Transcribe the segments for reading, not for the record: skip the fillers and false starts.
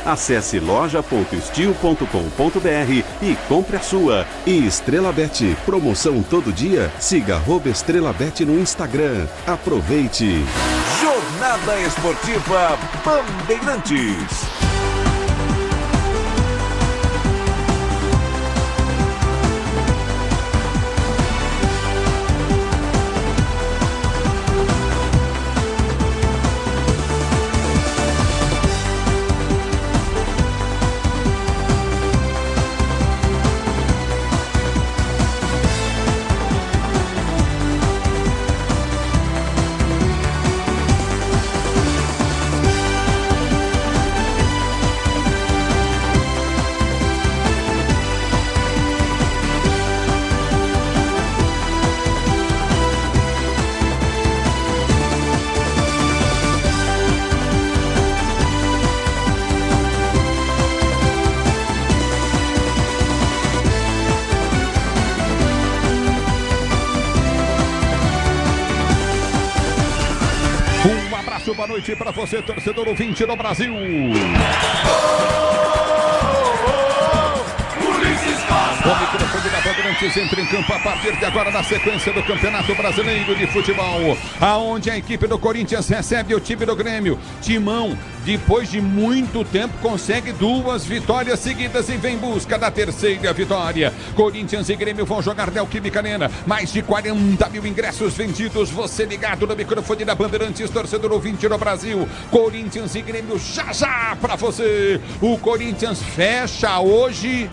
Acesse loja.steel.com.br e compre a sua. E Estrela Bet, promoção todo dia. Siga @EstrelaBet no Instagram. Aproveite. Jornada Esportiva Bandeirantes. Boa noite para você, torcedor ouvinte do Brasil. O microfone da Bandeirantes entra em campo a partir de agora na sequência do Campeonato Brasileiro de Futebol, aonde a equipe do Corinthians recebe o time do Grêmio. Timão, depois de muito tempo, consegue 2 vitórias seguidas e vem em busca da 3ª vitória. Corinthians e Grêmio vão jogar Neoquímica Arena. Mais de 40 mil ingressos vendidos. Você ligado no microfone da Bandeirantes, torcedor ouvinte do Brasil. Corinthians e Grêmio já para você. O Corinthians fecha hoje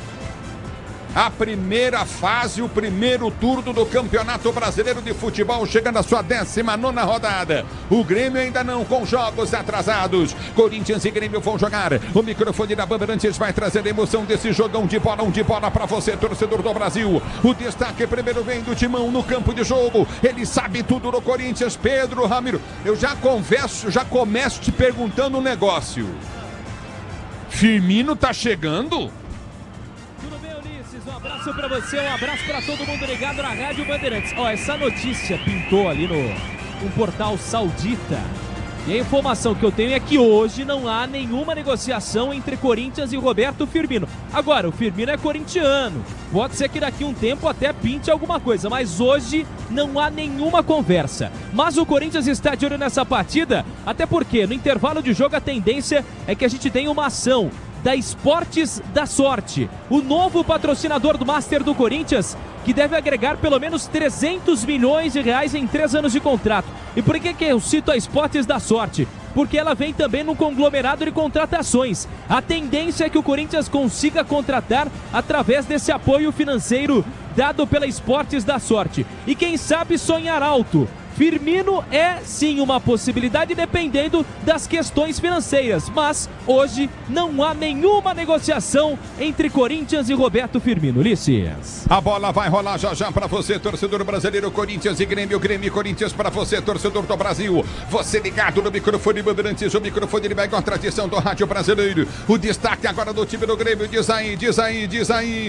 a primeira fase, o primeiro turno do Campeonato Brasileiro de Futebol, chegando à sua 19ª rodada. O Grêmio ainda não, com jogos atrasados. Corinthians e Grêmio vão jogar. O microfone da Bandeirantes vai trazer a emoção desse jogão de bola para você, torcedor do Brasil. O destaque primeiro vem do Timão no campo de jogo. Ele sabe tudo do Corinthians. Pedro Ramiro, eu já começo te perguntando um negócio. Firmino tá chegando? Um abraço pra você, um abraço pra todo mundo ligado na Rádio Bandeirantes. Essa notícia pintou ali no portal saudita. E a informação que eu tenho é que hoje não há nenhuma negociação entre Corinthians e Roberto Firmino. Agora, o Firmino é corintiano. Pode ser que daqui a um tempo até pinte alguma coisa, mas hoje não há nenhuma conversa. Mas o Corinthians está de olho nessa partida, até porque no intervalo de jogo a tendência é que a gente tenha uma ação da Esportes da Sorte, o novo patrocinador do Master do Corinthians, que deve agregar pelo menos 300 milhões de reais em 3 anos de contrato. E por que eu cito a Esportes da Sorte? Porque ela vem também num conglomerado de contratações. A tendência é que o Corinthians consiga contratar através desse apoio financeiro dado pela Esportes da Sorte. E quem sabe sonhar alto. Firmino é sim uma possibilidade dependendo das questões financeiras, mas hoje não há nenhuma negociação entre Corinthians e Roberto Firmino. Ulisses. A bola vai rolar já para você, torcedor brasileiro. Corinthians e Grêmio, Grêmio e Corinthians para você, torcedor do Brasil. Você ligado no microfone Bandeirantes, o microfone de maior tradição do rádio brasileiro. O destaque agora do time do Grêmio, diz aí,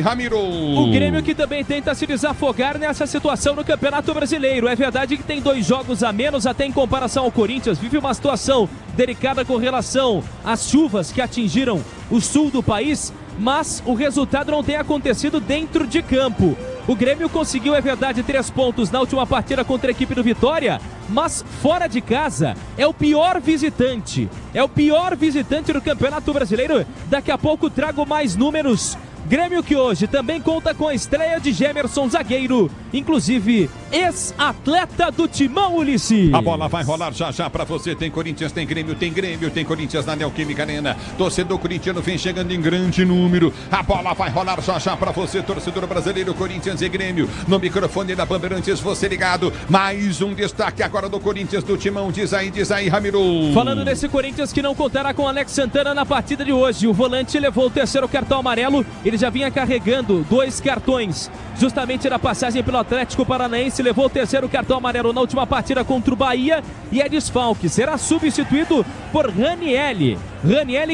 Ramiro. O Grêmio que também tenta se desafogar nessa situação no Campeonato Brasileiro. É verdade que tem 2 jogos a menos até em comparação ao Corinthians, vive uma situação delicada com relação às chuvas que atingiram o sul do país, mas o resultado não tem acontecido dentro de campo. O Grêmio conseguiu, é verdade, 3 pontos na última partida contra a equipe do Vitória, mas fora de casa é o pior visitante. É o pior visitante do Campeonato Brasileiro. Daqui a pouco trago mais números. Grêmio que hoje também conta com a estreia de Gemerson, zagueiro, inclusive ex-atleta do Timão, Ulisses. A bola vai rolar já para você. Tem Corinthians, tem Grêmio, tem Corinthians na Neoquímica Arena. Torcedor corintiano vem chegando em grande número. A bola vai rolar já para você, torcedor brasileiro, Corinthians e Grêmio. No microfone da Bandeirantes, você ligado. Mais um destaque agora do Corinthians, do Timão. Diz aí, Ramiro. Falando desse Corinthians que não contará com Alex Santana na partida de hoje. O volante levou o 3º cartão amarelo. Ele já vinha carregando 2 cartões justamente na passagem pelo Atlético Paranaense, levou o 3º cartão amarelo na última partida contra o Bahia e é desfalque. Será substituído por Ranielli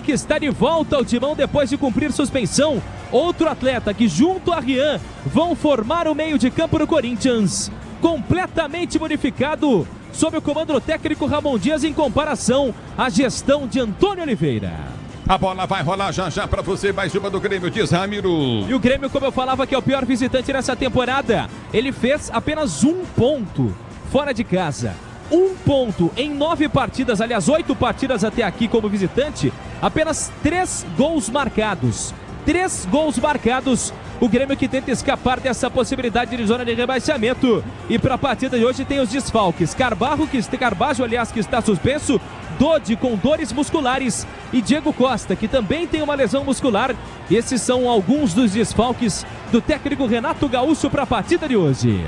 que está de volta ao Timão depois de cumprir suspensão. Outro atleta que junto a Rian vão formar o meio de campo do Corinthians, completamente modificado sob o comando do técnico Ramon Dias em comparação à gestão de Antônio Oliveira. A bola vai rolar já para você, mais uma do Grêmio, diz Ramiro. E o Grêmio, como eu falava, que é o pior visitante nessa temporada. Ele fez apenas 1 ponto fora de casa. 1 ponto em 9 partidas, aliás, 8 partidas até aqui como visitante. Apenas 3 gols marcados. 3 gols marcados. O Grêmio que tenta escapar dessa possibilidade de zona de rebaixamento. E para a partida de hoje tem os desfalques. Carbajo, aliás, que está suspenso. Dodi com dores musculares e Diego Costa, que também tem uma lesão muscular. Esses são alguns dos desfalques do técnico Renato Gaúcho para a partida de hoje.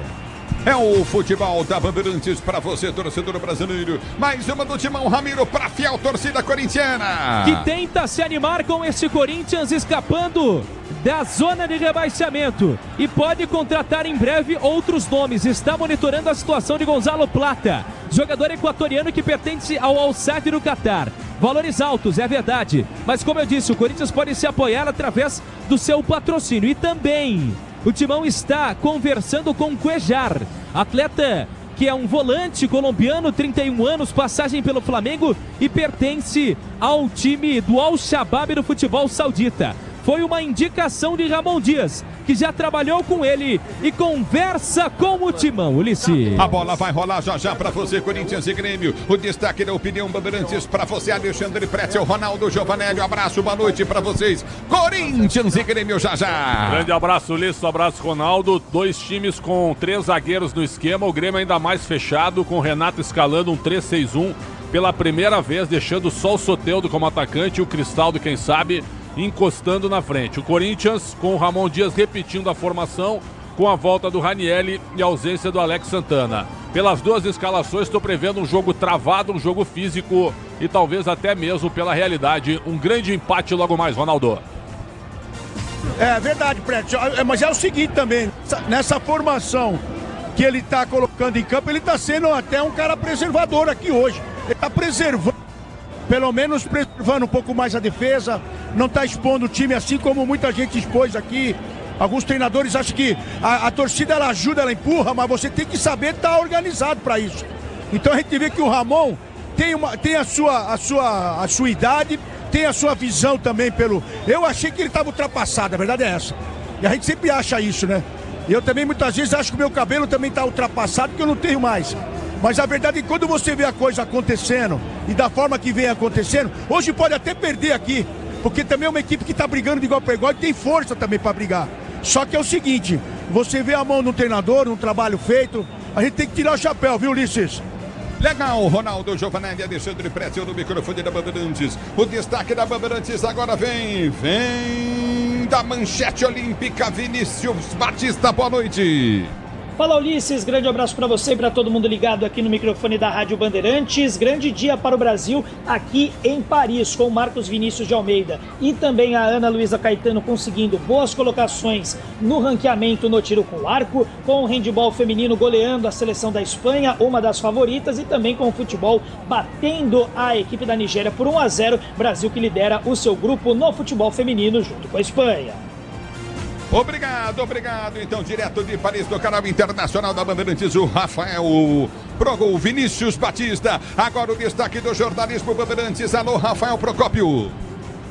É o futebol da Bandeirantes para você, torcedor brasileiro. Mais uma do Timão, Ramiro, para a fiel torcida corintiana. Que tenta se animar com esse Corinthians escapando da zona de rebaixamento. E pode contratar em breve outros nomes. Está monitorando a situação de Gonzalo Plata, jogador equatoriano que pertence ao Al-Sadd do Catar. Valores altos, é verdade. Mas como eu disse, o Corinthians pode se apoiar através do seu patrocínio. E também o Timão está conversando com Cuejar, atleta que é um volante colombiano, 31 anos, passagem pelo Flamengo e pertence ao time do Al-Shabaab do futebol saudita. Foi uma indicação de Ramon Dias, que já trabalhou com ele e conversa com o Timão, Ulisses. A bola vai rolar já para você, Corinthians e Grêmio. O destaque da opinião Bandeirantes para você, Alexandre Pretzel, Ronaldo Giovanelli. Um abraço, boa noite para vocês. Corinthians e Grêmio já. Grande abraço, Ulisses, abraço, Ronaldo. 2 times com 3 zagueiros no esquema. O Grêmio ainda mais fechado, com o Renato escalando um 3-6-1 pela primeira vez, deixando só o Soteldo como atacante e o Cristaldo, quem sabe, encostando na frente. O Corinthians com o Ramon Dias repetindo a formação, com a volta do Ranieri e a ausência do Alex Santana. Pelas 2 escalações estou prevendo um jogo travado, um jogo físico e talvez até mesmo pela realidade um grande empate logo mais, Ronaldo. É verdade, Prédio, mas é o seguinte também, nessa formação que ele está colocando em campo, ele está sendo até um cara preservador aqui hoje. Ele está preservando, pelo menos preservando um pouco mais a defesa, não está expondo o time assim como muita gente expôs aqui. Alguns treinadores acham que a torcida ela ajuda, ela empurra, mas você tem que saber estar organizado para isso. Então a gente vê que o Ramon tem a sua idade, tem a sua visão também pelo... Eu achei que ele estava ultrapassado, a verdade é essa. E a gente sempre acha isso, né? Eu também muitas vezes acho que o meu cabelo também está ultrapassado, porque eu não tenho mais. Mas a verdade é que quando você vê a coisa acontecendo e da forma que vem acontecendo, hoje pode até perder aqui, porque também é uma equipe que está brigando de igual para igual e tem força também para brigar. Só que é o seguinte, você vê a mão do treinador, um trabalho feito, a gente tem que tirar o chapéu, viu, Ulisses? Legal, Ronaldo Giovanelli, Alexandre Pretzel no microfone da Bandeirantes. O destaque da Bandeirantes agora vem da manchete olímpica, Vinícius Batista, boa noite. Fala, Ulisses, grande abraço para você e para todo mundo ligado aqui no microfone da Rádio Bandeirantes. Grande dia para o Brasil aqui em Paris, com o Marcos Vinícius de Almeida e também a Ana Luísa Caetano conseguindo boas colocações no ranqueamento no tiro com arco, com o handebol feminino goleando a seleção da Espanha, uma das favoritas, e também com o futebol batendo a equipe da Nigéria por 1-0, Brasil que lidera o seu grupo no futebol feminino junto com a Espanha. Obrigado. Então, direto de Paris, do canal internacional da Bandeirantes, o o Vinícius Batista. Agora o destaque do jornalismo Bandeirantes. Alô, Rafael Procópio.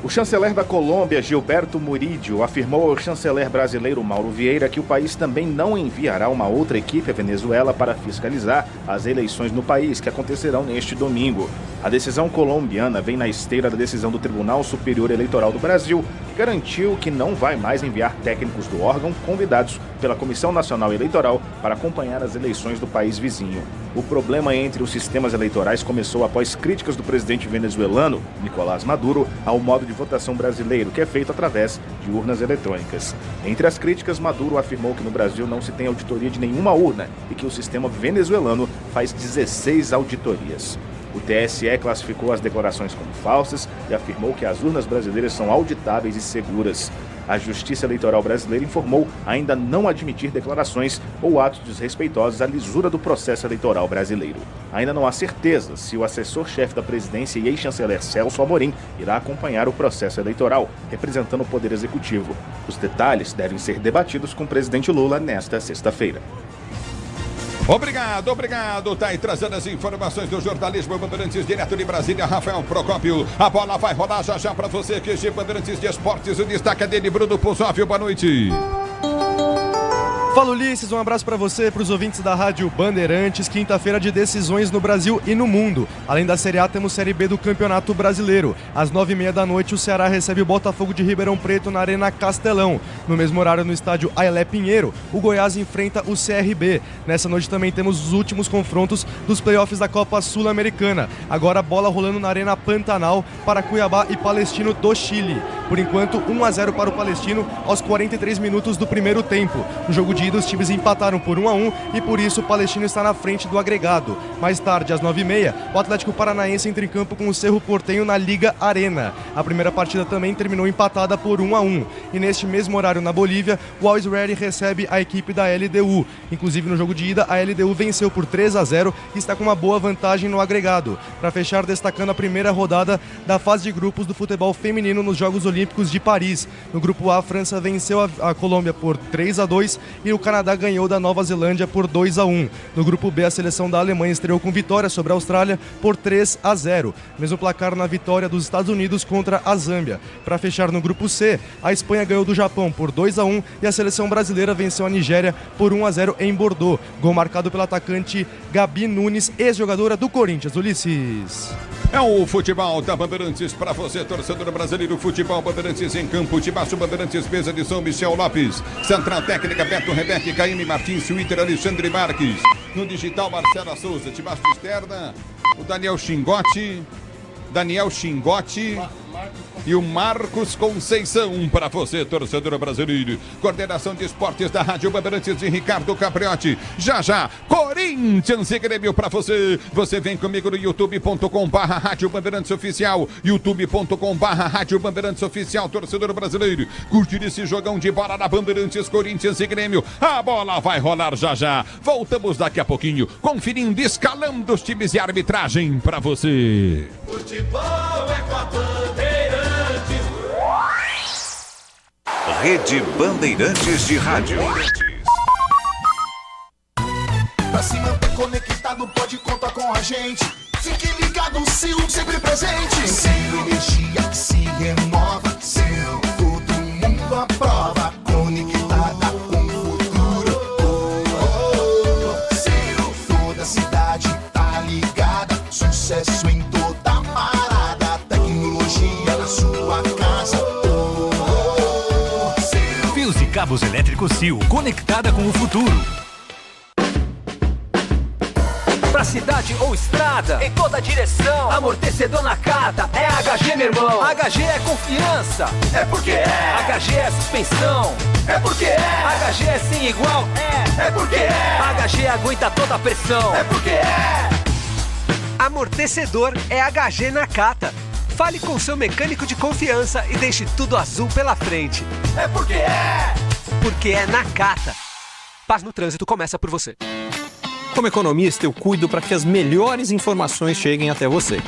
O chanceler da Colômbia, Gilberto Murillo, afirmou ao chanceler brasileiro Mauro Vieira que o país também não enviará uma outra equipe à Venezuela para fiscalizar as eleições no país, que acontecerão neste domingo. A decisão colombiana vem na esteira da decisão do Tribunal Superior Eleitoral do Brasil, que garantiu que não vai mais enviar técnicos do órgão convidados pela Comissão Nacional Eleitoral para acompanhar as eleições do país vizinho. O problema entre os sistemas eleitorais começou após críticas do presidente venezuelano, Nicolás Maduro, ao modo de votação brasileiro, que é feito através de urnas eletrônicas. Entre as críticas, Maduro afirmou que no Brasil não se tem auditoria de nenhuma urna e que o sistema venezuelano faz 16 auditorias. O TSE classificou as declarações como falsas e afirmou que as urnas brasileiras são auditáveis e seguras. A Justiça Eleitoral brasileira informou ainda não admitir declarações ou atos desrespeitosos à lisura do processo eleitoral brasileiro. Ainda não há certeza se o assessor-chefe da presidência e ex-chanceler Celso Amorim irá acompanhar o processo eleitoral, representando o Poder Executivo. Os detalhes devem ser debatidos com o presidente Lula nesta sexta-feira. Obrigado. Tá aí trazendo as informações do jornalismo Bandeirantes direto de Brasília, Rafael Procópio. A bola vai rolar já pra você que é Bandeirantes de Esportes. O destaque é dele, Bruno Pusófio. Boa noite. Fala, Ulisses, um abraço para você, para os ouvintes da Rádio Bandeirantes. Quinta-feira de decisões no Brasil e no mundo. Além da Série A, temos Série B do Campeonato Brasileiro. Às 9h30 da noite, o Ceará recebe o Botafogo de Ribeirão Preto na Arena Castelão. No mesmo horário, no estádio Ailé Pinheiro, o Goiás enfrenta o CRB. Nessa noite também temos os últimos confrontos dos playoffs da Copa Sul-Americana. Agora a bola rolando na Arena Pantanal para Cuiabá e Palestino do Chile. Por enquanto, 1-0 para o Palestino aos 43 minutos do primeiro tempo. No jogo de ida, os times empataram por 1-1 e por isso o Palestino está na frente do agregado. Mais tarde, às 9h30, o Atlético Paranaense entra em campo com o Cerro Porteño na Liga Arena. A primeira partida também terminou empatada por 1-1. E neste mesmo horário na Bolívia, o Always Ready recebe a equipe da LDU. Inclusive no jogo de ida, a LDU venceu por 3-0 e está com uma boa vantagem no agregado. Para fechar, destacando a primeira rodada da fase de grupos do futebol feminino nos Jogos Olímpicos de Paris. No grupo A, a França venceu a Colômbia por 3-2 e o Canadá ganhou da Nova Zelândia por 2-1. No grupo B, a seleção da Alemanha estreou com vitória sobre a Austrália por 3-0. Mesmo placar na vitória dos Estados Unidos contra a Zâmbia. Para fechar no grupo C, a Espanha ganhou do Japão por 2-1 e a seleção brasileira venceu a Nigéria por 1-0 em Bordeaux. Gol marcado pelo atacante Gabi Nunes, ex-jogadora do Corinthians. Ulisses. É o futebol da Bandeirantes para você, torcedor brasileiro. Futebol Bandeirantes em campo. De baixo, Bandeirantes, mesa de São Michel Lopes. Central técnica, Beto Rebeque, Caíme Martins, Twitter, Alexandre Marques. No digital, Marcela Souza. De baixo externa, o Daniel Xingotti. E o Marcos Conceição para você, torcedor brasileiro. Coordenação de esportes da Rádio Bandeirantes de Ricardo Capriotti. Já, Corinthians e Grêmio para você. Você vem comigo no youtube.com/Rádio Bandeirantes Oficial. youtube.com/Rádio Bandeirantes Oficial, torcedor brasileiro. Curtir esse jogão de bola na Bandeirantes, Corinthians e Grêmio. A bola vai rolar já. Voltamos daqui a pouquinho, conferindo, escalando os times e arbitragem para você. Futebol é com a Bandeirantes. Rede Bandeirantes de Rádio. Pra se manter conectado, pode contar com a gente. Fique ligado, Sil, sempre presente. Sil, energia que se renova. Sil, todo mundo aprova. Conectada com o futuro. Sil, toda a cidade tá ligada. Sucesso em toda parada. Tecnologia na sua casa. Fios e cabos elétricos Sil, conectada com o futuro. Pra cidade ou estrada, em toda direção, amortecedor na cata, é HG, meu irmão. HG é confiança, é porque é. HG é suspensão, é porque é. HG é sem igual, é porque é. HG aguenta toda a pressão, é porque é. Amortecedor é HG na cata. Fale com seu mecânico de confiança e deixe tudo azul pela frente. É porque é. Porque é na cata. Paz no trânsito começa por você. Como economista, eu cuido para que as melhores informações cheguem até você.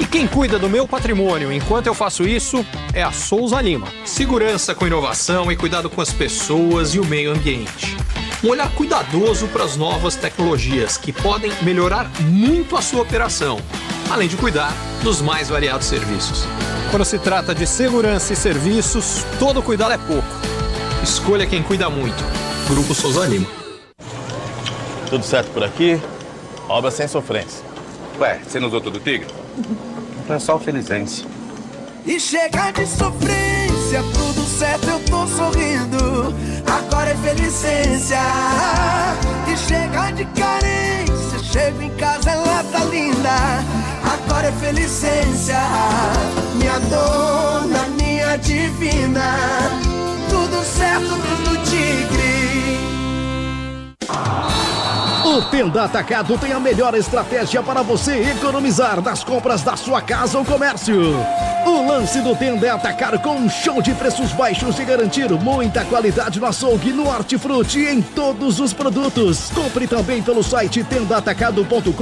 E quem cuida do meu patrimônio enquanto eu faço isso é a Souza Lima. Segurança com inovação e cuidado com as pessoas e o meio ambiente. Um olhar cuidadoso para as novas tecnologias que podem melhorar muito a sua operação, além de cuidar dos mais variados serviços. Quando se trata de segurança e serviços, todo cuidado é pouco. Escolha quem cuida muito. Grupo Souza Lima. Tudo certo por aqui? Obra sem sofrência. Ué, você não usou todo o Tigre? É só o Felizense. E chega de sofrência, tudo certo, eu tô sorrindo. Agora é Felicência. E chega de carência, chego em casa, ela tá linda. Agora é Felicência. Minha dona, minha divina. Tudo certo, tudo Tigre. O Tenda Atacado tem a melhor estratégia para você economizar nas compras da sua casa ou comércio. O lance do Tenda é atacar com um show de preços baixos e garantir muita qualidade no açougue, no hortifruti e em todos os produtos. Compre também pelo site tendaatacado.com.br.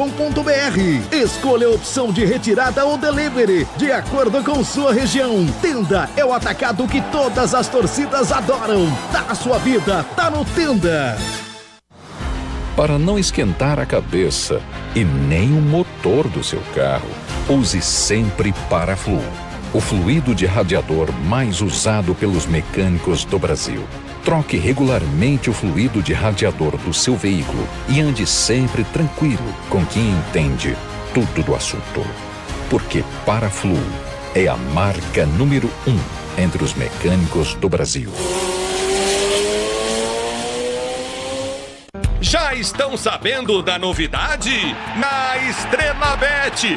Escolha a opção de retirada ou delivery, de acordo com sua região. Tenda é o atacado que todas as torcidas adoram. Tá na sua vida, tá no Tenda. O Tenda Atacado tem a melhor estratégia para você economizar nas compras da sua casa ou comércio. O Tenda é atacar com um show de preços baixos e garantir muita qualidade no açougue, no hortifruti e em todos os produtos. Compre também pelo site tendaatacado.com.br. Escolha a opção de retirada ou delivery, de acordo com sua região. Tenda é o atacado que todas as torcidas adoram. Tá na sua vida, tá no Tenda. Para não esquentar a cabeça e nem o motor do seu carro, use sempre Paraflu, o fluido de radiador mais usado pelos mecânicos do Brasil. Troque regularmente o fluido de radiador do seu veículo e ande sempre tranquilo com quem entende tudo do assunto. Porque Paraflu é a marca número 1 entre os mecânicos do Brasil. Já estão sabendo da novidade? Na Estrela Bet!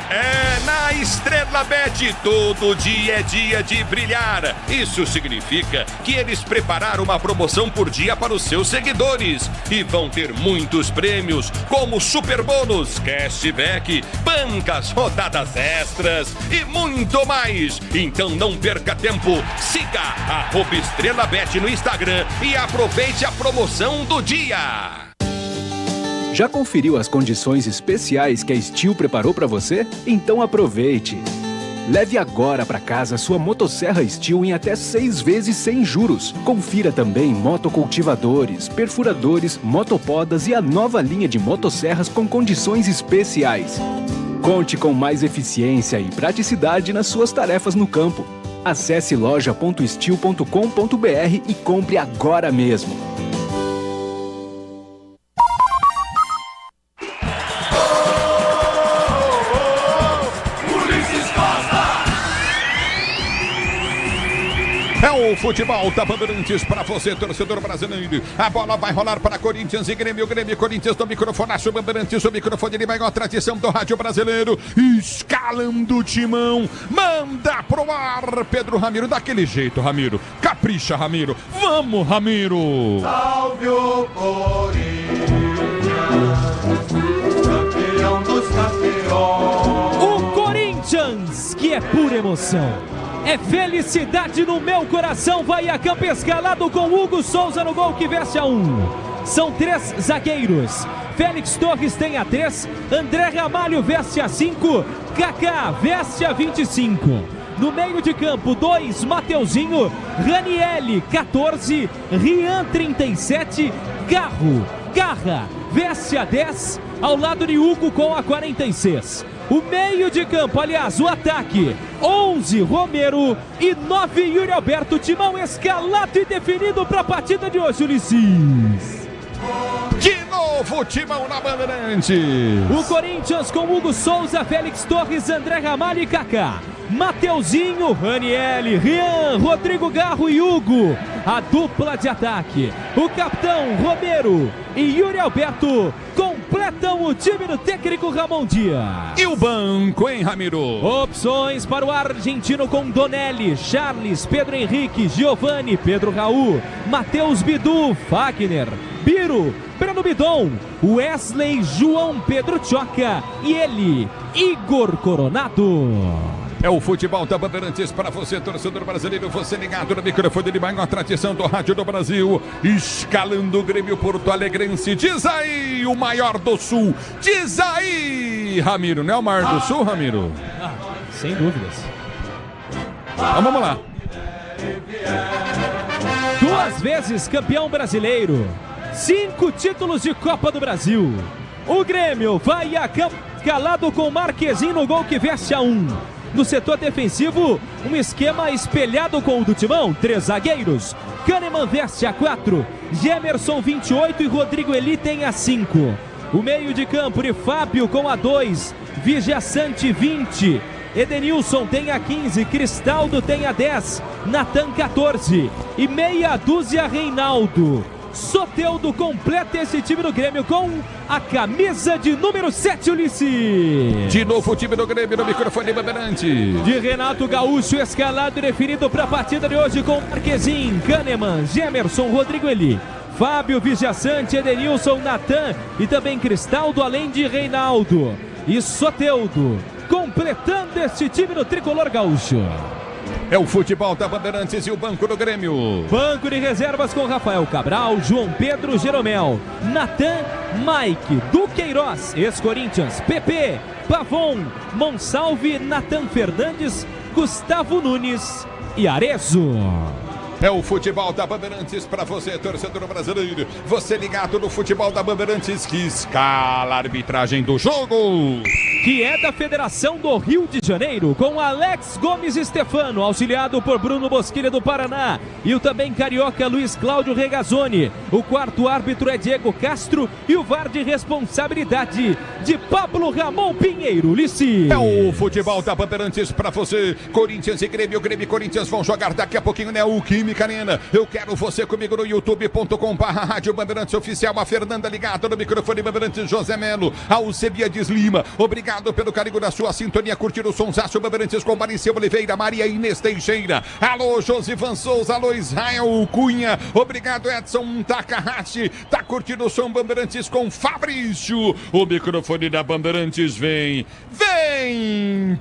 Na Estrela Bet, todo dia é dia de brilhar. Isso significa que eles prepararam uma promoção por dia para os seus seguidores. E vão ter muitos prêmios, como super bônus, cashback, bancas, rodadas extras e muito mais. Então não perca tempo, siga @EstrelaBet no Instagram e aproveite a promoção do dia. Já conferiu as condições especiais que a Steel preparou para você? Então aproveite! Leve agora para casa sua motosserra Steel em até 6 vezes sem juros. Confira também motocultivadores, perfuradores, motopodas e a nova linha de motosserras com condições especiais. Conte com mais eficiência e praticidade nas suas tarefas no campo. Acesse loja.steel.com.br e compre agora mesmo. É o futebol da Bandeirantes para você, torcedor brasileiro. A bola vai rolar para Corinthians e Grêmio. Corinthians no microfonaço Bandeirantes. O microfone ele vai com a tradição do rádio brasileiro. Escalando o timão. Manda pro ar, Pedro Ramiro. Daquele jeito, Ramiro. Capricha, Ramiro. Vamos, Ramiro. Salve o Corinthians, campeão dos campeões. O Corinthians, que é pura emoção. É felicidade no meu coração, vai a campo escalado com Hugo Souza no gol que veste a 1. São 3 zagueiros. Félix Torres tem a 3, André Ramalho veste a 5, Kaká veste a 25. No meio de campo, 2, Mateuzinho, Ranielli, 14, Rian, 37, Garra, veste a 10, ao lado de Hugo com a 46. O meio de campo, aliás, o ataque, 11, Romero e 9, Yuri Alberto. Timão escalado e definido para a partida de hoje, Ulisses. De novo, timão na Bandeirante. O Corinthians com Hugo Souza, Félix Torres, André Ramalho e Kaká. Mateuzinho, Ranielli, Rian, Rodrigo Garro e Hugo. A dupla de ataque. O capitão Romero e Yuri Alberto completam o time do técnico Ramon Dias. E o banco, hein, Ramiro? Opções para o argentino com Donelli, Charles, Pedro Henrique, Giovani, Pedro Raul, Matheus Bidu, Fagner, Biro, Breno Bidon, Wesley, João Pedro Choca e ele, Igor Coronado. É o futebol da Bandeirantes para você, torcedor brasileiro. Você ligado no microfone de maior tradição do rádio do Brasil. Escalando o Grêmio Porto Alegrense. Diz aí, o maior do Sul. Diz aí, Ramiro. Não é o maior do Sul, Ramiro? Sem dúvidas. Então vamos lá. 2 vezes campeão brasileiro. 5 títulos de Copa do Brasil. O Grêmio vai a campo escalado com Marquezinho no gol que veste a 1. No setor defensivo, um esquema espelhado com o do Timão, 3 zagueiros. Kahneman veste a 4, Gemerson 28 e Rodrigo Eli tem a 5. O meio de campo de Fábio com a 2, Vijaçante 20, Edenilson tem a 15, Cristaldo tem a 10, Natan 14 e meia dúzia Reinaldo. Soteldo completa esse time do Grêmio com a camisa de número 7, Ulisses. De novo o time do Grêmio no microfone Bandeirante. De Renato Gaúcho, escalado e definido para a partida de hoje com Marquezin, Kahneman, Gemerson, Rodrigo Eli, Fábio, Vijaçante, Edenilson, Natan e também Cristaldo, além de Reinaldo e Soteldo, completando esse time do tricolor gaúcho. É o futebol da Bandeirantes e o banco do Grêmio. Banco de reservas com Rafael Cabral, João Pedro Jeromel, Natan, Mike, Duqueiroz, ex-Corinthians, PP, Pavon, Monsalve, Natan Fernandes, Gustavo Nunes e Arezzo. É o futebol da Bandeirantes para você, torcedor brasileiro. Você ligado no futebol da Bandeirantes que escala a arbitragem do jogo. Que é da Federação do Rio de Janeiro, com Alex Gomes Stefano, auxiliado por Bruno Bosquilha do Paraná, e o também carioca Luiz Cláudio Regazzoni. O quarto árbitro é Diego Castro e o VAR de responsabilidade de Pablo Ramon Pinheiro Lissi. É o futebol da Bandeirantes para você. Corinthians e Grêmio e Corinthians vão jogar daqui a pouquinho, né? O Química Arena. Eu quero você comigo no youtube.com/Rádio Bandeirantes Oficial. A Fernanda ligada no microfone Bandeirantes, José Melo, Alcebiades Lima. Obrigado pelo carinho da sua sintonia. Curtir o sonsaço Bandeirantes com Mariceu Oliveira, Maria Inês Teixeira. Alô, Josivan Souza. Alô, Israel Cunha. Obrigado, Edson Takahashi. Tá curtindo o som Bandeirantes com Fabrício. O microfone da Bandeirantes vem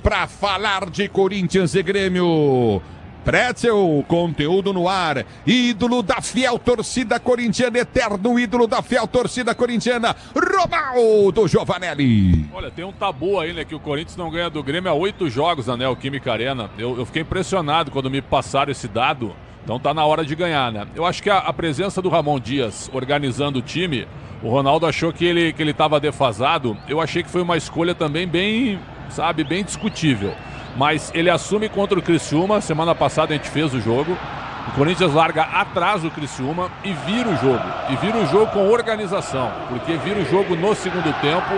pra falar de Corinthians e Grêmio. Pretzel, conteúdo no ar, ídolo da fiel torcida corintiana, eterno ídolo da fiel torcida corintiana, Ronaldo Giovanelli. Olha, tem um tabu aí, né, que o Corinthians não ganha do Grêmio há 8 jogos na Neoquímica Arena. Eu fiquei impressionado quando me passaram esse dado, então tá na hora de ganhar, né? Eu acho que a presença do Ramon Dias organizando o time, o Ronaldo achou que ele tava defasado, eu achei que foi uma escolha também bem discutível. Mas ele assume contra o Criciúma, semana passada a gente fez o jogo, o Corinthians larga atrás o Criciúma e vira o jogo. E vira o jogo com organização, porque vira o jogo no segundo tempo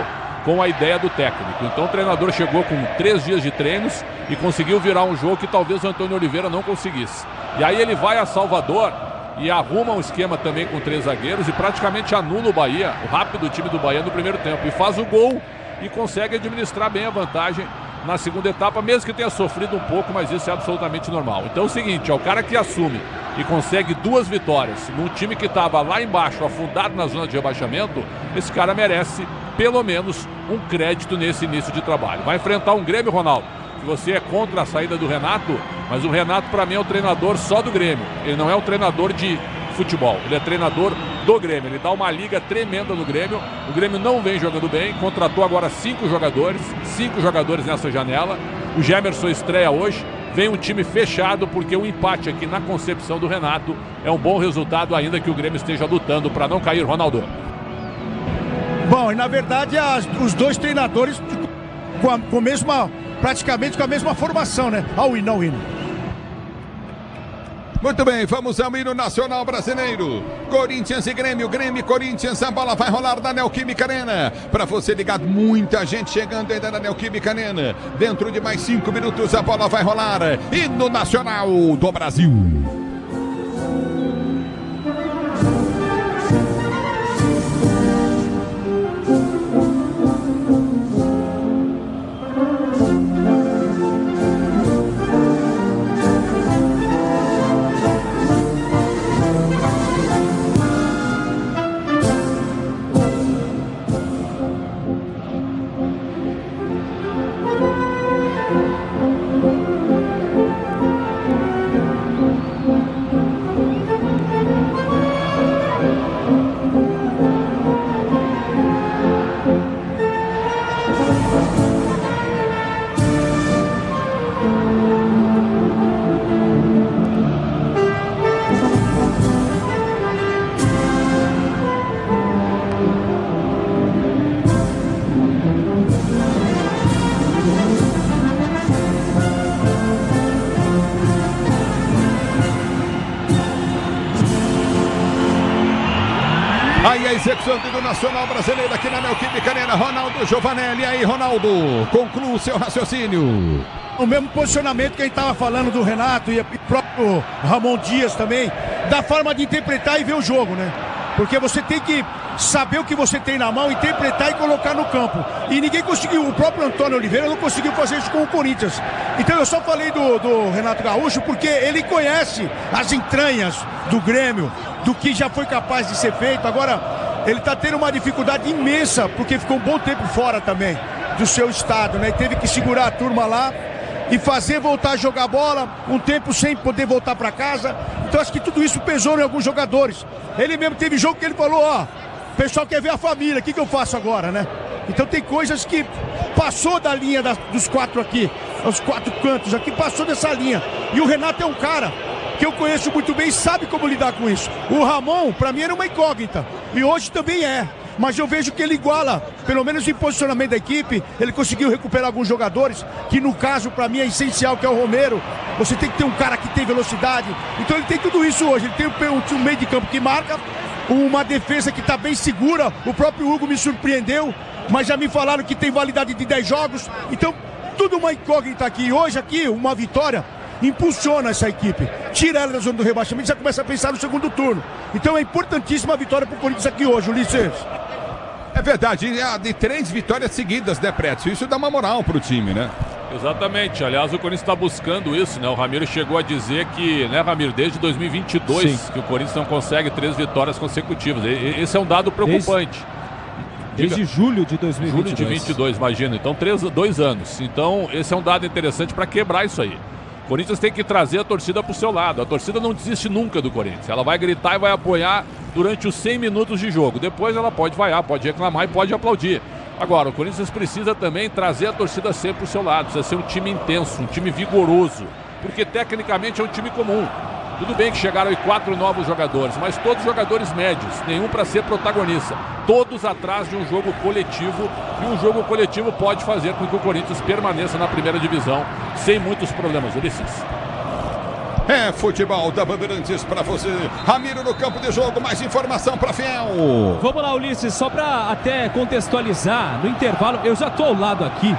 com a ideia do técnico. Então o treinador chegou com 3 dias de treinos e conseguiu virar um jogo que talvez o Antônio Oliveira não conseguisse. E aí ele vai a Salvador e arruma um esquema também com 3 zagueiros e praticamente anula o Bahia, o rápido time do Bahia no primeiro tempo. E faz o gol e consegue administrar bem a vantagem na segunda etapa, mesmo que tenha sofrido um pouco, mas isso é absolutamente normal. Então é o seguinte, é o cara que assume e consegue 2 vitórias num time que estava lá embaixo, afundado na zona de rebaixamento, esse cara merece pelo menos um crédito nesse início de trabalho. Vai enfrentar um Grêmio, Ronaldo, que você é contra a saída do Renato, mas o Renato para mim é o treinador só do Grêmio, ele não é o treinador de futebol, ele é treinador do Grêmio, ele dá uma liga tremenda no Grêmio. O Grêmio não vem jogando bem, contratou agora 5 jogadores nessa janela. O Gemerson estreia hoje, vem um time fechado, porque o empate aqui na concepção do Renato é um bom resultado, ainda que o Grêmio esteja lutando para não cair, Ronaldo. Bom, e na verdade os 2 treinadores praticamente com a mesma formação, né? Ao hino. Muito bem, vamos ao hino nacional brasileiro. Corinthians e Grêmio, Grêmio e Corinthians, a bola vai rolar na Neoquímica Arena. Para você ligado, muita gente chegando ainda na Neoquímica Arena. Dentro de mais 5 minutos a bola vai rolar. Hino nacional do Brasil. Aí a execução do Nacional Brasileiro aqui na Neoquímica Arena, Ronaldo Giovanelli. E aí, Ronaldo, conclua o seu raciocínio. O mesmo posicionamento que a gente estava falando do Renato e o próprio Ramon Dias também, da forma de interpretar e ver o jogo, né? Porque você tem que saber o que você tem na mão, interpretar e colocar no campo. E ninguém conseguiu, o próprio Antônio Oliveira não conseguiu fazer isso com o Corinthians. Então eu só falei do Renato Gaúcho porque ele conhece as entranhas do Grêmio, do que já foi capaz de ser feito. Agora ele está tendo uma dificuldade imensa, porque ficou um bom tempo fora também do seu estado, né? E teve que segurar a turma lá e fazer voltar a jogar bola, um tempo sem poder voltar para casa. Então acho que tudo isso pesou em alguns jogadores. Ele mesmo teve jogo que ele falou, ó, o pessoal quer ver a família, o que eu faço agora, né? Então tem coisas que passou da linha dos 4 aqui, os 4 cantos aqui, passou dessa linha. E o Renato é um cara que eu conheço muito bem, sabe como lidar com isso. O Ramon, para mim, era uma incógnita. E hoje também é. Mas eu vejo que ele iguala, pelo menos em posicionamento da equipe, ele conseguiu recuperar alguns jogadores, que no caso, para mim, é essencial, que é o Romero. Você tem que ter um cara que tem velocidade. Então ele tem tudo isso hoje. Ele tem um meio de campo que marca, uma defesa que está bem segura. O próprio Hugo me surpreendeu, mas já me falaram que tem validade de 10 jogos. Então, tudo uma incógnita aqui. E hoje aqui, uma vitória impulsiona essa equipe, tira ela da zona do rebaixamento e já começa a pensar no segundo turno. Então é importantíssima a vitória para o Corinthians aqui hoje, Ulisses. É verdade, de 3 vitórias seguidas, né, Prédio? Isso dá uma moral pro time, né? Exatamente, aliás o Corinthians está buscando isso, né? O Ramiro chegou a dizer que, né, Ramiro, desde 2022 que o Corinthians não consegue 3 vitórias consecutivas. Esse é um dado preocupante. Desde julho de 2022. Julho de 22, imagina. Então 2 anos. Então esse é um dado interessante para quebrar isso aí. O Corinthians tem que trazer a torcida para o seu lado. A torcida não desiste nunca do Corinthians. Ela vai gritar e vai apoiar durante os 100 minutos de jogo. Depois ela pode vaiar, pode reclamar e pode aplaudir. Agora, o Corinthians precisa também trazer a torcida sempre para o seu lado. Precisa ser um time intenso, um time vigoroso. Porque tecnicamente é um time comum. Tudo bem que chegaram aí 4 novos jogadores, mas todos jogadores médios, nenhum para ser protagonista. Todos atrás de um jogo coletivo, e um jogo coletivo pode fazer com que o Corinthians permaneça na primeira divisão sem muitos problemas. Ulisses. É futebol da Bandeirantes para você. Ramiro no campo de jogo, mais informação para Fiel. Vamos lá, Ulisses, só para até contextualizar, no intervalo, eu já estou ao lado aqui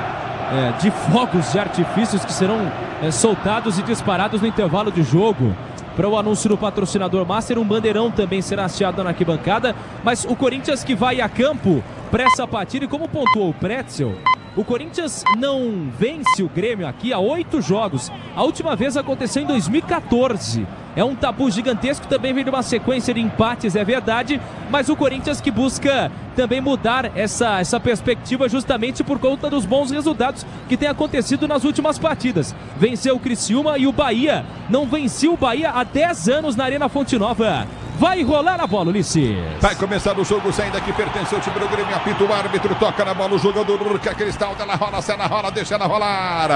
de fogos de artifícios que serão soltados e disparados no intervalo de jogo. Para o anúncio do patrocinador Master, um bandeirão também será hasteado na arquibancada. Mas o Corinthians que vai a campo para essa partida, e como pontuou o Pretzel, o Corinthians não vence o Grêmio aqui há 8 jogos. A última vez aconteceu em 2014. É um tabu gigantesco, também vem de uma sequência de empates, é verdade. Mas o Corinthians que busca também mudar essa perspectiva justamente por conta dos bons resultados que tem acontecido nas últimas partidas. Venceu o Criciúma e o Bahia. Não venceu o Bahia há 10 anos na Arena Fonte Nova. Vai rolar a bola, Ulisses. Vai começar o jogo, saindo que pertence ao time do Grêmio. Apita o árbitro, toca na bola o jogador que é Cristal. Ela rola, se ela rola, deixa ela rolar.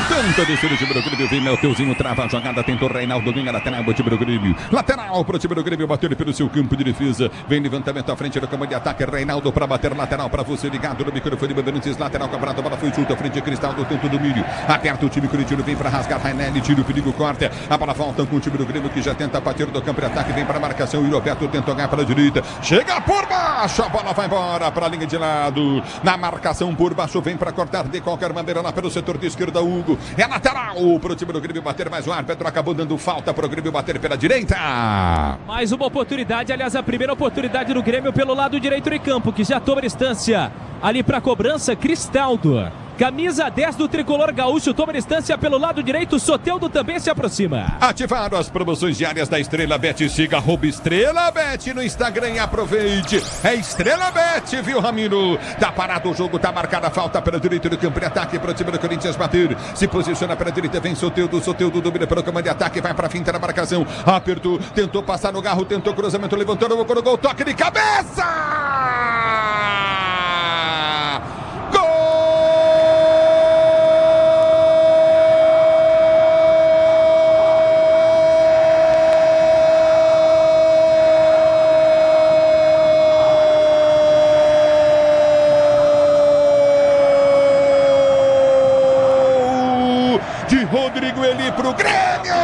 Tenta descer o time do Grêmio, vem Melteuzinho, trava a jogada, tentou Reinaldo, ganha lateral pro time do Grêmio. Lateral pro time do Grêmio, bateu pelo seu campo de defesa. Vem levantamento à frente do campo de ataque, Reinaldo para bater lateral para você, ligado no microfone, Bandeirantes, lateral cobrado, a bola foi junto à frente, Cristal do tanto do milho. Aperta o time corintiano, vem para rasgar, Rainelli, tira o perigo, corta. A bola volta com o time do Grêmio que já tenta bater do campo de ataque, vem para a marcação, e Roberto tenta ganhar para a direita. Chega por baixo, a bola vai embora para a linha de lado. Na marcação por baixo, vem para cortar de qualquer maneira lá pelo setor de esquerda, Hugo. É lateral pro time do Grêmio bater, mais o árbitro acabou dando falta pro Grêmio bater pela direita. Mais uma oportunidade, aliás, a primeira oportunidade do Grêmio pelo lado direito de campo, que já toma distância ali pra cobrança, Cristaldo. Camisa 10 do tricolor gaúcho, toma distância pelo lado direito, Soteldo também se aproxima. Ativaram as promoções diárias da Estrela Bet, siga @Estrela Bet no Instagram e aproveite. É Estrela Bet, viu, Ramiro? Tá parado o jogo, tá marcada a falta pela direita do campo de ataque pro time do Corinthians bater. Se posiciona pela direita, vem Soteldo domina pelo campo de ataque, vai pra finta na marcação. Apertou, tentou passar no garro, tentou cruzamento, levantou no gol, toque de cabeça! Rodrigo Eli pro Grêmio!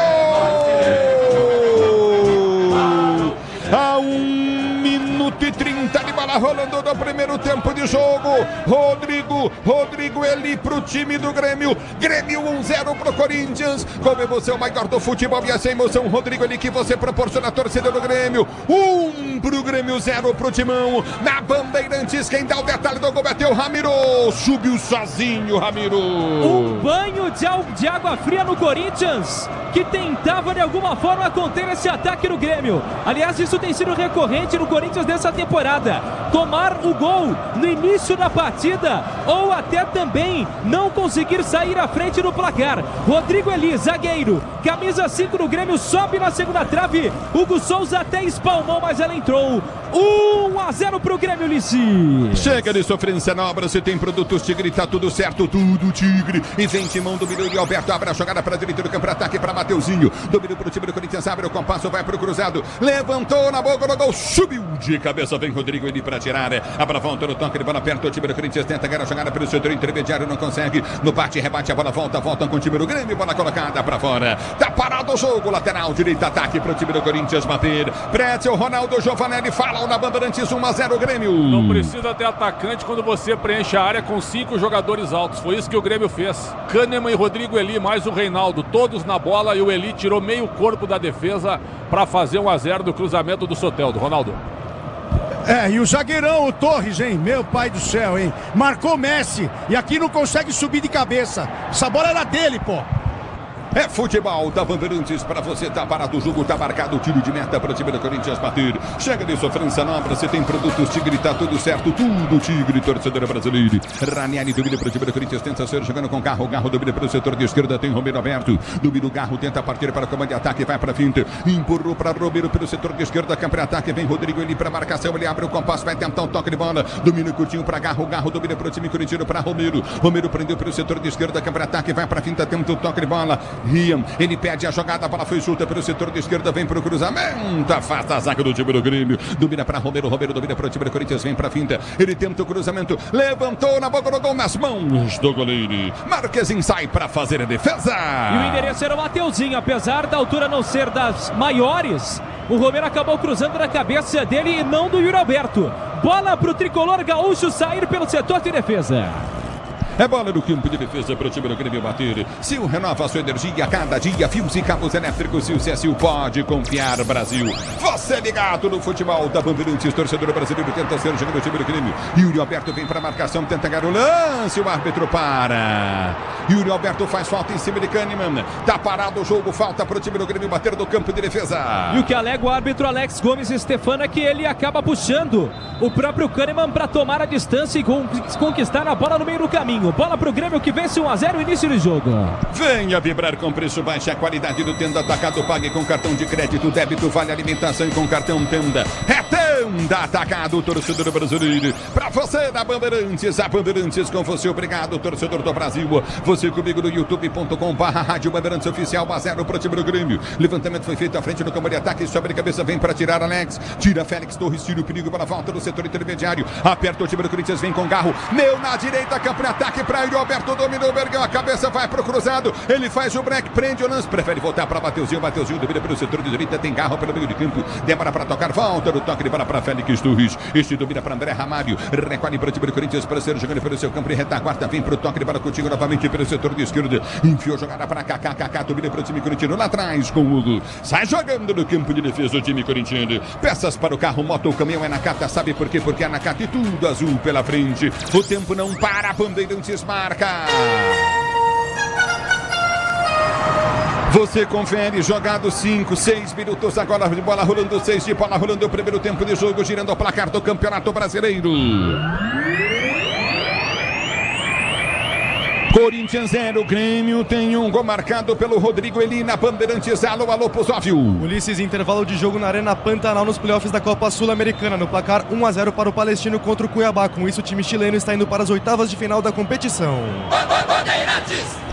A 1 minuto e 30 de bola rolando no primeiro tempo de jogo. Rodrigo Eli pro time do Grêmio. Grêmio 1-0 pro Corinthians. Com emoção maior do futebol e essa emoção, Rodrigo Eli, que você proporciona a torcida do Grêmio. 1 pro Grêmio, 0 pro Timão. Na Bandeirantes, quem dá o detalhe do gol bateu, Ramiro. Subiu sozinho, Ramiro. Um banho de água fria no Corinthians, que tentava de alguma forma conter esse ataque no Grêmio. Aliás, isso tem sido recorrente no Corinthians dessa temporada. Tomar o gol no início da partida ou até também não conseguir conseguir sair à frente no placar. Rodrigo Eli, zagueiro, camisa 5 no Grêmio, sobe na segunda trave. Hugo Souza até espalmou, mas ela entrou. 1-0 pro Grêmio, Ulisses. Chega de sofrência na obra, se tem produtos Tigre, tá tudo certo, tudo Tigre. E vem Timão, dominou de Alberto, abre a jogada para a direita do campo, ataque para Mateuzinho. Dominou pro time do Corinthians, abre o compasso, vai pro cruzado. Levantou na boca do gol, subiu de cabeça, vem Rodrigo Eli para tirar. A bola volta no toque de bola perto, o time do Corinthians tenta ganhar a jogada pelo setor intermediário, não consegue. No bate, rebate, a bola volta com o time do Grêmio, bola colocada para fora. Tá parado o jogo, lateral direito, ataque pro time do Corinthians bater. Pretzel, Ronaldo, Giovanelli, falam na Bandeirantes, 1-0 Grêmio. Não precisa ter atacante quando você preenche a área com 5 jogadores altos. Foi isso que o Grêmio fez. Kahneman e Rodrigo Eli, mais o Reinaldo, todos na bola, e o Eli tirou meio corpo da defesa para fazer 1-0 do cruzamento do Soteldo. Ronaldo. E o zagueirão, o Torres, hein? Meu pai do céu, hein? Marcou Messi e aqui não consegue subir de cabeça. Essa bola era dele, pô. É futebol da Bandeirantes para você, tá parado o jogo, tá marcado o tiro de meta para o time do Corinthians bater. Chega de sofrência na obra, você tem produtos Tigre, tá tudo certo, tudo Tigre, torcedor brasileiro. Ranieri domina para o time do Corinthians, tenta ser jogando com Garro, Garro domina para o setor de esquerda, tem Romero aberto, domina o Garro, tenta partir para o comando de ataque, vai para a finta, empurrou para Romero pelo setor de esquerda, campo de ataque, vem Rodrigo Eli para marcação, ele abre o compasso, vai tentar um toque de bola, domina o curtinho para Garro, Garro domina para o time corintiano, para Romero, Romero prendeu pelo setor de esquerda, campo de ataque, vai para a finta, tenta um toque de bola, Rian, ele pede a jogada, a bola foi solta pelo setor de esquerda, vem para o cruzamento, afasta a zaga do time do Grêmio, domina para Romero, Romero domina para o time do Corinthians, vem para a finta, ele tenta o cruzamento, levantou na boca do gol, nas mãos do goleiro, Marquezinho sai para fazer a defesa. E o endereço era o Mateuzinho, apesar da altura não ser das maiores, o Romero acabou cruzando na cabeça dele e não do Yuri Alberto. Bola para o tricolor gaúcho sair pelo setor de defesa. É bola no campo de defesa para o time do Grêmio bater. Sil renova a sua energia a cada dia. Fios e cabos elétricos. Sil CSU pode confiar, Brasil. Você ligado no futebol da Bandeirantes. Torcedor brasileiro tenta ser jogando o time do Grêmio. Yuri Alberto vem para a marcação, tenta ganhar o lance. O árbitro para. Yuri Alberto faz falta em cima de Kahneman. Tá parado o jogo. Falta para o time do Grêmio bater do campo de defesa. E o que alega o árbitro Alex Gomes Stefano é que ele acaba puxando o próprio Kahneman para tomar a distância e conquistar a bola no meio do caminho. Bola pro Grêmio que vence 1-0 início do jogo. Venha vibrar com preço baixo, a qualidade do Tenda Atacado. Pague com cartão de crédito, débito, vale alimentação e com cartão Tenda. É Tenda Atacado, torcedor brasileiro. Pra você da Bandeirantes, a Bandeirantes com você. Obrigado, torcedor do Brasil. Você comigo no youtube.com/Rádio Bandeirantes Oficial, 1-0 pro time do Grêmio. Levantamento foi feito à frente do campo de ataque, sobre a cabeça, vem para tirar Alex. Tira Félix Torres, tira o perigo para a volta do setor intermediário. Aperta o time do Corinthians, vem com Garro. Meu na direita, campo de ataque para Yuri Alberto, dominou o Bergão, a cabeça vai pro cruzado. Ele faz o break, prende o lance, prefere voltar para Mateuzinho. Mateuzinho domina pelo setor de direita, tem Garro pelo meio de campo. Demora para tocar, volta no toque de bola para Félix Torres. Este domina para André Ramalho. Recolhe para o time do Corinthians para ser jogando pelo seu campo de retaguarda. Vem pro toque de bola contigo novamente pelo setor de esquerda. Enfiou jogada para Kaká. Kaká domina para o time corintiano lá atrás com o Hugo. Sai jogando no campo de defesa o time corintiano. Peças para o carro, moto, o caminhão é na Nakata. Sabe por quê? Porque é Nakata e tudo azul pela frente. O tempo não para, Bandeirantes marca. Você confere, jogado 5, 6 minutos agora de bola rolando, 6 de bola rolando, o primeiro tempo de jogo, girando o placar do Campeonato Brasileiro. Corinthians 0, Grêmio tem um gol marcado pelo Rodrigo Eli na Bandeirantes. Alô, alô, Pozóvio. Ulisses, intervalo de jogo na Arena Pantanal nos playoffs da Copa Sul-Americana. No placar 1-0 para o Palestino contra o Cuiabá. Com isso, o time chileno está indo para as oitavas de final da competição.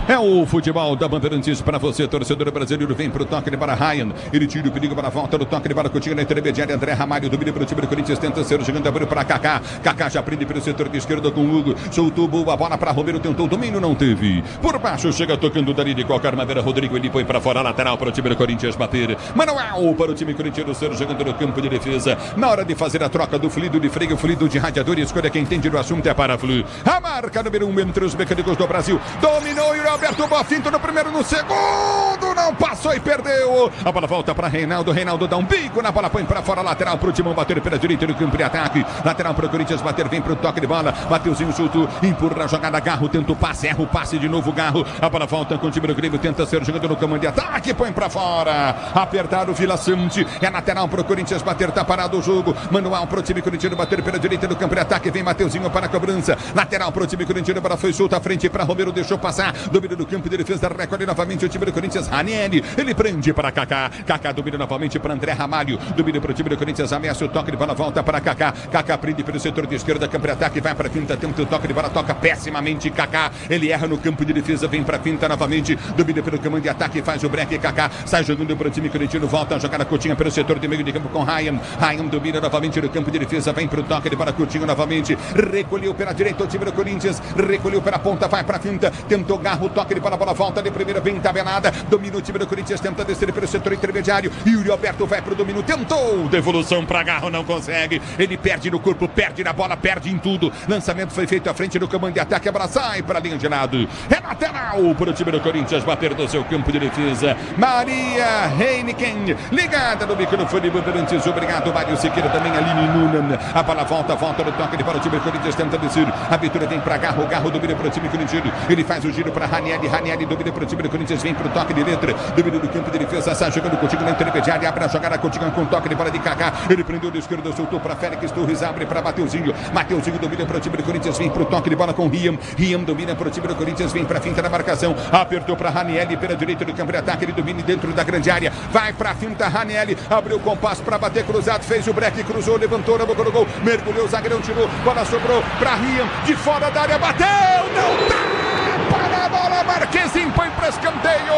É o futebol da Bandeirantes para você, torcedor brasileiro. Vem para o toque de bola, Ryan. Ele tira o perigo para a volta do toque de bola contigo na intermediária. André Ramalho domina para o time do Corinthians. Tenta ser jogando, abriu para Kaká. Kaká já prende pelo setor de esquerda com o Hugo. Soltou boa bola para Romero. Tentou o domínio, não teve. Por baixo chega tocando dali de qualquer maneira. Rodrigo ele põe para fora, lateral para o time do Corinthians bater. Manuel para o time corintiano ser jogando no campo de defesa. Na hora de fazer a troca do fluido de freio, fluido de radiador. Escolha quem entende do assunto é para Flu. A marca número 1 entre os mecânicos do Brasil. Dominou e Alberto Bofinto no primeiro, no segundo, não passou e perdeu. A bola volta para Reinaldo. Reinaldo dá um bico na bola, põe para fora, lateral para o Timão bater pela direita no campo de ataque. Lateral para o Corinthians bater, vem para o toque de bola. Mateuzinho chutou, empurra a jogada, Garro tenta o passe, erra o passe de novo, Garro. A bola volta com o time do Grêmio, tenta ser jogando no comando de ataque, põe para fora. Apertar o Vila Sante, é lateral para o Corinthians bater, tá parado o jogo. Manual para o time corintiano bater pela direita no campo de ataque, vem Mateuzinho para a cobrança. Lateral para o time corintiano, a bola foi solta à frente para Romero, deixou passar. Domínio do campo de defesa, recolhe novamente o time do Corinthians. Ranieri, ele prende para Kaká. Kaká domina novamente para André Ramalho. Domina para o time do Corinthians, ameaça o toque de bola, volta para Kaká. Kaká prende pelo setor de esquerda, campo de ataque, vai para a finta, tenta o toque de bola, toca pessimamente Kaká. Ele erra no campo de defesa, vem para a finta novamente. Domina pelo comando de ataque, faz o break. Kaká sai jogando para o time corinthiano, volta a jogar a Coutinho pelo setor de meio de campo com Ryan. Ryan domina novamente no campo de defesa, vem para o toque de bola, Coutinho novamente. Recolheu pela direita o time do Corinthians, recolheu pela ponta, vai para a finta, tentou Garro, toque de bola, bola volta de primeira, bem tabelada. Domina o time do Corinthians, tenta descer pelo setor intermediário. Yuri Alberto vai para o domínio, tentou. Devolução para Garro, não consegue. Ele perde no corpo, perde na bola, perde em tudo. Lançamento foi feito à frente do comando de ataque, a bola sai para a linha de lado. É lateral para o time do Corinthians bater do seu campo de defesa. Maria Heineken, ligada no microfone Bandeirantes. Obrigado, Mário Siqueira, também Aline Nuna. A bola volta no toque de bola, o time do Corinthians tenta descer. A abertura vem para Garro, Garro domina para o time corintiano. Ele faz o giro para Ranieri, Ranieri domina para o time do Corinthians, vem para o toque de letra. Domina do campo de defesa, sai jogando contigo na intermediária, abre a jogada contigo com toque de bola de Kaká. Ele prendeu de esquerda, soltou para Félix Torres, abre para Mateuzinho. Mateuzinho domina para o time do Corinthians, vem para o toque de bola com Riam. Riam domina para o time do Corinthians, vem para a finta na marcação. Apertou para Ranieri pela direita do campo de ataque, ele domina dentro da grande área. Vai para a finta, Ranieri abriu o compasso para bater cruzado, fez o break, cruzou, levantou na boca do gol, mergulhou, o zagueirão tirou, bola sobrou para Riam, de fora da área, bateu, não dá para a bola, Marquezinho põe para escanteio.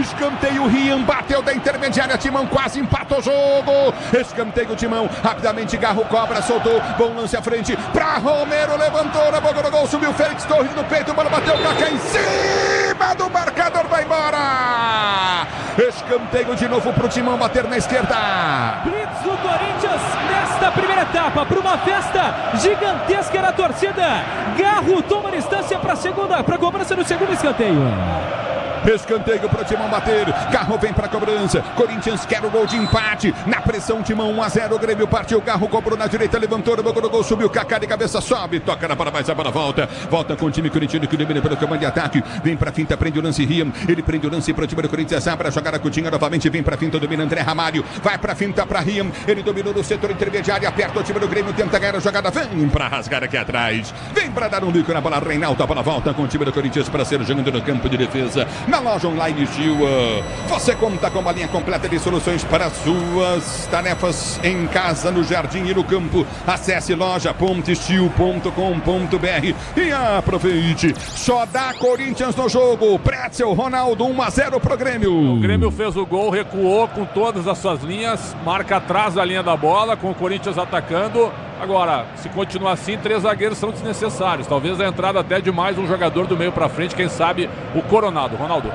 Escanteio, Riam bateu da intermediária, Timão quase empatou o jogo. Escanteio, Timão, rapidamente Garro cobra, soltou, bom lance à frente para Romero, levantou na boca do gol, subiu Félix Torres no peito, bola bateu, Kaká em cima do marcador, vai embora. Escanteio de novo para o Timão bater na esquerda. Blitz do Corinthians nesta primeira etapa, para uma festa gigantesca na torcida. Garro toma distância para a cobrança do segundo escanteio. Escanteio para o Timão bater. Garro vem para a cobrança. Corinthians quer o gol de empate. Na pressão, Timão 1-0. O Grêmio partiu. Garro cobrou na direita, levantou no gol, subiu. Kaká de cabeça, sobe, toca na bola, mais a bola volta. Volta com o time corintiano que domina pelo comando de ataque. Vem para a finta, prende o lance Riam. Ele prende o lance para o time do Corinthians. Abre a jogada, Coutinho novamente. Vem para a finta, domina André Ramalho. Vai para a finta para Riam. Ele dominou no setor intermediário. Aperta o time do Grêmio, tenta ganhar a jogada. Vem para rasgar aqui atrás. Vem para dar um bico na bola. Reinaldo, a bola volta com o time do Corinthians para ser jogando no campo de defesa. Na loja online Steel, você conta com uma linha completa de soluções para suas tarefas em casa, no jardim e no campo. Acesse loja.steel.com.br e aproveite. Só dá Corinthians no jogo. Pretzel, Ronaldo, 1-0 pro Grêmio. O Grêmio fez o gol, recuou com todas as suas linhas, marca atrás da linha da bola, com o Corinthians atacando. Agora, se continuar assim, 3 zagueiros são desnecessários. Talvez a entrada até de mais um jogador do meio para frente, quem sabe o Coronado. Ronaldo.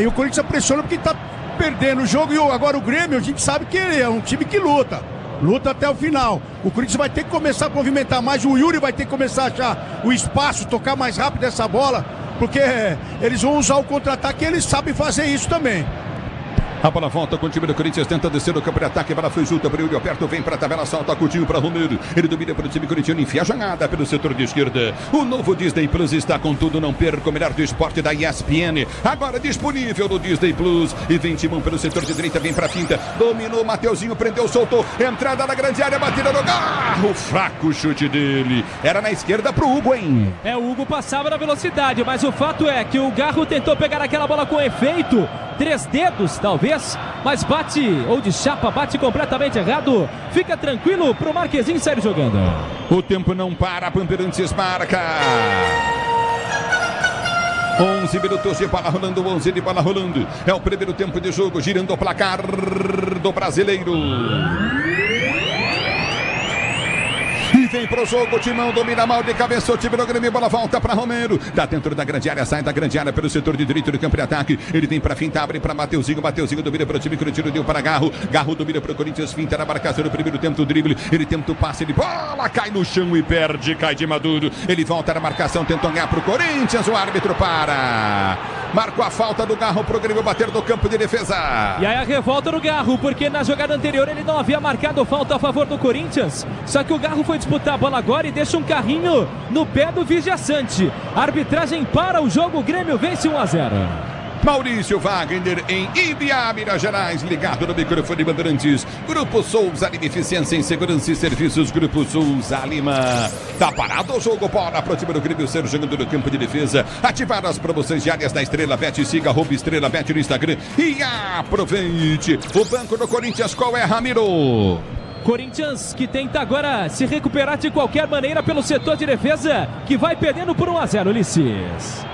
E o Corinthians pressiona porque está perdendo o jogo. E agora o Grêmio, a gente sabe que ele é um time que luta até o final. O Corinthians vai ter que começar a movimentar mais. O Yuri vai ter que começar a achar o espaço, tocar mais rápido essa bola, porque eles vão usar o contra-ataque e eles sabem fazer isso também. A bola volta com o time do Corinthians, tenta descer no campo de ataque, a bola foi junta para o Yuri Alberto, vem para a tabela, solta Coutinho para Romero. Ele domina para o time corintiano, enfia a jogada pelo setor de esquerda. O novo Disney Plus está com tudo, não perca o melhor do esporte da ESPN. Agora disponível no Disney Plus. E vem Timão pelo setor de direita, vem para a finta. Dominou, Mateuzinho, prendeu, soltou. Entrada na grande área, batida no Garro. Fraco chute dele. Era na esquerda pro Hugo, hein? O Hugo passava na velocidade, mas o fato é que o Garro tentou pegar aquela bola com efeito. 3 dedos, talvez, mas bate, ou de chapa, bate completamente errado. Fica tranquilo pro Marquezinho sair jogando. O tempo não para, Bandeirantes marca. 11 minutos de bola rolando, 11 de bola rolando. É o primeiro tempo de jogo, girando o placar do Brasileiro. E vem pro jogo, o Timão domina mal de cabeça, o time do Grêmio, bola volta para Romero. Dá dentro da grande área, sai da grande área pelo setor de direito do campo de ataque. Ele vem para finta, abre para Mateuzinho, Mateuzinho domina para o time corintiano, deu para Garro. Garro domina para o Corinthians, finta na marcação no primeiro tempo do drible. Ele tenta o passe, ele bola, cai no chão e perde, cai de maduro. Ele volta na marcação, tenta ganhar para o Corinthians, o árbitro para. Marcou a falta do Garro pro Grêmio bater no campo de defesa. E aí a revolta do Garro, porque na jogada anterior ele não havia marcado falta a favor do Corinthians. Só que o Garro foi disputar a bola agora e deixa um carrinho no pé do Vigia Sante. A arbitragem para o jogo, o Grêmio vence 1-0. Maurício Wagner em Ibiá, Minas Gerais, ligado no microfone Bandeirantes. Grupo Souza Lima, Eficiência em Segurança e Serviços. Grupo Souza Lima. Tá parado o jogo, bola pro time do Grêmio ser jogando no campo de defesa. Ativar as promoções diárias da Estrela Bet. Siga @Estrela Bet no Instagram e aproveite. O banco do Corinthians, qual é, Ramiro? Corinthians que tenta agora se recuperar de qualquer maneira pelo setor de defesa, que vai perdendo por 1-0, Ulisses.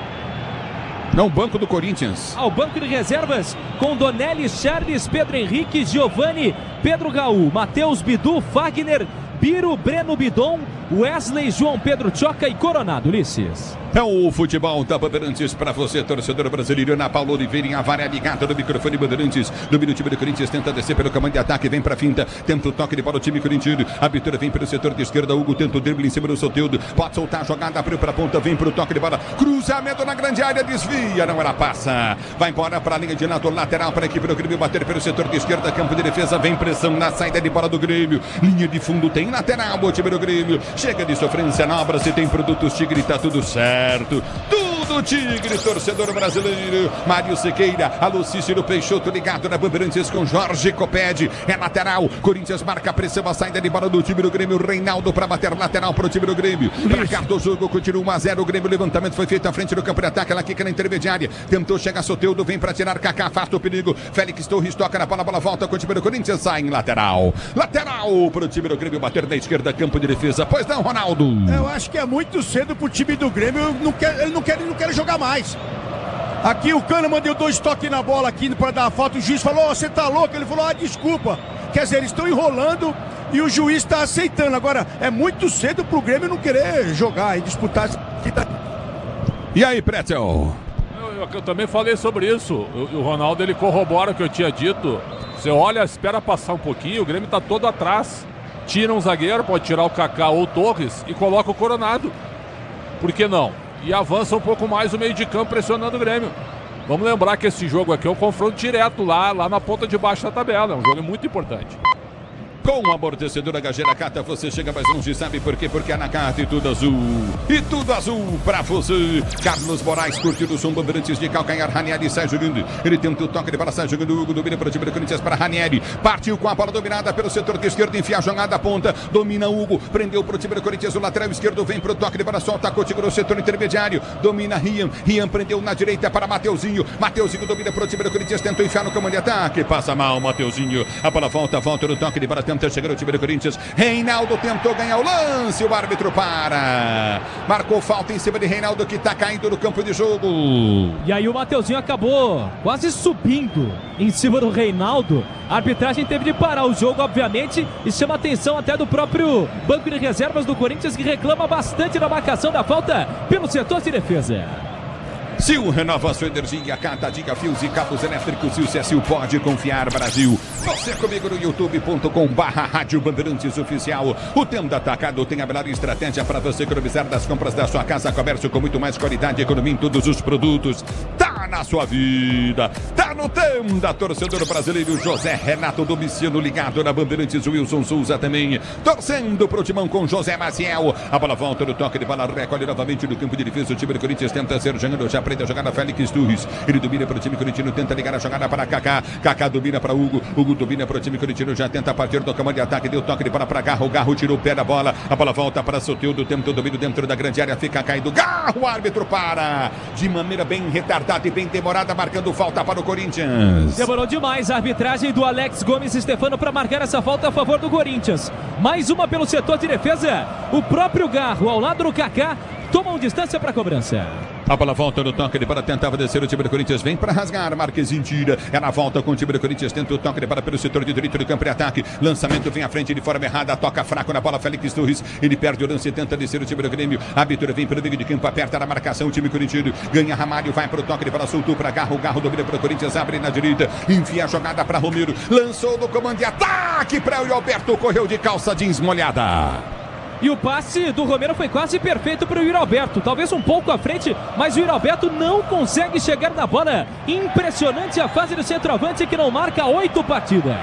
Não, o banco do Corinthians. Ao banco de reservas, com Donelli, Charles, Pedro Henrique, Giovani, Pedro Gaú, Matheus Bidu, Fagner, Biro, Breno Bidon, Wesley, João Pedro Choca e Coronado, Ulisses. É o futebol da Bandeirantes para você, torcedor brasileiro. Ana Paula Oliveira em Avaré, ligada no microfone Bandeirantes. Domina o time do Corinthians, tenta descer pelo comando de ataque, vem pra finta, tenta o toque de bola o time corintiano. A abertura vem pelo setor de esquerda, Hugo tenta o drible em cima do Soteldo. Pode soltar a jogada, abriu pra ponta, vem pro toque de bola. Cruzamento na grande área, desvia, não era passa. Vai embora pra linha de lado lateral para a equipe do Grêmio bater pelo setor de esquerda, campo de defesa, vem pressão na saída de bola do Grêmio. Linha de fundo tem lateral, o time do Grêmio. Chega de sofrência, Nobra, se tem produtos Tigre, tá tudo certo. Tudo Tigre, torcedor brasileiro. Mário Sequeira, alô Cícero Peixoto ligado na Bandeirantes com Jorge Copede. É lateral, Corinthians marca a pressão, a saída de bola do time do Grêmio. Reinaldo para bater lateral para o time do Grêmio. Placar do jogo, continua 1-0. O Grêmio, levantamento foi feito à frente do campo de ataque. Ela quica na intermediária. Tentou chegar Soteldo, vem para tirar Kaká, afasta o perigo. Félix Torres toca na bola, a bola volta com o time do Corinthians. Sai em lateral. Lateral para o time do Grêmio bater na esquerda, campo de defesa. Pois não, Ronaldo? Eu acho que é muito cedo pro time do Grêmio. Ele não quer jogar mais. Aqui o Kahneman deu 2 toques na bola aqui para dar a falta. O juiz falou: você tá louco? Ele falou: desculpa. Quer dizer, eles estão enrolando e o juiz está aceitando. Agora, é muito cedo pro Grêmio não querer jogar e disputar. E aí, Pretzel? Eu também falei sobre isso. O Ronaldo, ele corrobora o que eu tinha dito. Você olha, espera passar um pouquinho, o Grêmio tá todo atrás. Tira um zagueiro, pode tirar o Kaká ou o Torres e coloca o Coronado. Por que não? E avança um pouco mais o meio de campo pressionando o Grêmio. Vamos lembrar que esse jogo aqui é um confronto direto lá na ponta de baixo da tabela. É um jogo muito importante. Com o amortecedor HG Nakata você chega mais longe, sabe por quê? Porque é Nakata e tudo azul. E tudo azul pra você. Carlos Moraes curtindo o som Bandeirantes de calcanhar. Ranieri sai jogando. Ele tenta o toque de bola, sai jogando. Hugo domina para o time do Corinthians para Ranieri. Partiu com a bola dominada pelo setor de esquerda. Enfia a jogada à ponta. Domina Hugo. Prendeu para o time do Corinthians. O lateral esquerdo vem para o toque de bola. Solta contigo no setor intermediário. Domina Rian. Rian prendeu na direita para Mateuzinho. Mateuzinho domina para o time do Corinthians. Tentou enfiar no comando de ataque. Passa mal Mateuzinho. A bola volta no toque de bola. Tenta chegar o time do Corinthians. Reinaldo tentou ganhar o lance. O árbitro para. Marcou falta em cima de Reinaldo, que está caindo no campo de jogo. E aí o Mateuzinho acabou quase subindo em cima do Reinaldo. A arbitragem teve de parar o jogo, obviamente, e chama a atenção até do próprio banco de reservas do Corinthians, que reclama bastante da marcação da falta pelo setor de defesa. Sil renova sua energia, cada diga fios e cabos elétricos. E o Sil pode confiar, Brasil. Você comigo no youtube.com/Rádio Bandeirantes Oficial. O Tenda Atacado tem a melhor estratégia para você economizar das compras da sua casa. Comércio com muito mais qualidade e economia em todos os produtos. Tá na sua vida, tá no Tenda. Torcedor brasileiro José Renato Domiciano ligado na Bandeirantes. Wilson Souza também torcendo pro timão com José Maciel. A bola volta no toque de bola, recolhe novamente no campo de defesa. O time do Corinthians tenta ser jogando já. Prende a jogada Félix Torres. Ele domina para o time corintiano, tenta ligar a jogada para Kaká. Kaká domina para Hugo. Hugo domina para o time corintiano, já tenta partir do comando de ataque. Deu toque de bola para Garro. Garro tirou o pé da bola. A bola volta para Soteldo. Tenta o domínio dentro da grande área. Fica caído. Garro, o árbitro para. De maneira bem retardada e bem demorada, marcando falta para o Corinthians. Demorou demais a arbitragem do Alex Gomes Stefano para marcar essa falta a favor do Corinthians. Mais uma pelo setor de defesa. O próprio Garro, ao lado do Kaká, tomam distância para a cobrança. A bola volta no toque de bola, tentava descer o time do Corinthians, vem para rasgar, Marquezinho tira, ela volta com o time do Corinthians, tenta o toque de bola pelo setor de direito do campo de ataque, lançamento vem à frente de forma errada, toca fraco na bola, Félix Torres, ele perde o lance e tenta descer o time do Grêmio, a abertura vem pelo meio de campo, aperta na marcação, o time corintiano, ganha Ramalho, vai para o toque de bola, soltou para Garro, Garro domina para o Corinthians, abre na direita, enfia a jogada para Romero, lançou no comando de ataque para o Alberto, correu de calça jeans molhada. E o passe do Romero foi quase perfeito para o Yuri Alberto. Talvez um pouco à frente, mas o Yuri Alberto não consegue chegar na bola. Impressionante a fase do centroavante que não marca 8 partidas.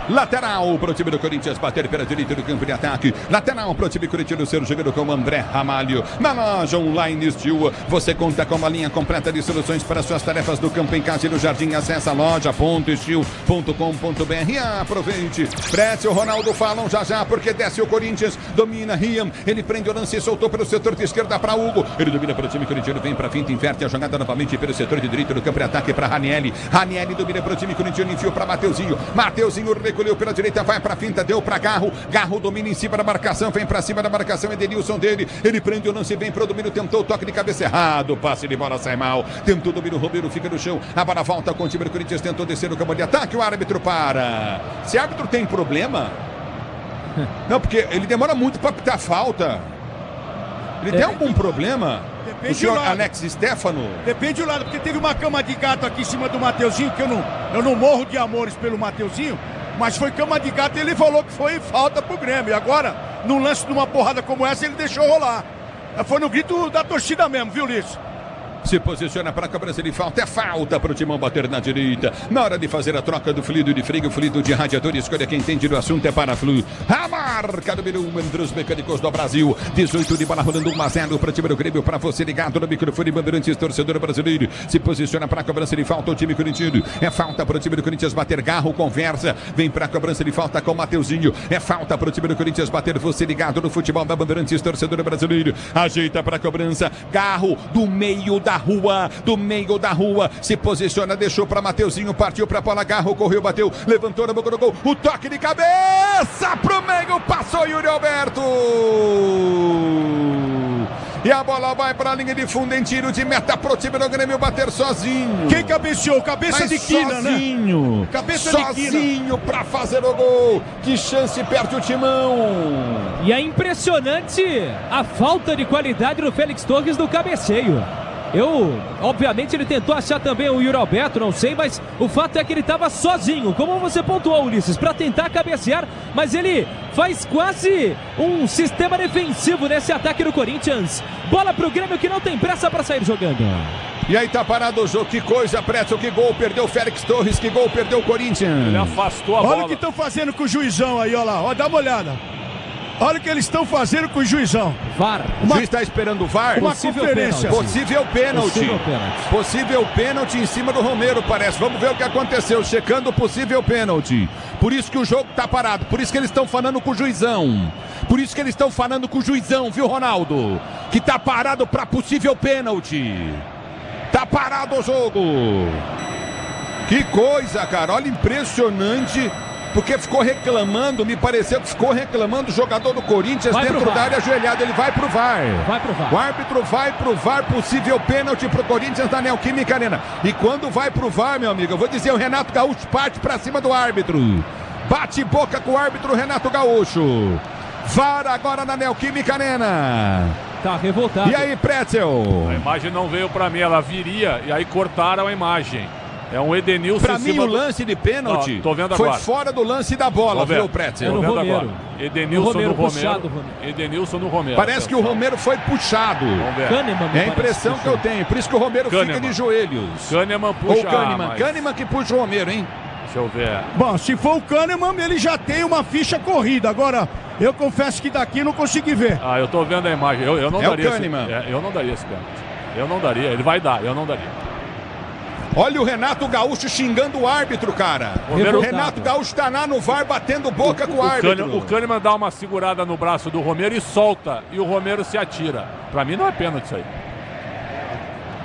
Lateral para o time do Corinthians bater pela direita do campo de ataque. Lateral para o time corintiano ser jogando com André Ramalho. Na loja online Steel, você conta com uma linha completa de soluções para suas tarefas do campo, em casa e no jardim. Acesse a loja.steel.com.br e aproveite. Pretzel, Ronaldo falam já, porque desce o Corinthians, domina Riam, ele prende o lance e soltou pelo setor de esquerda para Hugo. Ele domina para o time corintiano, vem para a finta, inverte a jogada novamente pelo setor de direito do campo de ataque para Ranieri. Ranieri domina para o time corintiano, enfiou para Mateuzinho. Mateuzinho recolheu pela direita, vai para a finta, deu para Garro. Garro domina em cima da marcação, vem para cima da marcação, Edenilson dele. Ele prende o lance, vem para o domínio, tentou o toque de cabeça errado, passe de bola sai mal. Tentou o domínio, o Romero fica no chão. A bola volta com o time do Corinthians, tentou descer no campo de ataque, o árbitro para. Se o árbitro tem problema... Não, porque ele demora muito para apitar falta. Ele tem algum problema? Depende o senhor do lado. Alex Stefano? Depende do lado, porque teve uma cama de gato aqui em cima do Mateuzinho, que eu não morro de amores pelo Mateuzinho, mas foi cama de gato e ele falou que foi falta pro Grêmio. E agora, num lance de uma porrada como essa, ele deixou rolar. Foi no grito da torcida mesmo, viu, Ulisses? Se posiciona para a cobrança de falta. É falta para o Timão bater na direita. Na hora de fazer a troca do fluido de freio, fluido de radiador, escolha quem entende do assunto, é Paraflu. A marca número 1 entre os mecânicos do Brasil. 18 de bola rolando 1-0 para o time do Grêmio. Para você ligado no microfone, Bandeirantes, torcedor brasileiro. Se posiciona para a cobrança de falta o time corintiano. É falta para o time do Corinthians bater. Garro conversa. Vem para a cobrança de falta com o Mateuzinho. É falta para o time do Corinthians bater. Você ligado no futebol da Bandeirantes, torcedor brasileiro. Ajeita para a cobrança. Garro do meio da rua, se posiciona, deixou para Mateuzinho, partiu para Paula, Garro, correu, bateu, levantou na boca do gol, o toque de cabeça pro meio, passou Yuri Alberto. E a bola vai para a linha de fundo em tiro de meta pro time do Grêmio bater sozinho. Quem cabeceou? Cabeça de quina, sozinho, né? Cabeça sozinho para fazer o gol. Que chance perde o Timão. E é impressionante a falta de qualidade do Félix Torres no cabeceio. Obviamente ele tentou achar também o Yuri Alberto, não sei, mas o fato é que ele estava sozinho, como você pontuou, Ulisses, para tentar cabecear, mas ele faz quase um sistema defensivo nesse ataque do Corinthians. Bola pro Grêmio que não tem pressa para sair jogando. E aí tá parado o jogo, que coisa, Pretzel, que gol perdeu o Félix Torres, que gol perdeu o Corinthians. Ele afastou a bola. Olha o que estão fazendo com o juizão aí, olha lá, ó, dá uma olhada. Olha o que eles estão fazendo com o juizão. VAR. O juiz está esperando o VAR? Uma conferência. Possível pênalti em cima do Romero, parece. Vamos ver o que aconteceu, checando o possível pênalti. Por isso que o jogo tá parado, por isso que eles estão falando com o juizão. Viu, Ronaldo? Que tá parado para possível pênalti. Tá parado o jogo. Que coisa, cara. Olha, impressionante. Porque ficou reclamando, me pareceu que ficou reclamando o jogador do Corinthians dentro da área ajoelhado. Ele vai pro VAR. O árbitro vai pro VAR, possível pênalti pro Corinthians na Neoquímica Arena. E quando vai pro VAR, meu amigo, eu vou dizer, o Renato Gaúcho parte pra cima do árbitro. Bate boca com o árbitro Renato Gaúcho. VAR agora na Neoquímica Arena. Tá revoltado. E aí, Pretzel? A imagem não veio pra mim, ela viria e aí cortaram a imagem. É um Edenilson. Pra mim, o lance de pênalti foi fora do lance da bola, viu, Pretzel? Tô vendo agora. Edenilson no Romero. Edenilson no Romero. Parece que o Romero foi puxado. É a impressão que eu tenho. Por isso que o Romero fica de joelhos. Kahneman puxa. Ou Kahneman que puxa o Romero, hein? Deixa eu ver. Bom, se for o Kahneman, ele já tem uma ficha corrida. Agora, eu confesso que daqui não consegui ver. Eu tô vendo a imagem. Eu não daria o Kahneman. Eu não daria esse pênalti. Eu não daria. Ele vai dar, eu não daria. Olha o Renato Gaúcho xingando o árbitro, cara. O Renato Gaúcho tá lá no VAR batendo boca com o árbitro. O Kahneman dá uma segurada no braço do Romero e solta. E o Romero se atira. Pra mim não é pênalti isso aí.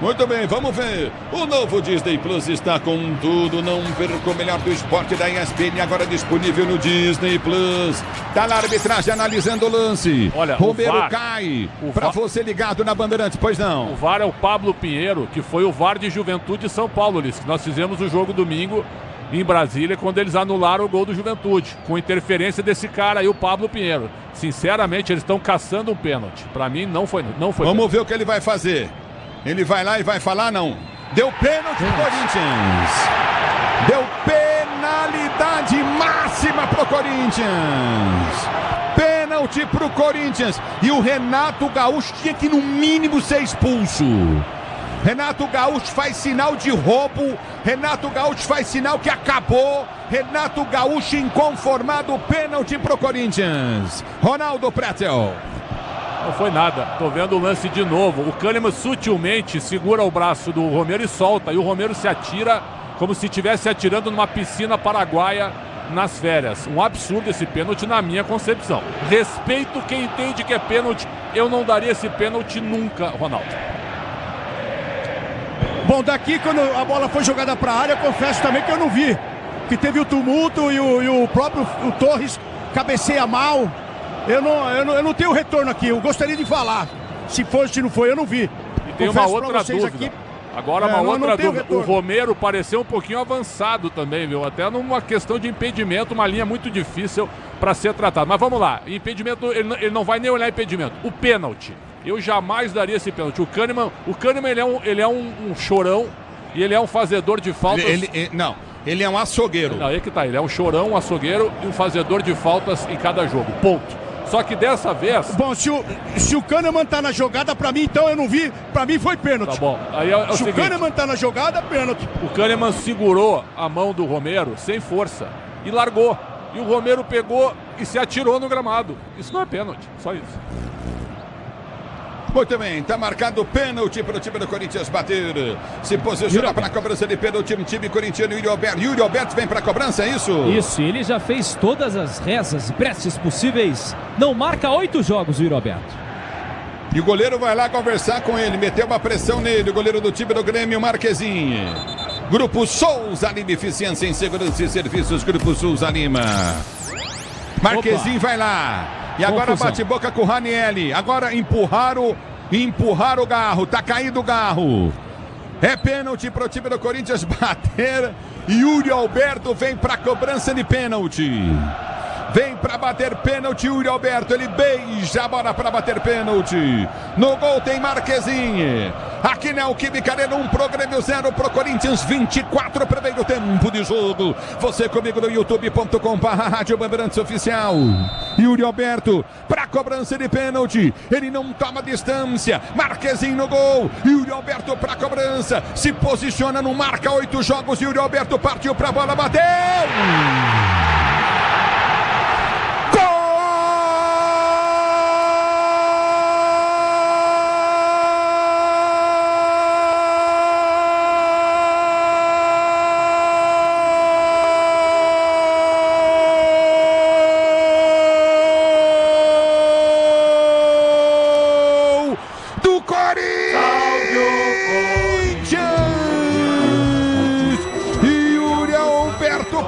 Muito bem, vamos ver. O novo Disney Plus está com tudo. Não perca o melhor do esporte da ESPN, agora disponível no Disney Plus. Tá na arbitragem analisando o lance. Olha, Romero o VAR, cai. Pra você ligado na Bandeirantes, pois não. O VAR é o Pablo Pinheiro, que foi o VAR de Juventude de São Paulo, Ulisses. Nós fizemos o jogo domingo em Brasília, quando eles anularam o gol do Juventude, com interferência desse cara aí, o Pablo Pinheiro. Sinceramente, eles estão caçando um pênalti. Pra mim, não foi Vamos pênalti. ver o que ele vai fazer. Ele vai lá e vai falar, não. Deu pênalti pro Corinthians. Deu penalidade máxima pro Corinthians. Pênalti pro Corinthians. E o Renato Gaúcho tinha que no mínimo ser expulso. Renato Gaúcho faz sinal de roubo. Renato Gaúcho faz sinal que acabou. Renato Gaúcho inconformado. Pênalti pro Corinthians. Ronaldo Pretzel. Não foi nada. Tô vendo o lance de novo. O Kahneman sutilmente segura o braço do Romero e solta. E o Romero se atira como se estivesse atirando numa piscina paraguaia nas férias. Um absurdo esse pênalti na minha concepção. Respeito quem entende que é pênalti. Eu não daria esse pênalti nunca, Ronaldo. Bom, daqui quando a bola foi jogada para a área, eu confesso também que eu não vi. Que teve o tumulto e o próprio Torres cabeceia mal. Eu não tenho retorno aqui, eu gostaria de falar. Se foi, se não foi, eu não vi. E tem uma outra dúvida. Aqui, agora uma outra dúvida. O Romero pareceu um pouquinho avançado também, viu? Até numa questão de impedimento, uma linha muito difícil para ser tratado. Mas vamos lá, impedimento, ele não vai nem olhar impedimento. O pênalti. Eu jamais daria esse pênalti. O Kahneman ele é um chorão e ele é um fazedor de faltas. Ele é um açougueiro. Não, aí que tá. Ele é um chorão, um açougueiro e um fazedor de faltas em cada jogo. Ponto. Só que dessa vez... Bom, se o Kahneman tá na jogada, pra mim, então eu não vi. Pra mim foi pênalti. Tá bom. Aí é o se seguinte, o Kahneman tá na jogada, pênalti. O Kahneman segurou a mão do Romero sem força e largou. E o Romero pegou e se atirou no gramado. Isso não é pênalti, só isso. Muito bem, tá marcado pênalti para o time do Corinthians bater. Se posiciona para a cobrança de pênalti no time corintiano. Yuri Alberto vem para a cobrança, é isso? Isso, ele já fez todas as rezas e preces possíveis. Não marca 8 jogos, o Yuri Alberto. E o goleiro vai lá conversar com ele, meteu uma pressão nele, o goleiro do time do Grêmio, Marquezinho. Grupo Souza Lima, eficiência em segurança e serviços, Grupo Souza Lima. Marquezinho vai lá. E agora bate boca com o Ranieri. Agora empurraram o Garro. Tá caído o Garro. É pênalti pro time do Corinthians bater. Yuri Alberto vem pra cobrança de pênalti. Vem pra bater pênalti, Yuri Alberto. Ele beija a bola pra bater pênalti. No gol tem Marquezinho. Aqui na Alquímica Arena, 1 pro Grêmio, 0 pro Corinthians, 24 primeiro tempo de jogo. Você comigo no youtube.com/Rádio Bandeirantes Oficial. Yuri Alberto pra cobrança de pênalti. Ele não toma distância. Marquezinho no gol. Yuri Alberto pra cobrança. Se posiciona, não marca 8 jogos. Yuri Alberto partiu pra bola, bateu!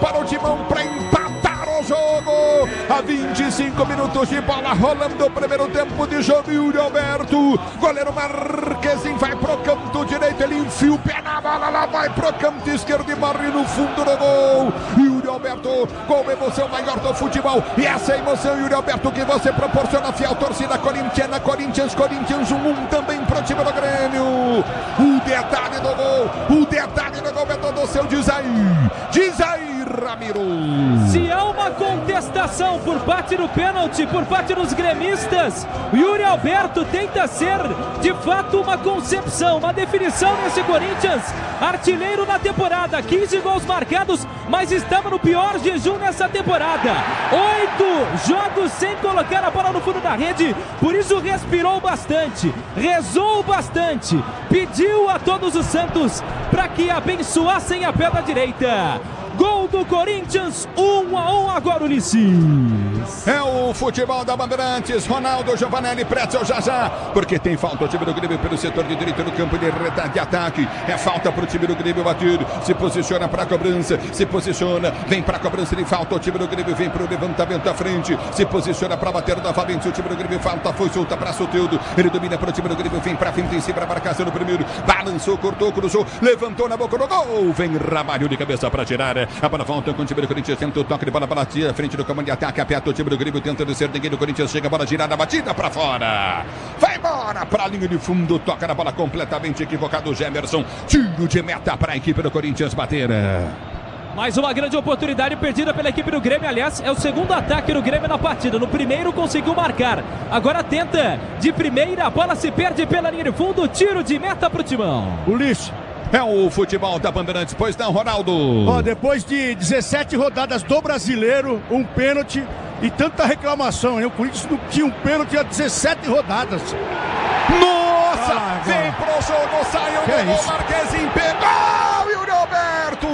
Para o Timão para empatar o jogo. A 25 minutos de bola rolando o primeiro tempo de jogo. Yuri Alberto, goleiro Marquezinho vai pro canto direito, ele enfia o pé na bola, lá vai pro canto esquerdo e morre no fundo do gol. Yuri Alberto com emoção maior do futebol. E essa emoção, Yuri Alberto, que você proporciona a fiel torcida corintiana. Corinthians 1 também pro time do Grêmio. O detalhe do gol é todo seu. Diz aí, Ramiro. Se há uma contestação por parte do pênalti, por parte dos gremistas, o Yuri Alberto tenta ser de fato uma concepção, uma definição nesse Corinthians. Artilheiro na temporada, 15 gols marcados, mas estava no pior jejum nessa temporada. 8 jogos sem colocar a bola no fundo da rede, por isso respirou bastante, rezou bastante, pediu a todos os santos para que abençoassem a perna direita. Gol do Corinthians, 1-1 agora, Ulisses. É o futebol da Bandeirantes. Ronaldo, Giovanelli, Pretzel já, porque tem falta o time do Grêmio pelo setor de direito do campo de ataque. É falta pro time do Grêmio bater. Se posiciona pra cobrança, se posiciona, vem pra cobrança de falta. O time do Grêmio vem pro levantamento à frente, se posiciona pra bater novamente. O time do Grêmio falta, foi solta pra Soteldo. Ele domina pro time do Grêmio, vem pra frente em cima pra marcação no primeiro. Balançou, cortou, cruzou, levantou na boca do gol. Vem Ramalho de cabeça pra tirar. A bola volta com o time do Corinthians, tenta o toque de bola para a frente do comando de ataque, aperta o time do Grêmio, tenta descer, ninguém do Corinthians, chega a bola girada, batida para fora, vai embora para a linha de fundo, toca na bola completamente equivocado o Gemerson, tiro de meta para a equipe do Corinthians bater. Mais uma grande oportunidade perdida pela equipe do Grêmio. Aliás, é o segundo ataque do Grêmio na partida. No primeiro conseguiu marcar. Agora tenta de primeira. A bola se perde pela linha de fundo. Tiro de meta pro Timão. Ulisses. É o futebol da Bandeirantes. Pois não, Ronaldo. Depois de 17 rodadas do Brasileiro, um pênalti e tanta reclamação. O Corinthians não tinha um pênalti há 17 rodadas. Nossa! Vem pro jogo, saiu do gol. Marquezinho pegou. Yuri Alberto!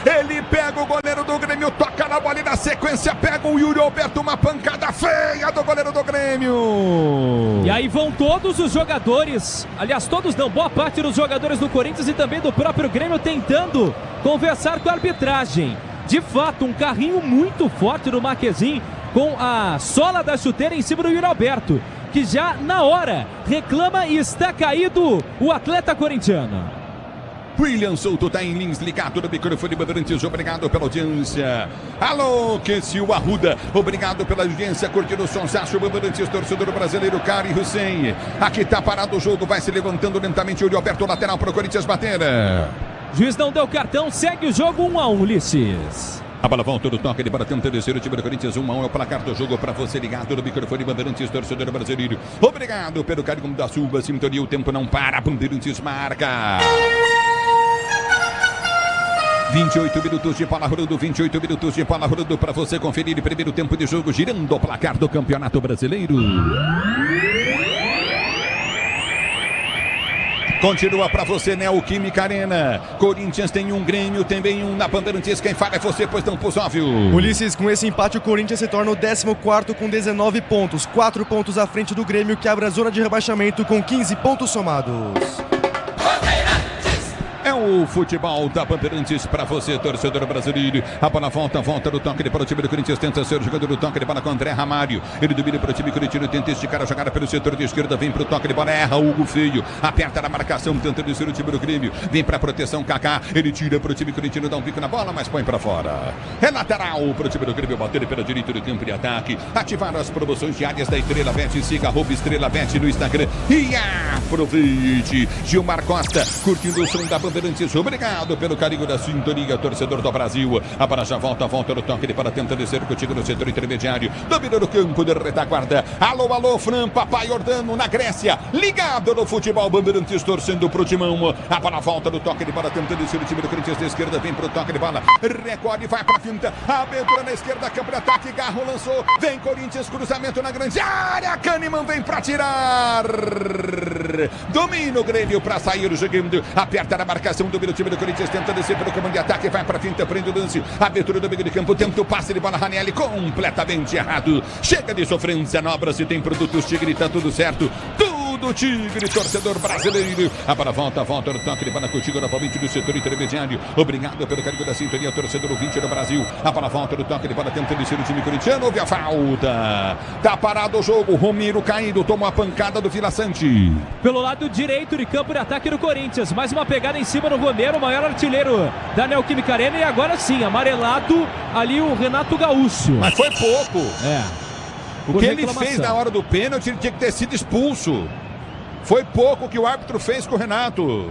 Ele pega o goleiro do Grêmio, toca na bola e na sequência pega o Yuri Alberto, uma pancada feia do goleiro do Grêmio. E aí vão todos os jogadores, aliás todos não, boa parte dos jogadores do Corinthians e também do próprio Grêmio tentando conversar com a arbitragem. De fato, um carrinho muito forte do Marquezinho com a sola da chuteira em cima do Yuri Alberto, que já na hora reclama e está caído o atleta corintiano. William Souto tá em Lins, ligado no microfone Bandeirantes, obrigado pela audiência. Alô, Kessil Arruda, obrigado pela audiência, curtindo o sonsaço, Bandeirantes, torcedor brasileiro, Cari Hussein. Aqui tá parado o jogo, vai se levantando lentamente, o Alberto, lateral pro Corinthians bater. Juiz não deu cartão, segue o jogo 1-1, Ulisses. A bola volta do toque, ele para tentar descer o time do Corinthians, 1-1 é o placar do jogo para você ligado no microfone Bandeirantes, torcedor brasileiro. Obrigado pelo carinho da sua sintonia, o tempo não para, Bandeirantes marca. 28 minutos de bola rolando, 28 minutos de bola rolando para você conferir o primeiro tempo de jogo, girando o placar do Campeonato Brasileiro. Continua para você, Neoquímica Arena. Corinthians tem um, Grêmio também um na Bandeirantes. Quem fala é você, pois não, Pusóvio. Ulisses, com esse empate o Corinthians se torna o 14º com 19 pontos. 4 pontos à frente do Grêmio, que abre a zona de rebaixamento com 15 pontos somados. É o futebol da Bandeirantes para você, torcedor brasileiro. A bola volta no toque para o time do Corinthians. Tenta ser o jogador do toque de bola com André Ramário. Ele domina para o time corintiano, tenta esticar a jogada pelo setor de esquerda. Vem para o toque de bola, erra Hugo Feio. Aperta na marcação, tentando ser o time do Grêmio. Vem para a proteção, Kaká. Ele tira para o time corintiano, dá um bico na bola, mas põe para fora. É lateral para o time do Grêmio, bater pela direita do campo de ataque. Ativar as promoções diárias da Estrela Bet. Siga @Estrela Bet no Instagram e aproveite. Gilmar Costa, curtindo o som da Bandeirantes. Obrigado pelo carinho da sintonia, torcedor do Brasil. A bola já volta no toque de para tentar descer contigo no setor intermediário. Domina no campo de retaguarda. Alô, Fran, Papai Jordano na Grécia. Ligado no futebol, Bandeirantes torcendo pro Timão. A bola volta no toque de bola, tentando descer o time do Corinthians da esquerda. Vem pro toque de bola. Recolhe, vai pra finta. Abertura na esquerda, campo de ataque. Garro lançou. Vem Corinthians, cruzamento na grande área. Kahneman vem pra tirar. Domina o Grêmio pra sair jogando. Aperta na marcação do o time do Corinthians, tenta descer pelo comando de ataque, vai para a finta, prende o lance, abertura do meio de campo, tenta o passe de bola, Ranieri, completamente errado. Chega de sofrência, Nobra, se tem produtos Tigre, tá tudo certo. Do Tigre, torcedor brasileiro. A bola volta no toque de bola contigo novamente do setor intermediário. Obrigado pelo carinho da sintonia, torcedor ouvinte do Brasil. A bola volta no toque de bola, tentando descer o time corintiano. Houve a falta. Tá parado o jogo. Romero caído, tomou a pancada do Vila Sante. Pelo lado direito de campo de ataque do Corinthians. Mais uma pegada em cima do Romero, o maior artilheiro da Neoquímica Arena. E agora sim, amarelado ali o Renato Gaúcho. Mas foi pouco. O que ele reclamação. fez na hora do pênalti, ele tinha que ter sido expulso. Foi pouco que o árbitro fez com o Renato.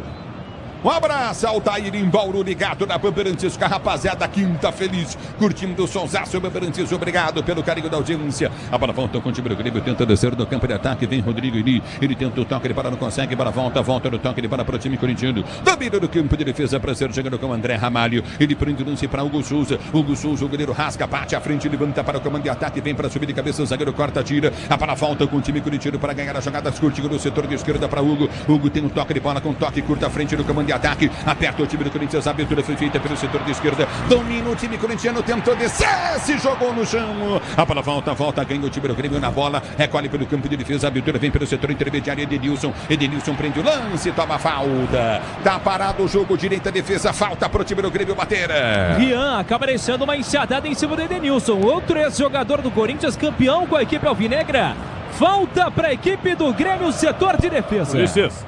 Um abraço, Altair em Bauru, ligado na Bandeirantes, com a rapaziada quinta feliz, curtindo o sonsaço, Bandeirantes, obrigado pelo carinho da audiência. A bola volta com o time do Grêmio, tenta descer do campo de ataque, vem Rodrigo Eli, ele tenta o toque, ele para, não consegue, bola volta no toque, ele para o time corintiano, domina do campo de defesa para ser jogando com o André Ramalho, ele prende o lance para Hugo Souza, o goleiro rasga, bate à frente, levanta para o comando de ataque, vem para subir de cabeça, o zagueiro corta, tira, a bola volta com o time corintiano para ganhar as jogadas, curtindo no setor de esquerda para Hugo tem um toque de bola com toque curto à frente do comando de ataque, aperta o time do Corinthians, a abertura foi feita pelo setor de esquerda, domina o time corintiano, tentou descer, se jogou no chão, a bola volta, ganha o time do Grêmio na bola, recolhe pelo campo de defesa, a abertura vem pelo setor intermediário, Edenilson prende o lance, toma falta, tá parado o jogo, direita defesa, falta pro time do Grêmio bater. Rian acaba deixando uma enxadada em cima do Edenilson, outro ex-jogador do Corinthians, campeão com a equipe alvinegra. Falta para a equipe do Grêmio, setor de defesa.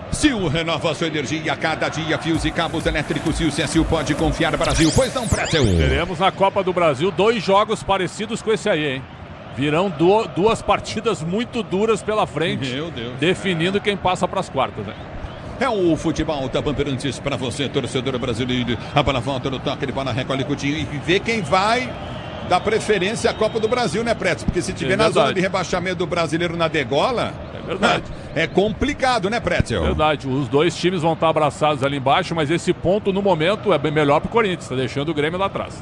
Sil renova sua energia a cada dia. Fios e cabos elétricos. Sil pode confiar, Brasil. Pois não, Pretel. Teremos na Copa do Brasil 2 jogos parecidos com esse aí, hein? Virão duas partidas muito duras pela frente. Meu Deus. Definindo quem passa para as quartas, né? É o futebol da Bandeirantes para você, torcedor brasileiro. A bola volta no toque de bola, recolhe Coutinho e vê quem vai dar preferência à Copa do Brasil, né, Preto? Porque se tiver na zona de rebaixamento do brasileiro na degola, é verdade. É complicado, né, Preto? Verdade. Os dois times vão estar abraçados ali embaixo, mas esse ponto no momento é bem melhor pro Corinthians, tá deixando o Grêmio lá atrás.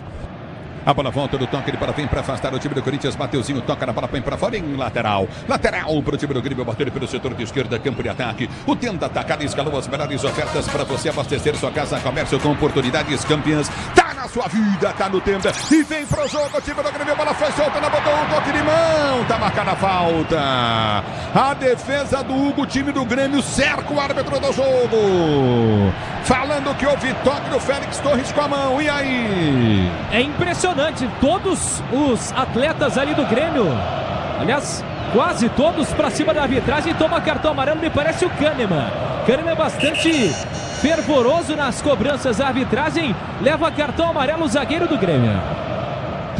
A bola volta do toque, ele vem para afastar o time do Corinthians. Mateuzinho toca na bola, põe para fora em lateral. Lateral para o time do Grêmio, bater pelo setor de esquerda, campo de ataque. O tenta atacar, escalou as melhores ofertas para você abastecer sua casa, comércio com oportunidades campeãs. Tá na sua vida, tá no tempo. E vem pro jogo, o time do Grêmio, a bola foi solta, botou um toque de mão. Tá marcada a falta. A defesa do Hugo, o time do Grêmio cerca o árbitro do jogo. Falando que houve toque do Félix Torres com a mão. E aí? É impressionante. Todos os atletas ali do Grêmio, aliás, quase todos para cima da arbitragem, toma cartão amarelo, me parece o Kahneman. Kahneman é bastante fervoroso nas cobranças da arbitragem, leva cartão amarelo o zagueiro do Grêmio.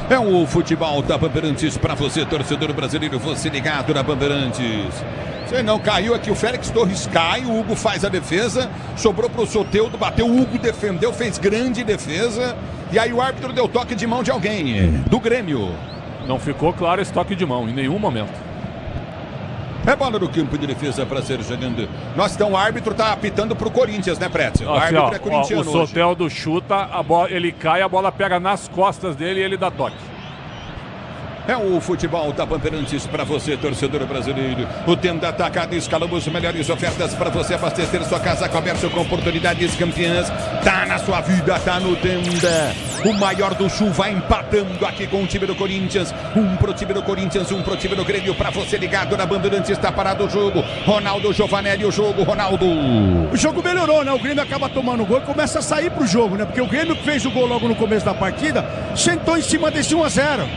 É o futebol da Bandeirantes para você, torcedor brasileiro, você ligado na Bandeirantes. Você não caiu aqui, o Félix Torres cai, o Hugo faz a defesa, sobrou pro Soteldo, bateu, o Hugo defendeu, fez grande defesa, e aí o árbitro deu toque de mão de alguém, do Grêmio. Não ficou claro esse toque de mão, em nenhum momento. É bola no campo de defesa para ser jogando. Nossa, então o árbitro tá apitando pro Corinthians, né, Pretzel? O árbitro é corintiano o Soteldo chuta, a bola, ele cai, a bola pega nas costas dele e ele dá toque. É o futebol da Bandeirantes para você, torcedor brasileiro. O tempo da atacada, escalamos melhores ofertas para você abastecer sua casa, comércio com oportunidades campeãs. Tá na sua vida, tá no Tenda. O maior do Sul vai empatando aqui com o time do Corinthians. Um pro time do Corinthians, um pro time do Grêmio. Para você ligado na Bandeirantes, está parado o jogo. Ronaldo Giovanelli, o jogo, Ronaldo. O jogo melhorou, né? O Grêmio acaba tomando gol e começa a sair pro jogo, né? Porque o Grêmio que fez o gol logo no começo da partida, sentou em cima desse 1-0.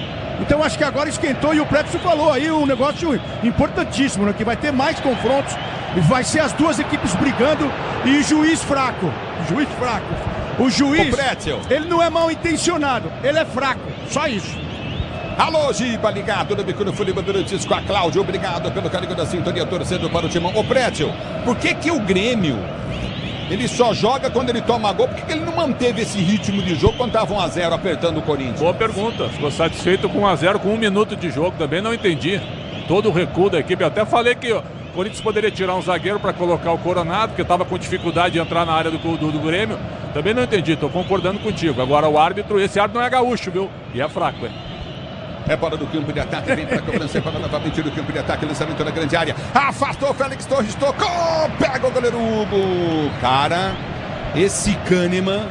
Então acho que agora esquentou e o Preto falou aí um negócio importantíssimo, né? Que vai ter mais confrontos e vai ser as duas equipes brigando e juiz fraco. Juiz fraco. O juiz, ele não é mal intencionado, ele é fraco, só isso. Alô, Giba, ligado no microfone Bandeirantes com a Cláudia, obrigado pelo carinho da sintonia, torcendo para o timão. Ô, Preto, por que o Grêmio, ele só joga quando ele toma gol? Por que ele não manteve esse ritmo de jogo quando estava 1-0 apertando o Corinthians? Boa pergunta. Ficou satisfeito com 1-0 com 1 minuto de jogo. Também não entendi. Todo o recuo da equipe. Eu até falei que o Corinthians poderia tirar um zagueiro para colocar o Coronado, porque estava com dificuldade de entrar na área do Grêmio. Também não entendi. Estou concordando contigo. Agora o árbitro, esse árbitro não é gaúcho, viu? E é fraco, hein? É bola do campo de ataque, vem para a cobrança, bola novamente do campo de ataque, lançamento na grande área, afastou o Félix Torres, tocou, pega o goleiro Hugo. Cara, esse Kahneman,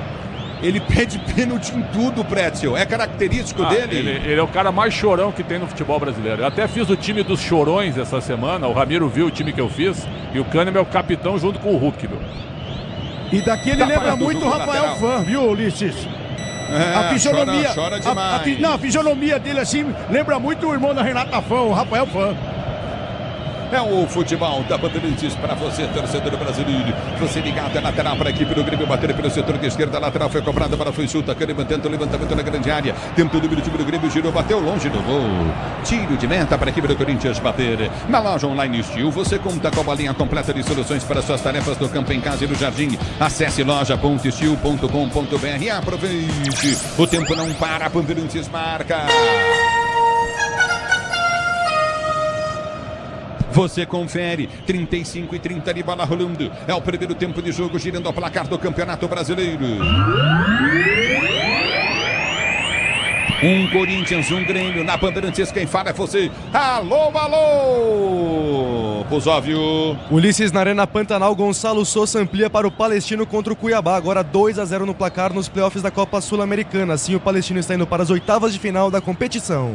ele pede pênalti em tudo, Pretzel, é característico dele. Ele é o cara mais chorão que tem no futebol brasileiro. Eu até fiz o time dos chorões essa semana, o Ramiro viu o time que eu fiz, e o Kahneman é o capitão junto com o Hulk, viu? E daqui ele lembra muito o Rafael Fã, viu, Ulisses? A fisionomia, chora demais. A fisionomia dele assim lembra muito o irmão da Renata Fã, o Rafael Fã. É o futebol da Bandeirantes para você, torcedor brasileiro. Você ligado, é lateral para a equipe do Grêmio, bater pelo setor de esquerda, lateral foi cobrada, para foi chuta, Kahneman tenta o levantamento na grande área, tentou o número do time do Grêmio, girou, bateu longe do gol. Tiro de meta para a equipe do Corinthians bater. Na loja online Steel, você conta com a linha completa de soluções para suas tarefas no campo, em casa e no jardim. Acesse loja.steel.com.br e aproveite. O tempo não para, a Bandeirantes marca. Você confere, 35 e 30 de bola rolando. É o primeiro tempo de jogo, girando ao placar do Campeonato Brasileiro. Um Corinthians, um Grêmio, na Bandeirantes, quem fala é você. Alô, alô! Pusóvio. Ulisses, na Arena Pantanal, Gonçalo Sousa amplia para o Palestino contra o Cuiabá. Agora 2-0 no placar nos playoffs da Copa Sul-Americana. Assim o Palestino está indo para as oitavas de final da competição.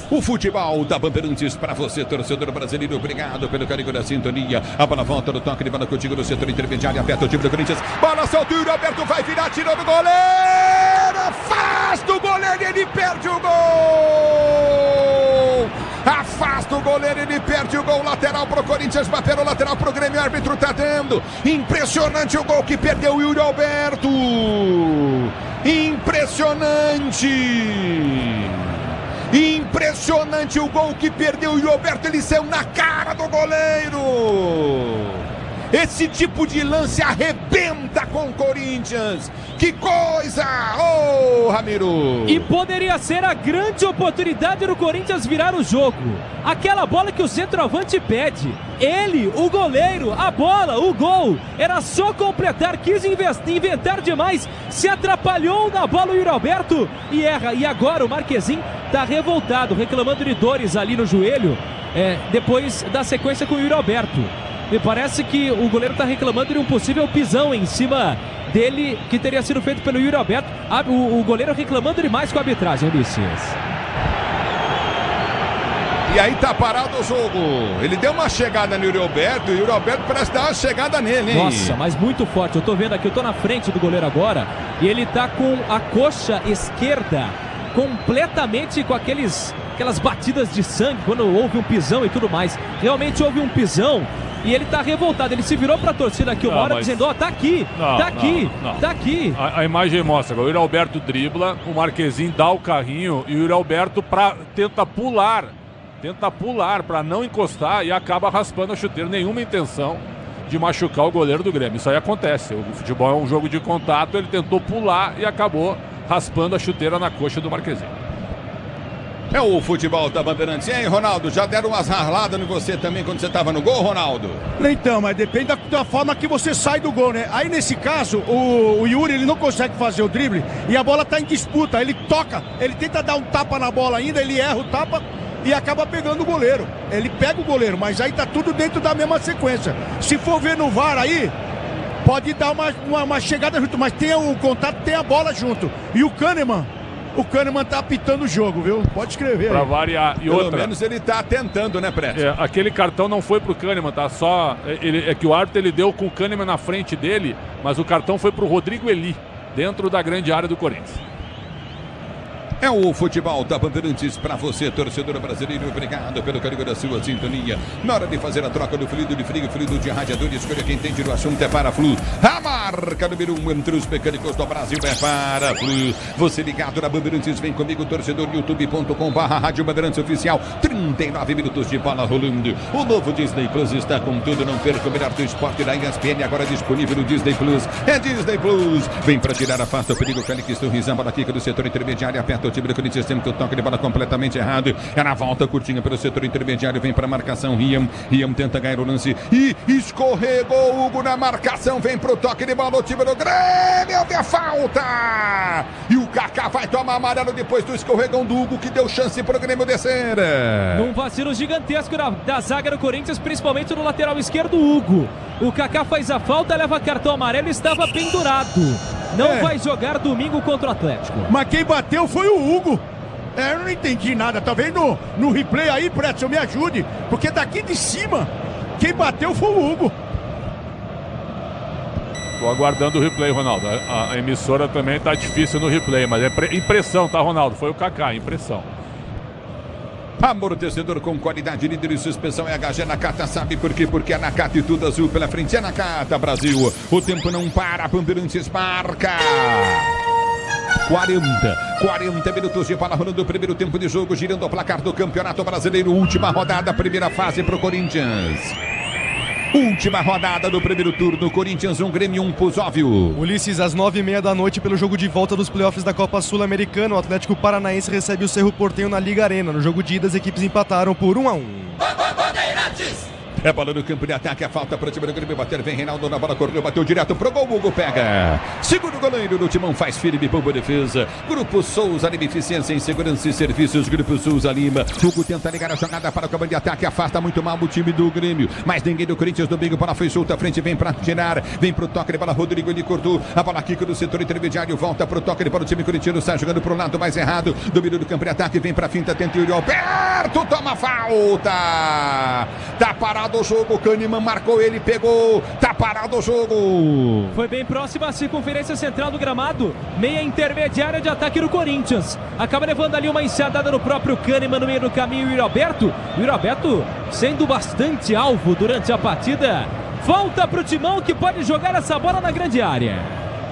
O futebol da Bandeirantes para você, torcedor brasileiro. Obrigado pelo carinho da sintonia. A bola volta no toque de bola contigo no setor intermediário. Aperta o time do Corinthians. Bola soltura, aberto, vai virar, tirou do goleiro. Afasta o goleiro, ele perde o gol. Afasta o goleiro, ele perde o gol. Lateral pro Corinthians, bateu lateral pro Grêmio. O árbitro tá dando. Impressionante o gol que perdeu o Yuri Alberto. Impressionante. Impressionante o gol que perdeu o Yuri Alberto. Ele saiu na cara do goleiro. Esse tipo de lance arrebenta com o Corinthians. Que coisa! Ô, Ramiro! E poderia ser a grande oportunidade do Corinthians virar o jogo. Aquela bola que o centroavante pede. Ele, o goleiro, a bola, o gol. Era só completar, quis inventar demais. Se atrapalhou na bola o Yuri Alberto e erra. E agora o Marquezin tá revoltado, reclamando de dores ali no joelho. Depois da sequência com o Yuri Alberto. Me parece que o goleiro tá reclamando de um possível pisão em cima dele, que teria sido feito pelo Yuri Alberto. O goleiro reclamando demais com a arbitragem, Ulisses. E aí tá parado o jogo. Ele deu uma chegada no Yuri Alberto e o Yuri Alberto parece dar uma chegada nele, hein? Nossa, mas muito forte. Eu tô vendo aqui, eu tô na frente do goleiro agora e ele tá com a coxa esquerda completamente com aquelas batidas de sangue quando houve um pisão e tudo mais. Realmente houve um pisão. E ele tá revoltado, ele se virou pra torcida aqui uma hora dizendo, tá aqui, tá aqui. A imagem mostra, o Yuri Alberto dribla, o Marquezin dá o carrinho e o Yuri Alberto tenta pular pra não encostar e acaba raspando a chuteira. Nenhuma intenção de machucar o goleiro do Grêmio. Isso aí acontece, o futebol é um jogo de contato, ele tentou pular e acabou raspando a chuteira na coxa do Marquezin. É o futebol da Bandeirantes. E aí, Ronaldo, já deram umas raladas em você também quando você estava no gol, Ronaldo? Então, mas depende da forma que você sai do gol, né? Aí, nesse caso, o Yuri, ele não consegue fazer o drible e a bola tá em disputa. Ele toca, ele tenta dar um tapa na bola ainda, ele erra o tapa e acaba pegando o goleiro. Ele pega o goleiro, mas aí tá tudo dentro da mesma sequência. Se for ver no VAR aí, pode dar uma chegada junto, mas tem o contato, tem a bola junto. E o Kahneman tá apitando o jogo, viu? Pode escrever. Pra variar. E Pelo outra, menos ele tá tentando, né, Prete? Aquele cartão não foi pro Kahneman, tá? É que o árbitro ele deu com o Kahneman na frente dele, mas o cartão foi pro Rodrigo Eli, dentro da grande área do Corinthians. É o futebol da Bandeirantes para você, torcedor brasileiro. Obrigado pelo carinho da sua sintonia. Na hora de fazer a troca do fluido de frio, fluido de radiador, escolha quem entende do assunto é Paraflu. A marca número 1 entre os mecânicos do Brasil é Paraflu. Você ligado na Bandeirantes, vem comigo, torcedor, youtube.com/Rádio Bandeirantes Oficial. 39 minutos de bola rolando. O novo Disney Plus está com tudo. Não perca o melhor do esporte da ESPN, agora disponível no Disney Plus. É Disney Plus. Vem para tirar, afasta o perigo. Félix Torrizão, bola aqui do setor intermediário, aperta o time do Corinthians, tem que o toque de bola completamente errado. É na volta, curtinha pelo setor intermediário, vem para a marcação. Riam tenta ganhar o lance e escorregou o Hugo na marcação. Vem pro toque de bola o time do Grêmio, houve a falta. E o Kaká vai tomar amarelo depois do escorregão do Hugo, que deu chance pro Grêmio descer. Num vacilo gigantesco da zaga do Corinthians, principalmente no lateral esquerdo, Hugo. O Kaká faz a falta, leva cartão amarelo e estava pendurado. Não vai jogar domingo contra o Atlético. Mas quem bateu foi o Hugo. Eu não entendi nada. Talvez no replay aí, Pretzel, me ajude. Porque daqui de cima, quem bateu foi o Hugo. Tô aguardando o replay, Ronaldo. A emissora também tá difícil no replay, mas é impressão, tá, Ronaldo? Foi o Kaká, impressão. Amortecedor com qualidade, líder e suspensão é HG Nakata. Sabe por quê? Porque é Nakata e tudo azul pela frente. É Nakata, Brasil. O tempo não para, Bandeirantes marca. 40 minutos de bola rolando o primeiro tempo de jogo, girando o placar do Campeonato Brasileiro. Última rodada, primeira fase pro Corinthians. Última rodada do primeiro turno, Corinthians 1, Grêmio 1, Pusóvio. Ulisses, às 9h30 da noite, pelo jogo de volta dos playoffs da Copa Sul-Americana, o Atlético Paranaense recebe o Cerro Porteño na Liga Arena. No jogo de ida, as equipes empataram por 1-1. É bola no campo de ataque, a falta para o time do Grêmio bater, vem Reinaldo na bola, correu, bateu direto pro gol, Hugo pega. Segura o goleiro no timão, faz firme, boa defesa. Grupo Souza, Eficiência em Segurança e Serviços, Grupo Souza Lima. Hugo tenta ligar a jogada para o campo de ataque, afasta muito mal o time do Grêmio. Mas ninguém do Corinthians, domingo, bola foi solta, à frente, vem para tirar, vem pro toque de bola, Rodrigo, ele cortou. A bola aqui do setor intermediário, volta pro toque de bola, o time corintiano sai jogando pro lado mais errado. Domínio do campo de ataque, vem pra finta, tenta o Yuri Alberto, toma falta. Tá parado o jogo, Kahneman marcou ele, pegou, tá parado o jogo. Foi bem próximo à circunferência central do gramado, meia intermediária de ataque do Corinthians. Acaba levando ali uma enxadada no próprio Kahneman no meio do caminho, o Yuri Alberto sendo bastante alvo durante a partida. Falta pro Timão, que pode jogar essa bola na grande área.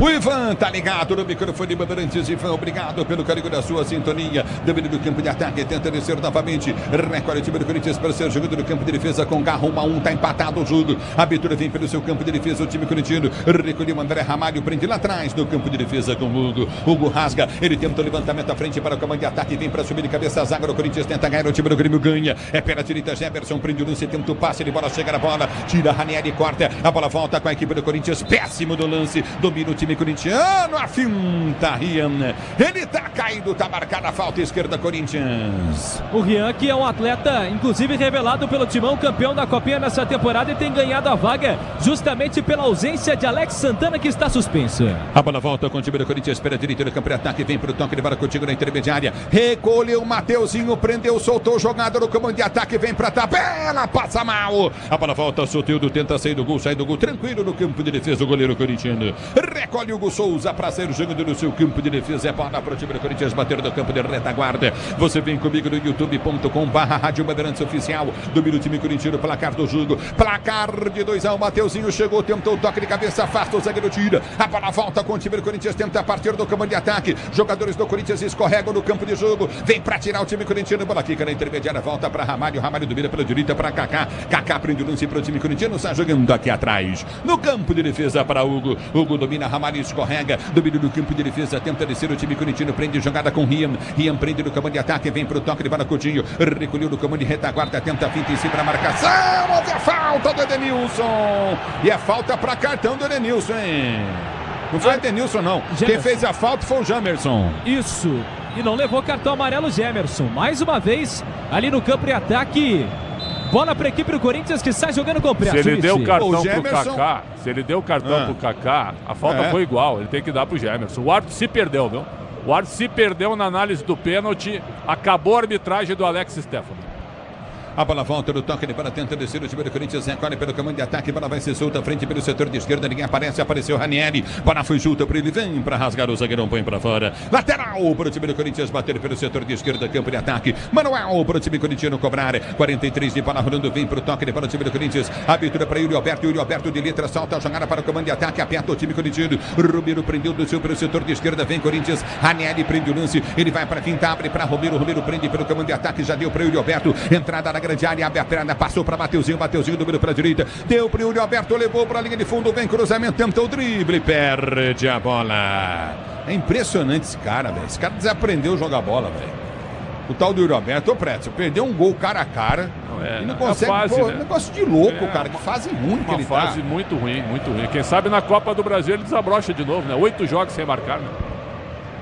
O Ivan tá ligado no microfone Bandeirantes. Ivan, obrigado pelo carinho da sua sintonia. Domínio do campo de ataque, tenta descer novamente. Recolhe o time do Corinthians para ser jogando no campo de defesa com Garro 1-1, tá empatado o jogo. A abertura vem pelo seu campo de defesa, o time corintiano. Recolheu o André Ramalho, prende lá atrás no campo de defesa com o Hugo. Hugo rasga, ele tenta o levantamento à frente para o comando de ataque, vem para subir de cabeça a zaga do Corinthians, tenta ganhar, o time do Grêmio ganha. É pela direita, Jefferson prende o lance, tenta o passe, ele bola, chega na bola, tira Ranieri, corta, a bola volta com a equipe do Corinthians, péssimo do lance, domina o time corintiano, a finta Rian, ele tá caído, tá marcada a falta esquerda Corinthians. O Rian, que é um atleta, inclusive revelado pelo Timão, campeão da Copinha nessa temporada, e tem ganhado a vaga justamente pela ausência de Alex Santana, que está suspenso. A bola volta com o time do Corinthians, pela direita do campo de ataque, vem pro toque, ele vai contigo na intermediária, recolheu o Mateuzinho, prendeu, soltou, jogada no comando de ataque, vem pra tabela, passa mal. A bola volta, Soteldo tenta sair do gol, sai do gol, tranquilo no campo de defesa, o goleiro corintiano. Recolhe o Hugo Souza pra sair jogando no seu campo de defesa, é bola pro time do Corinthians, bater no campo de retaguarda. Você vem comigo no youtube.com/Rádio Bandeirantes Oficial, domina o time corintiano, placar do jogo, placar de 2-1, Mateuzinho chegou, tentou o toque de cabeça, afasta o zagueiro, tira. A bola volta com o time do Corinthians, tenta a partir do comando de ataque, jogadores do Corinthians escorregam no campo de jogo, vem pra tirar o time corintiano, bola fica na intermediária, volta pra Ramalho, Ramalho domina pela direita pra Kaká, Kaká prende o lance pro time corintiano, está jogando aqui atrás, no campo de defesa para Hugo, Hugo domina, Ramalho escorrega, domina no campo de defesa, tenta descer o time corintiano, prende jogada com Rian, Rian prende no comando de ataque, vem pro toque de bola Coutinho, recolheu no comando de retaguarda, tenta a finta em cima da marcação, houve a falta do Edenilson, e a falta pra cartão do Edenilson, hein? Não foi Edenilson, não. Gemerson. Quem fez a falta foi o Jamerson. Isso. E não levou cartão amarelo, Gemerson. Mais uma vez, ali no campo de ataque. Bola para a equipe do Corinthians, que sai jogando com pressa. Se ele deu o cartão pro Kaká, se ele deu o cartão pro Kaká, a falta foi igual. Ele tem que dar pro Gemerson. O árbitro se perdeu, viu? O árbitro se perdeu na análise do pênalti. Acabou a arbitragem do Alex Stefano. A bola volta no toque de bola, tenta descer o time do Corinthians, recolhe pelo comando de ataque, bola vai ser solta à frente pelo setor de esquerda, ninguém aparece, apareceu Ranieri, bola foi solta para ele, vem para rasgar o zagueirão, põe para fora, lateral para o time do Corinthians, bater pelo setor de esquerda, campo de ataque, manual para o time corintiano cobrar, 43 de bola rolando, vem para o toque de bola, o time do Corinthians, abertura para Yuri Alberto de letra, solta a jogada para o comando de ataque, aperta o time corintiano, Romero prendeu, desceu pelo setor de esquerda, vem Corinthians, Ranieri prende o lance, ele vai para a finta, abre para Romero, Romero prende pelo comando de ataque, já deu para Yuri Alberto, entrada na grande área, abre a perna, passou para Mateuzinho, número para a direita, deu para o Yuri Alberto, levou para a linha de fundo, vem cruzamento, tentou o drible, perde a bola. É impressionante esse cara, velho. Esse cara desaprendeu a jogar bola, velho. O tal do Yuri Alberto, Pretzel, perdeu um gol cara a cara. E não consegue, né? Negócio de louco, cara, que fase ruim que ele tá. Uma fase muito ruim, muito ruim. Quem sabe na Copa do Brasil ele desabrocha de novo, né? 8 jogos sem marcar, né?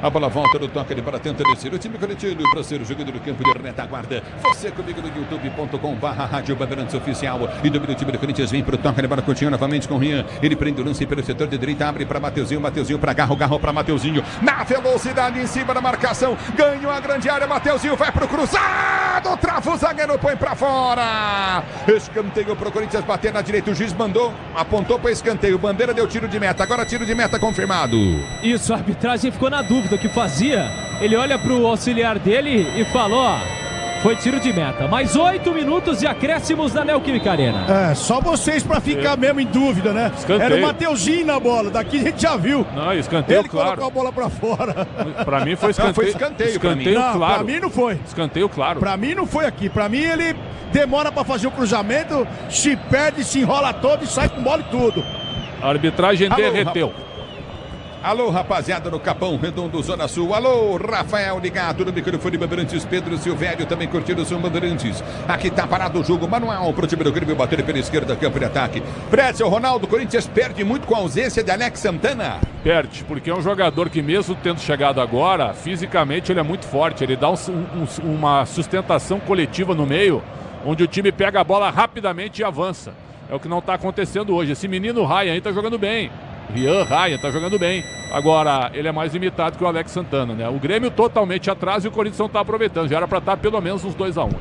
A bola volta no toque de bola, tenta descer o time corintiano para ser o jogador do campo de retaguarda. Você comigo no youtube.com/Rádio Bandeirantes Oficial. E domina o time do Corinthians, vem para o toque de bola, continua novamente com o Rian. Ele prende o lance pelo setor de direita, abre para Mateuzinho, Mateuzinho para Garro, Garro para Mateuzinho. Na velocidade em cima da marcação, ganha a grande área, Mateuzinho vai para o cruzado, trava o zagueiro, põe para fora. Escanteio para o Corinthians bater na direita, o juiz mandou, apontou para escanteio, bandeira deu tiro de meta, agora tiro de meta confirmado. Isso, a arbitragem ficou na dúvida do que fazia, ele olha pro auxiliar dele e falou, ó, foi tiro de meta. Mais 8 minutos de acréscimos na Neoquímica Arena. É, só vocês pra ficar mesmo em dúvida, né? Escanteio. Era o Mateuzinho na bola, daqui a gente já viu. Não, escanteio, ele claro. Colocou a bola pra fora. Pra mim foi escanteio. Não, foi escanteio, escanteio não, claro. Pra mim não foi. Escanteio claro. Pra mim não foi aqui. Pra mim ele demora pra fazer o cruzamento, se perde, se enrola todo e sai com bola e tudo. A arbitragem derreteu. Alô, rapaziada do Capão Redondo, Zona Sul. Alô, Rafael ligado no microfone Bandeirantes. Pedro Silvério também curtindo o som Bandeirantes. Aqui tá parado o jogo manual pro time do Grêmio bater pela esquerda, campo de ataque. Pretzel, Ronaldo, Corinthians perde muito com a ausência de Alex Santana. Perde, porque é um jogador que mesmo tendo chegado agora, fisicamente ele é muito forte. Ele dá uma sustentação coletiva no meio, onde o time pega a bola rapidamente e avança. É o que não tá acontecendo hoje. Esse menino Ryan aí tá jogando bem. Rian Ryan tá jogando bem. Agora, ele é mais limitado que o Alex Santana, né? O Grêmio totalmente atrás e o Corinthians não tá aproveitando. Já era pra estar pelo menos uns 2-1.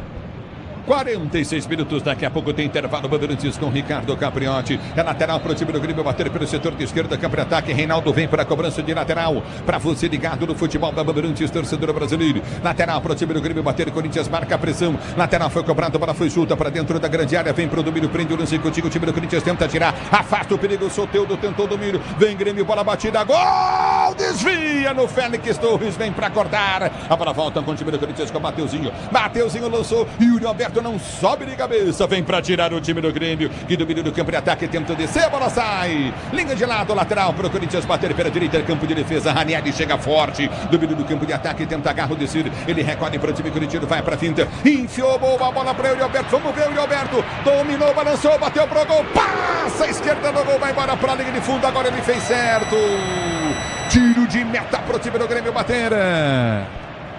46 minutos, daqui a pouco tem intervalo. Bandeirantes com Ricardo Capriotti. É lateral para o time do Grêmio bater pelo setor de esquerda. Campo de ataque. Reinaldo vem para a cobrança de lateral. Para você ligado no futebol da Bandeirantes, torcedor brasileiro. Lateral para o time do Grêmio bater. Corinthians marca a pressão. Lateral foi cobrado, bola foi chuta para dentro da grande área. Vem para o domínio, prende o lance contigo. O time do Corinthians tenta tirar. Afasta o perigo. Soteldo tentou o domínio. Vem Grêmio, bola batida. Gol! Desvia no Félix Torres. Vem para cortar. A bola volta com o time do Corinthians com o Mateuzinho. Mateuzinho lançou. Yuri Alberto não sobe de cabeça, vem para tirar o time do Grêmio, que domina do campo de ataque, tenta descer, a bola sai, linha de lado, lateral para o Corinthians bater pela direita, campo de defesa, Ranieri chega forte, domina do campo de ataque, tenta agarro, descer, ele recolhe para o time corintiano, vai para a finta, enfiou boa bola para o Yuri Alberto, vamos ver o Yuri Alberto, dominou, balançou, bateu pro gol, passa a esquerda do gol, vai embora para a linha de fundo, agora ele fez certo, tiro de meta para o time do Grêmio bater.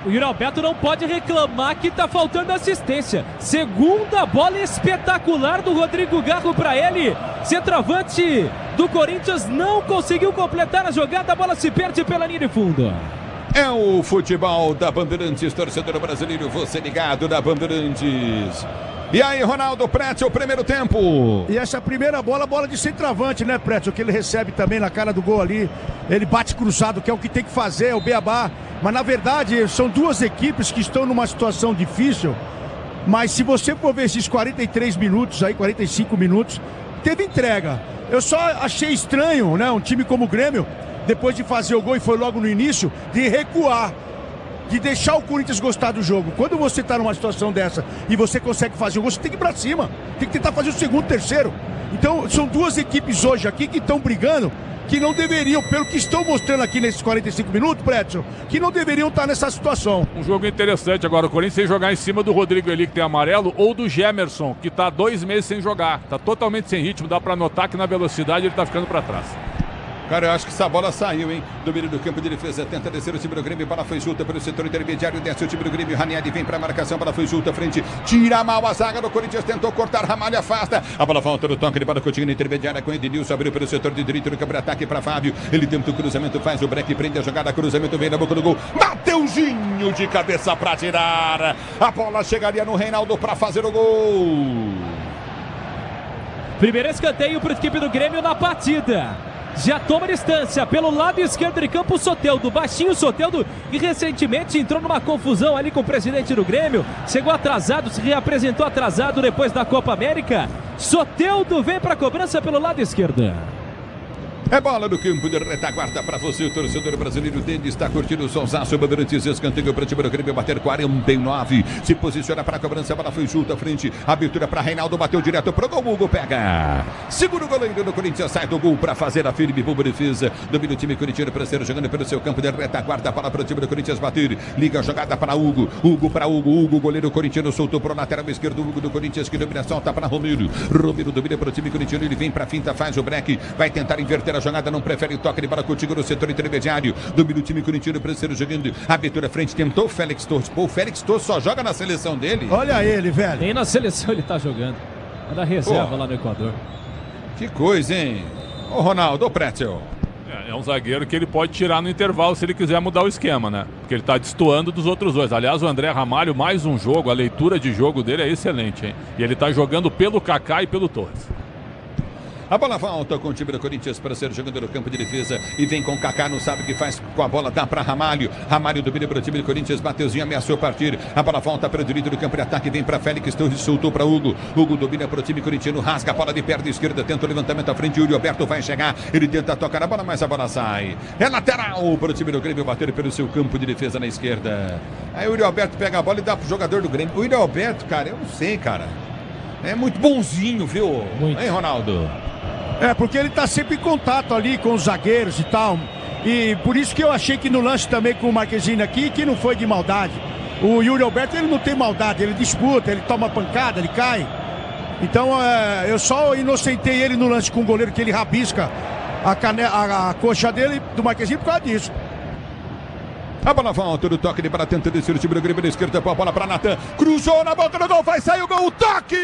O Yuri Alberto não pode reclamar que tá faltando assistência. Segunda bola espetacular do Rodrigo Garro para ele. Centroavante do Corinthians não conseguiu completar a jogada. A bola se perde pela linha de fundo. É o futebol da Bandeirantes, torcedor brasileiro. Você ligado da Bandeirantes. E aí, Ronaldo Prétio, o primeiro tempo. E essa primeira bola de centroavante, né, Prétio? Que ele recebe também na cara do gol ali. Ele bate cruzado, que é o que tem que fazer, é o beabá. Mas, na verdade, são duas equipes que estão numa situação difícil. Mas se você for ver esses 43 minutos aí, 45 minutos, teve entrega. Eu só achei estranho, né, um time como o Grêmio, depois de fazer o gol, e foi logo no início, de recuar. De deixar o Corinthians gostar do jogo. Quando você está numa situação dessa e você consegue fazer o gol, você tem que ir pra cima. Tem que tentar fazer o segundo, terceiro. Então, são duas equipes hoje aqui que estão brigando, que não deveriam, pelo que estão mostrando aqui nesses 45 minutos, Prétio, que não deveriam estar nessa situação. Um jogo interessante agora, o Corinthians sem jogar em cima do Rodrigo Eli, que tem amarelo, ou do Gemerson, que está 2 meses sem jogar. Está totalmente sem ritmo, dá para notar que na velocidade ele está ficando para trás. Cara, eu acho que essa bola saiu, hein? Domínio do campo de defesa, tenta descer o time do Grêmio, bola foi junta pelo setor intermediário, desce o time do Grêmio, Ranieri vem para a marcação, bola foi junta, frente, tira mal a zaga do Corinthians, tentou cortar, Ramalho afasta, a bola volta no toque de bola continua na intermediária com Ednilson, abriu pelo setor de direito no campo de ataque para Fábio, ele tenta o cruzamento, faz o break, prende a jogada, cruzamento vem na boca do gol, Mateuzinho de cabeça para tirar, a bola chegaria no Reinaldo para fazer o gol. Primeiro escanteio para a equipe do Grêmio na partida. Já toma distância pelo lado esquerdo de campo, Soteldo, baixinho Soteldo, e recentemente entrou numa confusão ali com o presidente do Grêmio, chegou atrasado, se reapresentou atrasado depois da Copa América. Soteldo vem para a cobrança pelo lado esquerdo. É bola do campo de retaguarda para você, o torcedor brasileiro dele está curtindo o solzaço, Bandeirantes, escanteio para o time do Grêmio bater 49, se posiciona para a cobrança, a bola foi junto à frente, abertura para Reinaldo, bateu direto pro gol, Hugo pega, segura o goleiro do Corinthians, sai do gol para fazer a firme boa defesa, domina o time corintiano para ser jogando pelo seu campo de retaguarda, bola para o time do Corinthians bater, liga a jogada para Hugo, Hugo, goleiro corintiano soltou para o lateral esquerdo, Hugo do Corinthians que domina, solta para Romero domina para o time corintiano, ele vem para a finta, faz o break, vai tentar inverter a jogada, não prefere o toque de bola contigo no setor intermediário, domina o time corintiano para ser jogando, abertura frente, tentou o Félix Torres, pô, o Félix Torres só joga na seleção dele. Olha ele, velho. Nem na seleção ele tá jogando, é da reserva lá no Equador. Que coisa, hein? Ô Ronaldo, ô Prétio. É um zagueiro que ele pode tirar no intervalo se ele quiser mudar o esquema, né? Porque ele tá destoando dos outros dois. Aliás, o André Ramalho, mais um jogo, a leitura de jogo dele é excelente, hein? E ele tá jogando pelo Kaká e pelo Torres. A bola volta com o time do Corinthians para ser jogando no campo de defesa e vem com o Kaká, não sabe o que faz com a bola, dá para Ramalho domina para o time do Corinthians, Mateuzinho ameaçou partir, a bola volta para o direito do campo de ataque, vem para Félix Torres, soltou para Hugo domina para o time corintiano, rasga a bola de perna esquerda, tenta o levantamento à frente, Yuri Alberto vai chegar, ele tenta tocar a bola, mas a bola sai, é lateral para o time do Grêmio bater pelo seu campo de defesa na esquerda, aí o Yuri Alberto pega a bola e dá para o jogador do Grêmio. O Yuri Alberto, cara, eu não sei, cara, é muito bonzinho, viu? Muito. Hein, Ronaldo? É, porque ele tá sempre em contato ali com os zagueiros e tal. E por isso que eu achei que no lance também com o Marquezine aqui, que não foi de maldade. O Yuri Alberto, ele não tem maldade, ele disputa, ele toma pancada, ele cai. Então, eu só inocentei ele no lance com o goleiro, que ele rabisca a coxa dele, do Marquezine, por causa disso. A bola volta do toque de bola, tenta descer o time do Grêmio da esquerda, a bola para Natan, cruzou na boca do gol, vai sair o gol, o toque!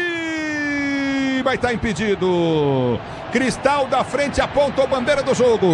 Vai estar impedido. Cristal da frente aponta a bandeira do jogo.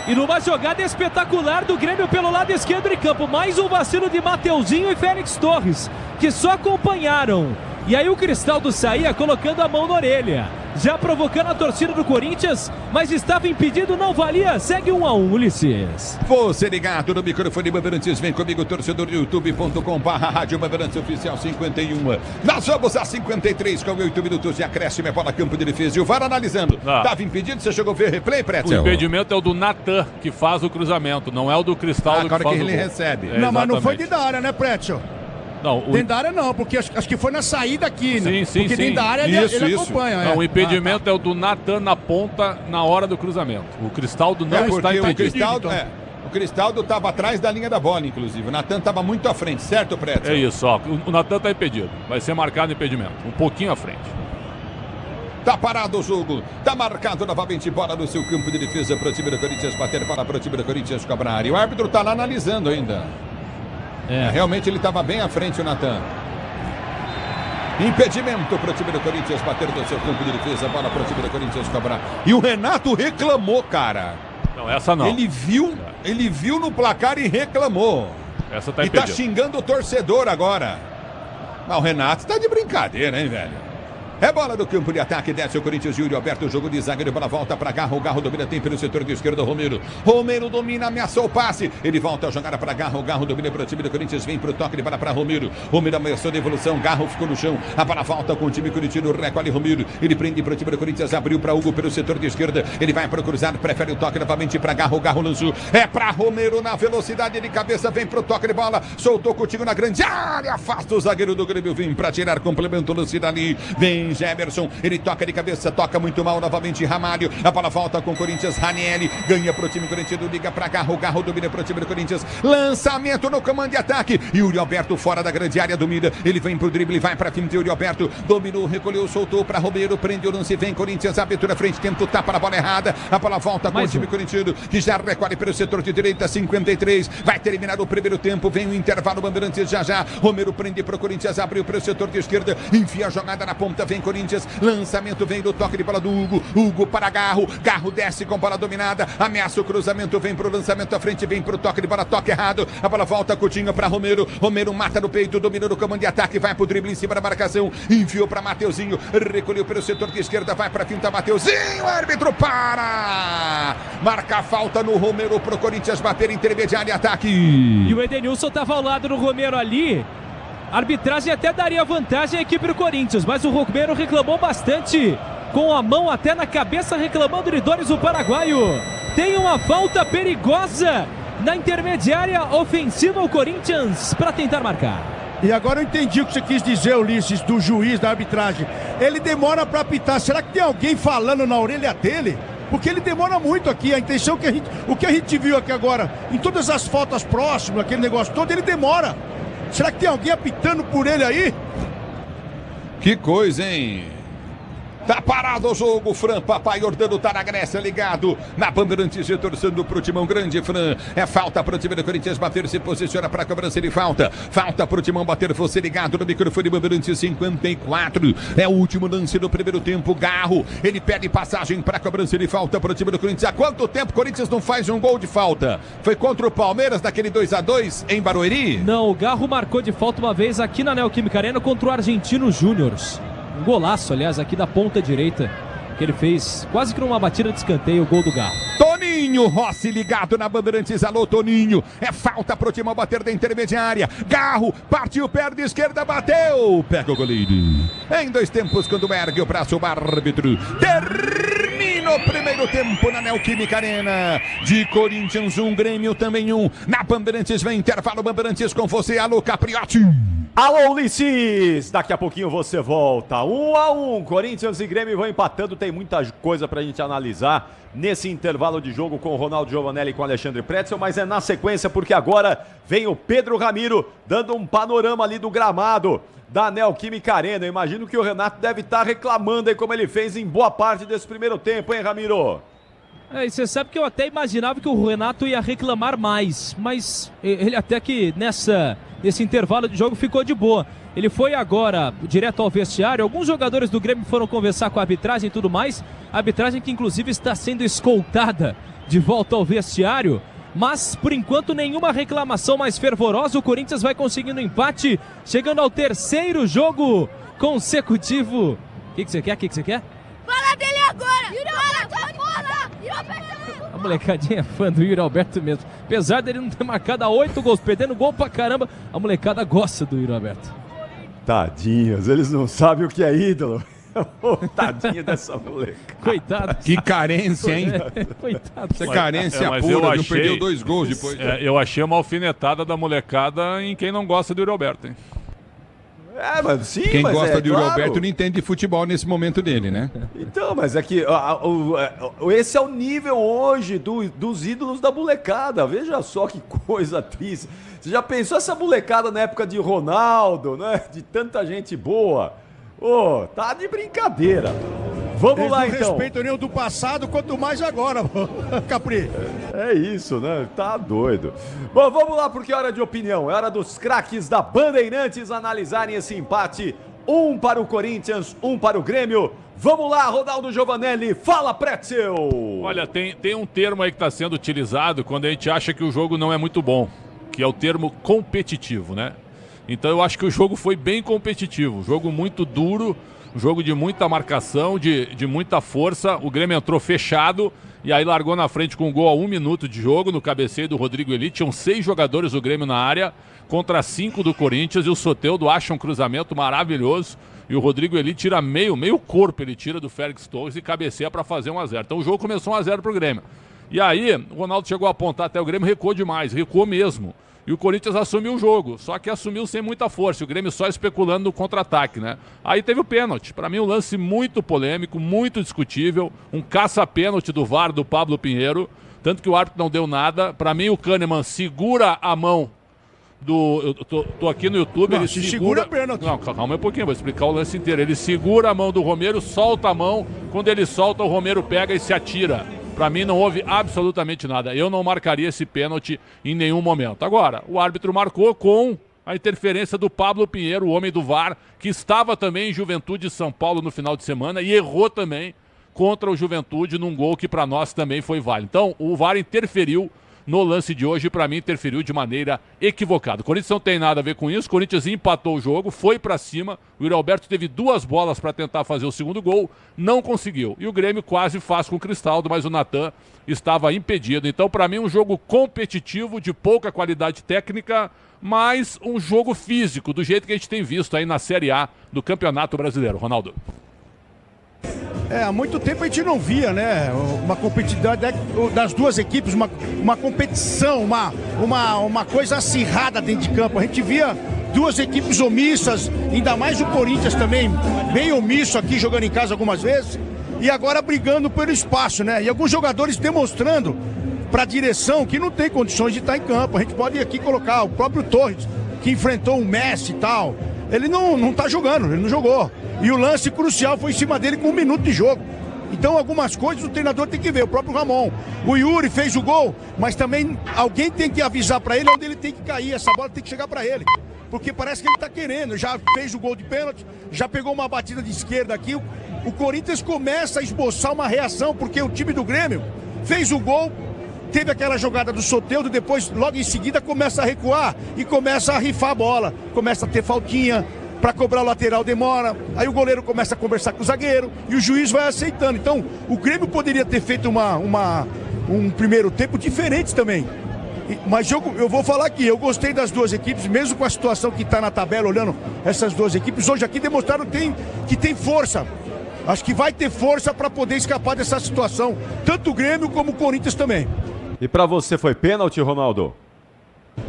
E numa jogada espetacular do Grêmio pelo lado esquerdo de campo. Mais um vacilo de Mateuzinho e Félix Torres, que só acompanharam. E aí o Cristaldo saía colocando a mão na orelha, já provocando a torcida do Corinthians, mas estava impedido, não valia. Segue 1-1, Ulisses. Você ligado no microfone Bandeirantes, vem comigo, torcedor do youtube.com/Rádio Bandeirantes Oficial 51. Nós vamos a 53 com 8 minutos de acréscimo, é bola campo de defesa. E o VAR analisando. Estava impedido, você chegou a ver replay, Pretzel? O impedimento é o do Natan, que faz o cruzamento, não é o do Cristaldo agora que faz que o ele gol. recebe. Não, mas não foi dentro da área, né, Pretzel? Não, dentro da área não, porque acho que foi na saída aqui, né? Sim, porque dentro da área ele acompanha. Não, o impedimento é o do Natan na ponta na hora do cruzamento. O Cristaldo não está impedido. O Cristaldo estava atrás da linha da bola, inclusive. O Natan estava muito à frente, certo, Pretzel? É isso, ó. O Natan está impedido. Vai ser marcado impedimento. Um pouquinho à frente. Tá parado o jogo, tá marcado novamente, bola no seu campo de defesa para o time do Corinthians bater, bola para o time do Corinthians cobrar. E o árbitro tá lá analisando ainda. Realmente ele estava bem à frente, o Natan. Impedimento para o time do Corinthians bater no seu campo de defesa, bola para o time do Corinthians cobrar. E o Renato reclamou, cara. Não, essa não. Ele viu no placar e reclamou. Essa tá e impedida. tá xingando o torcedor agora. Mas o Renato tá de brincadeira, hein, velho? É bola do campo de ataque, desce o Corinthians, Yuri Alberto, jogo de zagueiro, bola volta para Garro, Garro domina, tem pelo setor de esquerda, Romero domina, ameaçou o passe, ele volta a jogar para Garro, Garro domina para o time do Corinthians, vem para o toque de bola para Romero ameaçou de evolução, Garro ficou no chão, a bola volta com o time corintiano, recolhe Romero, ele prende para o time do Corinthians, abriu para Hugo pelo setor de esquerda, ele vai para o cruzado, prefere o toque novamente para Garro, Garro lançou, é para Romero na velocidade de cabeça, vem para o toque de bola, soltou contigo na grande área, afasta o zagueiro do Grêmio, vem para tirar, complemento o lance dali, vem Jefferson, ele toca de cabeça, toca muito mal novamente Ramalho, a bola volta com o Corinthians, Ranieri ganha pro time corintiano, liga pra Garro, Garro domina pro time do Corinthians, lançamento no comando de ataque, Yuri Alberto fora da grande área, domina, ele vem pro drible, vai pra frente, Yuri Alberto dominou, recolheu, soltou pra Romero, prende o lance, vem Corinthians, abertura frente, tenta o tapa na bola errada, a bola volta com o time corintiano, que já recolhe pelo setor de direita, 53, vai terminar o primeiro tempo, vem o intervalo, Bandeirantes já, Romero prende pro Corinthians, abriu pelo setor de esquerda, enfia a jogada na ponta, vem Corinthians, lançamento vem do toque de bola do Hugo para Garro, Garro desce com bola dominada, ameaça o cruzamento, vem pro lançamento à frente, vem pro toque de bola, toque errado, a bola volta, Coutinho para Romero mata no peito, dominou no comando de ataque, vai pro drible em cima da marcação, enfiou para Mateuzinho, recolheu pelo setor de esquerda, vai pra finta, Mateuzinho, árbitro para, marca a falta no Romero pro Corinthians bater intermediária, ataque. E o Edenilson tava ao lado do Romero ali. A arbitragem até daria vantagem à equipe do Corinthians, mas o Romero reclamou bastante, com a mão até na cabeça, reclamando de dores o paraguaio. Tem uma falta perigosa na intermediária ofensiva o Corinthians para tentar marcar. E agora eu entendi o que você quis dizer, Ulisses, do juiz da arbitragem. Ele demora para apitar. Será que tem alguém falando na orelha dele? Porque ele demora muito aqui. A intenção que o que a gente viu aqui agora, em todas as faltas próximas, aquele negócio todo, ele demora. Será que tem alguém apitando por ele aí? Que coisa, hein? Tá parado o jogo, Fran, papai Jordano tá na Grécia, ligado na Bandeirantes, torcendo pro Timão grande, Fran, é falta pro time do Corinthians bater, se posiciona pra cobrança de falta pro Timão bater, você ligado no microfone Bandeirantes 54, é o último lance do primeiro tempo, Garro, ele pede passagem pra cobrança de falta pro time do Corinthians. Há quanto tempo o Corinthians não faz um gol de falta? Foi contra o Palmeiras, daquele 2-2 em Barueri? Não, o Garro marcou de falta uma vez aqui na Neoquímica Arena contra o Argentino Júnior. Um golaço, aliás, aqui da ponta direita, que ele fez quase que numa batida de escanteio, o gol do Garro. Toninho Rossi ligado na Bandeirantes, alô Toninho, é falta pro Timão bater da intermediária, Garro, partiu, perna esquerda, bateu, pega o goleiro. Em 2 tempos, quando ergue o braço, o árbitro termina o primeiro tempo na Neoquímica Arena, de Corinthians 1, Grêmio também 1, na Bandeirantes vem intervalo, Bandeirantes com você, alô Capriotti. Alô, Ulisses! Daqui a pouquinho você volta. 1-1. Corinthians e Grêmio vão empatando. Tem muita coisa pra gente analisar nesse intervalo de jogo com o Ronaldo Giovanelli e com o Alexandre Pretzel, mas é na sequência porque agora vem o Pedro Ramiro dando um panorama ali do gramado da Neoquímica Arena. Eu imagino que o Renato deve estar reclamando aí como ele fez em boa parte desse primeiro tempo, hein, Ramiro? E você sabe que eu até imaginava que o Renato ia reclamar mais, mas ele até que nesse intervalo de jogo ficou de boa. Ele foi agora direto ao vestiário, alguns jogadores do Grêmio foram conversar com a arbitragem e tudo mais, a arbitragem que inclusive está sendo escoltada de volta ao vestiário. Mas, por enquanto, nenhuma reclamação mais fervorosa. O Corinthians vai conseguindo empate, chegando ao terceiro jogo consecutivo. O que você quer? Fala dele agora! Yuri Alberto! A molecadinha é fã do Yuri Alberto mesmo. Apesar dele não ter marcado 8 gols, perdendo gol pra caramba, a molecada gosta do Yuri Alberto. Tadinhos, eles não sabem o que é ídolo. Tadinho dessa moleca. Coitado. Que carência, hein? Coitado. Essa carência pura, não perdeu 2 gols depois. Eu achei uma alfinetada da molecada em quem não gosta do Yuri Alberto, hein? Mas sim, Quem mas gosta de Yuri claro. Alberto não entende de futebol nesse momento dele, né? Então, mas é que esse é o nível hoje dos ídolos da molecada. Veja só que coisa triste. Você já pensou essa molecada na época de Ronaldo, né? De tanta gente boa. Tá de brincadeira. Vamos lá, então. Não respeito nem o do passado, quanto mais agora, Capri. É isso, né? Tá doido. Bom, vamos lá, porque é hora de opinião. É hora dos craques da Bandeirantes analisarem esse empate. 1 para o Corinthians, 1 para o Grêmio. Vamos lá, Ronaldo Giovanelli. Fala, Pretzel. Olha, tem um termo aí que está sendo utilizado quando a gente acha que o jogo não é muito bom, que é o termo competitivo, né? Então eu acho que o jogo foi bem competitivo. Um jogo muito duro, um jogo de muita marcação, de muita força. O Grêmio entrou fechado e aí largou na frente com um gol a 1 minuto de jogo no cabeceio do Rodrigo Eli. Tinham 6 jogadores do Grêmio na área contra 5 do Corinthians e o Soteldo acha um cruzamento maravilhoso e o Rodrigo Eli tira meio corpo, ele tira do Félix Torres e cabeceia para fazer 1-0. Então o jogo começou 1-0 pro Grêmio. E aí o Ronaldo chegou a apontar até o Grêmio, recuou demais, recuou mesmo. E o Corinthians assumiu o jogo, só que assumiu sem muita força, o Grêmio só especulando no contra-ataque, né? Aí teve o pênalti, para mim um lance muito polêmico, muito discutível, um caça-pênalti do VAR do Pablo Pinheiro, tanto que o árbitro não deu nada. Para mim o Kahneman segura a mão do... Eu tô aqui no YouTube, ele segura... pênalti. Não, calma um pouquinho, vou explicar o lance inteiro. Ele segura a mão do Romero, solta a mão, quando ele solta o Romero pega e se atira. Para mim não houve absolutamente nada. Eu não marcaria esse pênalti em nenhum momento. Agora, o árbitro marcou com a interferência do Pablo Pinheiro, o homem do VAR, que estava também em Juventude de São Paulo no final de semana e errou também contra o Juventude num gol que para nós também foi válido. Então, o VAR interferiu no lance de hoje e para mim interferiu de maneira equivocada. O Corinthians não tem nada a ver com isso, o Corinthians empatou o jogo, foi para cima, o Yuri Alberto teve 2 bolas para tentar fazer o segundo gol, não conseguiu. E o Grêmio quase faz com o Cristaldo, mas o Natan estava impedido. Então para mim um jogo competitivo, de pouca qualidade técnica, mas um jogo físico, do jeito que a gente tem visto aí na Série A do Campeonato Brasileiro. Ronaldo. Há muito tempo a gente não via, né? Uma competitividade das duas equipes, uma competição, uma coisa acirrada dentro de campo. A gente via duas equipes omissas, ainda mais o Corinthians também, bem omisso aqui, jogando em casa algumas vezes, e agora brigando pelo espaço, né? E alguns jogadores demonstrando para a direção que não tem condições de estar em campo. A gente pode aqui colocar o próprio Torres, que enfrentou o Messi e tal. Ele não tá jogando, ele não jogou. E o lance crucial foi em cima dele com 1 minuto de jogo. Então algumas coisas o treinador tem que ver, o próprio Ramon. O Yuri fez o gol, mas também alguém tem que avisar para ele onde ele tem que cair, essa bola tem que chegar para ele. Porque parece que ele tá querendo, já fez o gol de pênalti, já pegou uma batida de esquerda aqui. O Corinthians começa a esboçar uma reação, porque o time do Grêmio fez o gol, teve aquela jogada do Soteldo, depois logo em seguida começa a recuar e começa a rifar a bola, começa a ter faltinha, para cobrar o lateral demora, aí o goleiro começa a conversar com o zagueiro e o juiz vai aceitando. Então o Grêmio poderia ter feito um primeiro tempo diferente também. Mas eu vou falar aqui, eu gostei das duas equipes, mesmo com a situação que está na tabela, olhando essas duas equipes, hoje aqui demonstraram que tem força. Acho que vai ter força para poder escapar dessa situação, tanto o Grêmio como o Corinthians também. E para você foi pênalti, Ronaldo?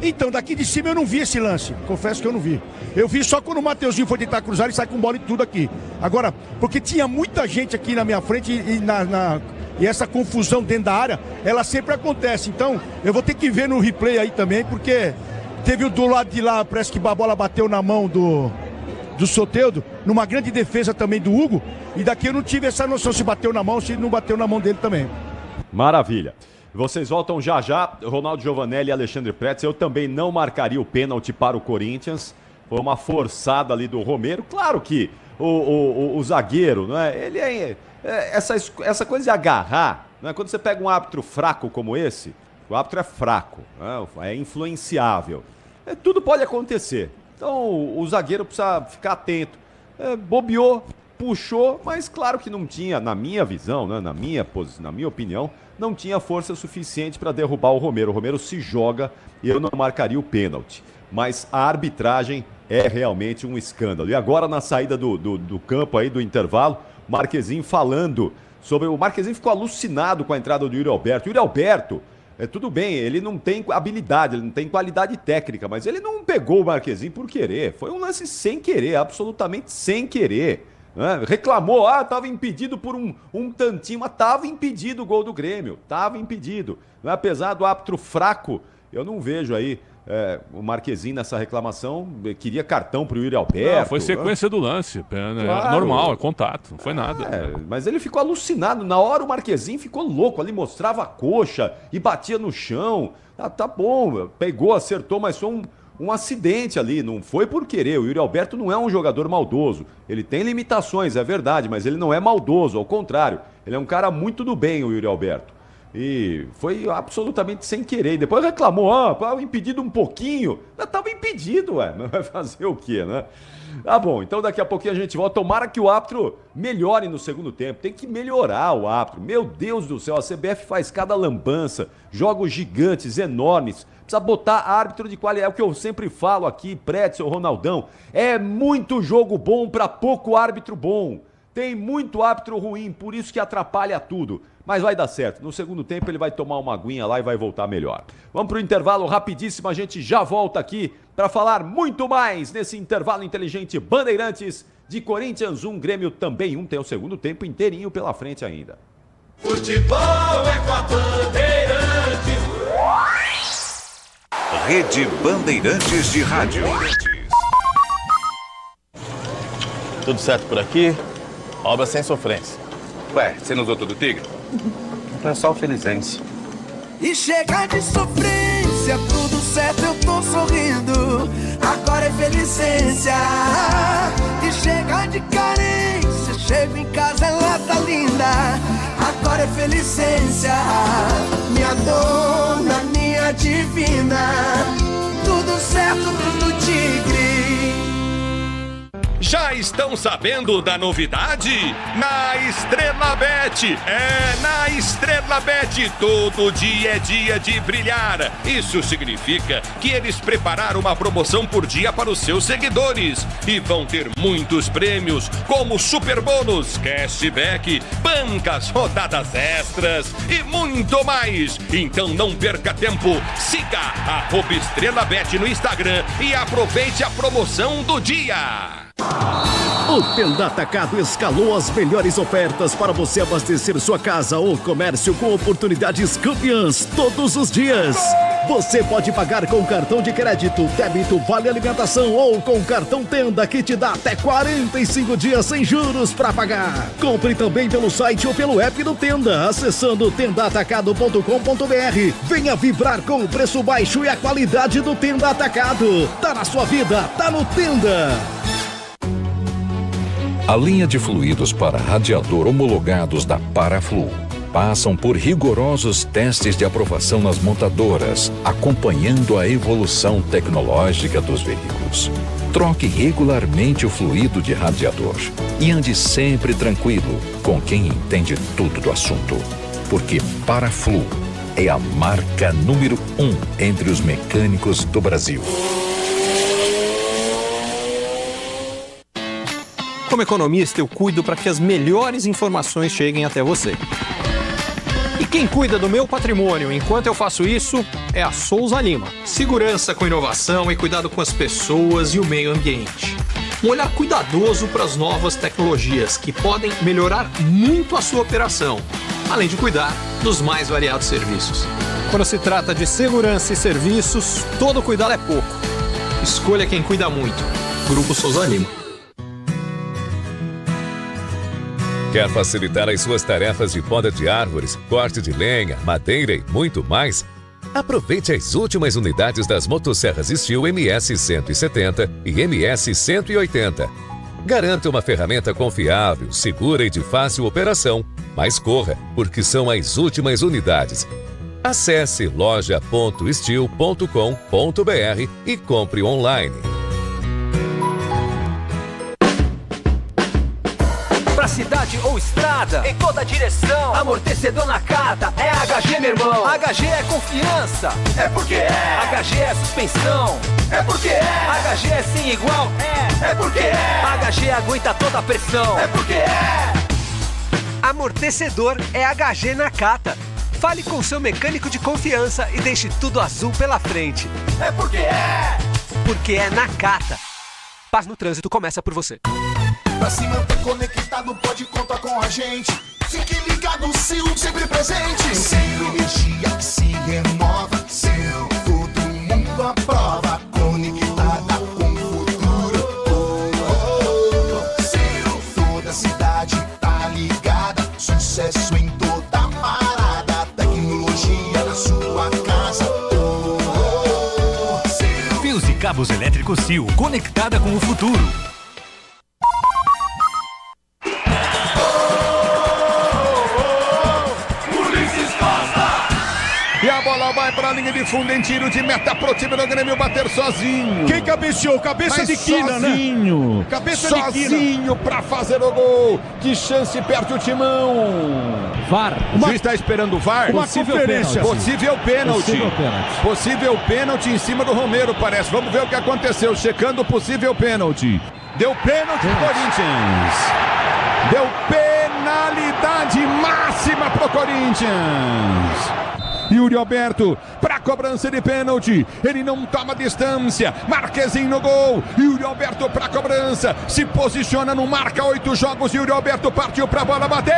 Então, daqui de cima eu não vi esse lance, confesso que eu não vi. Eu vi só quando o Mateuzinho foi tentar cruzar e sai com bola e tudo aqui. Agora, porque tinha muita gente aqui na minha frente e essa confusão dentro da área, ela sempre acontece. Então, eu vou ter que ver no replay aí também, porque teve o do lado de lá, parece que a bola bateu na mão do Soteldo, numa grande defesa também do Hugo, e daqui eu não tive essa noção se bateu na mão, se não bateu na mão dele também. Maravilha. Vocês voltam já, Ronaldo Giovanelli e Alexandre Pretzel. Eu também não marcaria o pênalti para o Corinthians. Foi uma forçada ali do Romero. Claro que o zagueiro, não é? Ele essa coisa de agarrar, não é? Quando você pega um árbitro fraco como esse, o árbitro é fraco, né? É influenciável. Tudo pode acontecer. Então o zagueiro precisa ficar atento. Bobeou, puxou, mas claro que não tinha, na minha visão, né? na minha opinião, não tinha força suficiente para derrubar o Romero. O Romero se joga e eu não marcaria o pênalti. Mas a arbitragem é realmente um escândalo. E agora, na saída do campo aí, do intervalo, o Marquezine falando sobre... O Marquezine ficou alucinado com a entrada do Yuri Alberto. Yuri Alberto, tudo bem, ele não tem habilidade, ele não tem qualidade técnica, mas ele não pegou o Marquezine por querer. Foi um lance sem querer, absolutamente sem querer. Reclamou, estava impedido por um tantinho, mas estava impedido o gol do Grêmio, estava impedido. Apesar do árbitro fraco, eu não vejo aí o Marquezine nessa reclamação, queria cartão pro Yuri Alberto. Não, foi sequência do lance, claro. Normal, é contato, não foi nada. Mas ele ficou alucinado, na hora o Marquezine ficou louco, ali mostrava a coxa e batia no chão. Tá bom, pegou, acertou, mas foi um acidente ali, não foi por querer. O Yuri Alberto não é um jogador maldoso, ele tem limitações, é verdade, mas ele não é maldoso, ao contrário, ele é um cara muito do bem, o Yuri Alberto. E foi absolutamente sem querer. Depois reclamou, impedido um pouquinho. Estava impedido, mas vai fazer o quê, né? Tá bom, então daqui a pouquinho a gente volta. Tomara que o árbitro melhore no segundo tempo. Tem que melhorar o árbitro. Meu Deus do céu, a CBF faz cada lambança. Jogos gigantes, enormes. Precisa botar árbitro de qualidade. É o que eu sempre falo aqui, Pretzel, Ronaldão. É muito jogo bom para pouco árbitro bom. Tem muito árbitro ruim, por isso que atrapalha tudo. Mas vai dar certo. No segundo tempo ele vai tomar uma aguinha lá e vai voltar melhor. Vamos para o intervalo rapidíssimo. A gente já volta aqui para falar muito mais nesse intervalo inteligente Bandeirantes de Corinthians 1, Grêmio também 1. Tem o segundo tempo inteirinho pela frente ainda. Futebol é com a Bandeirantes. Rede Bandeirantes de Rádio. Tudo certo por aqui? Obra sem sofrência. Ué, você não usou todo o Tigre? É só o Felizense. E chega de sofrência, tudo certo, eu tô sorrindo. Agora é Felicência. E chega de carência, chego em casa, ela tá linda. Agora é Felicência. Minha dona, minha divina. Tudo certo, tudo Tigre. Já estão sabendo da novidade? Na Estrela Bet. Na Estrela Bet, todo dia é dia de brilhar. Isso significa que eles prepararam uma promoção por dia para os seus seguidores. E vão ter muitos prêmios, como super bônus, cashback, bancas, rodadas extras e muito mais. Então não perca tempo. Siga @EstrelaBet no Instagram e aproveite a promoção do dia. O Tenda Atacado escalou as melhores ofertas para você abastecer sua casa ou comércio com oportunidades campeãs todos os dias. Você pode pagar com cartão de crédito, débito, vale alimentação ou com cartão Tenda que te dá até 45 dias sem juros para pagar. Compre também pelo site ou pelo app do Tenda, acessando tendaatacado.com.br. Venha vibrar com o preço baixo e a qualidade do Tenda Atacado. Tá na sua vida, tá no Tenda. A linha de fluidos para radiador homologados da Paraflu passam por rigorosos testes de aprovação nas montadoras, acompanhando a evolução tecnológica dos veículos. Troque regularmente o fluido de radiador e ande sempre tranquilo com quem entende tudo do assunto, porque Paraflu é a marca número 1 entre os mecânicos do Brasil. Como economista, eu cuido para que as melhores informações cheguem até você. E quem cuida do meu patrimônio enquanto eu faço isso é a Souza Lima. Segurança com inovação e cuidado com as pessoas e o meio ambiente. Um olhar cuidadoso para as novas tecnologias que podem melhorar muito a sua operação, além de cuidar dos mais variados serviços. Quando se trata de segurança e serviços, todo cuidado é pouco. Escolha quem cuida muito. Grupo Souza Lima. Quer facilitar as suas tarefas de poda de árvores, corte de lenha, madeira e muito mais? Aproveite as últimas unidades das motosserras Steel MS 170 e MS 180. Garanta uma ferramenta confiável, segura e de fácil operação. Mas corra, porque são as últimas unidades. Acesse loja.steel.com.br e compre online. Pra cidade ou estrada, em toda direção, amortecedor na cata, é HG, meu irmão. HG é confiança, é porque é. HG é suspensão, é porque é. HG é sem igual, é porque é. HG aguenta toda a pressão, é porque é. Amortecedor é HG na cata. Fale com seu mecânico de confiança e deixe tudo azul pela frente. É porque é. Porque é na cata. Paz no trânsito começa por você. Pra se manter conectado, pode contar com a gente. Fique ligado, Sil, sempre presente. Sil, energia que se renova. Sil, todo mundo aprova. Conectada com o futuro. Sil, toda a cidade tá ligada. Sucesso em toda parada. Tecnologia na sua casa. Fios e cabos elétricos Sil, conectada com o futuro. E a bola vai para a linha de fundo em tiro de meta pro time do Grêmio bater sozinho. Quem cabeceou? Cabeça de quina, sozinho, né? Cabeça sozinho, de quina. Sozinho para fazer o gol. Que chance perde o Timão. VAR. O juiz está esperando o VAR. Uma conferência. Possível pênalti. Possível pênalti em cima do Romero, parece. Vamos ver o que aconteceu. Checando o possível pênalti. Deu pênalti pro Corinthians. Deu penalidade máxima pro Corinthians. Yuri Alberto para cobrança de pênalti. Ele não toma distância. Marquezinho no gol. Yuri Alberto para cobrança. Se posiciona no marca 8 jogos. Yuri Alberto partiu para a bola, bateu.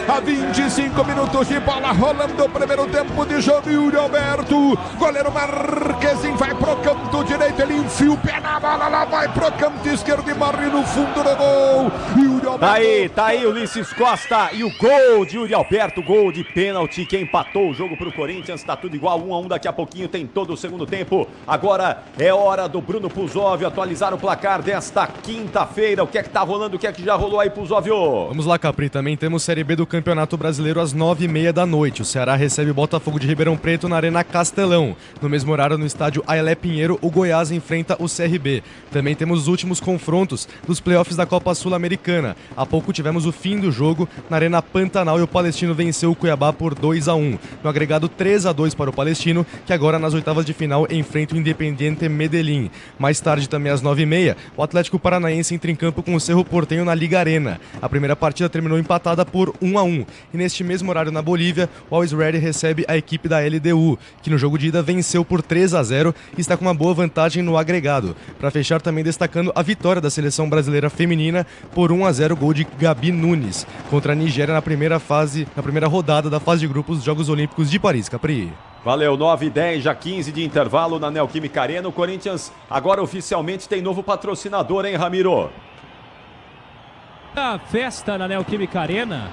A 25 minutos de bola rolando o primeiro tempo de jogo. Yuri Alberto, goleiro Marquezinho vai pro canto direito, ele enfia o pé na bola, lá vai pro canto esquerdo e morre no fundo do gol. Yuri Alberto. Tá aí Ulisses Costa e o gol de Yuri Alberto, gol de pênalti que empatou o jogo pro Corinthians. Tá tudo igual, 1-1, daqui a pouquinho tem todo o segundo tempo. Agora é hora do Bruno Puzóvio atualizar o placar desta quinta-feira. O que é que tá rolando, o que é que já rolou aí, Puzóvio? Vamos lá, Capri, também temos Série B do Campeonato Brasileiro às 9h30 da noite. O Ceará recebe o Botafogo de Ribeirão Preto na Arena Castelão. No mesmo horário, no estádio Ailé Pinheiro, o Goiás enfrenta o CRB. Também temos os últimos confrontos dos playoffs da Copa Sul-Americana. Há pouco tivemos o fim do jogo na Arena Pantanal e o Palestino venceu o Cuiabá por 2-1. No agregado 3-2 para o Palestino, que agora nas oitavas de final enfrenta o Independiente Medellín. Mais tarde, também às 9h30, o Atlético Paranaense entra em campo com o Cerro Porteño na Liga Arena. A primeira partida terminou empatada por 1-1. E neste mesmo horário na Bolívia, o Always Ready recebe a equipe da LDU, que no jogo de ida venceu por 3-0 e está com uma boa vantagem no agregado. Para fechar, também destacando a vitória da seleção brasileira feminina por 1-0, gol de Gabi Nunes contra a Nigéria na primeira rodada da fase de grupos dos Jogos Olímpicos de Paris. Capri. Valeu, 9h10, já 15 de intervalo na Neoquímica Arena. O Corinthians agora oficialmente tem novo patrocinador, hein, Ramiro? A festa na Neoquímica Arena,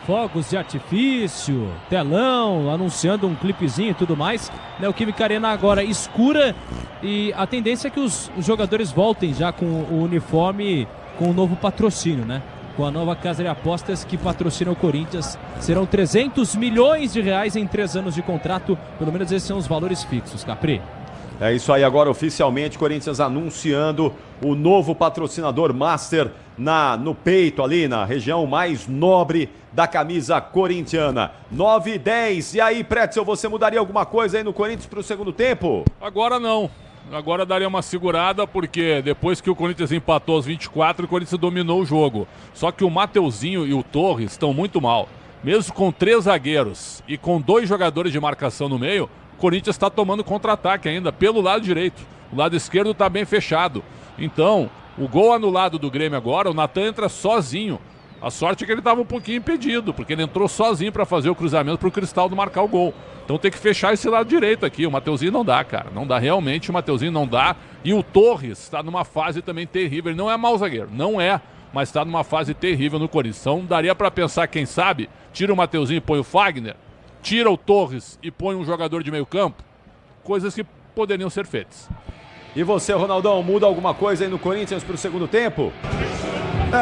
fogos de artifício, telão, anunciando um clipezinho e tudo mais. Neoquímica Arena agora escura e a tendência é que os jogadores voltem já com o uniforme com o novo patrocínio, né? Com a nova casa de apostas que patrocina o Corinthians. Serão 300 milhões de reais em 3 anos de contrato, pelo menos esses são os valores fixos, Capri. É isso aí, agora oficialmente Corinthians anunciando o novo patrocinador master no peito ali, na região mais nobre da camisa corintiana. 9h10, e aí, Pretzel, você mudaria alguma coisa aí no Corinthians para o segundo tempo? Agora não. Agora daria uma segurada, porque depois que o Corinthians empatou aos 24, o Corinthians dominou o jogo. Só que o Mateuzinho e o Torres estão muito mal. Mesmo com 3 zagueiros e com 2 jogadores de marcação no meio, O Corinthians está tomando contra-ataque ainda, pelo lado direito. O lado esquerdo está bem fechado. Então, o gol anulado do Grêmio agora, o Natan entra sozinho. A sorte é que ele estava um pouquinho impedido, porque ele entrou sozinho para fazer o cruzamento para o Cristaldo marcar o gol. Então tem que fechar esse lado direito aqui. O Mateuzinho não dá, cara. Não dá, realmente o Mateuzinho não dá. E o Torres está numa fase também terrível. Ele não é mau zagueiro, não é, mas está numa fase terrível no Corinthians. Então daria para pensar, quem sabe, tira o Mateuzinho e põe o Fagner, tira o Torres e põe um jogador de meio campo. Coisas que poderiam ser feitas. E você, Ronaldão, muda alguma coisa aí no Corinthians para o segundo tempo?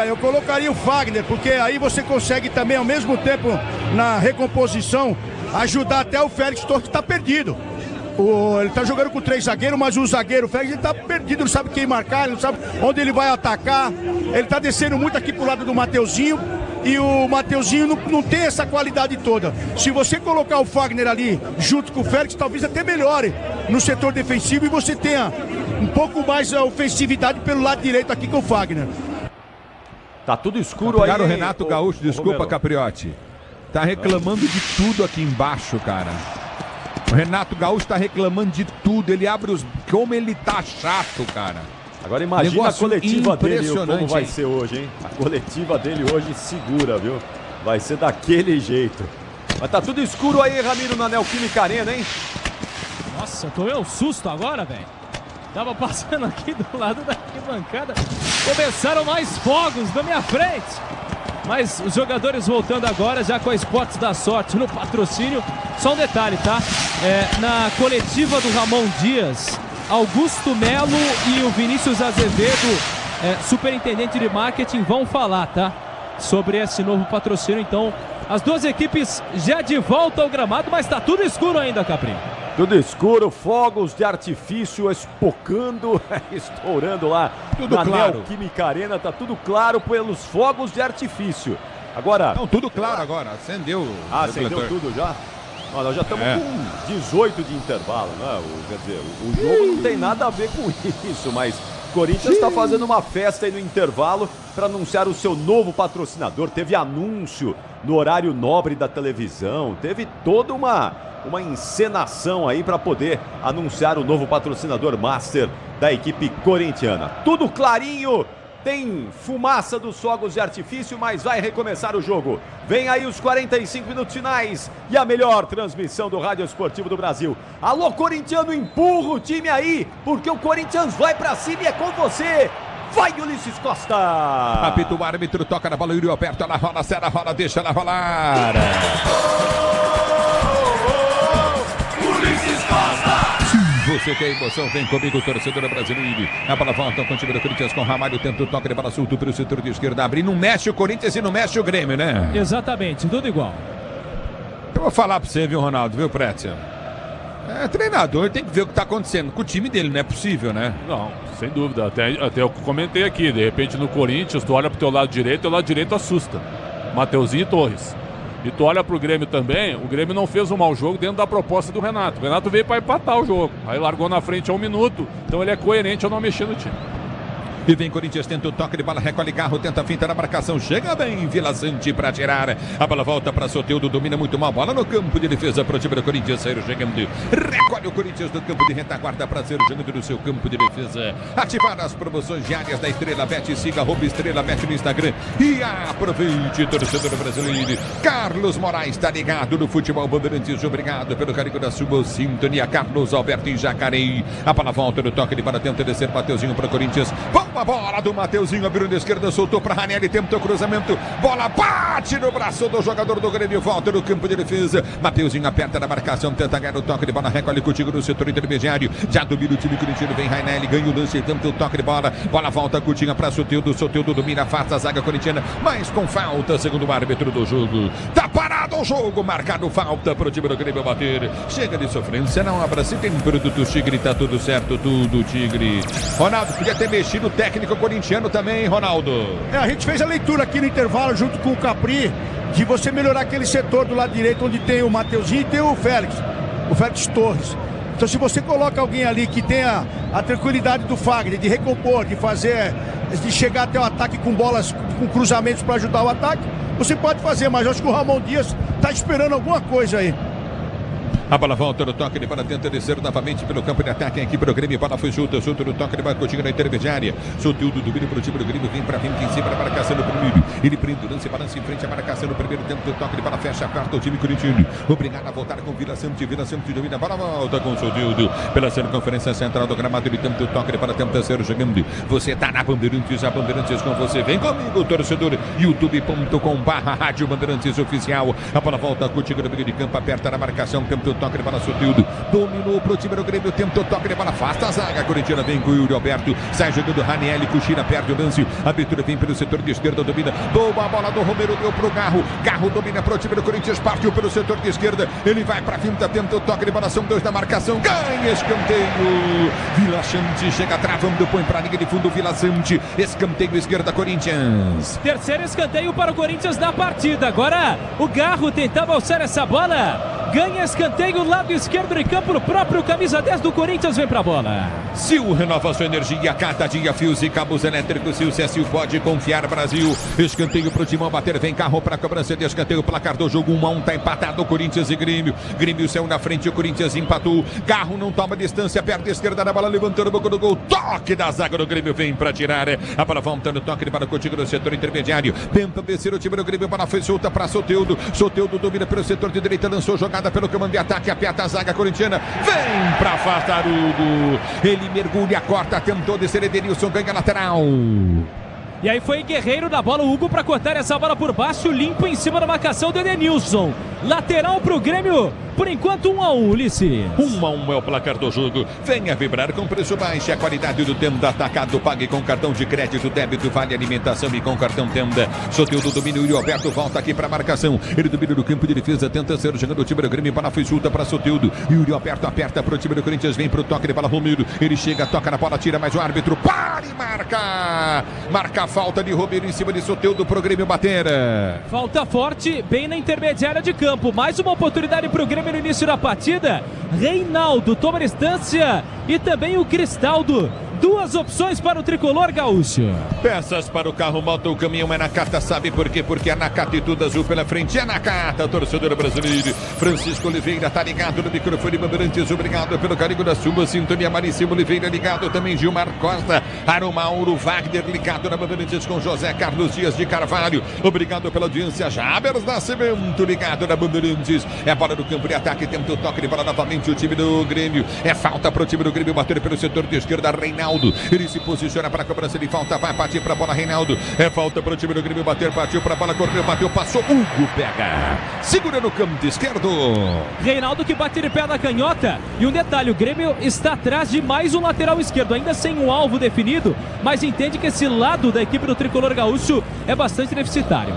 Eu colocaria o Fagner, porque aí você consegue também, ao mesmo tempo, na recomposição, ajudar até o Félix Torres que está perdido. Ele está jogando com 3 zagueiros, mas o zagueiro, o Félix, ele está perdido, não sabe quem marcar, não sabe onde ele vai atacar. Ele está descendo muito aqui pro lado do Mateuzinho, e o Mateuzinho não tem essa qualidade toda. Se você colocar o Fagner ali, junto com o Félix, talvez até melhore no setor defensivo e você tenha um pouco mais a ofensividade pelo lado direito aqui com o Fagner. Tá tudo escuro aí. O Renato Gaúcho, desculpa, Capriotti. Tá reclamando de tudo aqui embaixo, cara. O Renato Gaúcho tá reclamando de tudo. Ele abre os... Como ele tá chato, cara. Agora imagina a coletiva dele, como vai hein? ser hoje, hein? A coletiva dele hoje segura, viu? Vai ser daquele jeito. Mas tá tudo escuro aí, Ramiro, na Neoquímica Arena, hein? Nossa, tomei um susto agora, velho. Tava passando aqui do lado da arquibancada. Começaram mais fogos na minha frente. Mas os jogadores voltando agora, já com a Esportes da Sorte no patrocínio. Só um detalhe, tá? Na coletiva do Ramon Dias, Augusto Melo e o Vinícius Azevedo, superintendente de marketing, vão falar, tá? Sobre esse novo patrocínio. Então, as duas equipes já de volta ao gramado, mas tá tudo escuro ainda, Capri. Tudo escuro, fogos de artifício espocando, estourando lá tudo na claro. Neoquímica Arena. Tá tudo claro pelos fogos de artifício. Agora... Não, tudo claro agora. Acendeu. Acendeu tudo já? Nós já estamos com 18 de intervalo, né? Quer dizer, o jogo não tem nada a ver com isso, mas o Corinthians está fazendo uma festa aí no intervalo para anunciar o seu novo patrocinador. Teve anúncio no horário nobre da televisão, teve toda uma encenação aí para poder anunciar o novo patrocinador master da equipe corintiana. Tudo clarinho, tem fumaça dos fogos de artifício, mas vai recomeçar o jogo. Vem aí os 45 minutos finais e a melhor transmissão do Rádio Esportivo do Brasil. Alô, corintiano, empurra o time aí, porque o Corinthians vai para cima e é com você. Vai, Ulisses Costa! Apita o árbitro, toca na bola, Yuri Alberto, ela rola, será, rola, deixa ela rolar. Você quer emoção? Vem comigo, torcedora brasileira. A bola volta com o time do Corinthians, com Ramalho, tenta o toque de bola solto pelo setor de esquerda. Abrir, não mexe o Corinthians e não mexe o Grêmio, né? Exatamente, tudo igual. Eu vou falar pra você, viu, Ronaldo, viu, Pretzel? Treinador tem que ver o que tá acontecendo com o time dele, não é possível, né? Não, sem dúvida. Até eu comentei aqui, de repente no Corinthians, tu olha pro teu lado direito assusta. Mateuzinho e Torres. E tu olha pro Grêmio também, o Grêmio não fez um mau jogo dentro da proposta do Renato. O Renato veio para empatar o jogo, aí largou na frente a 1 minuto, então ele é coerente ao não mexer no time. E vem Corinthians, tenta o toque de bola, recolhe carro, tenta a finta na marcação, chega bem Vila Sante para tirar. A bola volta para Soteldo, domina muito mal, bola no campo de defesa para o time do Corinthians, sair chegando. Recolhe o Corinthians do campo de retaguarda para ser jogando no seu campo de defesa. Ativar as promoções diárias da Estrela Bet, siga @Estrela Bet no Instagram e aproveite, torcedor brasileiro. Carlos Moraes está ligado no Futebol Bandeirantes, obrigado pelo carinho da sua sintonia. Carlos Alberto em Jacareí. A bola volta no toque de bola, tenta descer Mateuzinho para o Corinthians. A bola do Mateuzinho, abriu na esquerda, soltou para Ranieri, tentou o cruzamento, bola bate no braço do jogador do Grêmio, volta no campo de defesa. Mateuzinho aperta na marcação, tenta ganhar o toque de bola, recolhe contigo no setor intermediário, já domina o time corintiano, vem Ranieri, ganha o lance, tenta o toque de bola, bola volta curtinha para Soteldo domina, afasta a zaga corintiana, mas com falta, segundo o árbitro do jogo. Tá parado o jogo, marcado falta para o time do Grêmio bater. Chega de sofrência, não abra, se tem produto Tigre, tá tudo certo, tudo Tigre. Ronaldo, podia ter mexido o técnico corintiano também, Ronaldo. A gente fez a leitura aqui no intervalo junto com o Capri de você melhorar aquele setor do lado direito onde tem o Mateuzinho e tem o Félix Torres. Então se você coloca alguém ali que tenha a tranquilidade do Fagner de recompor, de chegar até o ataque com bolas, com cruzamentos para ajudar o ataque, você pode fazer, mas eu acho que o Ramon Dias está esperando alguma coisa aí. A bola volta no toque de bola, tenta descer novamente pelo campo de ataque. A equipe do Grêmio, bola foi solta no toque de bola, continua na intermediária. Soteldo domina para o time do Grêmio, vem para frente em cima da marcação do primeiro. Ele prende o lance, balança em frente à marcação do primeiro tempo do toque de bola, fecha a quarta o time corintiano. Obrigado a voltar com Vila Sante domina a bola, volta com o Soteldo pela circunferência central do gramado. Ele tenta o toque de bola, tenta ser jogando. Você está na Bandeirantes, a Bandeirantes com você. Vem comigo, torcedor. youtube.com/Rádio Bandeirantes Oficial. A bola volta contigo no meio de campo, aperta na marcação, tenta o toque de bola, Soteldo dominou pro time do Grêmio, tenta o toque de bola, afasta a zaga. A corintiana vem com o Yuri Alberto, sai jogando Ranieri, Cuxina perde o lance. A abertura vem pelo setor de esquerda, domina. Boa bola do Romero, deu pro Garro. Garro domina pro time do Corinthians, partiu pelo setor de esquerda. Ele vai pra finta, tenta o toque de bola, são 2 na marcação, ganha escanteio. Vila Sante chega travando, põe pra linha de fundo. Vila Sante, escanteio esquerda, Corinthians. Terceiro escanteio para o Corinthians na partida. Agora o Garro tentava alçar essa bola. Ganha escanteio, lado esquerdo de campo, no próprio camisa 10 do Corinthians, vem pra bola. Sil renova sua energia, cada dia fios e cabos elétricos. Sil, Sil pode confiar, Brasil. Escanteio pro Timão bater, vem Carro pra cobrança de escanteio, placar do jogo 1-1, tá empatado Corinthians e Grêmio. Grêmio saiu na frente, o Corinthians empatou. Garro não toma distância, perde a esquerda da bola, levantando o boca do gol. Toque da zaga do Grêmio, vem pra tirar. A bola voltando, toque de bola contigo no setor intermediário. Tenta vencer o time do Grêmio, a bola foi solta pra Soteldo. Soteldo domina pelo setor de direita, lançou jogada pelo comando de ataque, aperta a zaga corintiana, vem pra afastar Hugo. Ele mergulha, corta, tentou descer, Edenilson ganha lateral. E aí foi Guerreiro na bola, o Hugo para cortar essa bola por baixo, limpo em cima da marcação do Edenilson. Lateral pro Grêmio, por enquanto 1-1, Ulisses. 1-1 é o placar do jogo. Venha vibrar com preço baixo, a qualidade do Tenda atacado. Pague com cartão de crédito, débito, vale alimentação e com cartão Tenda. Soteldo domina, o Roberto volta aqui para marcação. Ele domina no campo de defesa, tenta ser jogando o time do Grêmio. Bola foi solta para Soteldo. Yuri Alberto aperta para o time do Corinthians, vem pro toque de bola, Romero. Ele chega, toca na bola, tira, mas o árbitro para e marca. Marca a falta de Romero em cima de Soteldo pro Grêmio bater. Falta forte, bem na intermediária de campo. Mais uma oportunidade pro Grêmio no início da partida. Reinaldo toma distância e também o Cristaldo. Duas opções para o tricolor gaúcho. Peças para o carro, moto, o caminhão é Nakata, sabe por quê? Porque a Nakata e tudo azul pela frente é Nakata, torcedor brasileiro. Francisco Oliveira tá ligado no microfone Bandeirantes, obrigado pelo carinho da sua sintonia. Maricimo Oliveira ligado também, Gilmar Costa, Aromauro Wagner ligado na Bandeirantes com José Carlos Dias de Carvalho. Obrigado pela audiência, Jabers Nascimento ligado na Bandeirantes. É bola do campo de ataque, tenta o toque de bola novamente o time do Grêmio. É falta pro time do Grêmio bater pelo setor de esquerda, Reinaldo. Ele se posiciona para a cobrança de falta, vai partir para a bola, Reinaldo. É falta para o time do Grêmio bater, partiu para a bola, correu, bateu, passou, Hugo pega. Segura no canto esquerdo. Reinaldo que bate de pé na canhota. E um detalhe, o Grêmio está atrás de mais um lateral esquerdo, ainda sem um alvo definido, mas entende que esse lado da equipe do tricolor gaúcho é bastante deficitário.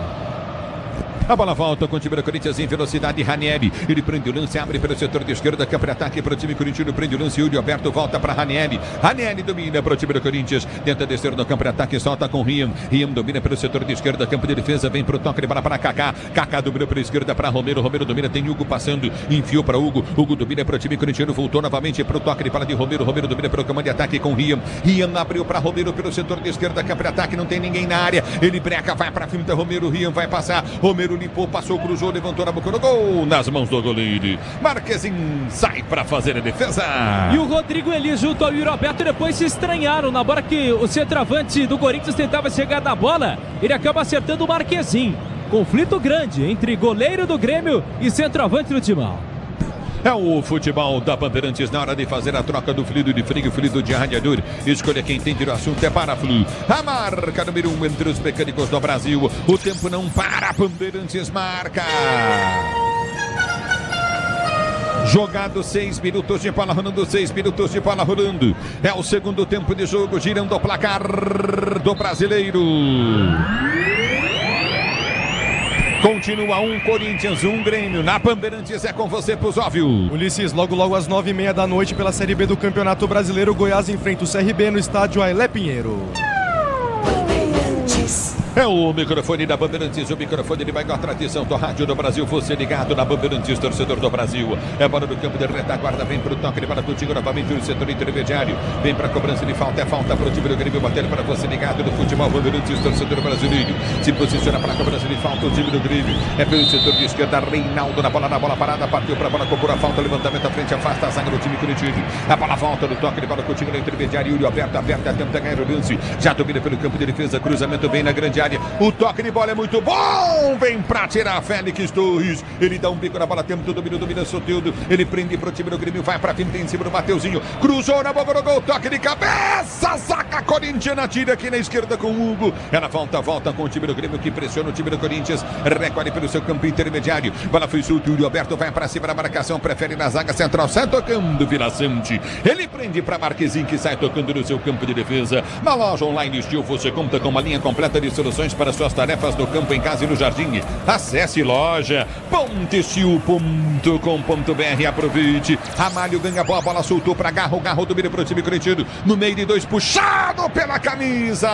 A bola volta com o time do Corinthians em velocidade, Ranieri. Ele prende o lance, abre pelo setor de esquerda, campo de ataque para o time corintiano, prende o lance, Yuri Alberto volta para Ranieri. Ranieri domina para o time do Corinthians, tenta descer no campo de ataque, solta com Rian. Rian domina pelo setor de esquerda, campo de defesa, vem para o toque de bola para Kaká. Kaká dominou pela esquerda para Romero, Romero domina, tem Hugo passando, enfiou para Hugo. Hugo domina para o time corintiano, voltou novamente para o toque de bola de Romero. Romero domina pelo comando de ataque com Rian. Rian abriu para Romero pelo setor de esquerda, campo de ataque, não tem ninguém na área. Ele breca, vai para a finta, Romero, Rian vai passar. Romero limpou, passou, cruzou, levantou na boca do gol, nas mãos do goleiro. Marquezinho sai para fazer a defesa. E o Rodrigo Eli junto ao Yuri Alberto depois se estranharam na bola que o centroavante do Corinthians tentava chegar na bola. Ele acaba acertando o Marquezinho. Conflito grande entre goleiro do Grêmio e centroavante do Timão. É o futebol da Bandeirantes na hora de fazer a troca do fluido de freio, fluido de radiador. Escolha quem entende do assunto, é Paraflu. A marca número 1 entre os mecânicos do Brasil. O tempo não para, Bandeirantes marca. Jogado 6 minutos de bola rolando, 6 minutos de bola rolando. É o segundo tempo de jogo, girando o placar do brasileiro. Continua 1 Corinthians, 1 Grêmio. Na Bandeirantes é com você, Pusóvio. Ulisses, logo às 9h30 da noite pela Série B do Campeonato Brasileiro, Goiás enfrenta o CRB no estádio Ailé Pinheiro. Bandeirantes. É o microfone da Bandeirantes, o microfone de maior tradição do rádio do Brasil. Você ligado na Bandeirantes, torcedor do Brasil. É bola do campo de retaguarda, vem pro toque de bola contigo novamente no setor intermediário. Vem pra cobrança de falta, é falta pro time do Grêmio bater para você ligado no futebol Bandeirantes, torcedor brasileiro. Se posiciona pra cobrança de falta o time do Grêmio. É pelo setor de esquerda, Reinaldo na bola parada, partiu pra bola, cobrou a falta, levantamento à frente, afasta a zaga do time curitiba. A bola volta no toque de bola contigo no intermediário. Yuri aberta, tenta ganhar o lance. Já domina pelo campo de defesa, cruzamento vem na grande área. O toque de bola é muito bom. Vem pra tirar Félix Torres. Ele dá um bico na bola, tempo, domina Soteldo. Ele prende pro time do Grêmio, vai pra finta em cima do Mateuzinho. Cruzou na boca do gol, toque de cabeça. Saca a corintiana, tira aqui na esquerda com o Hugo. Ela volta com o time do Grêmio que pressiona o time do Corinthians. Recolhe pelo seu campo intermediário. Bola foi solto, Yuri Alberto vai pra cima da marcação, prefere na zaga central. Sai tocando Vila Sante. Ele prende pra Marquezinho que sai tocando no seu campo de defesa. Na loja online Steel você conta com uma linha completa de soluções para suas tarefas no campo, em casa e no jardim. Acesse loja.steel.com.br. Aproveite. Ramalho ganha a bola soltou para Garro domina para o time corinthiano. No meio de dois, puxado pela camisa.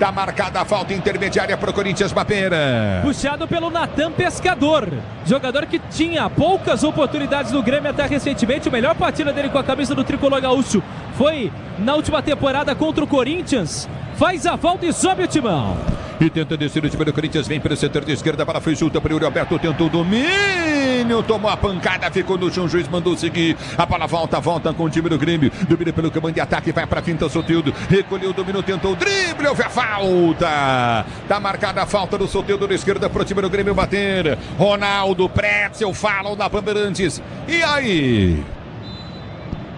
Tá marcada a falta intermediária para o Corinthians, Bapeira. Puxado pelo Natan Pescador, jogador que tinha poucas oportunidades no Grêmio até recentemente. A melhor partida dele com a camisa do tricolor gaúcho foi na última temporada contra o Corinthians. Faz a falta e sobe o timão. E tenta descer o time do Corinthians, vem pelo setor de esquerda, a bola foi solta para o Yuri Alberto, tentou o domínio, tomou a pancada, ficou no chão, o juiz mandou seguir. A bola volta com o time do Grêmio, domina pelo comando de ataque, vai para a finta, Soteldo, recolheu o domínio, tentou o drible, houve a falta. Tá marcada a falta do Soteldo da esquerda para o time do Grêmio bater. Ronaldo, Pretzel, falam da Bandeirantes. E aí?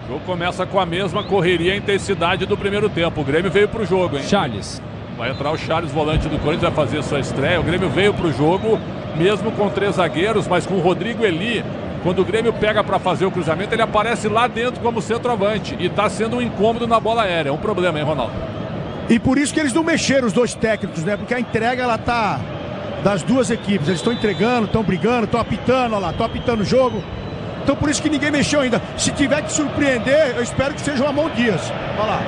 O jogo começa com a mesma correria e intensidade do primeiro tempo. O Grêmio veio pro jogo, hein? Charles. Vai entrar o Charles, volante do Corinthians, vai fazer sua estreia. O Grêmio veio pro jogo, mesmo com 3 zagueiros, mas com o Rodrigo Eli. Quando o Grêmio pega para fazer o cruzamento, ele aparece lá dentro como centroavante. E tá sendo um incômodo na bola aérea. É um problema, hein, Ronaldo? E por isso que eles não mexeram, os dois técnicos, né? Porque a entrega, ela tá das duas equipes. Eles estão entregando, estão brigando, estão apitando, olha lá, estão apitando o jogo. Então por isso que ninguém mexeu ainda. Se tiver que surpreender, eu espero que seja o Amon Dias. Olha lá.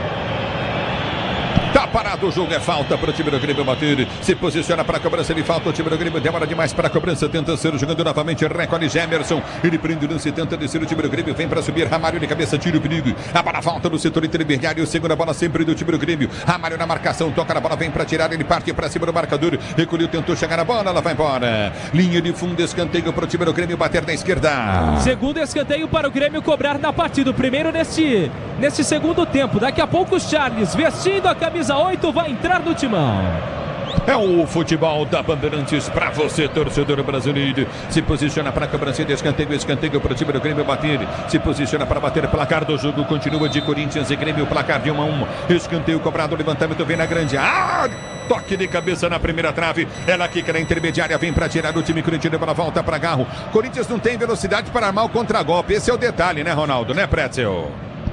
Tá parado o jogo, é falta para o time do Grêmio bater. Se posiciona para a cobrança de falta. O time do Grêmio demora demais para a cobrança. Tenta ser jogando novamente. Recolhe Gemerson. Ele prende o lance, tenta descer o time do Grêmio. Vem para subir. Ramalho de cabeça, tira o perigo. A bola falta no setor intermediário. Segunda bola sempre do time do Grêmio. Ramalho na marcação. Toca na bola, vem para tirar. Ele parte para cima do marcador. Recolheu, tentou chegar na bola. Ela vai embora. Linha de fundo, escanteio para o time do Grêmio bater na esquerda. Segundo escanteio para o Grêmio cobrar na partida. O primeiro nesse segundo tempo. Daqui a pouco o Charles, vestindo a camisa 8, vai entrar no timão. É o futebol da Bandeirantes para você, torcedor brasileiro. Se posiciona para a cobrança de escanteio para o time do Grêmio bater. Se posiciona para bater. Placar do jogo continua de Corinthians e Grêmio. Placar de 1-1. Escanteio cobrado, levantamento vem na grande área. Toque de cabeça na primeira trave. Ela quica na intermediária, vem para tirar o time corintiano. A bola volta para Garro. Corinthians não tem velocidade para armar o contragolpe. Esse é o detalhe, né, Ronaldo? Né, Pretzel?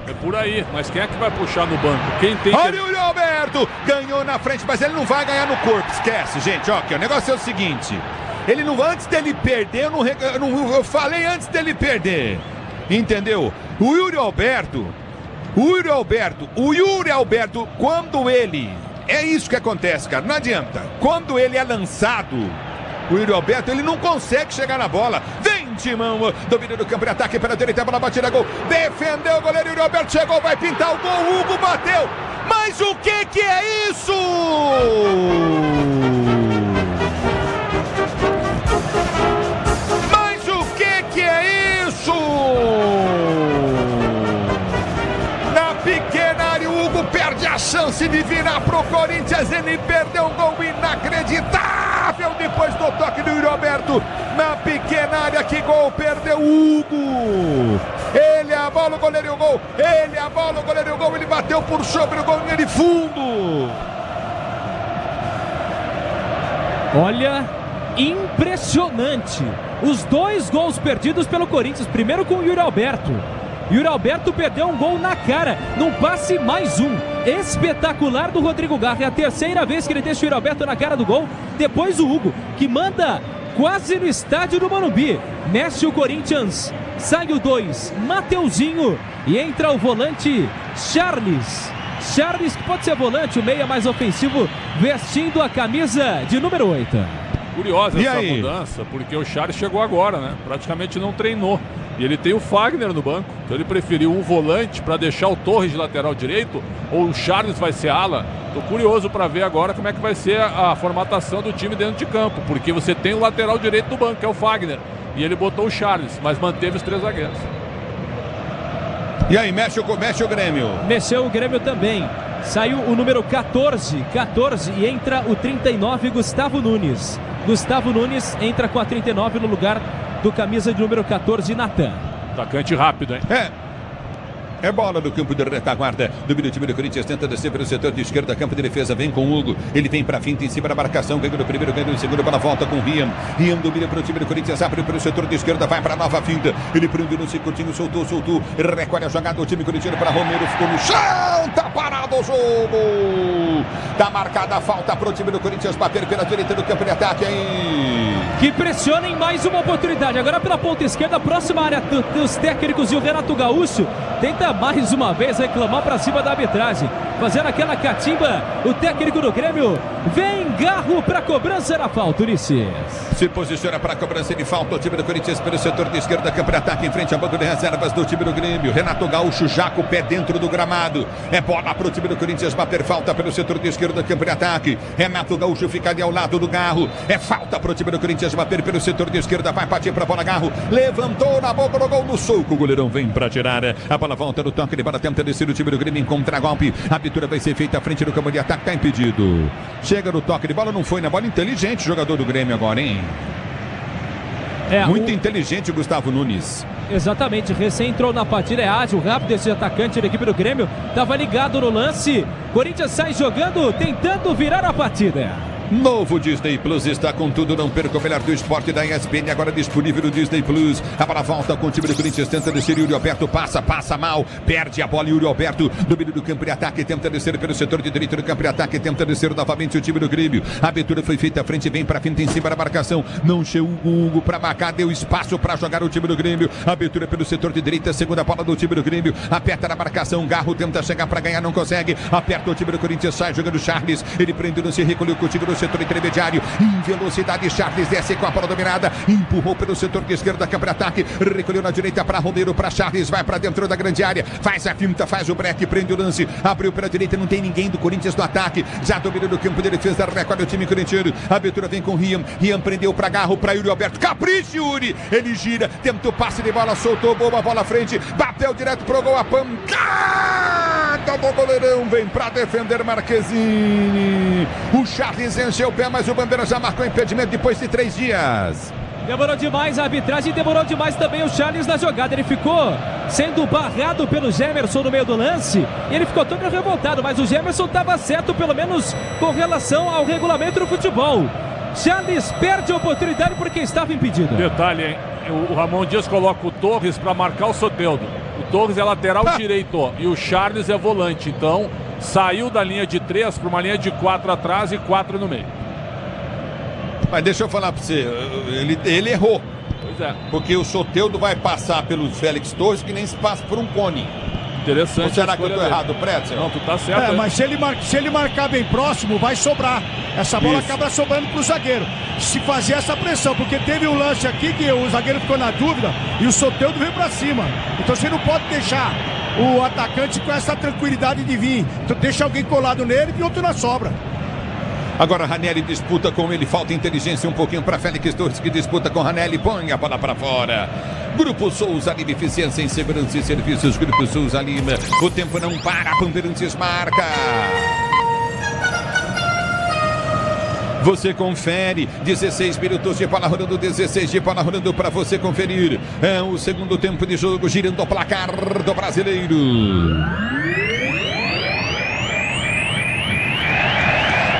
É por aí, mas quem é que vai puxar no banco? Quem tem Olha o Yuri Alberto, ganhou na frente, mas ele não vai ganhar no corpo, esquece, gente. Ó, aqui, o negócio é o seguinte, ele não, antes dele perder, eu falei antes dele perder, entendeu? O Yuri Alberto, quando ele, é isso que acontece, cara, não adianta, quando ele é lançado, o Yuri Alberto, ele não consegue chegar na bola. Vem, Timão, domínio do campo de ataque pela direita, a bola batida, gol. Defendeu o goleiro, Yuri Alberto chegou, vai pintar o gol, Hugo bateu. Mas o que é isso? Mas o que é isso? Na pequena área, o Hugo perde a chance de virar pro Corinthians. Ele perdeu um gol inacreditável depois do toque do Yuri Alberto. Na pequena área, que gol, perdeu o Hugo. Ele a bola, o goleiro e o gol. Ele a bola, o goleiro e o gol. Ele bateu por sobre o gol de fundo. Olha, impressionante. Os 2 gols perdidos pelo Corinthians. Primeiro com o Yuri Alberto. Yuri Alberto perdeu um gol na cara, num passe mais um. Espetacular do Rodrigo Garro. É a terceira vez que ele deixa o Yuri Alberto na cara do gol. Depois o Hugo, que manda quase no estádio do Morumbi. Mexe o Corinthians. Sai o 2, Mateuzinho. E entra o volante Charles. Charles, que pode ser volante, o meia mais ofensivo, vestindo a camisa de número 8. Curiosa essa mudança, porque o Charles chegou agora, né? Praticamente não treinou. E ele tem o Fagner no banco. Então ele preferiu um volante para deixar o Torres de lateral direito, ou o Charles vai ser ala. Tô curioso para ver agora como é que vai ser a formatação do time dentro de campo, porque você tem o lateral direito do banco, que é o Fagner. E ele botou o Charles, mas manteve os 3 zagueiros. E aí, mexe o Grêmio. Mexeu o Grêmio também. Saiu o número 14 e entra o 39, Gustavo Nunes. Gustavo Nunes entra com a 39 no lugar do camisa de número 14, Natan. Atacante rápido, hein? É bola no campo de retaguarda do time do Corinthians, tenta descer pelo setor de esquerda, campo de defesa, vem com o Hugo, ele vem pra finta em cima da marcação, ganha no primeiro, ganha no segundo, bola volta com o Rian domina para o time do Corinthians, abre pelo setor de esquerda, vai pra nova finta, ele prende no Coutinho, soltou, recolhe a jogada, o time corintiano para Romero, ficou no chão, tá parado o jogo, tá marcada a falta pro time do Corinthians, bater pela direita do campo de ataque aí. Que pressiona em mais uma oportunidade, agora pela ponta esquerda, próxima área dos técnicos, e o Renato Gaúcho tenta mais uma vez reclamar para cima da arbitragem, fazendo aquela catimba. O técnico do Grêmio vem Garro para cobrança da falta, Ulisses. Se posiciona para a cobrança de falta o time do Corinthians pelo setor de esquerda, campo de ataque em frente ao banco de reservas do time do Grêmio. Renato Gaúcho já com o pé dentro do gramado. É bola para o time do Corinthians bater falta pelo setor de esquerda, campo de ataque. Renato Gaúcho fica ali ao lado do Garro. É falta para o time do Corinthians bater pelo setor de esquerda. Vai partir para a bola, Garro. Levantou na boca do gol no soco. O goleirão vem para tirar. A bola volta no toque de bola, tenta descer o time do Grêmio em contra-golpe. A abertura vai ser feita à frente do campo de ataque. Está impedido. Chega no toque de bola, não foi na bola. Inteligente o jogador do Grêmio agora, hein? Muito inteligente o Gustavo Nunes. Exatamente, recém entrou na partida, é ágil, rápido esse atacante da equipe do Grêmio, estava ligado no lance. Corinthians sai jogando, tentando virar a partida. Novo Disney Plus está com tudo, não perca o melhor do esporte da ESPN, agora disponível no Disney Plus. A bola volta com o time do Corinthians, tenta descer, Yuri Alberto passa mal, perde a bola, Yuri Alberto, domínio do campo de ataque, tenta descer pelo setor de direito do campo de ataque, tenta descer novamente o time do Grêmio. A abertura foi feita à frente, vem para frente em cima da marcação, não chegou o Hugo para marcar, deu espaço para jogar o time do Grêmio. A abertura pelo setor de direita, segunda bola do time do Grêmio, aperta na marcação, Garro tenta chegar para ganhar, não consegue, aperta o time do Corinthians, sai jogando Charles, ele prende no se recolheu contigo no setor intermediário, em velocidade, Charles desce com a bola dominada, empurrou pelo setor de esquerda, campo de ataque, recolheu na direita para Romero, para Charles, vai para dentro da grande área, faz a finta, faz o break, prende o lance, abriu pela direita, não tem ninguém do Corinthians no ataque, já dominou no campo de defesa, recolhe o time corintiano, a abertura vem com o Rian prendeu para Garro, para Yuri Alberto, capricho Yuri, ele gira, tenta o passe de bola, soltou, boa bola à frente, bateu direto pro gol, a pancada do goleirão, vem para defender Marquezine, o Charles encheu o pé, mas o Bandeira já marcou impedimento depois de 3 dias. Demorou demais a arbitragem, demorou demais também o Charles na jogada. Ele ficou sendo barrado pelo Gemerson no meio do lance e ele ficou todo revoltado, mas o Gemerson estava certo, pelo menos com relação ao regulamento do futebol. Charles perde a oportunidade porque estava impedido. Detalhe, hein? O Ramon Dias coloca o Torres para marcar o Soteldo. O Torres é lateral direito e o Charles é volante. Então saiu da linha de 3 para uma linha de 4 atrás e 4 no meio. Mas deixa eu falar para você, ele errou. Pois é. Porque o Soteldo vai passar pelo Félix Torres que nem se passa por um cone. Interessante. Ou será que eu tô errado, Pretzel? Não, tu tá certo. Mas se ele marcar bem próximo, vai sobrar. Essa bola acaba sobrando pro zagueiro. Se fazer essa pressão, porque teve um lance aqui que o zagueiro ficou na dúvida e o Soteldo veio pra cima. Então você não pode deixar o atacante com essa tranquilidade de vir. Então deixa alguém colado nele e outro na sobra. Agora Ranieri disputa com ele, falta inteligência um pouquinho para Félix Torres, que disputa com Ranieri, põe a bola para fora. Grupo Souza Lima, eficiência em segurança e serviços. Grupo Souza Lima, o tempo não para, Bandeirantes marca. Você confere, 16 minutos de bola rolando, 16 de bola rolando para você conferir. É o segundo tempo de jogo, girando o placar do Brasileiro.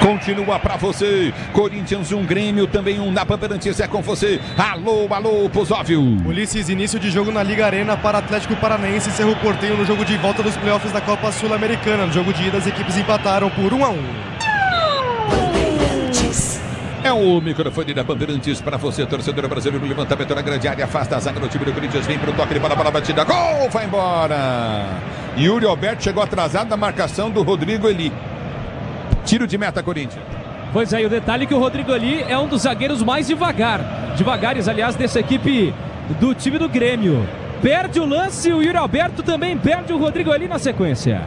Continua pra você, Corinthians 1, Grêmio também 1 na Bandeirantes, é com você. Alô, Pusóvio. Ulisses, início de jogo na Liga Arena para Atlético Paranaense, encerrou o porteio no jogo de volta dos playoffs da Copa Sul-Americana. No jogo de ida, as equipes empataram por 1-1. É o microfone da Bandeirantes para você, torcedor brasileiro. Levantamento na grande área, afasta a zaga do time do Corinthians. Vem pro toque de bola, batida. Gol! Vai embora! Yuri Alberto chegou atrasado na marcação do Rodrigo Eli. Tiro de meta, Corinthians. Pois é, e o detalhe é que o Rodrigo Eli é um dos zagueiros mais devagares, aliás, dessa equipe do time do Grêmio. Perde o lance, o Yuri Alberto também perde o Rodrigo Eli na sequência.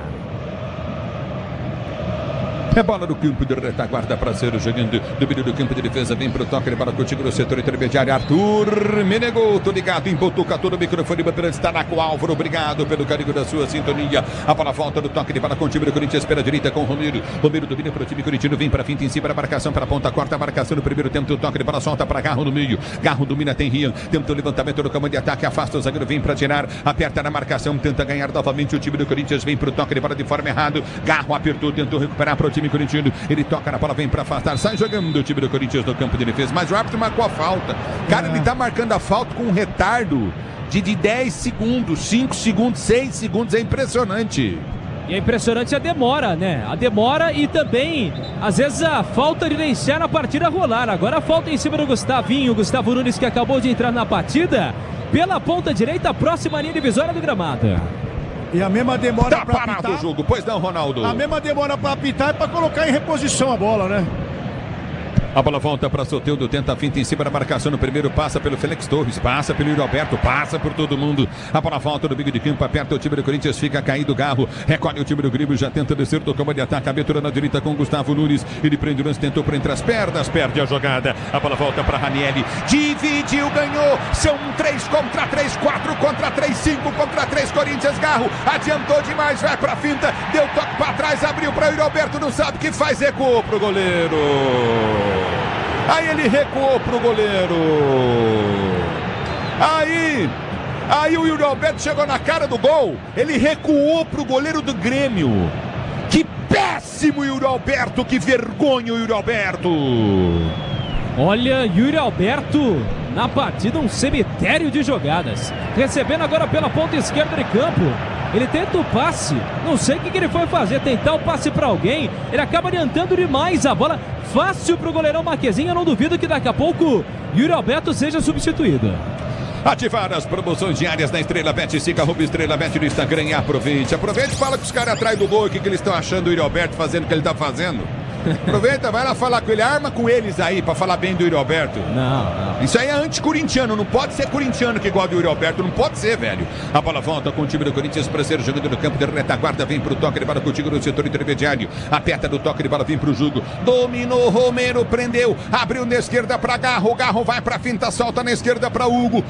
É bola do campo de retaguarda para ser jogando do meio do campo de defesa. Vem pro toque de bola contigo no setor intermediário. Arthur Menegou, tô ligado em Botucatu, no microfone Bandeirantes, está na com Álvaro. Obrigado pelo carinho da sua sintonia. A bola volta do toque de bola com o time do Corinthians pela direita com o Romero. Romero domina para o time corintiano, vem para finta em cima da marcação, para a ponta, corta a marcação no primeiro tempo. O toque de bola solta para Garro no meio. Garro domina, tem Rian. Tenta o levantamento no campo de ataque, afasta o zagueiro, vem para tirar, aperta na marcação, tenta ganhar novamente o time do Corinthians. Vem pro toque de bola de forma errada. Garro apertou, tentou recuperar para o time corintiano. Ele toca na bola, vem para afastar, sai jogando o time do Corinthians no campo de defesa, mas o árbitro marcou a falta. Cara, ele tá marcando a falta com um retardo de 10 segundos, 5 segundos, 6 segundos, é impressionante. E é impressionante a demora, né? A demora e também, às vezes, a falta de deixar a partida rolar. Agora a falta em cima do Gustavo Nunes, que acabou de entrar na partida, pela ponta direita, próxima linha divisória do gramado. E a mesma demora tá para apitar o jogo, pois não, Ronaldo? A mesma demora para apitar e para colocar em reposição a bola, né? A bola volta para Soteldo, tenta a finta em cima da marcação no primeiro, passa pelo Félix Torres, passa pelo Yuri Alberto, passa por todo mundo. A bola volta do meio de campo, aperta o time do Corinthians, fica caído o Garro, recolhe o time do Grêmio, já tenta descer do campo de ataque, abertura na direita com Gustavo Nunes, ele prende o lance, tentou por entre as pernas, perde a jogada. A bola volta para Ranieri, dividiu, ganhou, são 3 contra 3, 4 contra 3, 5 contra 3, Corinthians. Garro adiantou demais, vai pra finta, deu toque para trás, abriu para o Yuri Alberto, não sabe o que faz, recuou pro goleiro. Aí ele recuou pro goleiro. Aí o Yuri Alberto chegou na cara do gol. Ele recuou pro goleiro do Grêmio. Que péssimo Yuri Alberto, que vergonha o Yuri Alberto. Olha, Yuri Alberto na partida, um cemitério de jogadas. Recebendo agora pela ponta esquerda de campo. Ele tenta o passe, não sei o que ele foi fazer, tentar o passe para alguém, ele acaba adiantando demais a bola, fácil para o goleirão Marquezinho, eu não duvido que daqui a pouco Yuri Alberto seja substituído. Ativar as promoções diárias na Estrela Bet, siga @ Estrela Bet no Instagram e aproveite e fala com os caras atrás do gol, o que eles estão achando do Yuri Alberto fazendo o que ele está fazendo. Aproveita, vai lá falar com ele, arma com eles aí pra falar bem do Yuri Alberto. Não. Isso aí é anti-corintiano, não pode ser corintiano que gosta do Yuri Alberto, não pode ser, velho. A bola volta com o time do Corinthians para ser jogando no campo de retaguarda, vem pro toque de bola contigo no setor intermediário, aperta do toque de bola, vem pro jogo, dominou, Romero prendeu, abriu na esquerda pra Garro, Garro vai pra finta, solta na esquerda pra Hugo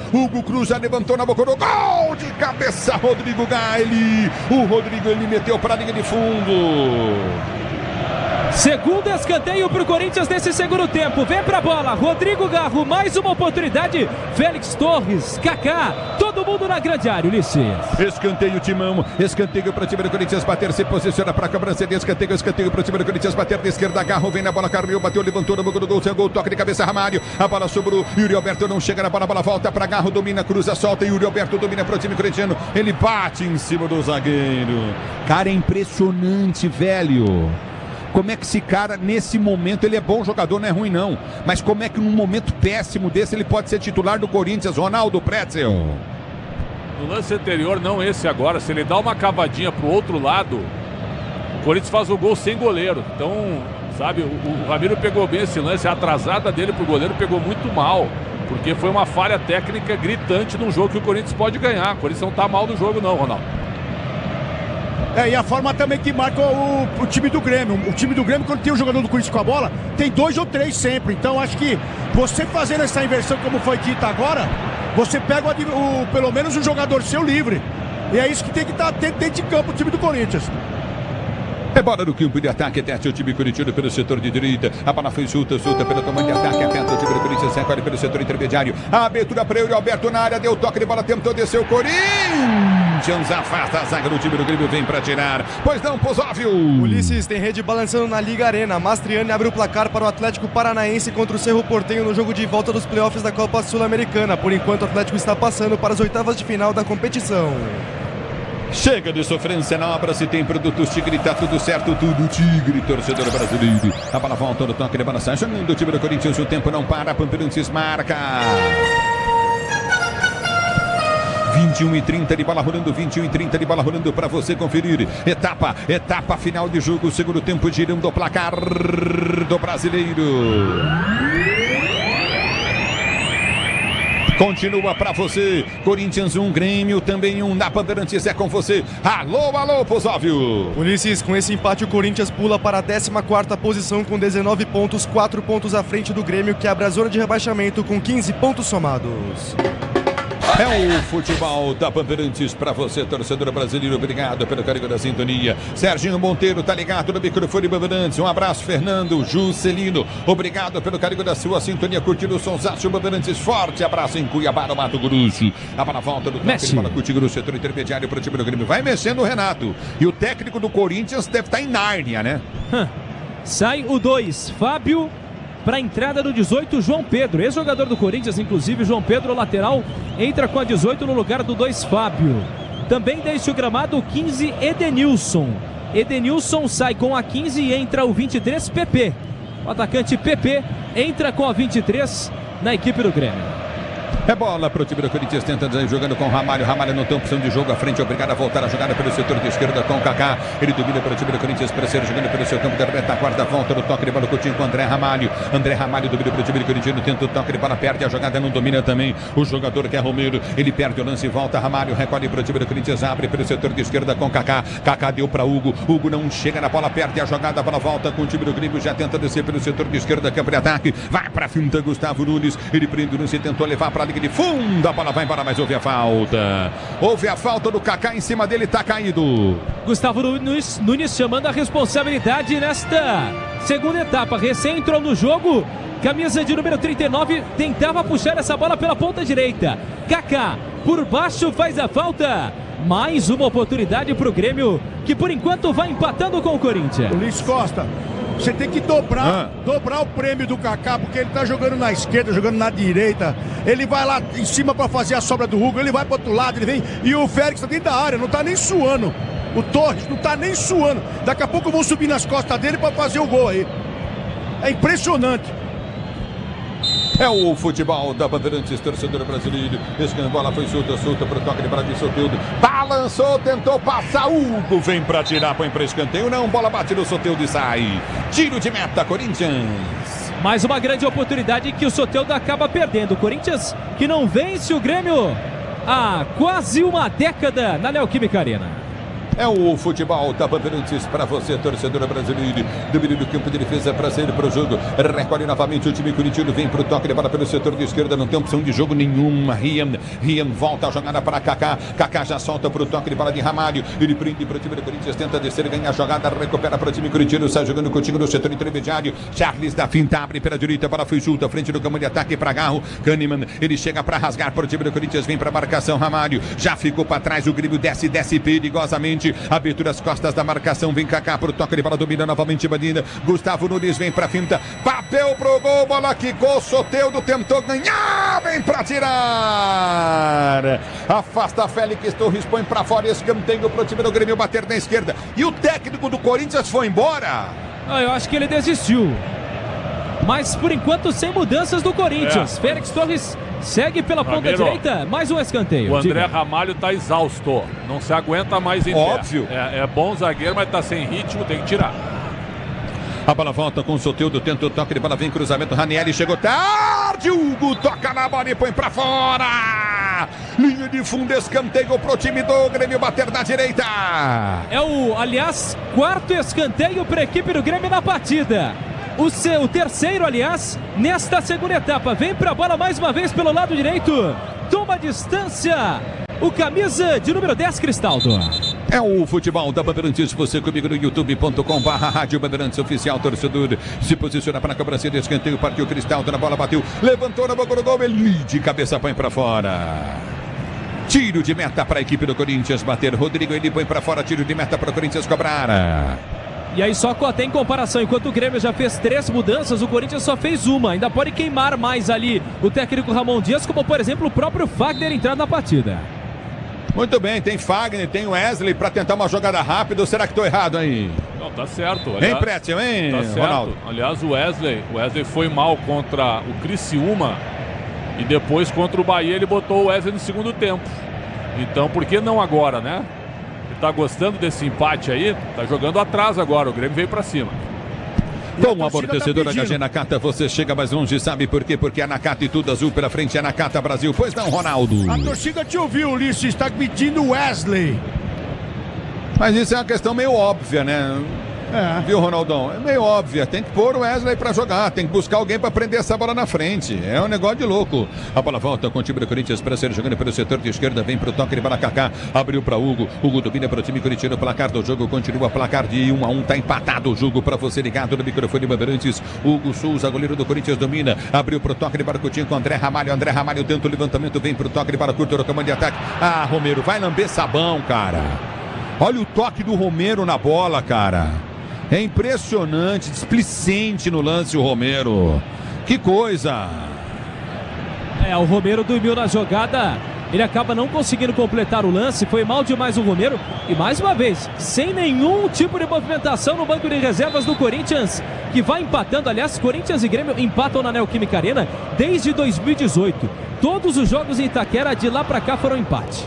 cruza, levantou na boca do gol, de cabeça, Rodrigo Gaeli, o Rodrigo ele meteu pra linha de fundo. Segundo escanteio para o Corinthians nesse segundo tempo. Vem para a bola, Rodrigo Garro, mais uma oportunidade. Félix Torres, Kaká, todo mundo na grande área, Ulisses. Escanteio, Timão, escanteio para o time do Corinthians bater, se posiciona para a cobrança de escanteio para o time do Corinthians bater de esquerda. Garro vem na bola, Carneiro bateu, levantou na boca do gol, sem gol, toque de cabeça, Ramário. A bola sobrou, Yuri Alberto não chega na bola, a bola volta para Garro, domina, cruza, solta. Yuri Alberto domina para o time corintiano, ele bate em cima do zagueiro. Cara, é impressionante, velho. Como é que esse cara, nesse momento, ele é bom jogador, não é ruim não. Mas como é que num momento péssimo desse ele pode ser titular do Corinthians, Ronaldo Pretzel? No lance anterior, não esse agora, se ele dá uma cavadinha pro outro lado, o Corinthians faz o gol sem goleiro. Então, sabe, o Ramiro pegou bem esse lance, a atrasada dele pro goleiro pegou muito mal. Porque foi uma falha técnica gritante num jogo que o Corinthians pode ganhar. O Corinthians não tá mal no jogo não, Ronaldo. E a forma também que marca o time do Grêmio. O time do Grêmio, quando tem um jogador do Corinthians com a bola, tem 2 ou 3 sempre. Então acho que você fazendo essa inversão como foi dita agora, você pega pelo menos um jogador seu livre. E é isso que tem que estar dentro de campo o time do Corinthians. É bola no campo de ataque, teste o time corintiano pelo setor de direita. A bola foi solta pelo tamanho de ataque, aperta o time do Corinthians, recolhe pelo setor intermediário. A abertura para Yuri Alberto na área, deu toque de bola, tentou descer o Corinthians. Afasta a zaga do time do Grêmio, vem para tirar. Pois não, Pozóvio. Ulisses, tem rede balançando na Liga Arena. Mastriani abre o placar para o Atlético Paranaense contra o Cerro Porteño no jogo de volta dos playoffs da Copa Sul-Americana. Por enquanto, o Atlético está passando para as oitavas de final da competição. Chega de sofrência na obra, se tem produtos Tigre, tá tudo certo, tudo Tigre, torcedor brasileiro. A bola volta no toque de bola, sai jogando o time do Corinthians, o tempo não para, Pamperantes marca. 21:30 de bola rolando, 21:30 de bola rolando para você conferir. Etapa final de jogo, segundo tempo girando o placar do brasileiro. Continua pra você, Corinthians 1, Grêmio também 1, na Bandeirantes é com você. Alô, Pozóvio. Ulisses, com esse empate o Corinthians pula para a 14ª posição com 19 pontos, 4 pontos à frente do Grêmio, que abre a zona de rebaixamento com 15 pontos somados. É o futebol da Bandeirantes para você, torcedor brasileiro. Obrigado pelo carinho da sintonia. Serginho Monteiro tá ligado no microfone Bandeirantes. Um abraço, Fernando Juscelino. Obrigado pelo carinho da sua sintonia. Curtindo o Sonsácio Bandeirantes. Forte abraço em Cuiabá, no Mato Grosso. A bola volta do toque de bola contigo no setor intermediário para o time do Grêmio. Vai mexendo o Renato. E o técnico do Corinthians deve estar em Nárnia, né? Sai o 2, Fábio. Para a entrada do 18, João Pedro, ex-jogador do Corinthians, inclusive. João Pedro, lateral, entra com a 18 no lugar do 2, Fábio. Também deixa o gramado o 15, Edenilson. Edenilson sai com a 15 e entra o 23, PP. O atacante PP entra com a 23 na equipe do Grêmio. É bola para o time do Corinthians, tenta jogando com o Ramalho. Ramalho não tem opção de jogo à frente, obrigado a voltar a jogada pelo setor de esquerda com o Kaká. Ele domina para o time do Corinthians, terceiro jogando pelo seu campo da retaguarda, volta no toque de bola curtinho com o André Ramalho. André Ramalho domina para o time do Corinthians, tenta o toque de bola, perde a jogada, não domina também o jogador que é Romero. Ele perde o lance e volta, Ramalho recolhe para o time do Corinthians, abre pelo setor de esquerda com o Kaká. Kaká deu para Hugo, Hugo não chega na bola, perde a jogada, a bola volta com o time do Grêmio, já tenta descer pelo setor de esquerda, campo de ataque, vai para a finta Gustavo Nunes, ele prende o lance e tentou levar para a linha de fundo. A bola vai embora, mas houve a falta. Houve a falta do Kaká em cima dele, tá caído. Gustavo Nunes chamando a responsabilidade nesta segunda etapa. Recém entrou no jogo, camisa de número 39, tentava puxar essa bola pela ponta direita. Kaká por baixo faz a falta. Mais uma oportunidade para o Grêmio, que por enquanto vai empatando com o Corinthians. Luiz Costa, você tem que dobrar o prêmio do Kaká, porque ele tá jogando na esquerda, jogando na direita. Ele vai lá em cima para fazer a sobra do Hugo, ele vai pro outro lado, ele vem. E o Félix tá dentro da área, não tá nem suando. O Torres não tá nem suando. Daqui a pouco vão subir nas costas dele para fazer o gol aí. É impressionante. É o futebol da Bandeirantes, torcedor brasileiro. Escândalo, bola foi solta pro toque de bola de Soteldo. Balançou, tentou passar. Hugo vem pra tirar, põe pra escanteio. Não, bola bate no Soteldo e sai. Tiro de meta, Corinthians. Mais uma grande oportunidade que o Soteldo acaba perdendo. O Corinthians que não vence o Grêmio há quase uma década na Neoquímica Arena. É o futebol da Bandeirantes para você, torcedor brasileiro. Domínio do campo de defesa para sair para o jogo. Recolhe novamente o time corintiano. Vem para o toque de bola pelo setor de esquerda. Não tem opção de jogo nenhuma. Rian volta a jogada para Kaká. Kaká já solta para o toque de bola de Ramalho. Ele prende para o time do Corinthians. Tenta descer, ganha a jogada. Recupera para o time corintiano. Sai jogando contigo no setor intermediário. Charles da finta, abre pela direita. A bola foi junto à frente do campo de ataque para Garro. Kahneman, ele chega para rasgar para o time do Corinthians. Vem para a marcação. Ramalho já ficou para trás. O Grêmio desce perigosamente. Abertura as costas da marcação, vem Kaká pro toque de bola, domina novamente Badina. Gustavo Nunes vem pra finta, papel pro gol, bola quicou, Soteldo tentou ganhar, vem pra tirar. Afasta Félix Torres, põe pra fora, escanteio pro time do Grêmio bater na esquerda. E o técnico do Corinthians foi embora. Eu acho que ele desistiu. Mas por enquanto sem mudanças do Corinthians. Félix Torres segue pela ponta direita, mais um escanteio. O André Ramalho tá exausto, não se aguenta mais em pé. Óbvio. É bom zagueiro, mas tá sem ritmo, tem que tirar. A bola volta com o Soteldo, tenta o toque de bola, vem cruzamento, Ranieri chegou tarde, Hugo toca na bola e põe pra fora. Linha de fundo, escanteio pro time do Grêmio bater na direita. É aliás, quarto escanteio pra equipe do Grêmio na partida. O terceiro, aliás, nesta segunda etapa. Vem pra bola mais uma vez pelo lado direito. Toma distância. O camisa de número 10, Cristaldo. É o futebol da Bandeirantes. Você comigo no youtube.com/Rádio Bandeirantes Oficial, torcedor. Se posiciona para a cobrança de escanteio. Partiu Cristaldo na bola, bateu. Levantou na boca do gol. Ele de cabeça põe pra fora. Tiro de meta para a equipe do Corinthians bater. Rodrigo, ele põe pra fora. Tiro de meta para o Corinthians cobrar. E aí só até em comparação, enquanto o Grêmio já fez 3 mudanças, o Corinthians só fez uma. Ainda pode queimar mais ali o técnico Ramon Dias, como por exemplo o próprio Fagner entrar na partida. Muito bem, tem Fagner, tem Wesley para tentar uma jogada rápida. Ou será que estou errado aí? Não, tá certo. Hein, Pretzel, hein, tá certo. Ronaldo? Aliás, o Wesley foi mal contra o Criciúma e depois contra o Bahia ele botou o Wesley no segundo tempo. Então, por que não agora, né? Ele tá gostando desse empate aí, tá jogando atrás agora, o Grêmio veio para cima. Com o amortecedor HG Nakata, você chega mais longe, sabe por quê? Porque é Nakata e tudo azul pela frente, é Nakata Brasil. Pois não, Ronaldo? A torcida te ouviu, Ulisses, está pedindo Wesley. Mas isso é uma questão meio óbvia, né? Viu, Ronaldão? É meio óbvia. Tem que pôr o Wesley pra jogar. Tem que buscar alguém pra prender essa bola na frente. É um negócio de louco. A bola volta com o time do Corinthians para ser jogando pelo setor de esquerda. Vem pro toque de bola Kaká. Abriu pra Hugo. Hugo domina pro time corintiano. Placar do jogo continua. Placar de 1-1. Tá empatado o jogo pra você ligado no microfone Bandeirantes. Hugo Souza, goleiro do Corinthians, domina. Abriu pro toque de bola Coutinho com André Ramalho. André Ramalho tenta o levantamento. Vem pro toque de bola curto no comando de ataque. Ah, Romero, vai lamber sabão, cara. Olha o toque do Romero na bola, cara. É impressionante, displicente no lance o Romero. Que coisa! O Romero dormiu na jogada. Ele acaba não conseguindo completar o lance. Foi mal demais o Romero. E mais uma vez, sem nenhum tipo de movimentação no banco de reservas do Corinthians, que vai empatando. Aliás, Corinthians e Grêmio empatam na Neoquímica Arena desde 2018. Todos os jogos em Itaquera de lá pra cá foram empate.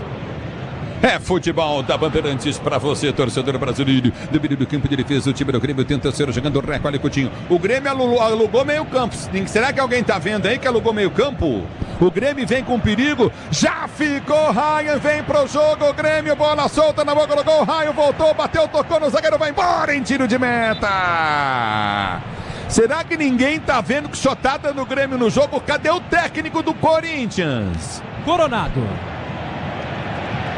É futebol da Bandeirantes para você, torcedor brasileiro. Domínio do campo de defesa, o time do Grêmio tenta ser jogando o recolhe Coutinho. O Grêmio alugou meio campo. Será que alguém tá vendo aí que alugou meio campo? O Grêmio vem com perigo. Já ficou Ryan, vem pro jogo. O Grêmio, bola solta na boca do gol. Ryan voltou, bateu, tocou no zagueiro, vai embora em tiro de meta. Será que ninguém tá vendo que só tá dando o Grêmio no jogo? Cadê o técnico do Corinthians? Coronado.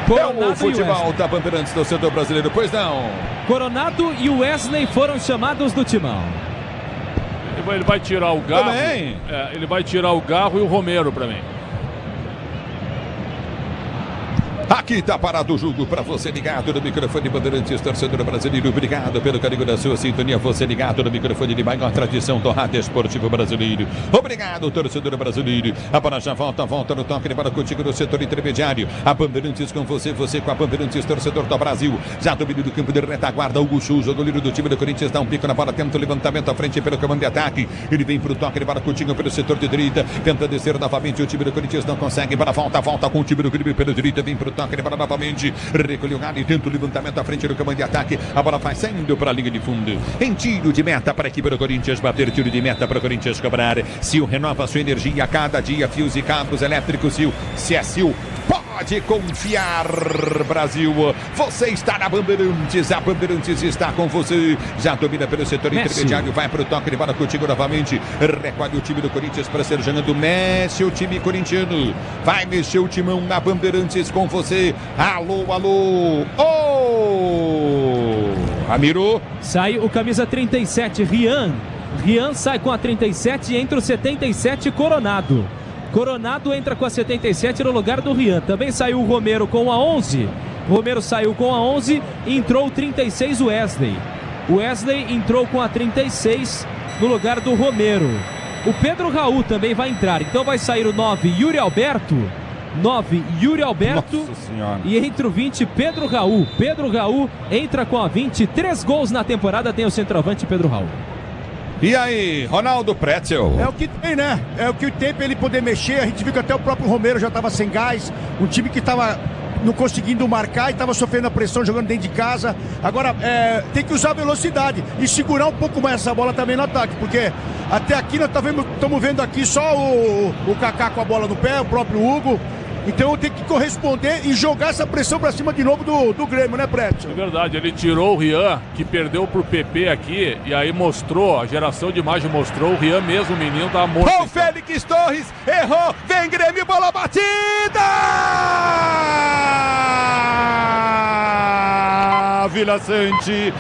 É o futebol da Bandeirantes do setor brasileiro, pois não? Coronado e o Wesley foram chamados do timão. Ele vai tirar o Garro. Também? Ele vai tirar o Garro e o Romero para mim. Aqui tá parado o jogo para você ligado no microfone Bandeirantes, torcedor brasileiro. Obrigado pelo carinho da sua sintonia. Você ligado no microfone de maior tradição do rádio esportivo brasileiro. Obrigado, torcedor brasileiro. A bola já volta no toque de bola contigo no setor intermediário. A Bandeirantes com você com a Bandeirantes, torcedor do Brasil. Já domínio do campo de retaguarda. Hugo Souza, goleiro do time do Corinthians, dá um pico na bola, tenta o levantamento à frente pelo comando de ataque. Ele vem pro toque de bola contigo pelo setor de direita. Tenta descer novamente, o time do Corinthians não consegue. Bola volta com o time do Grêmio pela direita. Vem pro toque de bola novamente, recolheu o galho e tenta o levantamento à frente do comando de ataque. A bola vai saindo para a linha de fundo. Em tiro de meta para a equipe do Corinthians bater, tiro de meta para o Corinthians cobrar. Sil renova sua energia a cada dia, fios e cabos elétricos Sil. Se é Sil, pode confiar, Brasil. Você está na Bandeirantes, a Bandeirantes está com você. Já domina pelo setor intermediário, vai para o toque de bola contigo novamente. Recolhe o time do Corinthians para ser jogando. Mexe o time corintiano, vai mexer o timão na Bandeirantes com você. Alô, alô. Ramiro. Sai o camisa 37, Rian. Rian sai com a 37 e entra o 77, Coronado. Coronado entra com a 77 no lugar do Rian. Também saiu o Romero com a 11. Romero saiu com a 11 e entrou o 36, Wesley. Wesley entrou com a 36 no lugar do Romero. O Pedro Raul também vai entrar. Então vai sair o 9, Yuri Alberto. 9, Yuri Alberto. E entra o 20, Pedro Raul. Pedro Raul entra com a 20. 3 gols na temporada tem o centroavante Pedro Raul. E aí, Ronaldo Pretzel? É o que tem, né? É o que tem pra ele poder mexer. A gente viu que até o próprio Romero já estava sem gás. Um time que estava não conseguindo marcar e estava sofrendo a pressão jogando dentro de casa. Agora, tem que usar a velocidade e segurar um pouco mais essa bola também no ataque. Porque até aqui nós estamos vendo aqui só o Kaká com a bola no pé, o próprio Hugo. Então tem que corresponder e jogar essa pressão pra cima de novo do Grêmio, né, Pretzel? É verdade, ele tirou o Rian, que perdeu pro PP aqui, e aí mostrou, a geração de imagem mostrou, o Rian mesmo, o menino, tá morto. O Félix Torres errou, vem Grêmio, bola batida! Vila Sante,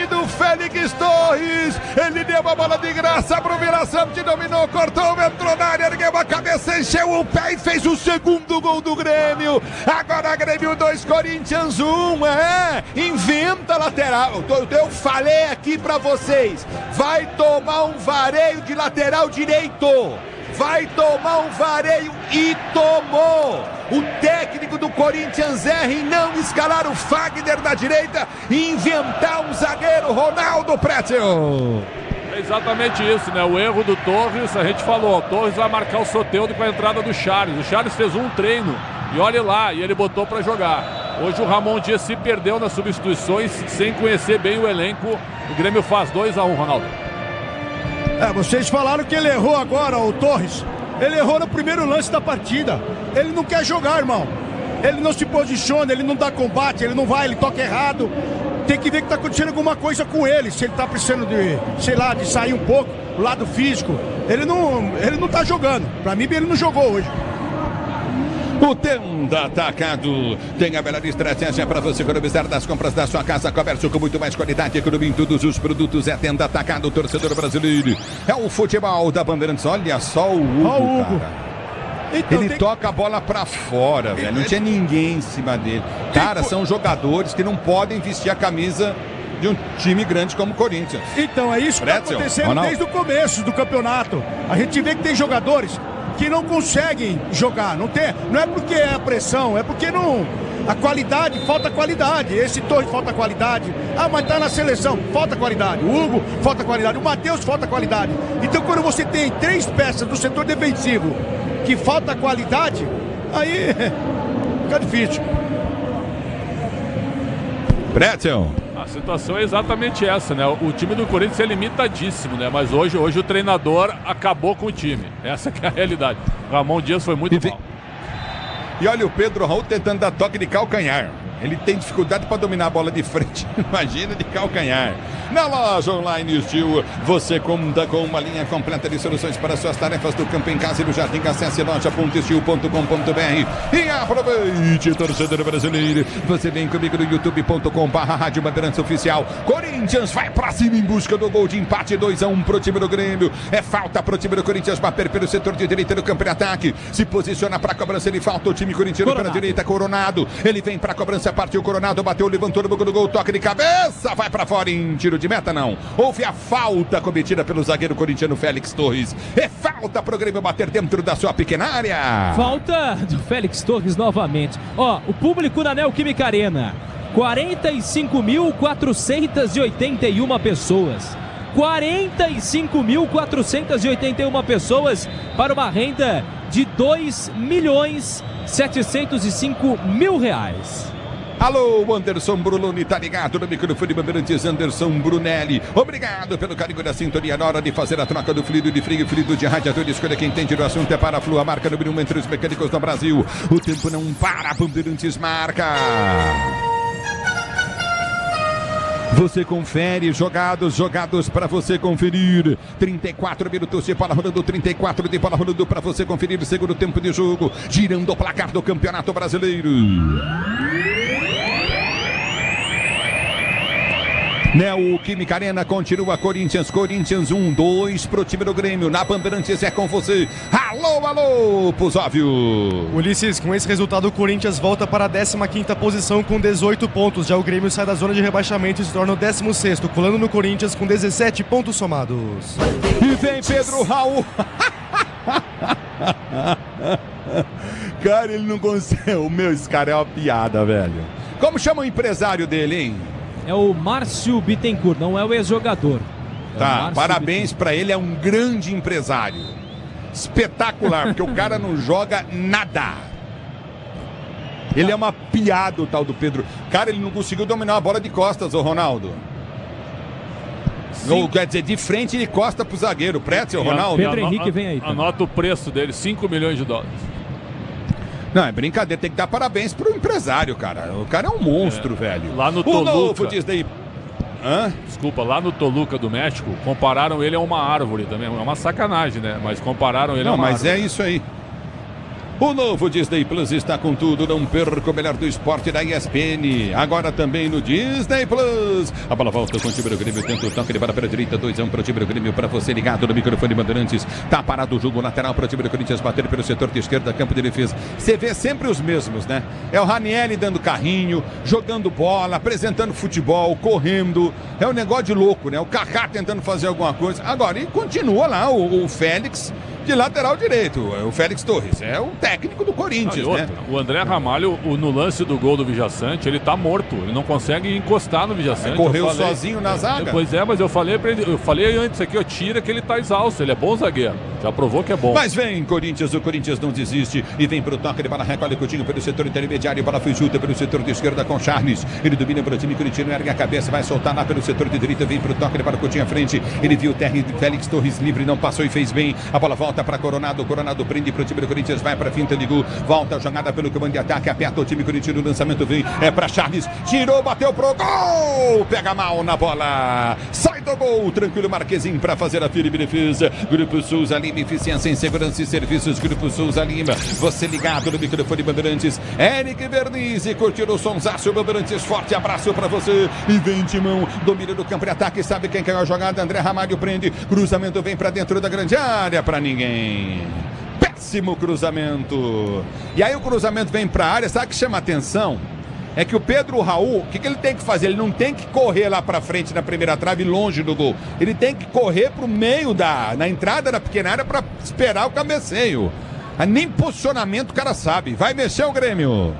do Félix Torres, ele deu uma bola de graça pro Vila Zamp dominou, cortou, entrou na área, ergueu a cabeça, encheu o pé e fez o segundo gol do Grêmio. Agora Grêmio 2, Corinthians 1. Inventa lateral. Eu falei aqui pra vocês, vai tomar um vareio de lateral direito. Vai tomar um vareio e tomou. O técnico do Corinthians erra em não escalar o Fagner na direita e inventar um zagueiro, Ronaldo Pretzel. É exatamente isso, né? O erro do Torres, a gente falou, o Torres vai marcar o Soteldo com a entrada do Charles. O Charles fez um treino e olha lá, e ele botou para jogar. Hoje o Ramon Dias se perdeu nas substituições, sem conhecer bem o elenco. O Grêmio faz 2-1, Ronaldo. Vocês falaram que ele errou agora, o Torres. Ele errou no primeiro lance da partida. Ele não quer jogar, irmão. Ele não se posiciona, ele não dá combate, ele não vai, ele toca errado. Tem que ver que tá acontecendo alguma coisa com ele. Se ele tá precisando de, sei lá, de sair um pouco do lado físico. Ele não tá jogando. Pra mim, ele não jogou hoje. O Tenda Atacado tem a melhor estratégia para você economizar das compras da sua casa. Comércio com muito mais qualidade, economia em todos os produtos. É Tenda Atacado, torcedor brasileiro. É o futebol da Bandeirantes. Olha só o Hugo, cara. Então, ele toca a bola pra fora, velho. Não tinha ninguém em cima dele. Cara, são jogadores que não podem vestir a camisa de um time grande como o Corinthians. Então, é isso que está acontecendo desde o começo do campeonato. A gente vê que tem jogadores que não conseguem jogar. Não é porque é a pressão, é porque não... A qualidade, falta qualidade. Esse Torres falta qualidade. Mas tá na seleção, falta qualidade. O Hugo, falta qualidade. O Matheus, falta qualidade. Então, quando você tem 3 peças do setor defensivo que falta qualidade, aí fica difícil. Pretzel. A situação é exatamente essa, né? O time do Corinthians é limitadíssimo, né? Mas hoje o treinador acabou com o time. Essa que é a realidade. O Ramon Dias foi muito mal. E olha o Pedro Raul tentando dar toque de calcanhar. Ele tem dificuldade para dominar a bola de frente. Imagina de calcanhar. Na loja online Steel, você conta com uma linha completa de soluções para suas tarefas do campo, em casa e no jardim. Acesse loja.steel.com.br e aproveite, torcedor brasileiro. Você vem comigo no youtube.com/Rádio Bandeirantes Oficial. Corinthians vai pra cima em busca do gol de empate. 2-1 pro time do Grêmio. É falta pro time do Corinthians bater pelo setor de direita do campo de ataque. Se posiciona pra cobrança de falta. O time corintiano pela direita, Coronado. Ele vem pra cobrança. Partiu Coronado, bateu, levantou no boca do gol, toque de cabeça, vai pra fora em tiro de meta, não. Houve a falta cometida pelo zagueiro corintiano Félix Torres. É falta pro Grêmio bater dentro da sua pequena área. Falta do Félix Torres novamente. O público na Neoquímica Arena, 45.481 pessoas. 45.481 pessoas para uma renda de R$2.705.000. Alô, Anderson Brunelli, tá ligado no microfone Bandeirantes, Anderson Brunelli. Obrigado pelo carinho da sintonia na hora de fazer a troca do fluido de frio, fluido de radiador. Escolha quem entende do assunto, é para a Flu, a marca número 1 entre os mecânicos do Brasil. O tempo não para, Bandeirantes marca. Você confere, jogados para você conferir. 34 minutos de bola rolando, 34 de bola rolando para você conferir. Segundo tempo de jogo, girando o placar do Campeonato Brasileiro. Neoquímica Arena continua Corinthians 1-2 pro time do Grêmio. Na Bandeirantes é com você. Alô, Pusóvio. Ulisses, com esse resultado o Corinthians volta para a 15ª posição com 18 pontos. Já o Grêmio sai da zona de rebaixamento e se torna o 16º, colando no Corinthians com 17 pontos somados. E vem Pedro Raul. Cara, ele não consegue. Esse cara é uma piada, velho. Como chama o empresário dele, hein? É o Márcio Bittencourt, não é o ex-jogador. Tá, parabéns pra ele, é um grande empresário. Espetacular, porque o cara não joga nada. Ele é uma piada, o tal do Pedro. Cara, ele não conseguiu dominar a bola de costas, ô Ronaldo. Ou, quer dizer, de frente e de costa pro zagueiro. Pretzel, Ronaldo. Pedro Henrique vem aí. Anota o preço dele, $5 milhões. Não, é brincadeira, tem que dar parabéns pro empresário, cara. O cara é um monstro, velho. Lá no o Toluca. Novo Disney... Desculpa, lá no Toluca do México, compararam ele a uma árvore também. É uma sacanagem, né? Mas compararam ele a uma árvore. Não, mas é isso aí. O novo Disney Plus está com tudo. Não perca o melhor do esporte da ESPN. Agora também no Disney Plus. A bola volta com o time do Grêmio. Tenta o toque de bola para a direita. 2-1 para o time do Grêmio. Para você ligado no microfone Bandeirantes. Tá parado o jogo lateral para o time do Corinthians bater pelo setor de esquerda, campo de defesa. Você vê sempre os mesmos, né? É o Ranieri dando carrinho, jogando bola, apresentando futebol, correndo. É um negócio de louco, né? O Kaká tentando fazer alguma coisa. Agora, e continua lá o Félix de lateral direito, o Félix Torres, é o técnico do Corinthians, né? O André Ramalho, no lance do gol do Vijaçante, ele tá morto, ele não consegue encostar no Vijaçante. Correu sozinho na zaga? Pois é, mas eu falei pra ele, eu falei antes aqui, ó, tira que ele tá exausto, ele é bom zagueiro, já provou que é bom. Mas vem Corinthians, o Corinthians não desiste e vem pro toque de bola, recolhe Coutinho pelo setor intermediário, bola foi junta pelo setor de esquerda com Charles, ele domina para o time corintiano, ergue a cabeça, vai soltar lá pelo setor de direita, vem pro toque de bola, Coutinho à frente, ele viu o Félix Torres livre, não passou e fez bem, a bola volta para Coronado prende para o time do Corinthians, vai para a finta, ligou, volta a jogada pelo comando de ataque, aperta o time corintiano, o lançamento vem, é para Charles, tirou, bateu pro gol, pega mal na bola, sai do gol, tranquilo Marquezinho para fazer a firme defesa, Grupo Souza Lima, eficiência em segurança e serviços, Grupo Souza Lima, você ligado no microfone Bandeirantes, Eric Vernizzi, curtiu o sonsaço, Bandeirantes, forte abraço para você, e vem Timão, domina do campo de ataque, sabe quem caiu a jogada, André Ramalho prende, cruzamento vem para dentro da grande área, para ninguém. Péssimo cruzamento. E aí o cruzamento vem para a área, sabe o que chama atenção? É que o Pedro Raul, o que ele tem que fazer? Ele não tem que correr lá para frente na primeira trave, longe do gol. Ele tem que correr para o meio na entrada da pequena área para esperar o cabeceio. Nem posicionamento o cara sabe. Vai mexer o Grêmio.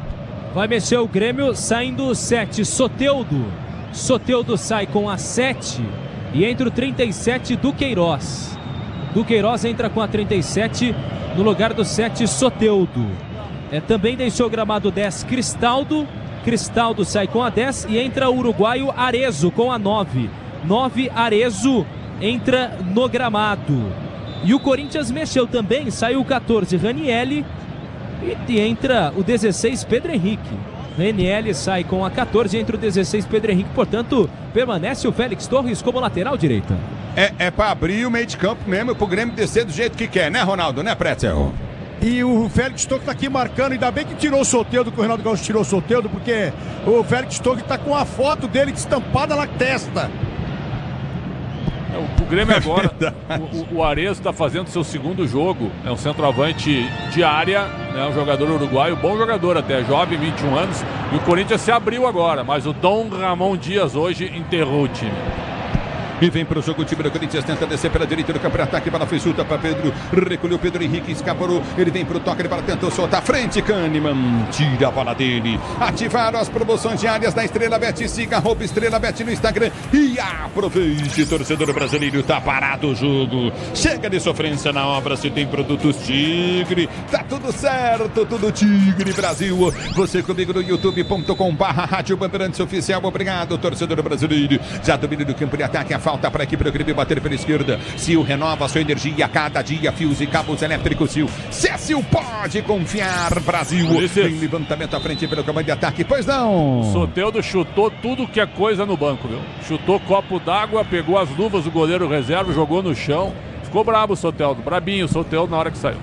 Vai mexer o Grêmio, saindo 7, Soteldo. Soteldo sai com a 7 e entra o 37 do Queiroz. Do Queiroz entra com a 37 no lugar do 7, Soteldo. Também deixou o gramado 10, Cristaldo. Cristaldo sai com a 10 e entra o uruguaio Arezzo com a 9. 9, Arezzo entra no gramado. E o Corinthians mexeu também, saiu o 14, Ranieri e entra o 16, Pedro Henrique. Ranieri sai com a 14, entra o 16, Pedro Henrique. Portanto, permanece o Félix Torres como lateral direita. É para abrir o meio de campo mesmo, pro Grêmio descer do jeito que quer, né, Ronaldo? Né, Pretzel? E o Félix Torres tá aqui marcando, ainda bem que tirou o Soteldo, que o Renato Gaúcho tirou o Soteldo, porque o Félix Torres tá com a foto dele estampada na testa. O Grêmio agora, o Arezzo está fazendo seu segundo jogo, é um centroavante de área, né, um jogador uruguaio, bom jogador até, jovem, 21 anos, e o Corinthians se abriu agora, mas o Dom Ramon Dias hoje enterrou o time. E vem para o jogo o time do Corinthians, tenta descer pela direita do campo de ataque, bola foi solta para Pedro, recolheu Pedro Henrique, escapou, ele vem para o toque, ele bola tentou soltar, frente Kahneman, tira a bola dele, ativaram as promoções diárias da Estrela Bet, siga @Estrela Bet no Instagram e aproveite, torcedor brasileiro, tá parado o jogo, chega de sofrência na obra, se tem produtos Tigre, tá tudo certo, tudo Tigre Brasil, você comigo no youtube.com/Rádio Bandeirantes Oficial, obrigado, torcedor brasileiro, já domina do campo de ataque, a falta para a equipe do Grêmio bater pela esquerda. Sil renova sua energia a cada dia. Fios e cabos elétricos Sil. Sil pode confiar, Brasil. Tem levantamento à frente pelo comando de ataque. Pois não. Soteldo chutou tudo que é coisa no banco, viu? Chutou copo d'água, pegou as luvas do goleiro reserva, jogou no chão. Ficou brabo o Soteldo. Brabinho o Soteldo na hora que saiu.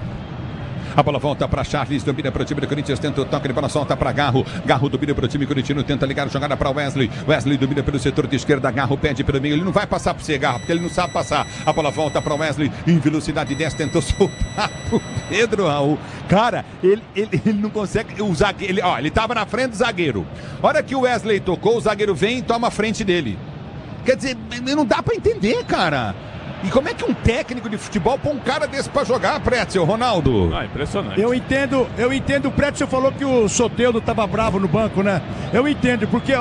A bola volta para Charles, domina para o time do Corinthians, tenta o toque de bola, solta para Garro. Garro domina para o time corintiano, tenta ligar a jogada para Wesley. Wesley domina pelo setor de esquerda, Garro pede pelo meio. Ele não vai passar para você, Garro, porque ele não sabe passar. A bola volta para Wesley, em velocidade 10, tentou soltar pro Pedro Raul. Cara, ele não consegue. O zagueiro, ele estava na frente do zagueiro. A hora que o Wesley tocou, o zagueiro vem e toma a frente dele. Quer dizer, não dá para entender, cara. E como é que um técnico de futebol põe um cara desse pra jogar, Pretzel, Ronaldo? Impressionante. Eu entendo, o Pretzel falou que o Soteldo tava bravo no banco, né? Eu entendo, porque,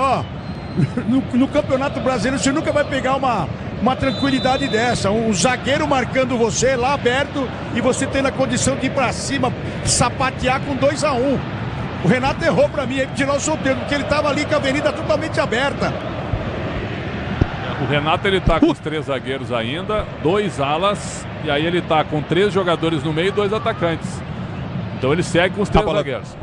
no Campeonato Brasileiro você nunca vai pegar uma tranquilidade dessa. Um zagueiro marcando você lá aberto e você tendo a condição de ir pra cima, sapatear com 2-1. O Renato errou pra mim aí, tirar o Soteldo, porque ele tava ali com a avenida totalmente aberta. O Renato, ele tá com os 3 zagueiros ainda, 2 alas, e aí ele tá com 3 jogadores no meio e 2 atacantes. Então ele segue com os 3 zagueiros.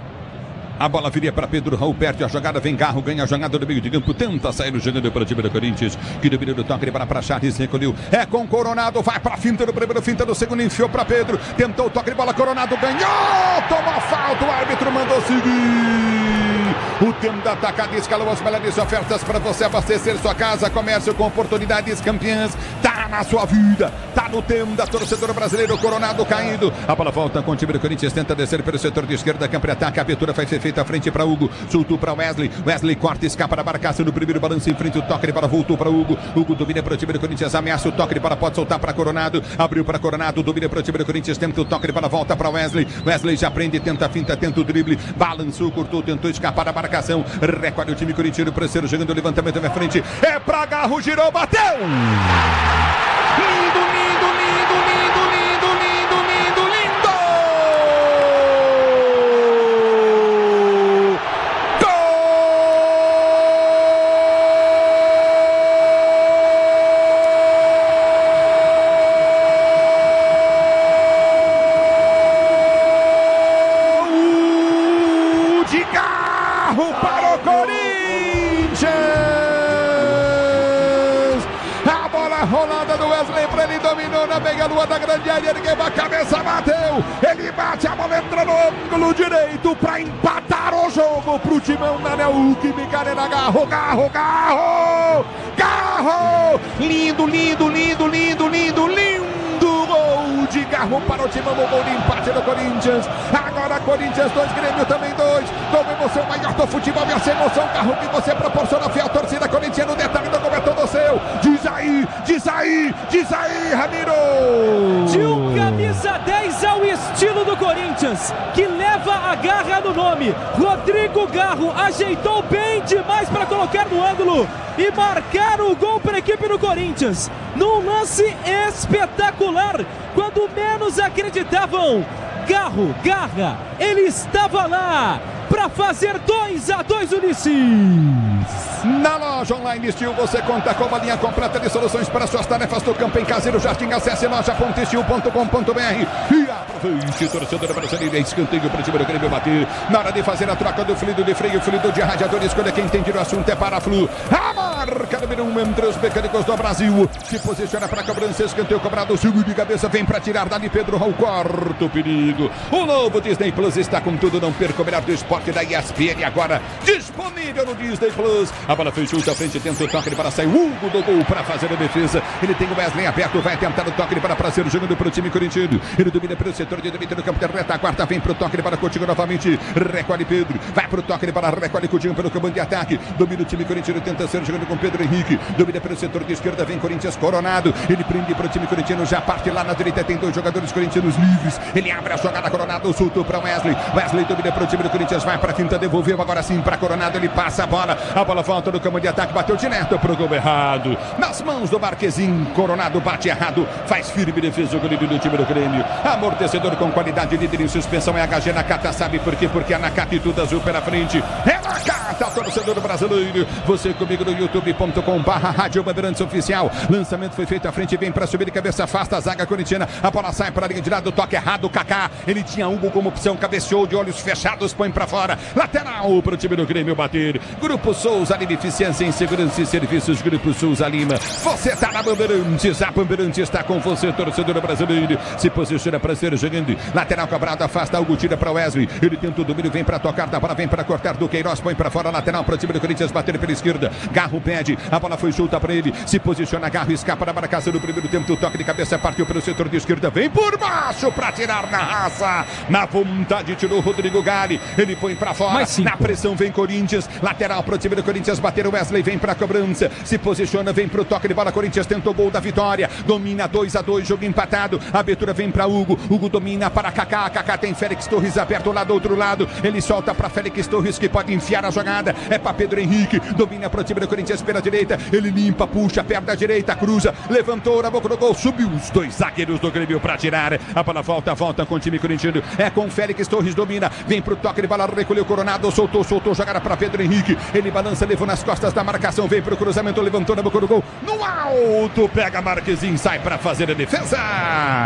A bola viria para Pedro Raul, perde a jogada, vem Garro, ganha a jogada do meio de campo, tenta sair no jogando para o time do Corinthians, que domina do toque, para Charles, recolheu, é com Coronado, vai para a finta do primeiro, finta do segundo, enfiou para Pedro, tentou o toque de bola, Coronado ganhou, tomou falta, o árbitro mandou seguir. O tempo da atacada escalou as melhores ofertas para você abastecer sua casa, comércio com oportunidades campeãs, tá na sua vida, tá no tempo da torcedora brasileira, Coronado caindo, a bola volta com o time do Corinthians, tenta descer pelo setor de esquerda, campo de ataque, a abertura vai ser feita à frente para Hugo, soltou para Wesley, Wesley corta, escapa da marcação no primeiro balanço em frente, o toque de bola voltou para Hugo, Hugo domina para o time do Corinthians, ameaça o toque de bola, pode soltar para Coronado, abriu para Coronado, domina para o time do Corinthians, tenta o toque de bola, volta para Wesley, Wesley já prende, tenta a finta, tenta o drible, balançou, cortou, tentou escapar da marcação, recolhe o time corintiano, Pranceiro jogando o levantamento na frente, é para Garro, girou, bateu! Lindo, lindo, lindo, lindo, lindo, lindo, lindo, lindo! Gol de Garro para o Corinthians! A bola rolada do Wesley para ele, dominou na meia-lua da grande área, ele queima a cabeça, bateu, ele bate, a bola entra no ângulo direito para empatar o jogo pro Timão da Neoquímica Arena. Garro, Garro, Garro, Garro, lindo, lindo, lindo, lindo, lindo, lindo gol de Garro para o Timão, o gol de empate do Corinthians. Agora Corinthians 2, Grêmio também 2, com emoção maior do futebol e essa emoção, Garro, que você proporciona, fiel torcida corintiana, o detalhe do gol é todo seu. Diz aí, diz aí, diz aí, Ramiro! De um camisa 10 ao estilo do Corinthians, que leva a garra no nome. Rodrigo Garro ajeitou bem demais para colocar no ângulo e marcar o gol para a equipe do Corinthians. Num lance espetacular, quando menos acreditavam. Garro, Garra, ele estava lá para fazer 2-2, Ulisses. Na loja online Steel você conta com uma linha completa de soluções para suas tarefas do campo em caseiro Jardim. Acesse loja.steel.com.br e aproveite, torcedor brasileiro, escanteio para o time do Grêmio bater. Na hora de fazer a troca do fluido de freio, fluido de radiador, escolha quem entende do assunto, é Paraflu. A marca número 1 entre os mecânicos do Brasil. Se posiciona para a cobrança, escanteio cobrado, subiu de cabeça, vem para tirar dali Pedro Raul, corta o perigo. O novo Disney Plus está com tudo, não perca o melhor do esporte da ESPN agora disponível no Disney Plus. A bola fez chute à frente, tenta o toque para sair. Hugo do gol para fazer a defesa. Ele tem o Wesley aberto, vai tentar o toque para Prazer, jogando para o time corintiano. Ele domina pelo setor de direita do campo de retaguarda, vem para o toque para Coutinho novamente. Recolhe Pedro, vai para o toque para recolhe Coutinho pelo comando de ataque. Domina o time corintiano, tenta ser jogando com Pedro Henrique. Domina pelo setor de esquerda, vem Corinthians Coronado. Ele prende para o time corintiano, já parte lá na direita, tem dois jogadores corintianos livres. Ele abre a jogada, Coronado soltou para Wesley. Wesley domina para o time do Corinthians, vai para a quinta, devolveu agora sim para Coronado. Ele passa a bola volta no campo de ataque, bateu direto pro gol errado. Nas mãos do Marquezinho, Coronado bate errado, faz firme defesa o goleiro do time do Grêmio. Amortecedor com qualidade, líder em suspensão é HG Nakata, sabe por quê? Porque a Nakata e tudo azul pela frente. É Nakata, torcedor brasileiro. Você comigo no youtube.com/Rádio Bandeirantes Oficial. Lançamento foi feito à frente, vem para subir de cabeça, afasta a zaga corintiana. A bola sai para a linha de lado, toque errado, Kaká. Ele tinha Hugo como opção, cabeceou de olhos fechados, põe para fora. Lateral para o time do Grêmio bater. Grupo Souza Lima, eficiência em segurança e serviços. Grupo Souza Lima. Você está na Bandeirantes, a Bandeirantes está com você, torcedor brasileiro. Se posiciona para ser jogando. Lateral cobrado, afasta Hugo, tira para Wesley. Ele tenta o domínio, vem para tocar da bola, vem para cortar do Queiroz, põe para fora, lateral para o time do Corinthians, bater pela esquerda. Garro pede, a bola foi solta para ele. Se posiciona, Garro escapa da marcação do primeiro tempo. O toque de cabeça partiu pelo setor de esquerda, vem por baixo para tirar na raça. Na vontade, tirou Rodrigo Gari. Ele põe para fora. Na pressão vem Corinthians. Lateral para o time do Corinthians, bater o Wesley, vem para a cobrança. Se posiciona, vem para o toque de bola. Corinthians tentou o gol da vitória. Domina 2-2, jogo empatado. A abertura vem para Hugo. Hugo domina para Kaká. Kaká tem Félix Torres aberto lá do outro lado. Ele solta para Félix Torres, que pode enfiar a jogada. esquerda, é para Pedro Henrique, domina pro time do Corinthians pela direita, ele limpa, puxa, perna direita, cruza, levantou na boca do gol, subiu os dois zagueiros do Grêmio para tirar, a bola volta com o time corintiano, é com o Félix Torres, domina, vem pro toque de bola, recolheu Coronado, soltou, jogada para Pedro Henrique, ele balança, levou nas costas da marcação, vem pro cruzamento, levantou na boca do gol, no alto, pega Marquezinho, sai para fazer a defesa.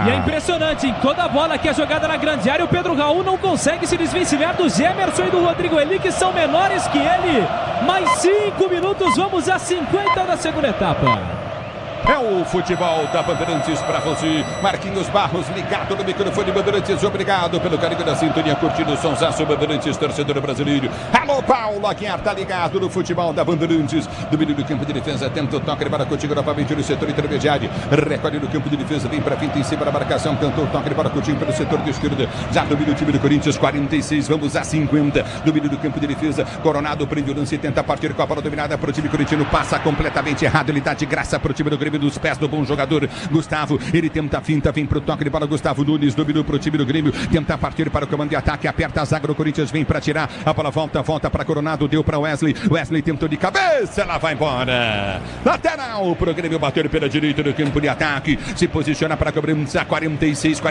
E é impressionante, em toda a bola que é jogada na grande área, o Pedro Raul não consegue se desvencilhar do Gemerson e do Rodrigo Eli, que são menores que ele. Mais 5 minutos, vamos a 50 da segunda etapa. É o futebol da Bandeirantes para você. Marquinhos Barros ligado no microfone Bandeirantes. Obrigado pelo carinho da sintonia, curtindo o sonsaço Bandeirantes, torcedor brasileiro. Alô, Paulo Aguiar, tá ligado no futebol da Bandeirantes. Domínio do campo de defesa, tenta o toque para Coutinho novamente no setor intermediário. Recolhe no campo de defesa, vem para finta em cima da marcação. Tentou o toque para Coutinho pelo setor de esquerda. Já domina o time do Corinthians, 46, vamos a 50. Domínio do campo de defesa. Coronado prende o lance, tenta partir com a bola dominada para o time corintiano. Passa completamente errado, ele dá de graça para o time do Grêmio. Dos pés do bom jogador Gustavo, ele tenta a finta, vem pro toque de bola, Gustavo Nunes dominou pro time do Grêmio, tenta partir para o comando de ataque, aperta a zaga do Corinthians, vem para tirar, a bola volta para Coronado, deu para Wesley tentou de cabeça, ela vai embora, lateral pro Grêmio, bater pela direita do campo de ataque, se posiciona para cobrança, 46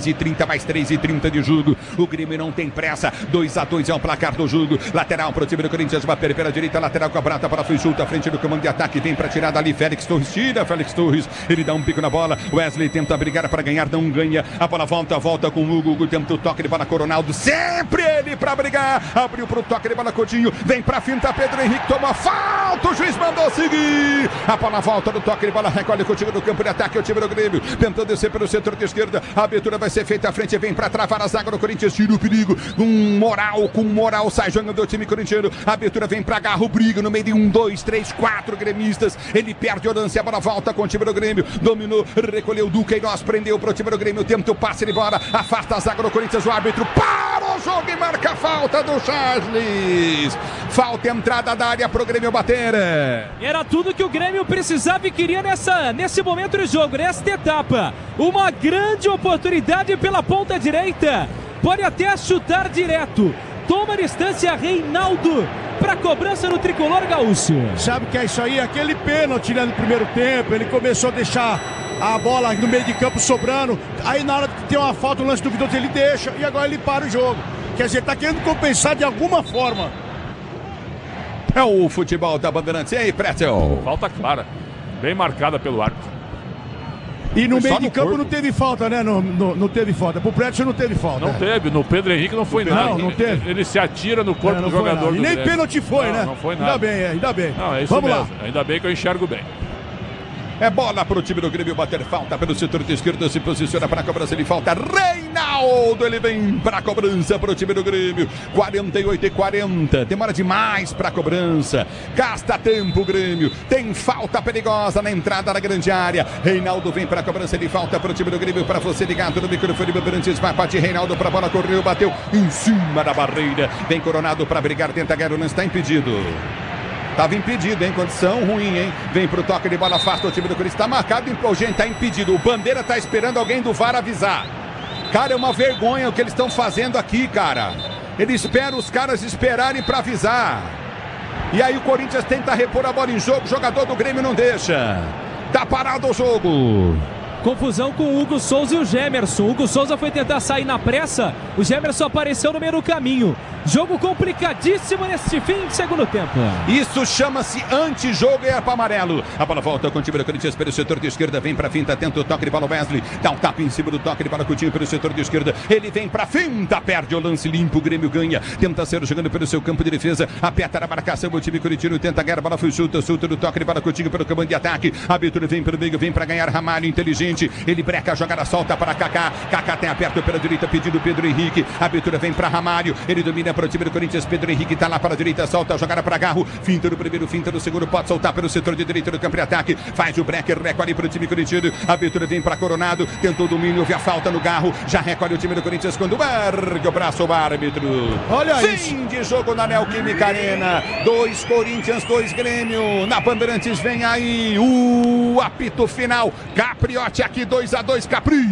e 30, mais 3 e 30 de jogo, o Grêmio não tem pressa, 2-2 é o placar do jogo, lateral pro time do Corinthians, bater pela direita, lateral com a Brata para Fuisulta, à frente do comando de ataque, vem para tirar dali, Félix Torres tira, Félix Torres, ele dá um pico na bola, Wesley tenta brigar para ganhar, não ganha, a bola volta com o Hugo, tenta o toque de bola, Coronado, sempre ele para brigar, abriu pro toque de bola, Coutinho, vem pra finta, Pedro Henrique toma falta, o juiz mandou seguir, a bola volta do toque de bola, recolhe Coutinho do campo de ataque, o time do Grêmio, tentando descer pelo setor de esquerda, a abertura vai ser feita à frente, vem para travar a zaga do Corinthians, tira o perigo, com moral, sai jogando o time corintiano, a abertura vem pra Garro, briga no meio de 1, 2, 3, 4 gremistas, ele perde o lance, a bola volta com o time do Grêmio, dominou, recolheu Duqueiroz, prendeu pro time do Grêmio, tenta o passe de bola, afasta a zaga do Corinthians, o árbitro para o jogo e marca a falta do Charles, falta entrada da área pro Grêmio bater. Era tudo que o Grêmio precisava e queria nesse momento do jogo, nesta etapa, uma grande oportunidade pela ponta direita, pode até chutar direto, toma distância Reinaldo para cobrança no tricolor gaúcho. Sabe que é isso aí? Aquele pênalti, né, no primeiro tempo, ele começou a deixar a bola no meio de campo sobrando, aí na hora que tem uma falta, o lance duvidoso ele deixa e agora ele para o jogo. Quer dizer, tá querendo compensar de alguma forma. É o futebol da Bandeirantes. E aí, Pretzel? Falta clara, bem marcada pelo árbitro. E no meio de campo não teve falta, né? Não teve falta. Pro Pretzel não teve falta. Não teve. No Pedro Henrique não foi nada. Não teve. Ele se atira no corpo do jogador. E nem pênalti foi, né? Não foi nada. Ainda bem. Não, é isso Vamos mesmo. lá. Ainda bem que eu enxergo bem. É bola para o time do Grêmio bater falta pelo setor de esquerda, se posiciona para a cobrança de falta. Reinaldo, ele vem para a cobrança para o time do Grêmio. 48 e 40, demora demais para a cobrança. Gasta tempo o Grêmio. Tem falta perigosa na entrada da grande área. Reinaldo vem para a cobrança de falta para o time do Grêmio. Para você ligado no microfone Bandeirantes, vai partir Reinaldo para a bola, correu, bateu em cima da barreira. Vem Coronado para brigar, tenta ganhar o lance, está impedido. Tava impedido, hein? Condição ruim, hein? Vem pro toque de bola, afasta o time do Corinthians. Tá marcado, gente, tá impedido. O Bandeira tá esperando alguém do VAR avisar. Cara, é uma vergonha o que eles estão fazendo aqui, cara. Ele espera os caras esperarem pra avisar. E aí o Corinthians tenta repor a bola em jogo, o jogador do Grêmio não deixa. Tá parado o jogo. Confusão com o Hugo Souza e o Gemerson. O Hugo Souza foi tentar sair na pressa, o Gemerson apareceu no meio do caminho. Jogo complicadíssimo neste fim de segundo tempo. Isso chama-se antijogo e é para amarelo. A bola volta com o time do Corinthians pelo setor de esquerda, vem para finta, tenta o toque de bola Wesley, dá um tapa em cima do toque de bola Coutinho pelo setor de esquerda, ele vem para finta, perde o lance limpo, o Grêmio ganha, tenta ser jogando pelo seu campo de defesa, aperta na marcação, o time corintiano tenta ganhar, a bola foi solta do toque de bola Coutinho pelo comando de ataque, a abertura vem pelo meio, vem para ganhar Ramalho, inteligente, ele breca a jogada, solta para Kaká, Kaká tem aperto pela direita, pedindo Pedro Henrique, a abertura vem para Ramalho, ele domina para o time do Corinthians, Pedro Henrique tá lá para a direita, solta a jogada para Garro, finta no primeiro, finta no segundo, pode soltar pelo setor de direita do campo de ataque, faz o break, recolhe para o time corintiano, a abertura vem para Coronado, tentou o domínio, houve a falta no Garro, já recolhe o time do Corinthians quando ergue o braço o árbitro. Olha fim de jogo na Neoquímica Arena, 2 Corinthians, 2 Grêmio, na Bandeirantes vem aí o apito final, Capriotti aqui 2-2, Capri.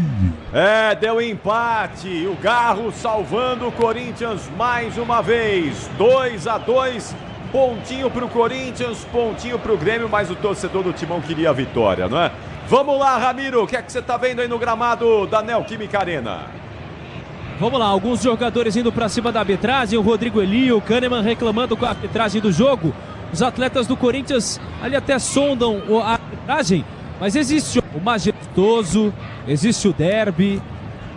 Deu empate, o Garro salvando o Corinthians mais uma vez, 2-2, Pontinho pro Corinthians, pontinho pro Grêmio, mas o torcedor do Timão queria a vitória, não é? Vamos lá, Ramiro, o que é que você tá vendo aí no gramado da Neoquímica Arena? Vamos lá, alguns jogadores indo pra cima da arbitragem, o Rodrigo Eli, o Kahneman reclamando com a arbitragem do jogo. Os atletas do Corinthians ali até sondam a arbitragem, mas existe o majestoso, existe o derby,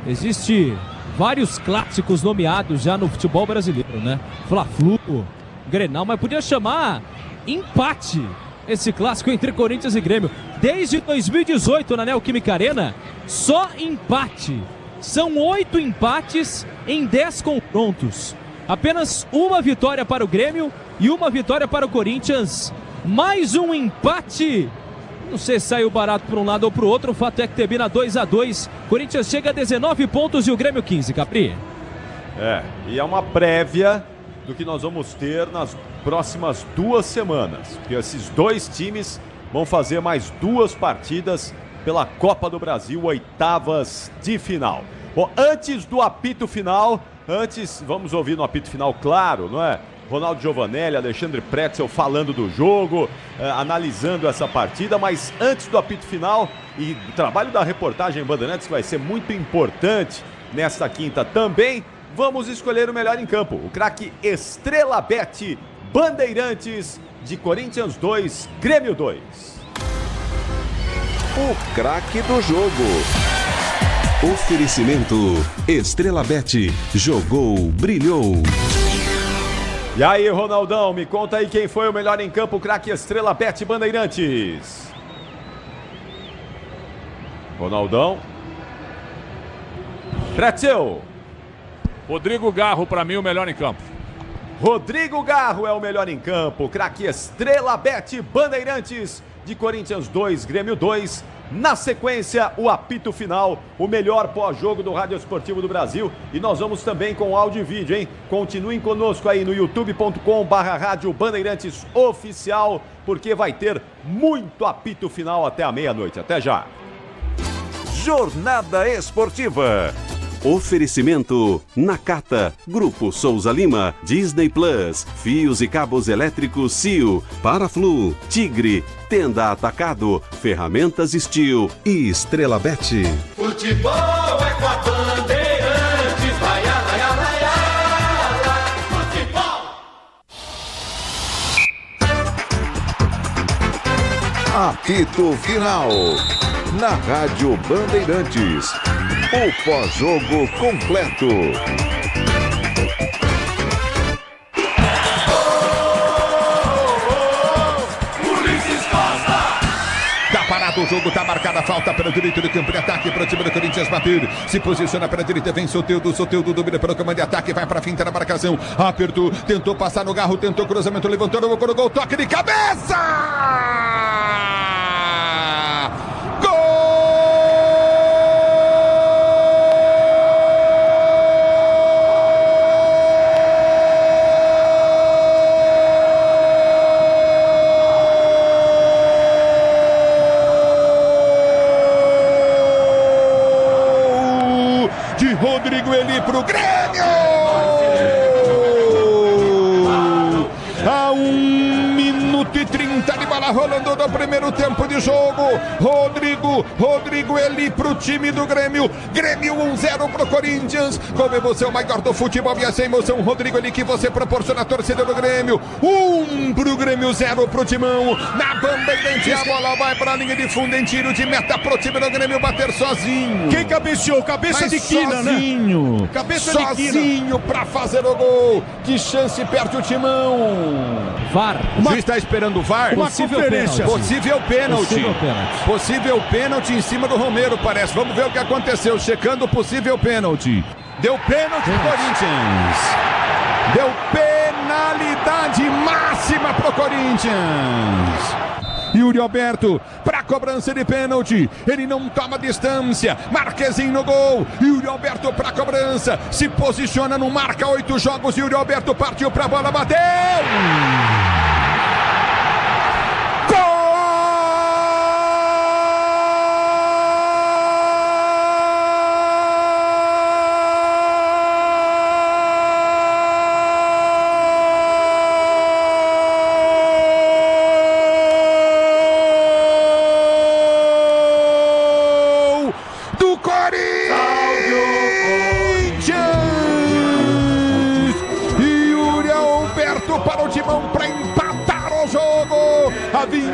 existe vários clássicos nomeados já no futebol brasileiro, né? Fla-Flu, Grenal, mas podia chamar empate esse clássico entre Corinthians e Grêmio. Desde 2018 na Neoquímica Arena, só empate. São 8 empates em 10 confrontos. Apenas uma vitória para o Grêmio e uma vitória para o Corinthians. Mais um empate. Não sei se saiu barato por um lado ou para o outro. O fato é que termina 2-2. Corinthians chega a 19 pontos e o Grêmio 15, Capri. E é uma prévia do que nós vamos ter nas próximas 2 semanas. Porque esses dois times vão fazer mais 2 partidas pela Copa do Brasil, 8ª de final. Bom, antes do apito final, vamos ouvir no apito final, claro, não é? Ronaldo Giovanelli, Alexandre Pretzel falando do jogo, analisando essa partida, mas antes do apito final e do trabalho da reportagem Bandeirantes, que vai ser muito importante nesta quinta também, vamos escolher o melhor em campo, o craque Estrela Bet Bandeirantes de Corinthians 2, Grêmio 2. O craque do jogo. Oferecimento Estrela Bet. Jogou, brilhou. E aí, Ronaldão, me conta aí quem foi o melhor em campo, o craque Estrela Bet Bandeirantes. Ronaldão. Pretzel. Rodrigo Garro, pra mim, o melhor em campo. Rodrigo Garro é o melhor em campo, craque Estrela Bet Bandeirantes de Corinthians 2, Grêmio 2. Na sequência, o apito final, o melhor pós-jogo do Rádio Esportivo do Brasil. E nós vamos também com áudio e vídeo, hein? Continuem conosco aí no youtube.com/Rádio Bandeirantes Oficial, porque vai ter muito apito final até a meia-noite. Até já! Jornada Esportiva. Oferecimento Nakata, Grupo Souza Lima, Disney Plus, Fios e Cabos Elétricos Cio, Paraflu, Tigre, Tenda Atacado, Ferramentas Steel e Estrela Bet. Futebol é com a Bandeirantes, vai, vai, vai, futebol. Apito Final. Na Rádio Bandeirantes. O pós-jogo completo. Ulisses Costa! Tá parado o jogo, tá marcada a falta pelo direito do campo de ataque para o time do Corinthians bater. Se posiciona para a direita, vem Soteldo domina pelo comando de ataque, vai para a finta na marcação. Apertou, tentou passar no Garro, tentou cruzamento, levantou, no gol, toque de cabeça! Rodrigo Eli pro Grêmio! A 1 minuto e 30 de bola rolando no primeiro tempo de jogo. Rodrigo Eli pro time do Grêmio. Grêmio 1-0 pro Corinthians. Com emoção maior do futebol e essa emoção, Rodrigo Eli, que você proporciona a torcida do Grêmio. 1 pro Grêmio, 0 pro Timão. Na Bandeirantes, a bola vai pra linha de fundo em tiro de meta pro time do Grêmio bater sozinho. Quem cabeceou? Cabeça de quina, sozinho, né? Cabeça sozinho, de quina. Pra fazer o gol. Que chance perde o Timão. VAR. O juiz está esperando o VAR? Uma conferência. Possível pênalti. Possível pênalti em cima do Romero, parece. Vamos ver o que aconteceu. Checando o possível pênalti. Deu pênalti pro Corinthians. Deu penalidade máxima pro Corinthians. Yuri Alberto para cobrança de pênalti. Ele não toma distância. Marquezinho no gol. Yuri Alberto para cobrança. Se posiciona, não marca 8 jogos. Yuri Alberto partiu para a bola, bateu.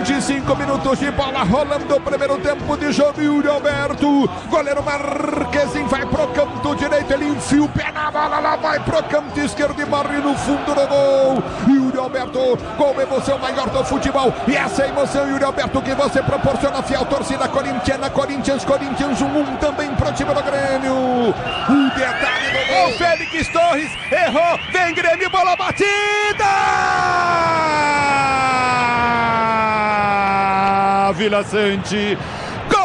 25 minutos de bola rolando o primeiro tempo de jogo. Yuri Alberto, goleiro Marquezinho vai pro canto direito, ele enfia o pé na bola, lá vai pro canto esquerdo e morre no fundo do gol. Yuri Alberto, com emoção maior do futebol, e essa emoção, Yuri Alberto, que você proporciona, fiel torcida corintiana, Corinthians 1-1 também pro time do Grêmio. O detalhe do gol, Félix Torres errou, vem Grêmio, bola batida! Vila Sante, gol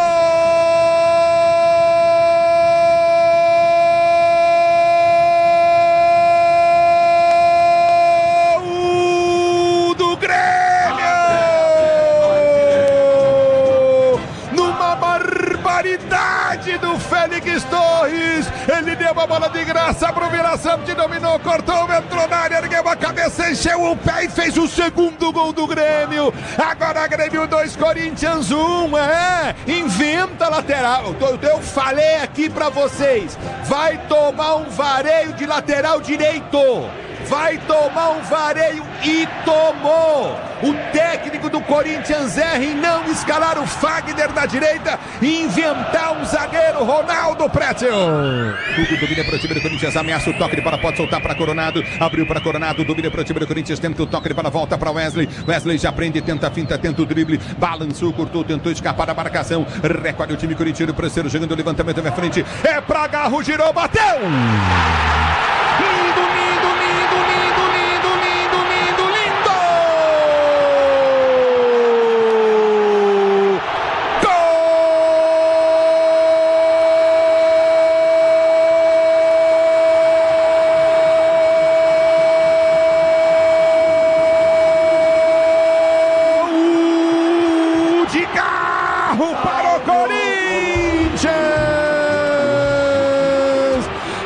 do Grêmio! Numa barbaridade do Félix Torres, ele deu uma bola de graça pro Vila Sante, dominou, cortou, entrou na área, ergueu a cabeça, encheu o pé e fez o segundo gol do Grêmio. Agora Grêmio 2, Corinthians 1, inventa lateral. Eu falei aqui pra vocês, vai tomar um vareio de lateral direito. Vai tomar um vareio e tomou. O técnico do Corinthians erra em não escalar o Fagner na direita e inventar um zagueiro, Ronaldo Pretzel. Tudo domina para o time do Corinthians, ameaça o toque de bola, pode soltar para Coronado, abriu para Coronado, domina para o time do Corinthians, tenta o toque de bola, volta para Wesley. Wesley já prende, tenta a finta, tenta o drible, balançou, cortou, tentou escapar da marcação. Recolhe o time corintiano, Presseiro jogando o levantamento na frente, é para Garro, girou, bateu! Lindo, lindo, lindo, lindo, lindo, lindo, lindo, lindo! Gol de Garro para o Corinthians!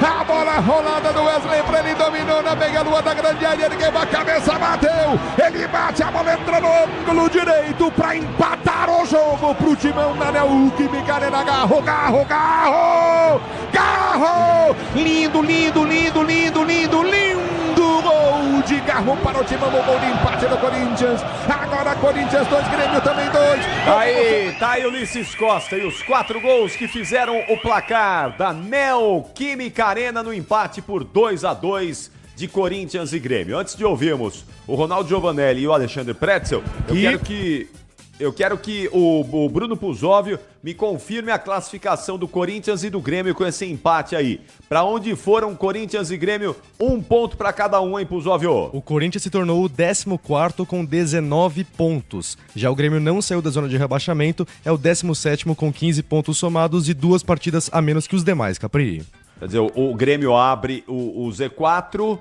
A bola rolada do Wesley para ele, dominou na meia-lua da grande área, ergueu a cabeça, bateu, ele bate, a bola entra no ângulo direito para empatar o jogo pro Timão na Neoquímica Arena. Garro, Garro, Garro, Garro, lindo, lindo, lindo, lindo, lindo, lindo gol de Garro para o Timão, o gol de empate do Corinthians. Agora Corinthians 2, Grêmio também 2. Aí, tá aí Ulisses Costa e os 4 gols que fizeram o placar da Neoquímica Arena no empate por 2-2 de Corinthians e Grêmio. Antes de ouvirmos o Ronaldo Giovanelli e o Alexandre Pretzel, eu quero que o Bruno Puzóvio me confirme a classificação do Corinthians e do Grêmio com esse empate aí. Pra onde foram Corinthians e Grêmio? 1 ponto pra cada um, hein, Puzóvio? O Corinthians se tornou o 14º com 19 pontos. Já o Grêmio não saiu da zona de rebaixamento, é o 17º com 15 pontos somados e 2 partidas a menos que os demais, Capri. Quer dizer, o Grêmio abre o Z4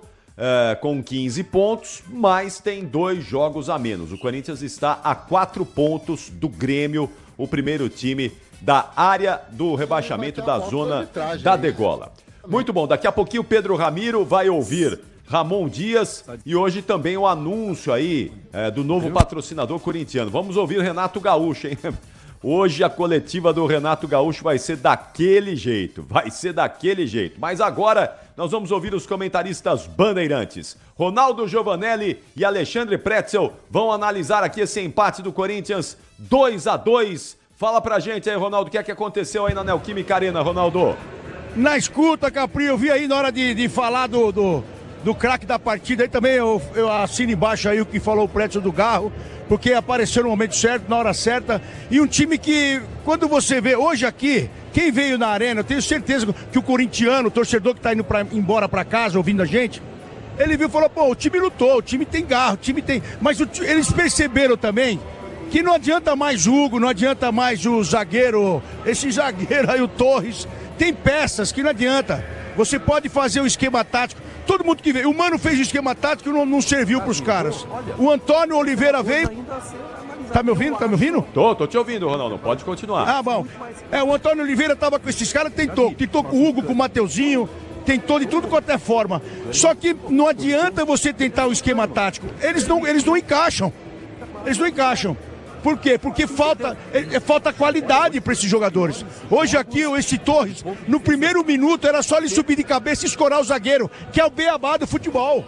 com 15 pontos, mas tem 2 jogos a menos. O Corinthians está a 4 pontos do Grêmio, o primeiro time da área do rebaixamento da zona da degola. Muito bom, daqui a pouquinho o Pedro Ramiro vai ouvir Ramon Dias e hoje também o anúncio aí do novo patrocinador corintiano. Vamos ouvir Renato Gaúcho, hein? Hoje a coletiva do Renato Gaúcho vai ser daquele jeito, Mas agora nós vamos ouvir os comentaristas bandeirantes. Ronaldo Giovanelli e Alexandre Pretzel vão analisar aqui esse empate do Corinthians 2-2. Fala pra gente aí, Ronaldo, o que é que aconteceu aí na Neoquímica Arena, Ronaldo? Na escuta, Capri, eu vi aí na hora de falar do craque da partida, aí também eu assino embaixo aí o que falou o Pretzel do Garro, porque apareceu no momento certo, na hora certa, e um time que, quando você vê hoje aqui, quem veio na arena, eu tenho certeza que o corintiano, o torcedor que tá indo embora pra casa, ouvindo a gente, ele viu e falou, pô, o time lutou, o time tem garro, o time tem... Mas eles perceberam também que não adianta mais o Hugo, não adianta mais o zagueiro, esse zagueiro aí, o Torres, tem peças que não adianta. Você pode fazer o esquema tático, todo mundo que veio, o Mano fez o esquema tático e não serviu pros caras. O Antônio Oliveira veio... Tá me ouvindo? Tô te ouvindo, Ronaldo, pode continuar. Ah, bom. O Antônio Oliveira tava com esses caras, tentou com o Hugo, com o Mateuzinho, tentou de tudo quanto é forma. Só que não adianta você tentar o esquema tático, eles não encaixam. Por quê? Porque falta qualidade para esses jogadores. Hoje aqui, esse Torres, no primeiro minuto, era só ele subir de cabeça e escorar o zagueiro, que é o beabá do futebol.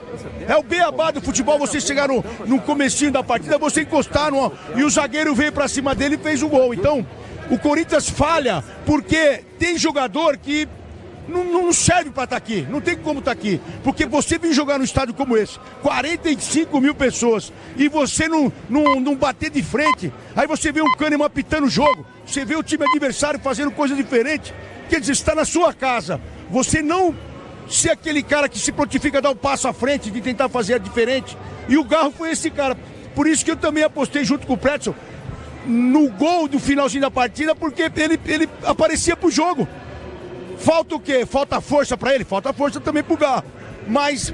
É o beabá do futebol, você chegar no comecinho da partida, você encostar e o zagueiro veio para cima dele e fez o gol. Então, o Corinthians falha porque tem jogador que não serve para estar aqui, não tem como estar aqui, porque você vem jogar num estádio como esse, 45 mil pessoas, e você não bater de frente, aí você vê um Kahneman apitando o jogo, você vê o time adversário fazendo coisa diferente, quer dizer, está na sua casa, você não ser aquele cara que se prontifica a dar um passo à frente, de tentar fazer diferente, e o Garro foi esse cara, por isso que eu também apostei junto com o Pretzel, no gol do finalzinho da partida, porque ele aparecia pro jogo. Falta o quê? Falta força para ele? Falta força também pro Garro. Mas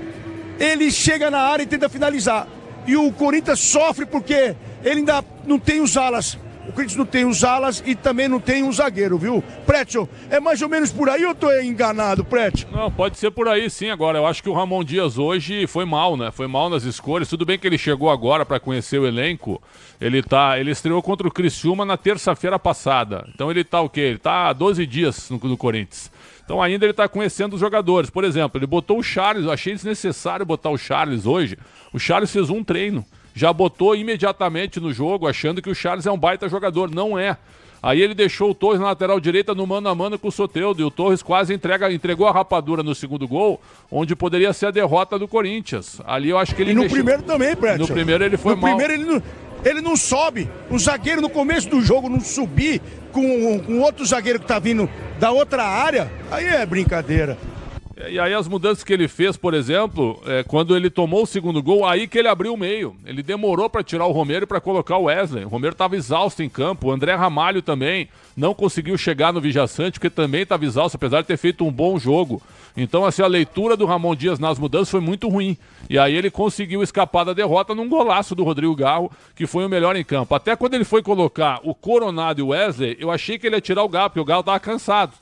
ele chega na área e tenta finalizar. E o Corinthians sofre porque ele ainda não tem os alas. O Corinthians não tem os alas e também não tem um zagueiro, viu? Pretzel, é mais ou menos por aí ou eu tô enganado, Pretzel? Não, pode ser por aí sim. Agora, eu acho que o Ramon Dias hoje foi mal, né? Foi mal nas escolhas. Tudo bem que ele chegou agora para conhecer o elenco. Ele estreou contra o Criciúma na terça-feira passada. Então ele tá o quê? Ele tá há 12 dias no Corinthians. Então ainda ele está conhecendo os jogadores. Por exemplo, ele botou o Charles, eu achei desnecessário botar o Charles hoje. O Charles fez um treino, já botou imediatamente no jogo, achando que o Charles é um baita jogador. Não é. Aí ele deixou o Torres na lateral direita no mano a mano com o Soteldo, e o Torres quase entregou a rapadura no segundo gol, onde poderia ser a derrota do Corinthians. Ali eu acho que ele... E no primeiro também, Pretzel. No primeiro ele foi mal. No primeiro ele não sobe. O zagueiro no começo do jogo não subir com outro zagueiro que tá vindo da outra área, aí é brincadeira. E aí as mudanças que ele fez, por exemplo, quando ele tomou o segundo gol, aí que ele abriu o meio. Ele demorou para tirar o Romero e para colocar o Wesley. O Romero estava exausto em campo. O André Ramalho também não conseguiu chegar no Vijaçante, porque também estava exausto, apesar de ter feito um bom jogo. Então, assim, a leitura do Ramon Dias nas mudanças foi muito ruim. E aí ele conseguiu escapar da derrota num golaço do Rodrigo Garro, que foi o melhor em campo. Até quando ele foi colocar o Coronado e o Wesley, eu achei que ele ia tirar o Garro, porque o Garro estava cansado,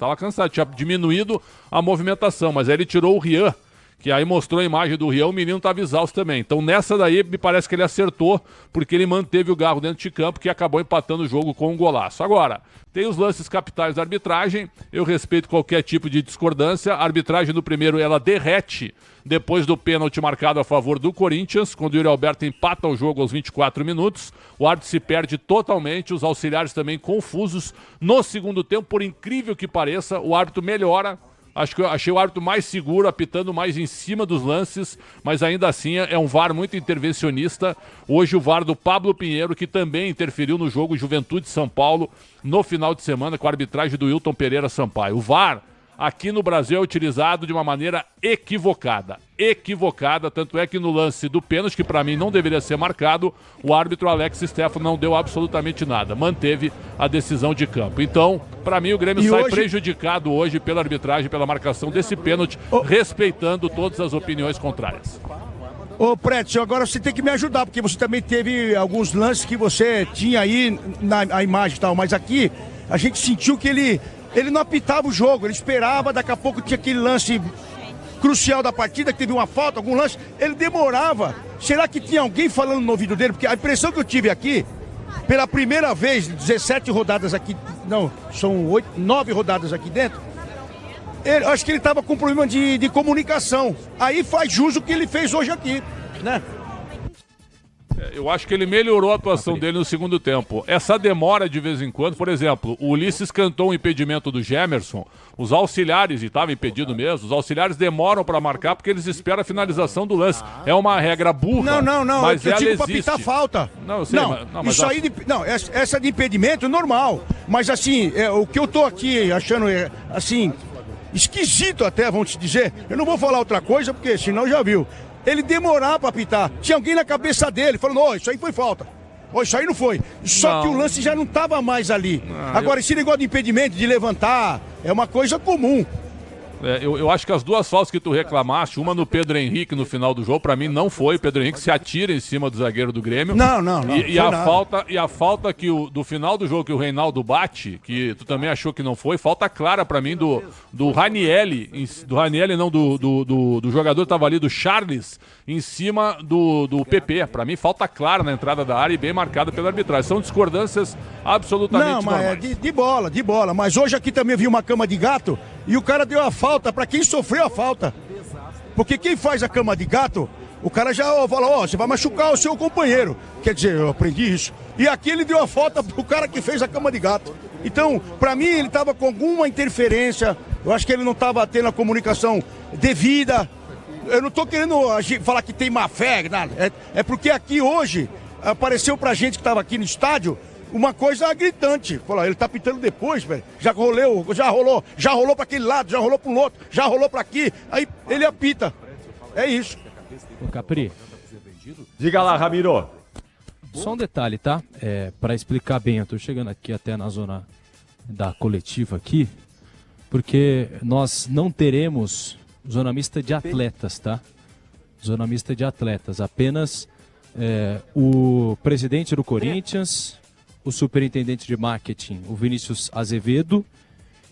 tinha diminuído a movimentação, mas aí ele tirou o Rian, que aí mostrou a imagem do Rian, o menino estava exausto também. Então nessa daí me parece que ele acertou, porque ele manteve o Garro dentro de campo, que acabou empatando o jogo com um golaço. Agora, tem os lances capitais da arbitragem, eu respeito qualquer tipo de discordância. A arbitragem do primeiro, ela derrete depois do pênalti marcado a favor do Corinthians, quando o Yuri Alberto empata o jogo aos 24 minutos. O árbitro se perde totalmente, os auxiliares também confusos. No segundo tempo, por incrível que pareça, o árbitro melhora. Acho que eu achei o árbitro mais seguro, apitando mais em cima dos lances, mas ainda assim é um VAR muito intervencionista. Hoje o VAR do Pablo Pinheiro, que também interferiu no jogo Juventude São Paulo no final de semana com a arbitragem do Wilton Pereira Sampaio. O VAR aqui no Brasil é utilizado de uma maneira equivocada, tanto é que no lance do pênalti, que para mim não deveria ser marcado, o árbitro Alex Stefano não deu absolutamente nada, manteve a decisão de campo. Então, para mim o Grêmio sai prejudicado hoje pela arbitragem, pela marcação desse pênalti, respeitando todas as opiniões contrárias. Ô, Pretzel, agora você tem que me ajudar, porque você também teve alguns lances que você tinha aí na imagem e tal, mas aqui a gente sentiu que ele não apitava o jogo, ele esperava, daqui a pouco tinha aquele lance crucial da partida, que teve uma falta, algum lance, ele demorava. Será que tinha alguém falando no ouvido dele? Porque a impressão que eu tive aqui, pela primeira vez, 17 rodadas aqui, não, são 9 rodadas aqui dentro, eu acho que ele estava com problema de comunicação. Aí faz jus o que ele fez hoje aqui, né? Eu acho que ele melhorou a atuação dele no segundo tempo. Essa demora de vez em quando, por exemplo, o Ulisses cantou um impedimento do Gemerson, os auxiliares, e estava impedido mesmo, os auxiliares demoram para marcar porque eles esperam a finalização do lance. É uma regra burra, mas ela existe. Para pitar falta. Não, eu sei, mas isso aí, essa de impedimento é normal, mas assim, o que eu tô aqui achando, assim, esquisito até, vamos te dizer, eu não vou falar outra coisa porque senão já viu. Ele demorava para apitar. Tinha alguém na cabeça dele falando, ó, isso aí foi falta. Ó, isso aí não foi. Só que o lance já não estava mais ali. Agora, esse negócio de impedimento, de levantar, é uma coisa comum. Eu acho que as duas faltas que tu reclamaste, uma no Pedro Henrique no final do jogo, pra mim não foi. Pedro Henrique se atira em cima do zagueiro do Grêmio. Não. E a falta que do final do jogo que o Reinaldo bate, que tu também achou que não foi, falta clara pra mim do Ranielli, do jogador que tava ali, do Charles, em cima do PP. Pra mim, falta clara na entrada da área e bem marcada pela arbitragem. São discordâncias absolutamente normais. De bola. Mas hoje aqui também vi uma cama de gato e o cara deu a falta pra quem sofreu a falta. Porque quem faz a cama de gato, o cara já fala, você vai machucar o seu companheiro. Quer dizer, eu aprendi isso. E aqui ele deu a falta pro cara que fez a cama de gato. Então, pra mim, ele tava com alguma interferência. Eu acho que ele não tava tendo a comunicação devida. Eu não tô querendo falar que tem má fé, nada. É porque aqui hoje apareceu pra gente que tava aqui no estádio uma coisa gritante. Falou, ele tá pitando depois, velho. Já rolou pra aquele lado, já rolou pro outro, já rolou pra aqui. Aí ele apita. É isso. Ô, Capri. Diga lá, Ramiro. Só um detalhe, tá? Pra explicar bem, eu tô chegando aqui até na zona da coletiva aqui, porque nós não teremos zona mista de atletas, tá? Zona mista de atletas. Apenas o presidente do Corinthians, o superintendente de marketing, o Vinícius Azevedo,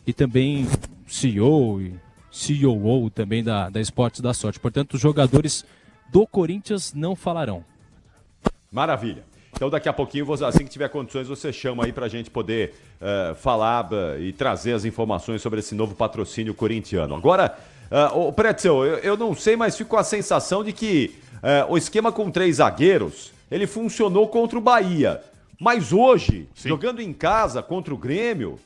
e também CEO e COO também da Esportes da Sorte. Portanto, os jogadores do Corinthians não falarão. Maravilha. Então daqui a pouquinho, assim que tiver condições, você chama aí pra gente poder falar e trazer as informações sobre esse novo patrocínio corintiano. Agora, o Pretzel, eu não sei, mas fico com a sensação de que o esquema com 3 zagueiros, ele funcionou contra o Bahia. Mas hoje, jogando em casa contra o Grêmio,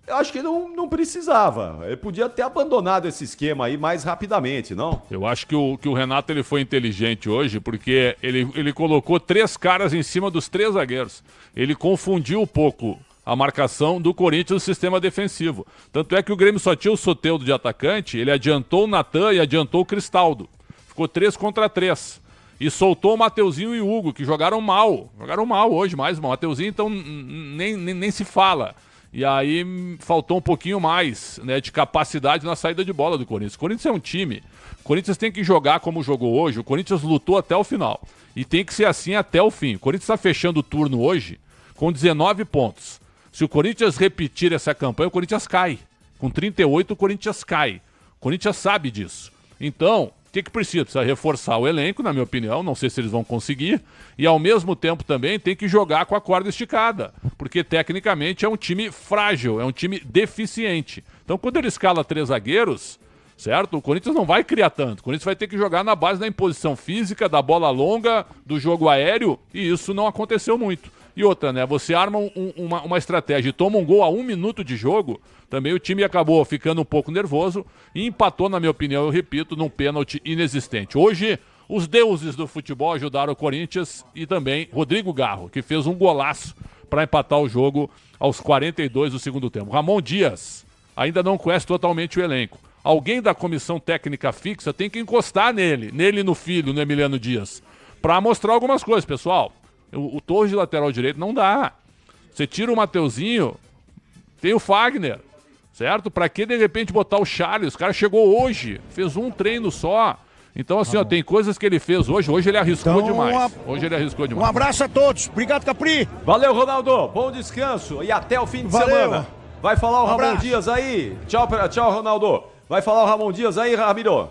eu acho que não precisava. Ele podia ter abandonado esse esquema aí mais rapidamente, não? Eu acho que o Renato ele foi inteligente hoje, porque ele colocou 3 caras em cima dos 3 zagueiros. Ele confundiu um pouco a marcação do Corinthians no sistema defensivo. Tanto é que o Grêmio só tinha o Soteldo de atacante, ele adiantou o Natan e adiantou o Cristaldo. Ficou 3 contra 3. E soltou o Mateuzinho e o Hugo, que jogaram mal. Jogaram mal hoje, mais mal. O Mateuzinho, então, nem se fala. E aí faltou um pouquinho mais, né, de capacidade na saída de bola do Corinthians. O Corinthians é um time. O Corinthians tem que jogar como jogou hoje. O Corinthians lutou até o final. E tem que ser assim até o fim. O Corinthians está fechando o turno hoje com 19 pontos. Se o Corinthians repetir essa campanha, o Corinthians cai. Com 38, o Corinthians cai. O Corinthians sabe disso. Então, o que precisa? Precisa reforçar o elenco, na minha opinião. Não sei se eles vão conseguir. E, ao mesmo tempo, também tem que jogar com a corda esticada. Porque, tecnicamente, é um time frágil, é um time deficiente. Então, quando ele escala 3 zagueiros, certo? O Corinthians não vai criar tanto. O Corinthians vai ter que jogar na base da imposição física, da bola longa, do jogo aéreo. E isso não aconteceu muito. E outra, né? Você arma uma estratégia e toma um gol a 1 minuto de jogo, também o time acabou ficando um pouco nervoso e empatou, na minha opinião, eu repito, num pênalti inexistente. Hoje, os deuses do futebol ajudaram o Corinthians e também Rodrigo Garro, que fez um golaço para empatar o jogo aos 42 do segundo tempo. Ramon Dias ainda não conhece totalmente o elenco. Alguém da comissão técnica fixa tem que encostar nele e no filho, no Emiliano Dias, para mostrar algumas coisas, pessoal. O Torres de lateral direito não dá. Você tira o Mateuzinho, tem o Fagner, certo? Pra que de repente botar o Charles? O cara chegou hoje, fez um treino só. Então assim, ó, tem coisas que ele fez hoje ele arriscou demais. Hoje ele arriscou demais. Um abraço a todos. Obrigado, Capri. Valeu, Ronaldo. Bom descanso e até o fim de semana. Vai falar o Ramon Dias aí. Tchau, Ronaldo. Vai falar o Ramon Dias aí, Ramiro?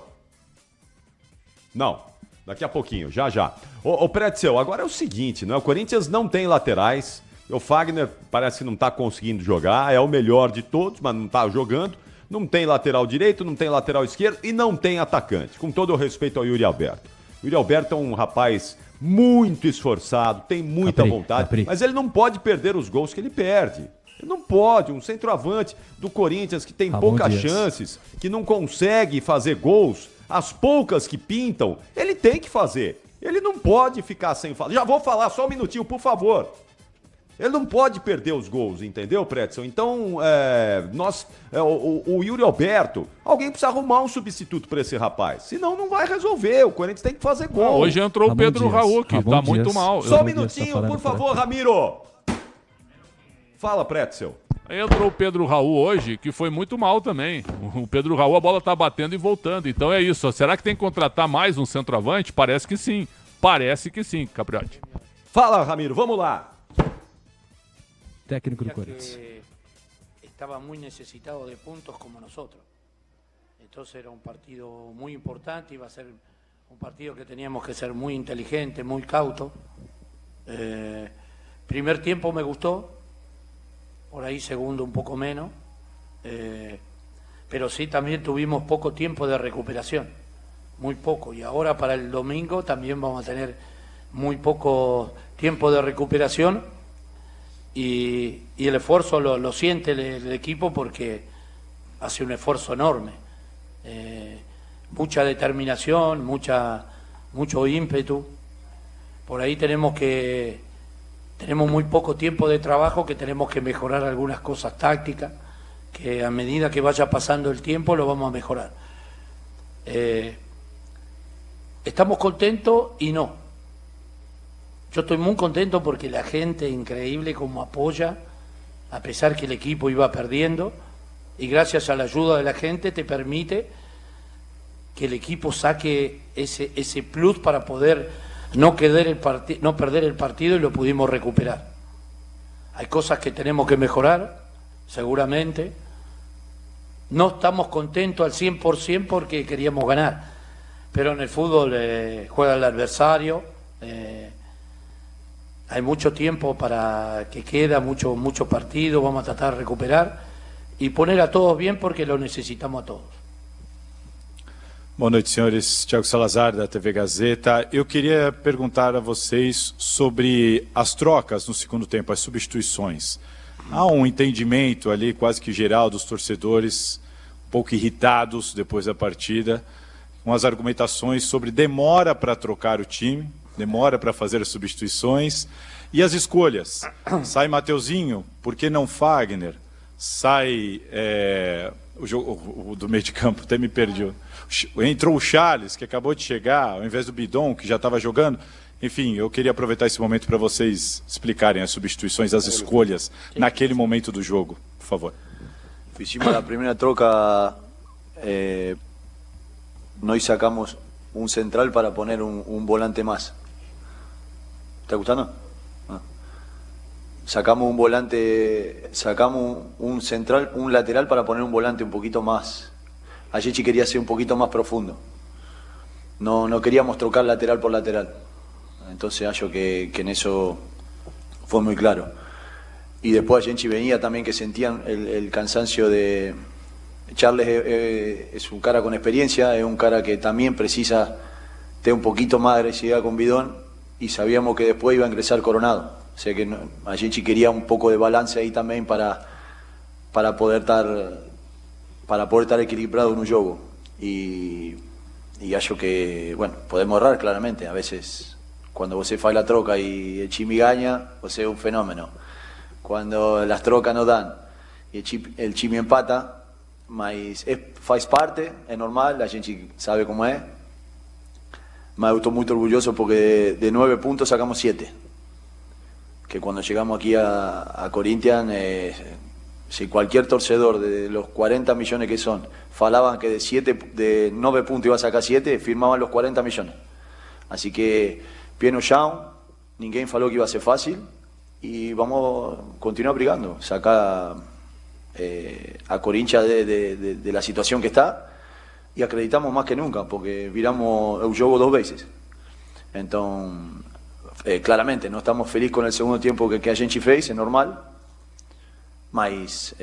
Não. Daqui a pouquinho, já. Ô Pretzel, agora é o seguinte, né? O Corinthians não tem laterais. O Fagner parece que não tá conseguindo jogar. É o melhor de todos, mas não tá jogando. Não tem lateral direito, não tem lateral esquerdo e não tem atacante. Com todo o respeito ao Yuri Alberto. O Yuri Alberto é um rapaz muito esforçado, tem muita vontade, mas ele não pode perder os gols que ele perde. Ele não pode. Um centroavante do Corinthians que tem poucas chances, que não consegue fazer gols, as poucas que pintam, ele tem que fazer. Ele não pode ficar sem falar. Já vou falar, só um minutinho, por favor. Ele não pode perder os gols, entendeu, Pretzel? Então, o Yuri Alberto, alguém precisa arrumar um substituto para esse rapaz. Senão não vai resolver, o Corinthians tem que fazer gol. Hoje entrou o Pedro Raul, que tá muito mal. Só um minutinho, por favor, Ramiro. Fala, Pretzel. Entrou o Pedro Raul hoje, que foi muito mal também. O Pedro Raul, a bola tá batendo e voltando. Então é isso. Será que tem que contratar mais um centroavante? Parece que sim. Parece que sim, Capriotti. Fala, Ramiro, vamos lá. Técnico do Corinthians. Estaba muy necesitado de puntos como nosotros. Entonces era un partido muy importante, iba a ser un partido que teníamos que ser muy inteligente, muy cauto. Primer tiempo me gustó, por ahí segundo un poco menos, pero sí también tuvimos poco tiempo de recuperación, muy poco, y ahora para el domingo también vamos a tener muy poco tiempo de recuperación y el esfuerzo lo siente el equipo porque hace un esfuerzo enorme, mucha determinación, mucho ímpetu. Por ahí tenemos muy poco tiempo de trabajo, que tenemos que mejorar algunas cosas tácticas, que a medida que vaya pasando el tiempo lo vamos a mejorar. Estamos contentos y no. Yo estoy muy contento porque la gente, increíble como apoya, a pesar que el equipo iba perdiendo, y gracias a la ayuda de la gente te permite que el equipo saque ese plus para poder no perder el partido, y lo pudimos recuperar. Hay cosas que tenemos que mejorar, seguramente. No estamos contentos al 100% porque queríamos ganar, pero en el fútbol juega el adversario, hay mucho tiempo para que queda, mucho partido, vamos a tratar de recuperar y poner a todos bien porque lo necesitamos a todos. Boa noite, senhores. Thiago Salazar, da TV Gazeta. Eu queria perguntar a vocês sobre as trocas no segundo tempo, as substituições. Há um entendimento ali quase que geral dos torcedores, um pouco irritados depois da partida, com as argumentações sobre demora para trocar o time, demora para fazer as substituições e as escolhas. Sai Mateuzinho, por que não Fagner? Sai o do meio de campo, até me perdi. Entrou o Charles, que acabou de chegar, ao invés do Bidon, que já estava jogando. Enfim, eu queria aproveitar esse momento para vocês explicarem as substituições, as escolhas naquele momento do jogo, por favor. Fizemos a primeira troca, nós sacamos um central para poner um volante mais. ¿Está gustando? Sacamos un volante, sacamos un central, un lateral para poner un volante un poquito más. Ayechi quería ser un poquito más profundo. No queríamos trocar lateral por lateral. Entonces hallo que en eso fue muy claro. Y después Ayechi venía también que sentían el cansancio de... Charles es un cara con experiencia, es un cara que también precisa tener un poquito más de agresividad con Bidón, y sabíamos que después iba a ingresar Coronado. O sea que Ayechi quería un poco de balance ahí también para poder estar equilibrado en un juego. Y hallo que, bueno, podemos errar claramente. A veces, cuando você faz la troca y el Chimi gana, você es un fenómeno. Cuando las trocas no dan y el Chimi empata, mas faz parte, es normal, la gente sabe cómo es. Me gustó muy orgulloso porque de 9 puntos sacamos 7. Que cuando llegamos aquí a Corinthians, si cualquier torcedor de los 40 millones que son, falaban que de 9 puntos iba a sacar 7, firmaban los 40 millones. Así que, pie no chão, ninguém falou que iba a ser fácil y vamos a continuar brigando, sacar a Corinthians de la situación que está, y acreditamos más que nunca, porque viramos el juego 2 veces. Entonces, claramente, no estamos felices con el segundo tiempo que a gente fez, es normal, mas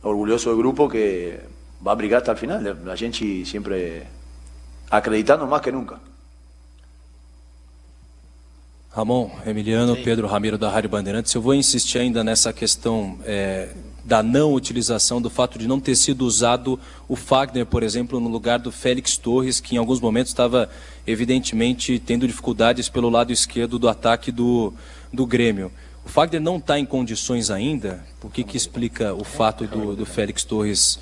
orgulloso del grupo que va a brigar hasta el final, la gente siempre acreditando más que nunca. Ramon, Emiliano, sim. Pedro Ramiro da Rádio Bandeirantes, eu vou insistir ainda nessa questão da não utilização, do fato de não ter sido usado o Fagner, por exemplo, no lugar do Félix Torres, que em alguns momentos estava evidentemente tendo dificuldades pelo lado esquerdo do ataque do Grêmio. O Fagner não está em condições ainda, por que explica o fato do Félix Torres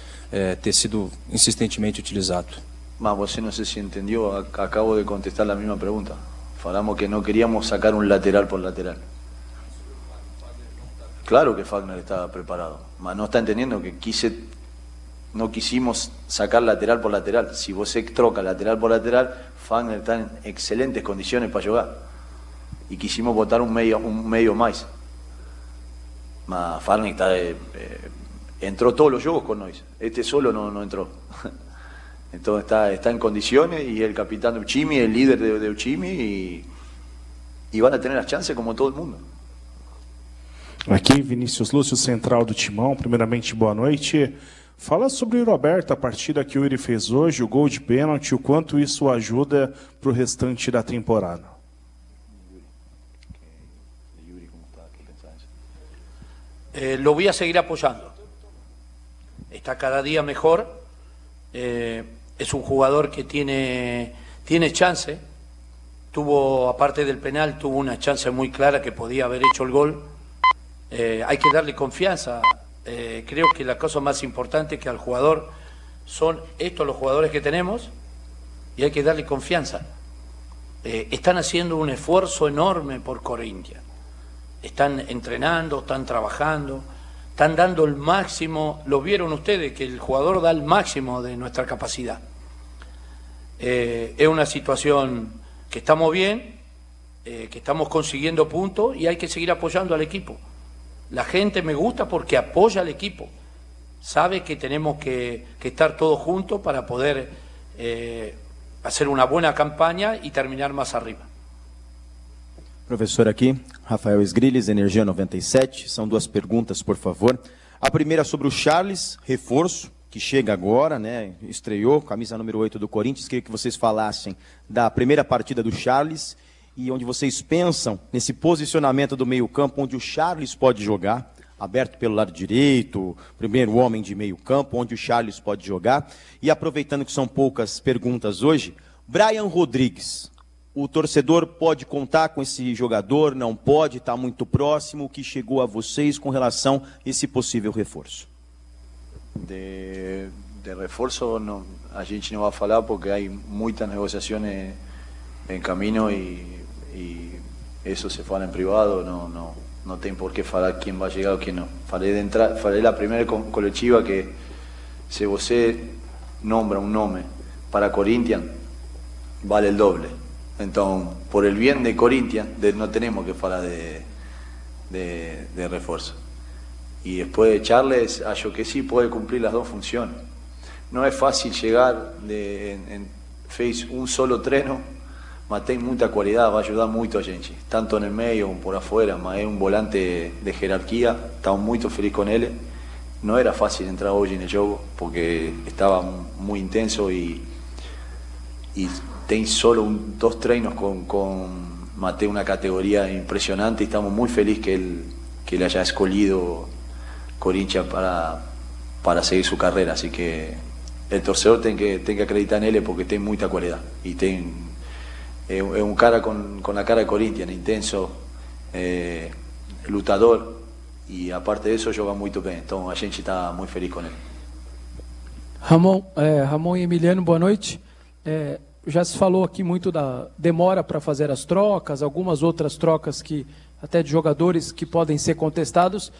ter sido insistentemente utilizado? Mas você não sei se entendeu, acabo de contestar a mesma pergunta. Falamos que no queríamos sacar un lateral por lateral. Claro que Fagner estaba preparado, mas no está entendiendo que no quisimos sacar lateral por lateral. Si vos troca lateral por lateral, Fagner está en excelentes condiciones para jugar. Y quisimos botar un medio más. Mas Fagner entró todos los juegos con Nois. Este solo no entró. Entonces está en condiciones y el capitán de Uchimi, el líder de Uchimi, y van a tener las chances como todo el mundo. Aqui, Vinícius Lúcio, central do Timão. Primeiramente, boa noite. Fala sobre o Roberto, a partida que o Yuri fez hoje, o gol de pênalti, o quanto isso ajuda para o restante da temporada. Lo voy a seguir apoyando. Está cada día mejor. Es un jugador que tiene chance. Aparte del penal, tuvo una chance muy clara que podía haber hecho el gol. Hay que darle confianza. Creo que la cosa más importante que al jugador son estos los jugadores que tenemos y hay que darle confianza. Están haciendo un esfuerzo enorme por Corinthians. Están entrenando, están trabajando, están dando el máximo. Lo vieron ustedes, que el jugador da el máximo de nuestra capacidad. Es una situación que estamos bien, que estamos consiguiendo puntos y hay que seguir apoyando al equipo. La gente me gusta porque apoya al equipo. Sabe que tenemos que estar todos juntos para poder hacer una buena campaña y terminar más arriba. Professor, aqui, Rafael Esgrilles, Energia 97. São duas perguntas, por favor. A primeira sobre o Charles, reforço, que chega agora, né? Estreou, camisa número 8 do Corinthians. Queria que vocês falassem da primeira partida do Charles e onde vocês pensam nesse posicionamento do meio-campo, onde o Charles pode jogar, aberto pelo lado direito, primeiro homem de meio-campo, onde o Charles pode jogar. E aproveitando que são poucas perguntas hoje, Brian Rodrigues. O torcedor pode contar com esse jogador, não pode, está muito próximo. O que chegou a vocês com relação a esse possível reforço? De reforço a gente não vai falar porque há muitas negociações em caminho e isso se fala em privado, não tem por que falar quem vai chegar ou quem não. Falei na primeira coletiva que se você nombra um nome para Corinthians, vale o doble. Então, por el bien de Corinthians, no tenemos que falar de refuerzo. Y después de Charles, acho que sí puede cumplir las dos funciones. No es fácil llegar, fez un solo treino, mas tem mucha cualidad, va a ayudar mucho a gente, tanto en el medio como por afuera, mas es un volante de jerarquía, estamos muy felices con él. No era fácil entrar hoy en el juego porque estaba muy intenso y tem solo dos treinos con Mateo, una categoría impresionante y estamos muy felices que él haya escogido Corinthians para seguir su carrera. Así que el torcedor tiene que acreditar en él porque tiene mucha cualidad y es un cara con la cara de Corinthians, intenso, lutador y aparte de eso juega muy bien. Entonces a gente está muy feliz con él. Ramon e Emiliano, boa noite. Já se falou aqui muito da demora para fazer as trocas, algumas outras trocas que até de jogadores que podem ser contestados.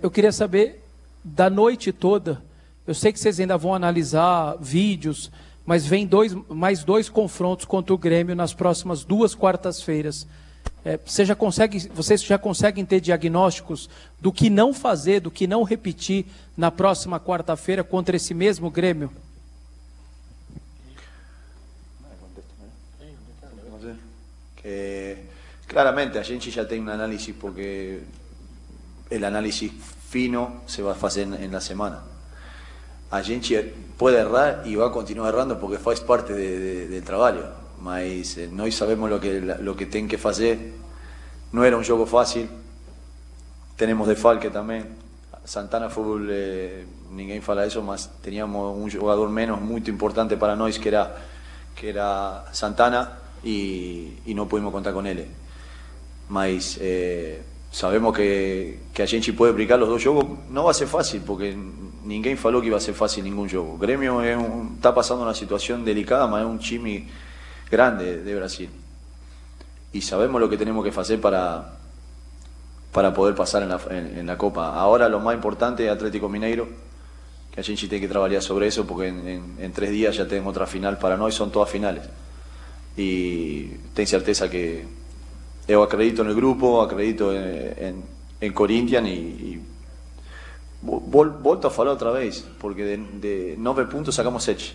Eu queria saber da noite toda. Eu sei que vocês ainda vão analisar vídeos, mas vem mais dois confrontos contra o Grêmio nas próximas 2 quartas-feiras. Vocês já conseguem ter diagnósticos do que não fazer, do que não repetir na próxima quarta-feira contra esse mesmo Grêmio? Claramente a gente ya tiene un análisis porque el análisis fino se va a hacer en la semana. A gente puede errar y va a continuar errando porque faz parte del trabajo, mas nós sabemos lo que tienen que hacer. No era un juego fácil, tenemos desfalque también. Santana fue, ninguém fala eso, mas teníamos un jugador menos muy importante para nós que era Santana. Y no pudimos contar con él. Mas sabemos que a gente puede aplicar los dos juegos. No va a ser fácil porque ninguém falou que iba a ser fácil ningún juego. Grêmio está pasando una situación delicada, mas es un time grande de Brasil. Y sabemos lo que tenemos que hacer para para poder pasar en la Copa. Ahora lo más importante es Atlético Mineiro, que a gente tem que trabalhar sobre isso, porque em 3 dias já temos outra final para nós, são todas finais. E tenho certeza que eu acredito no grupo, acredito em Corinthians e volto a falar outra vez, porque de 9 pontos sacamos 7.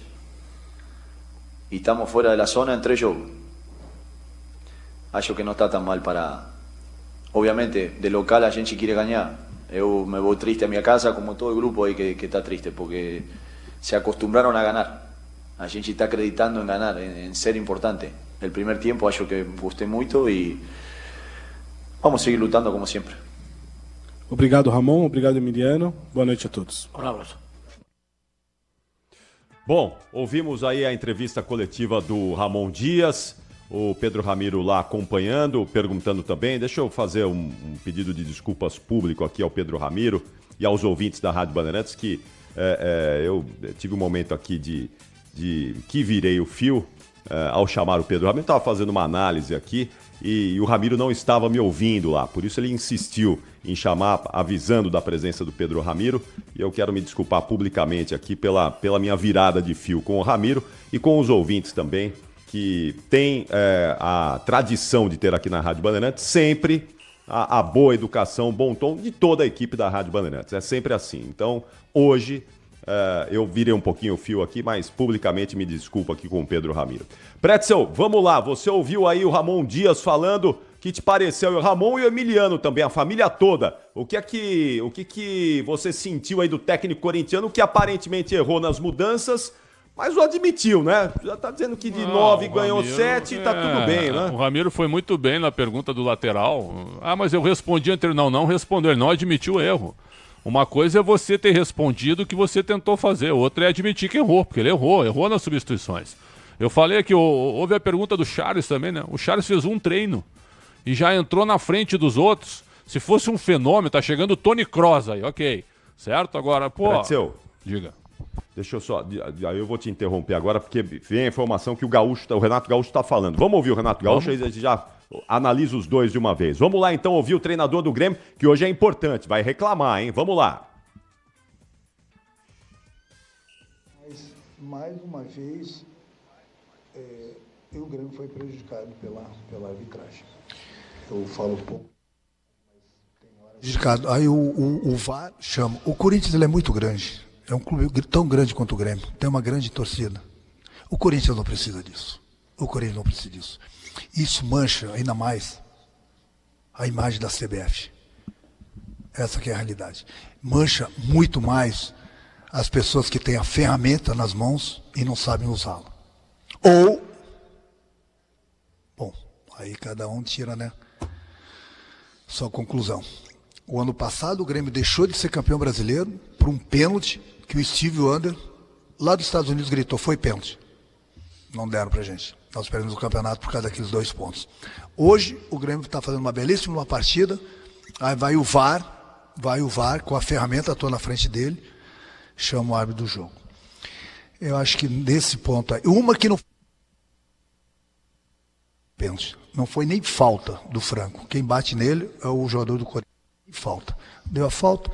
E estamos fora da zona em 3 jogos. Acho que não está tão mal para... Obviamente, de local a gente quer ganhar. Eu me vou triste a minha casa, como todo o grupo aí que está triste, porque se acostumbraram a ganhar. A gente está acreditando em ganhar, em ser importante. El primeiro tempo acho que gostei muito e vamos seguir lutando como sempre. Obrigado, Ramon. Obrigado, Emiliano. Boa noite a todos. Um abraço. Bom, ouvimos aí a entrevista coletiva do Ramon Dias, o Pedro Ramiro lá acompanhando, perguntando também. Deixa eu fazer um pedido de desculpas público aqui ao Pedro Ramiro e aos ouvintes da Rádio Bandeirantes, que eu tive um momento aqui de que virei o fio ao chamar o Pedro Ramiro. Estava fazendo uma análise aqui e o Ramiro não estava me ouvindo lá, por isso ele insistiu em chamar, avisando da presença do Pedro Ramiro, e eu quero me desculpar publicamente aqui pela minha virada de fio com o Ramiro e com os ouvintes também, que tem a tradição de ter aqui na Rádio Bandeirantes sempre a boa educação, o bom tom de toda a equipe da Rádio Bandeirantes. É sempre assim. Então, hoje, eu virei um pouquinho o fio aqui, mas publicamente me desculpo aqui com o Pedro Ramiro. Pretzel, vamos lá. Você ouviu aí o Ramon Dias falando. O que te pareceu? O Ramon e o Emiliano também, a família toda. O que você sentiu aí do técnico corintiano, que aparentemente errou nas mudanças, mas o admitiu, né? Já tá dizendo que de 9 ganhou 7 e tá tudo bem, né? O Ramiro foi muito bem na pergunta do lateral. Mas eu respondi anteriormente. Não respondeu, ele não admitiu o erro. Uma coisa é você ter respondido o que você tentou fazer, outra é admitir que errou, porque ele errou nas substituições. Eu falei que houve a pergunta do Charles também, né? O Charles fez um treino e já entrou na frente dos outros. Se fosse um fenômeno, tá chegando o Tony Kroos aí, ok. Certo? Agora, pô... Pretzel, diga. Deixa eu só... Aí eu vou te interromper agora, porque vem a informação que o Renato Gaúcho está falando. Vamos ouvir o Renato Gaúcho, aí a gente já analisa os dois de uma vez. Vamos lá, então, ouvir o treinador do Grêmio, que hoje é importante, vai reclamar, hein? Vamos lá. Mais uma vez, o Grêmio foi prejudicado pela arbitragem. Eu falo um pouco. Prejudicado. Aí o VAR chama. O Corinthians ele é muito grande. É um clube tão grande quanto o Grêmio. Tem uma grande torcida. O Corinthians não precisa disso. O Corinthians não precisa disso. Isso mancha ainda mais a imagem da CBF. Essa que é a realidade. Mancha muito mais as pessoas que têm a ferramenta nas mãos e não sabem usá-la. Ou, bom, aí cada um tira, né, sua conclusão. O ano passado o Grêmio deixou de ser campeão brasileiro por um pênalti que o Steve Wonder, lá dos Estados Unidos, gritou, foi pênalti. Não deram pra gente. Nós perdemos o campeonato por causa daqueles 2 pontos. Hoje, o Grêmio está fazendo uma belíssima partida, aí vai o VAR com a ferramenta toda na frente dele, chama o árbitro do jogo. Eu acho que nesse ponto aí, uma que não... Pênalti. Não foi nem falta do Franco. Quem bate nele é o jogador do Corinthians. Falta. Deu a falta,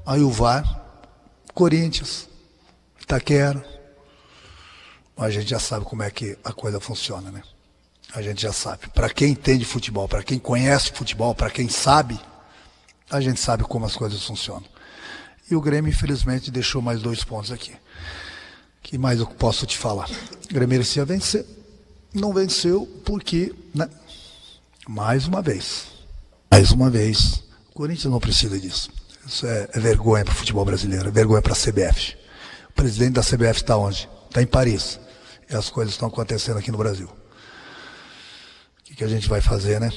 aí o VAR, Corinthians, Itaquera, a gente já sabe como é que a coisa funciona, né? A gente já sabe. Para quem entende futebol, para quem conhece futebol, para quem sabe, a gente sabe como as coisas funcionam. E o Grêmio, infelizmente, deixou mais 2 pontos aqui. Que mais eu posso te falar? O Grêmio merecia vencer, não venceu porque, né? Mais uma vez, o Corinthians não precisa disso. Isso é vergonha para o futebol brasileiro, é vergonha para a CBF. O presidente da CBF está onde? Está em Paris. E as coisas estão acontecendo aqui no Brasil. O que a gente vai fazer, né?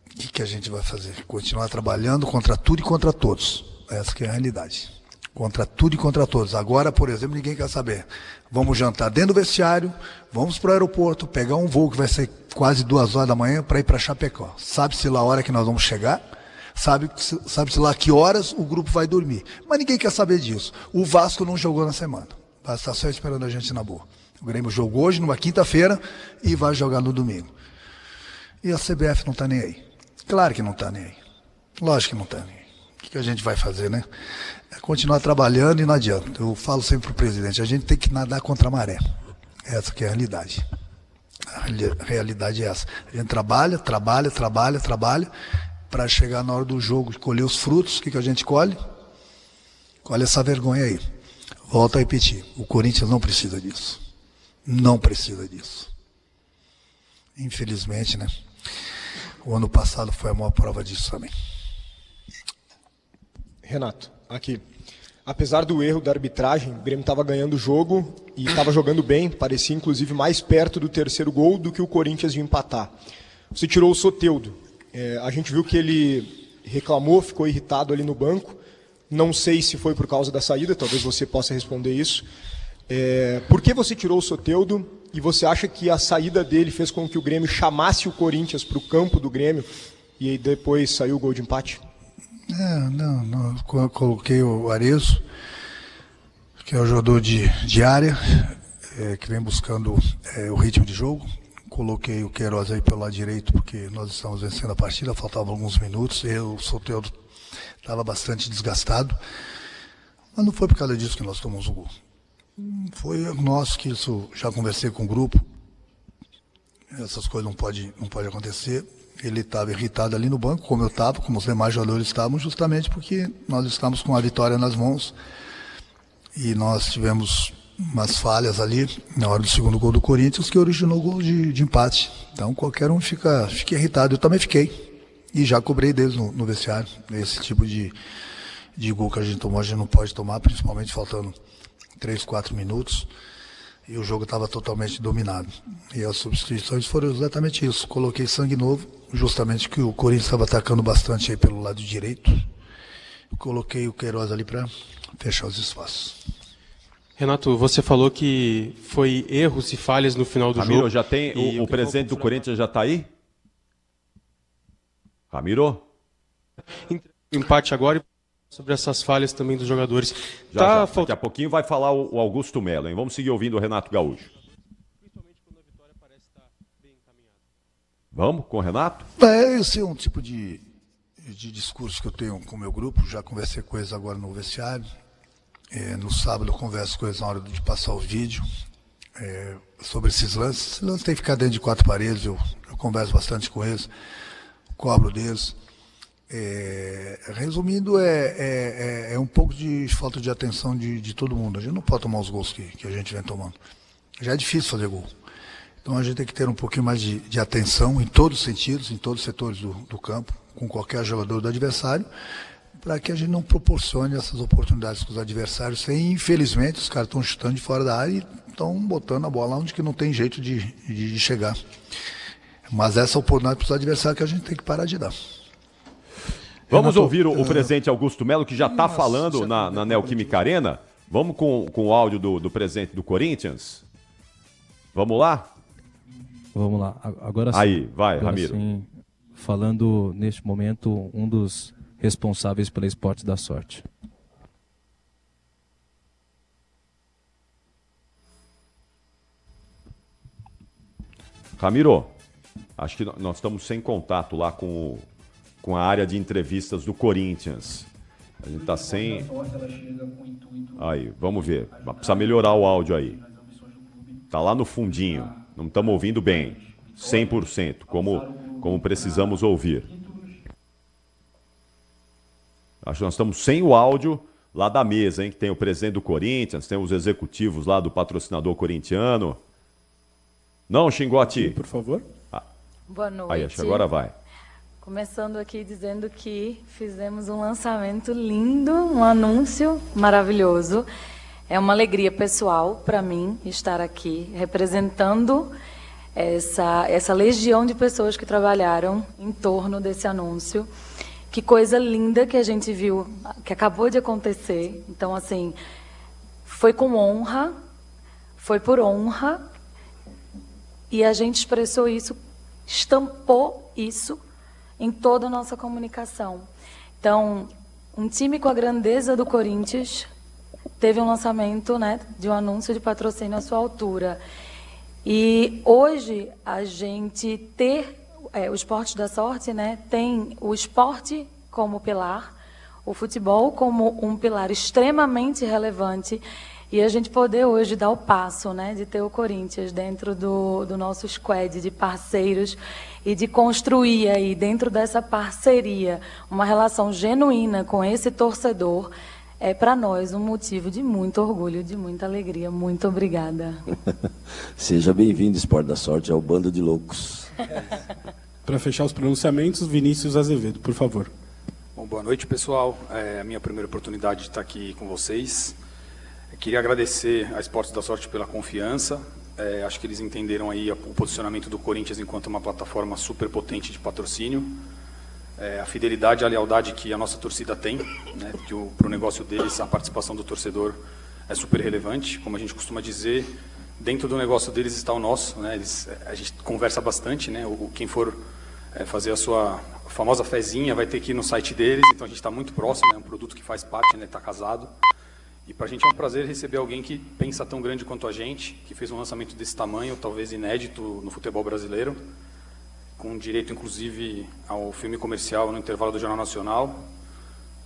O que a gente vai fazer? Continuar trabalhando contra tudo e contra todos. Essa que é a realidade. Contra tudo e contra todos. Agora, por exemplo, ninguém quer saber. Vamos jantar dentro do vestiário, vamos para o aeroporto, pegar um voo que vai ser quase 2 horas da manhã para ir para Chapecó. Sabe-se lá a hora que nós vamos chegar? Sabe-se lá que horas o grupo vai dormir. Mas ninguém quer saber disso. O Vasco não jogou na semana. Vai estar só esperando a gente na boa. O Grêmio jogou hoje, numa quinta-feira, e vai jogar no domingo. E a CBF não está nem aí. Claro que não está nem aí. Lógico que não tem. O que a gente vai fazer, né? É continuar trabalhando e não adianta. Eu falo sempre para o presidente, a gente tem que nadar contra a maré. Essa que é a realidade. A realidade é essa. A gente trabalha para chegar na hora do jogo, colher os frutos. O que a gente colhe? Colhe essa vergonha aí. Volto a repetir, o Corinthians não precisa disso. Não precisa disso. Infelizmente, né? O ano passado foi a maior prova disso também. Renato, aqui. Apesar do erro da arbitragem, o Grêmio estava ganhando o jogo e estava jogando bem, parecia inclusive mais perto do terceiro gol do que o Corinthians de empatar. Você tirou o Soteldo. A gente viu que ele reclamou, ficou irritado ali no banco. Não sei se foi por causa da saída, talvez você possa responder isso. Por que você tirou o Soteldo e você acha que a saída dele fez com que o Grêmio chamasse o Corinthians para o campo do Grêmio e aí depois saiu o gol de empate? Não. Eu coloquei o Arezzo, que é o jogador de área, que vem buscando o ritmo de jogo. Coloquei o Queiroz aí pelo lado direito, porque nós estamos vencendo a partida, faltavam alguns minutos. O Soteldo estava bastante desgastado, mas não foi por causa disso que nós tomamos o gol. Foi nós que isso, já conversei com o grupo, essas coisas não pode acontecer. Ele estava irritado ali no banco, como eu estava, como os demais jogadores estavam, justamente porque nós estamos com a vitória nas mãos e nós tivemos umas falhas ali na hora do segundo gol do Corinthians que originou o gol de empate. Então qualquer um fica irritado, eu também fiquei e já cobrei deles no vestiário. Esse tipo de gol que a gente tomou, a gente não pode tomar, principalmente faltando 3, 4 minutos. E o jogo estava totalmente dominado. E as substituições foram exatamente isso. Coloquei sangue novo, justamente que o Corinthians estava atacando bastante aí pelo lado direito. Coloquei o Queiroz ali para fechar os espaços. Renato, você falou que foi erros e falhas no final do Ramiro, jogo. já tem o presidente do Corinthians já está aí? Ramiro? Empate agora e sobre essas falhas também dos jogadores. Já. Daqui a pouquinho vai falar o Augusto Melo, hein? Vamos seguir ouvindo o Renato Gaúcho. Principalmente quando a vitória parece estar bem encaminhada. Vamos com o Renato? Esse é um tipo de discurso que eu tenho com o meu grupo. Já conversei com eles agora no vestiário. No sábado eu converso com eles na hora de passar o vídeo sobre esses lances. Esses lances tem que ficar dentro de 4 paredes. Eu converso bastante com eles, cobro deles. Resumindo, é um pouco de falta de atenção de todo mundo. A gente não pode tomar os gols que a gente vem tomando. Já é difícil fazer gol. Então a gente tem que ter um pouquinho mais de atenção em todos os sentidos, em todos os setores do campo, com qualquer jogador do adversário, para que a gente não proporcione essas oportunidades com os adversários. Sem, infelizmente, os caras estão chutando de fora da área e estão botando a bola onde que não tem jeito de chegar. Mas essa oportunidade para os adversários que a gente tem que parar de dar. Vamos ouvir o presidente Augusto Melo, que já está falando na Neoquímica Arena. Vamos com o áudio do presidente do Corinthians. Vamos lá? Vamos lá. Agora sim. Aí, vai, agora Ramiro. Sim, falando neste momento, um dos responsáveis pela Esporte da Sorte. Ramiro, acho que nós estamos sem contato lá com a área de entrevistas do Corinthians. A gente está sem... Aí, vamos ver. Precisa melhorar o áudio aí. Está lá no fundinho. Não estamos ouvindo bem. 100%, como precisamos ouvir. Acho que nós estamos sem o áudio lá da mesa, hein? Que tem o presidente do Corinthians, tem os executivos lá do patrocinador corintiano. Não, Xingote? Por favor. Boa noite. Aí, acho que agora vai. Começando aqui dizendo que fizemos um lançamento lindo, um anúncio maravilhoso. É uma alegria pessoal para mim estar aqui representando essa legião de pessoas que trabalharam em torno desse anúncio. Que coisa linda que a gente viu, que acabou de acontecer. Então, assim, foi com honra, foi por honra, e a gente expressou isso, estampou isso em toda a nossa comunicação. Então, um time com a grandeza do Corinthians teve um lançamento, né, de um anúncio de patrocínio à sua altura. E hoje a gente o Esporte da Sorte, né, tem o esporte como pilar, o futebol como um pilar extremamente relevante, e a gente poder hoje dar o passo, né, de ter o Corinthians dentro do nosso squad de parceiros e de construir aí, dentro dessa parceria, uma relação genuína com esse torcedor, é para nós um motivo de muito orgulho, de muita alegria. Muito obrigada. Seja bem-vindo, Esporte da Sorte, ao bando de loucos. Para fechar os pronunciamentos, Vinícius Azevedo, por favor. Bom, boa noite, pessoal. É a minha primeira oportunidade de estar aqui com vocês. Eu queria agradecer a Esportes da Sorte pela confiança. Acho que eles entenderam aí o posicionamento do Corinthians enquanto uma plataforma super potente de patrocínio. A fidelidade e a lealdade que a nossa torcida tem, né, que para o negócio deles a participação do torcedor é super relevante. Como a gente costuma dizer, dentro do negócio deles está o nosso, né, a gente conversa bastante, né, quem for fazer a sua famosa fezinha vai ter que ir no site deles, então a gente está muito próximo, é um produto que faz parte, né, está casado. E para a gente é um prazer receber alguém que pensa tão grande quanto a gente, que fez um lançamento desse tamanho, talvez inédito no futebol brasileiro, com direito, inclusive, ao filme comercial no intervalo do Jornal Nacional.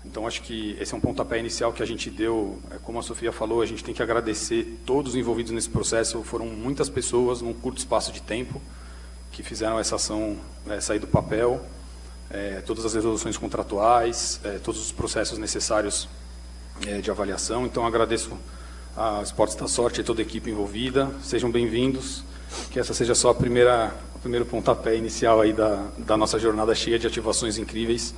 Então, acho que esse é um pontapé inicial que a gente deu. Como a Sofia falou, a gente tem que agradecer todos os envolvidos nesse processo. Foram muitas pessoas, num curto espaço de tempo, que fizeram essa ação sair do papel. Todas as resoluções contratuais, todos os processos necessários de avaliação. Então, agradeço a Esportes da Sorte e toda a equipe envolvida. Sejam bem-vindos. Que essa seja só o primeiro pontapé inicial aí da nossa jornada cheia de ativações incríveis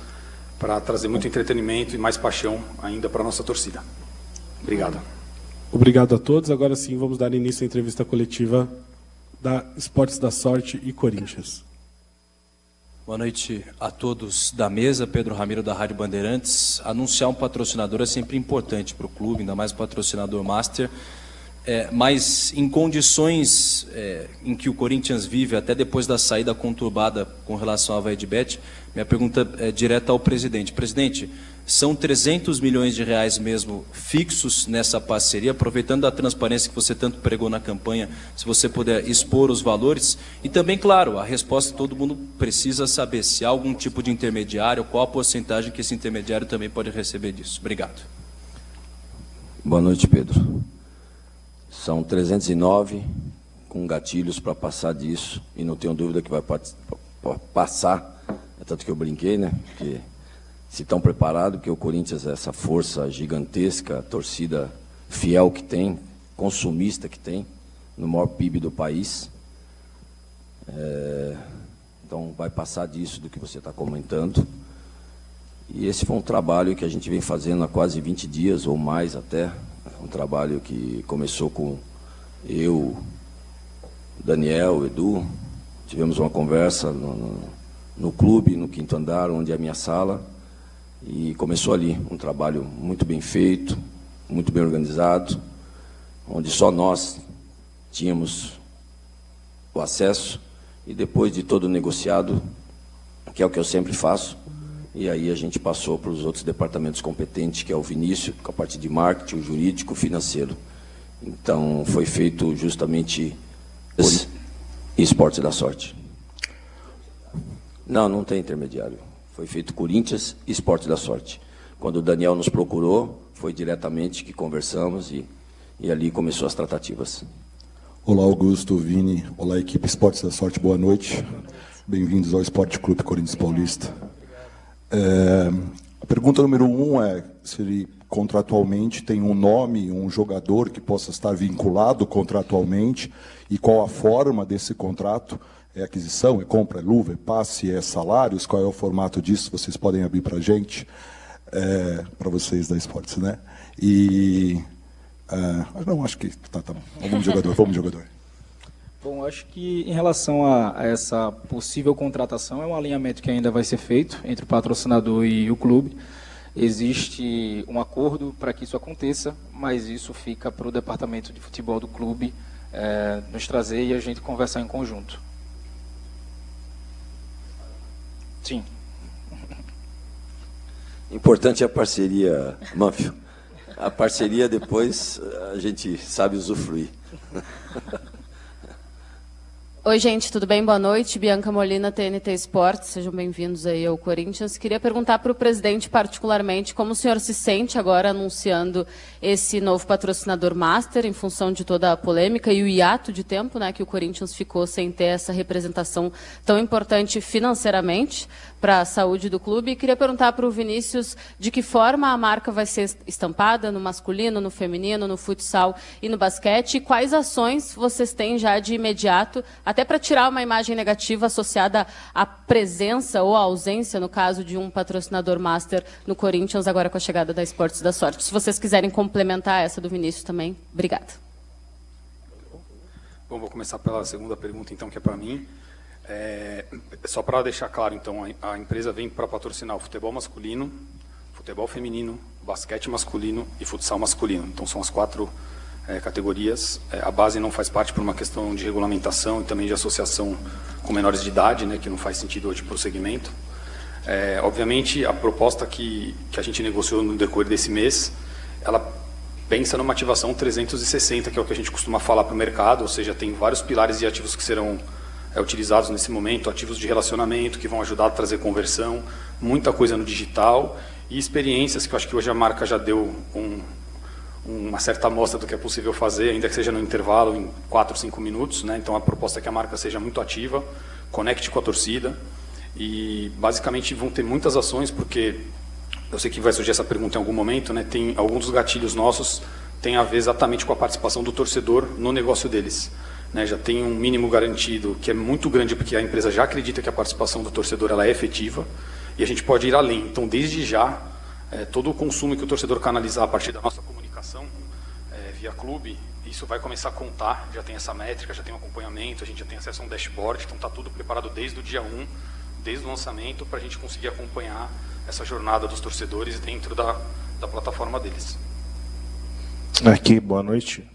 para trazer muito entretenimento e mais paixão ainda para a nossa torcida. Obrigado. Obrigado a todos. Agora sim, vamos dar início à entrevista coletiva da Esportes da Sorte e Corinthians. Boa noite a todos da mesa. Pedro Ramiro, da Rádio Bandeirantes. Anunciar um patrocinador é sempre importante para o clube, ainda mais o patrocinador master. Mas em condições em que o Corinthians vive, até depois da saída conturbada com relação à Vaidbet, minha pergunta é direta ao presidente. Presidente, são 300 milhões de reais mesmo fixos nessa parceria, aproveitando a transparência que você tanto pregou na campanha, se você puder expor os valores. E também, claro, a resposta todo mundo precisa saber, se há algum tipo de intermediário, qual a porcentagem que esse intermediário também pode receber disso. Obrigado. Boa noite, Pedro. São 309 com gatilhos para passar disso, e não tenho dúvida que vai passar. É tanto que eu brinquei, né? Porque se estão preparados, porque o Corinthians é essa força gigantesca, torcida fiel que tem, consumista que tem, no maior PIB do país. Então vai passar disso do que você está comentando. E esse foi um trabalho que a gente vem fazendo há quase 20 dias, ou mais até. Um trabalho que começou com eu, Daniel, Edu. Tivemos uma conversa no clube, no quinto andar, onde é a minha sala. E começou ali um trabalho muito bem feito, muito bem organizado, onde só nós tínhamos o acesso. E depois de todo negociado, que é o que eu sempre faço, e aí a gente passou para os outros departamentos competentes, que é o Vinícius, com a parte de marketing, o jurídico, o financeiro. Então, foi feito justamente Esportes da Sorte. Não tem intermediário. Foi feito Corinthians e Esportes da Sorte. Quando o Daniel nos procurou, foi diretamente que conversamos e ali começou as tratativas. Olá, Augusto, Vini. Olá, equipe Esportes da Sorte. Boa noite. Bem-vindos ao Esporte Clube Corinthians Paulista. A pergunta número 1 é se ele contratualmente tem um nome, um jogador que possa estar vinculado contratualmente e qual a forma desse contrato. É aquisição, é compra, é luva, é passe, é salários, qual é o formato disso? Vocês podem abrir para a gente, para vocês da Esportes, né? Não, acho que tá bom. Vamos jogador. Bom, acho que em relação a essa possível contratação, é um alinhamento que ainda vai ser feito entre o patrocinador e o clube. Existe um acordo para que isso aconteça, mas isso fica para o departamento de futebol do clube nos trazer e a gente conversar em conjunto. Sim. Importante é a parceria, Manfio. A parceria depois a gente sabe usufruir. Oi, gente, tudo bem? Boa noite. Bianca Molina, TNT Esportes. Sejam bem-vindos aí ao Corinthians. Queria perguntar para o presidente, particularmente, como o senhor se sente agora anunciando esse novo patrocinador master, em função de toda a polêmica e o hiato de tempo, né, que o Corinthians ficou sem ter essa representação tão importante financeiramente para a saúde do clube. E queria perguntar para o Vinícius de que forma a marca vai ser estampada no masculino, no feminino, no futsal e no basquete, e quais ações vocês têm já de imediato, até para tirar uma imagem negativa associada à presença ou à ausência, no caso de um patrocinador master no Corinthians, agora com a chegada da Esportes da Sorte. Se vocês quiserem complementar essa do Vinícius também, obrigada. Bom, vou começar pela segunda pergunta, então, que é para mim. Só para deixar claro, então, a empresa vem para patrocinar o futebol masculino, futebol feminino, basquete masculino e futsal masculino. Então, são as 4 categorias. A base não faz parte por uma questão de regulamentação e também de associação com menores de idade, né, que não faz sentido hoje para o segmento. Obviamente, a proposta que a gente negociou no decorrer desse mês, ela pensa numa ativação 360, que é o que a gente costuma falar para o mercado, ou seja, tem vários pilares de ativos que serão utilizados nesse momento, ativos de relacionamento que vão ajudar a trazer conversão, muita coisa no digital e experiências que eu acho que hoje a marca já deu uma certa amostra do que é possível fazer, ainda que seja no intervalo, em 4, 5 minutos, né? Então a proposta é que a marca seja muito ativa, conecte com a torcida e basicamente vão ter muitas ações, porque eu sei que vai surgir essa pergunta em algum momento, né? Tem alguns dos gatilhos nossos tem a ver exatamente com a participação do torcedor no negócio deles. Né, já tem um mínimo garantido que é muito grande, porque a empresa já acredita que a participação do torcedor ela é efetiva e a gente pode ir além. Então, desde já, todo o consumo que o torcedor canalizar a partir da nossa comunicação via clube, isso vai começar a contar, já tem essa métrica, já tem um acompanhamento, a gente já tem acesso a um dashboard, então está tudo preparado desde o dia 1, desde o lançamento, para a gente conseguir acompanhar essa jornada dos torcedores dentro da plataforma deles. Aqui, boa noite.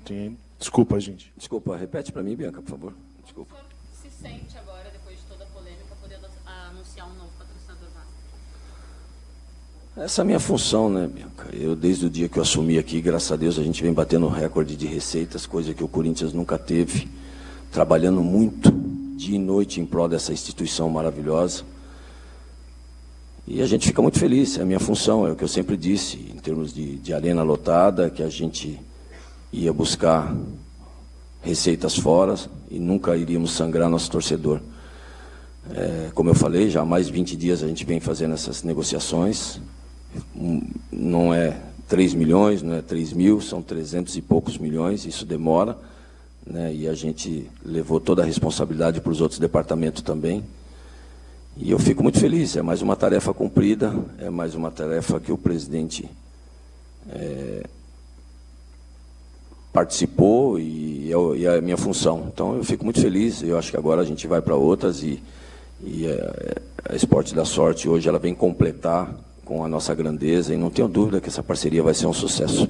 Desculpa, gente. Desculpa, repete para mim, Bianca, por favor. Desculpa. O senhor se sente agora, depois de toda a polêmica, podendo anunciar um novo patrocinador master? Essa é a minha função, né, Bianca? Eu, desde o dia que eu assumi aqui, graças a Deus, a gente vem batendo recorde de receitas, coisa que o Corinthians nunca teve, trabalhando muito, dia e noite, em prol dessa instituição maravilhosa. E a gente fica muito feliz, é a minha função, é o que eu sempre disse, em termos de arena lotada, que a gente ia buscar receitas fora e nunca iríamos sangrar nosso torcedor. Como eu falei, já há mais de 20 dias a gente vem fazendo essas negociações. Não é 3 milhões, não é 3 mil, são 300 e poucos milhões, isso demora, né? E a gente levou toda a responsabilidade para os outros departamentos também. E eu fico muito feliz, é mais uma tarefa cumprida, é mais uma tarefa que o presidente participou e é a minha função. Então eu fico muito feliz, eu acho que agora a gente vai para outras e a Esportes da Sorte hoje ela vem completar com a nossa grandeza e não tenho dúvida que essa parceria vai ser um sucesso.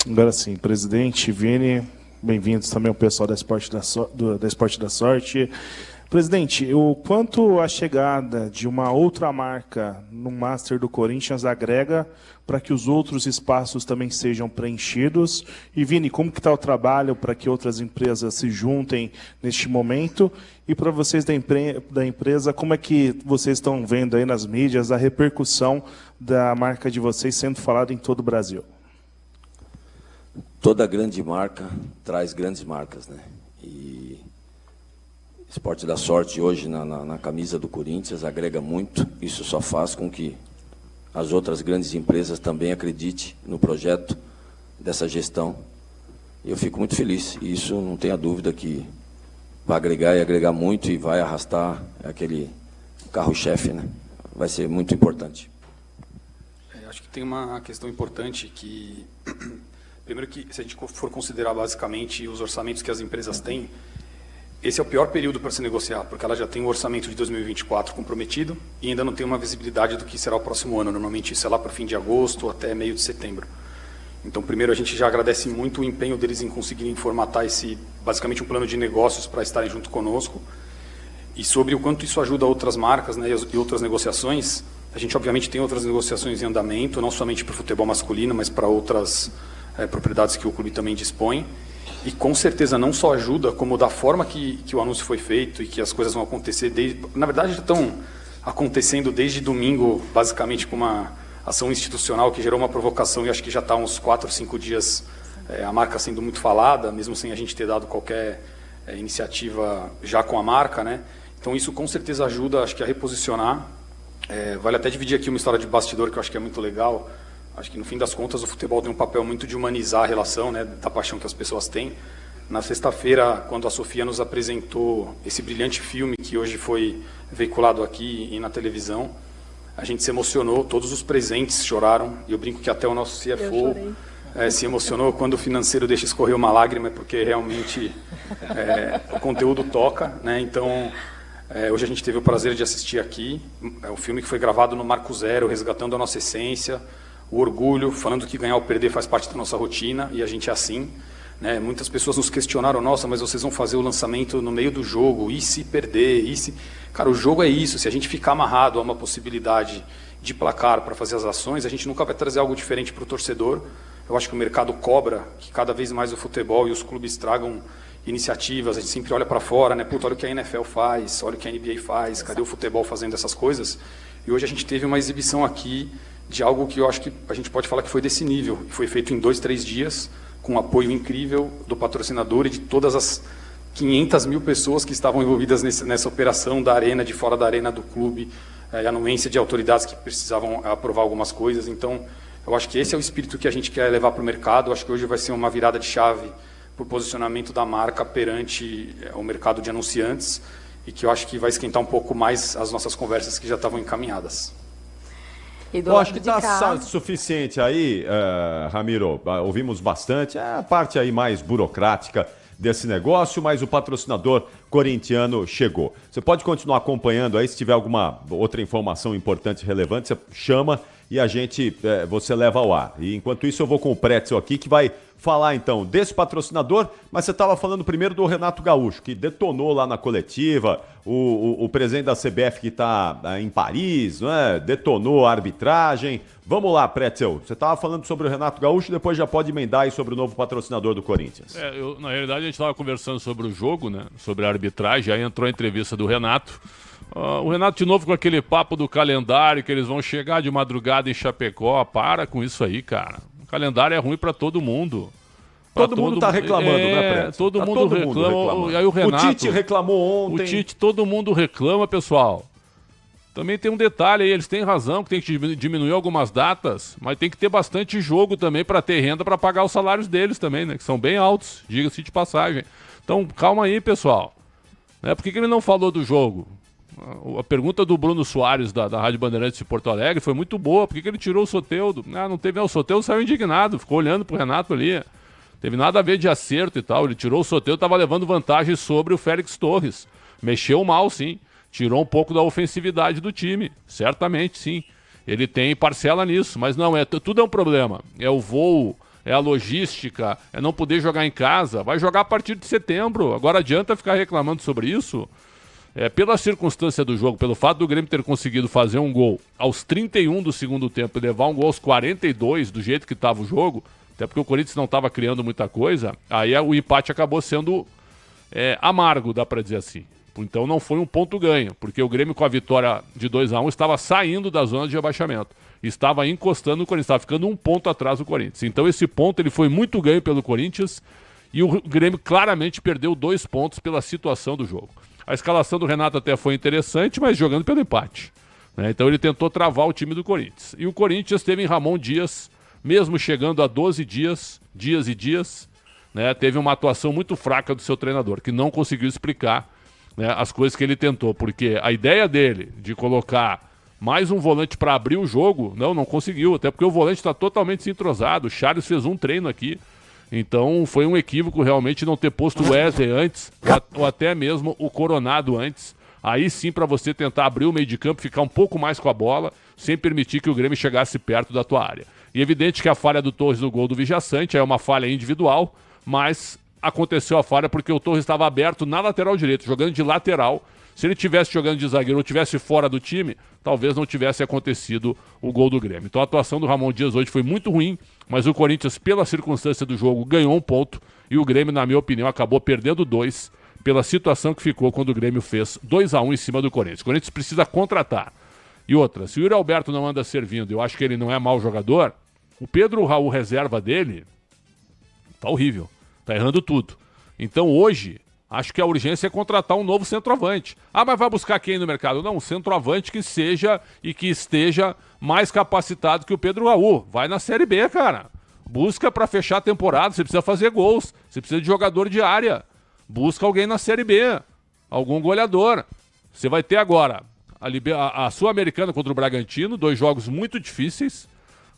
Agora sim, presidente, Vini, bem-vindos também ao pessoal da Esporte da Sorte. Presidente, o quanto a chegada de uma outra marca no Master do Corinthians agrega para que os outros espaços também sejam preenchidos? E, Vini, como que está o trabalho para que outras empresas se juntem neste momento? E para vocês da empresa, como é que vocês estão vendo aí nas mídias a repercussão da marca de vocês sendo falada em todo o Brasil? Toda grande marca traz grandes marcas, né? E Esporte da Sorte hoje na camisa do Corinthians agrega muito. Isso só faz com que as outras grandes empresas também acreditem no projeto dessa gestão. E eu fico muito feliz. E isso não tenha dúvida que vai agregar e agregar muito e vai arrastar aquele carro-chefe, né? Vai ser muito importante. Acho que tem uma questão importante que, primeiro que se a gente for considerar basicamente os orçamentos que as empresas têm, esse é o pior período para se negociar, porque ela já tem o orçamento de 2024 comprometido e ainda não tem uma visibilidade do que será o próximo ano. Normalmente isso é lá para fim de agosto até meio de setembro. Então, primeiro, a gente já agradece muito o empenho deles em conseguirem formatar basicamente um plano de negócios para estarem junto conosco. E sobre o quanto isso ajuda outras marcas, né, e outras negociações, a gente obviamente tem outras negociações em andamento, não somente para o futebol masculino, mas para outras propriedades que o clube também dispõe. E com certeza não só ajuda, como da forma que o anúncio foi feito e que as coisas vão acontecer, na verdade já estão acontecendo desde domingo, basicamente com uma ação institucional que gerou uma provocação e acho que já está uns 4 ou 5 dias a marca sendo muito falada, mesmo sem a gente ter dado qualquer iniciativa já com a marca, né? Então isso com certeza ajuda, acho que a reposicionar. Vale até dividir aqui uma história de bastidor que eu acho que é muito legal. Acho que no fim das contas o futebol tem um papel muito de humanizar a relação, né, da paixão que as pessoas têm. Na sexta-feira, quando a Sofia nos apresentou esse brilhante filme que hoje foi veiculado aqui e na televisão, a gente se emocionou, todos os presentes choraram, e eu brinco que até o nosso CFO se emocionou. Quando o financeiro deixa escorrer uma lágrima, é porque realmente o conteúdo toca, né? Então, hoje a gente teve o prazer de assistir aqui, o filme que foi gravado no Marco Zero, resgatando a nossa essência, o orgulho, falando que ganhar ou perder faz parte da nossa rotina, e a gente é assim, né? Muitas pessoas nos questionaram, nossa, mas vocês vão fazer o lançamento no meio do jogo, e se perder, e se... Cara, o jogo é isso, se a gente ficar amarrado a uma possibilidade de placar para fazer as ações, a gente nunca vai trazer algo diferente para o torcedor. Eu acho que o mercado cobra que cada vez mais o futebol e os clubes tragam iniciativas, a gente sempre olha para fora, né? Puta, olha o que a NFL faz, olha o que a NBA faz, cadê o futebol fazendo essas coisas? E hoje a gente teve uma exibição aqui de algo que eu acho que a gente pode falar que foi desse nível. Foi feito em 2, 3 dias, com um apoio incrível do patrocinador e de todas as 500 mil pessoas que estavam envolvidas nessa operação da arena, de fora da arena do clube, a anuência de autoridades que precisavam aprovar algumas coisas. Então, eu acho que esse é o espírito que a gente quer levar para o mercado. Eu acho que hoje vai ser uma virada de chave para o posicionamento da marca perante o mercado de anunciantes e que eu acho que vai esquentar um pouco mais as nossas conversas que já estavam encaminhadas. Eu acho que está suficiente aí, Ramiro. Ouvimos bastante. É a parte aí mais burocrática desse negócio, mas o patrocinador corintiano chegou. Você pode continuar acompanhando aí, se tiver alguma outra informação importante, relevante, você chama e a gente, você leva ao ar. E enquanto isso eu vou com o Pretzel aqui, que vai falar então desse patrocinador, mas você estava falando primeiro do Renato Gaúcho, que detonou lá na coletiva, o presidente da CBF que está em Paris, né? Detonou a arbitragem. Vamos lá, Pretzel, você estava falando sobre o Renato Gaúcho, depois já pode emendar aí sobre o novo patrocinador do Corinthians. Na realidade a gente estava conversando sobre o jogo, né? Sobre a arbitragem, aí entrou a entrevista do Renato. O Renato de novo com aquele papo do calendário, que eles vão chegar de madrugada em Chapecó. Para com isso aí, cara. O calendário é ruim para todo mundo. Todo mundo tá reclamando, né, Preto? Todo mundo reclama. E aí o Renato, Tite reclamou ontem. O Tite, todo mundo reclama, pessoal. Também tem um detalhe aí, eles têm razão que tem que diminuir algumas datas, mas tem que ter bastante jogo também para ter renda para pagar os salários deles também, né? Que são bem altos, diga-se de passagem. Então, calma aí, pessoal. Por que ele não falou do jogo? A pergunta do Bruno Soares, da Rádio Bandeirantes de Porto Alegre, foi muito boa. Por que ele tirou o Soteldo? Não teve. O Soteldo saiu indignado, ficou olhando pro Renato ali. Teve nada a ver de acerto e tal. Ele tirou o Soteldo, estava levando vantagem sobre o Félix Torres. Mexeu mal, sim. Tirou um pouco da ofensividade do time. Certamente, sim. Ele tem parcela nisso, mas não, tudo é um problema. É o voo, é a logística, é não poder jogar em casa. Vai jogar a partir de setembro. Agora adianta ficar reclamando sobre isso? Pela circunstância do jogo, pelo fato do Grêmio ter conseguido fazer um gol aos 31 do segundo tempo e levar um gol aos 42 do jeito que estava o jogo, até porque o Corinthians não estava criando muita coisa, aí o empate acabou sendo amargo, dá para dizer assim. Então não foi um ponto ganho, porque o Grêmio com a vitória de 2-1 estava saindo da zona de rebaixamento, estava encostando no Corinthians, estava ficando um ponto atrás do Corinthians. Então esse ponto ele foi muito ganho pelo Corinthians e o Grêmio claramente perdeu 2 pontos pela situação do jogo. A escalação do Renato até foi interessante, mas jogando pelo empate, né? Então ele tentou travar o time do Corinthians. E o Corinthians teve em Ramon Dias, mesmo chegando a 12 dias, né? Teve uma atuação muito fraca do seu treinador, que não conseguiu explicar, né, as coisas que ele tentou. Porque a ideia dele de colocar mais um volante para abrir o jogo, não conseguiu. Até porque o volante está totalmente desentrosado. O Charles fez um treino aqui. Então foi um equívoco realmente não ter posto o Wesley antes, ou até mesmo o Coronado antes. Aí sim para você tentar abrir o meio de campo, ficar um pouco mais com a bola, sem permitir que o Grêmio chegasse perto da tua área. E evidente que a falha do Torres no gol do Vijaçante é uma falha individual, mas aconteceu a falha porque o Torres estava aberto na lateral direita, jogando de lateral. Se ele tivesse jogando de zagueiro ou tivesse fora do time, talvez não tivesse acontecido o gol do Grêmio. Então a atuação do Ramon Dias hoje foi muito ruim, mas o Corinthians, pela circunstância do jogo, ganhou um ponto E o Grêmio, na minha opinião, acabou perdendo 2 pela situação que ficou quando o Grêmio fez 2-1 em cima do Corinthians. O Corinthians precisa contratar. E outra, se o Yuri Alberto não anda servindo, eu acho que ele não é mau jogador, o Pedro Raul, reserva dele, tá horrível. Tá errando tudo. Então hoje, acho que a urgência é contratar um novo centroavante. Ah, mas vai buscar quem no mercado? Não, um centroavante que seja e que esteja mais capacitado que o Pedro Raul. Vai na Série B, cara. Busca para fechar a temporada, você precisa fazer gols, você precisa de jogador de área. Busca alguém na Série B, algum goleador. Você vai ter agora a Sul-Americana contra o Bragantino, 2 jogos muito difíceis.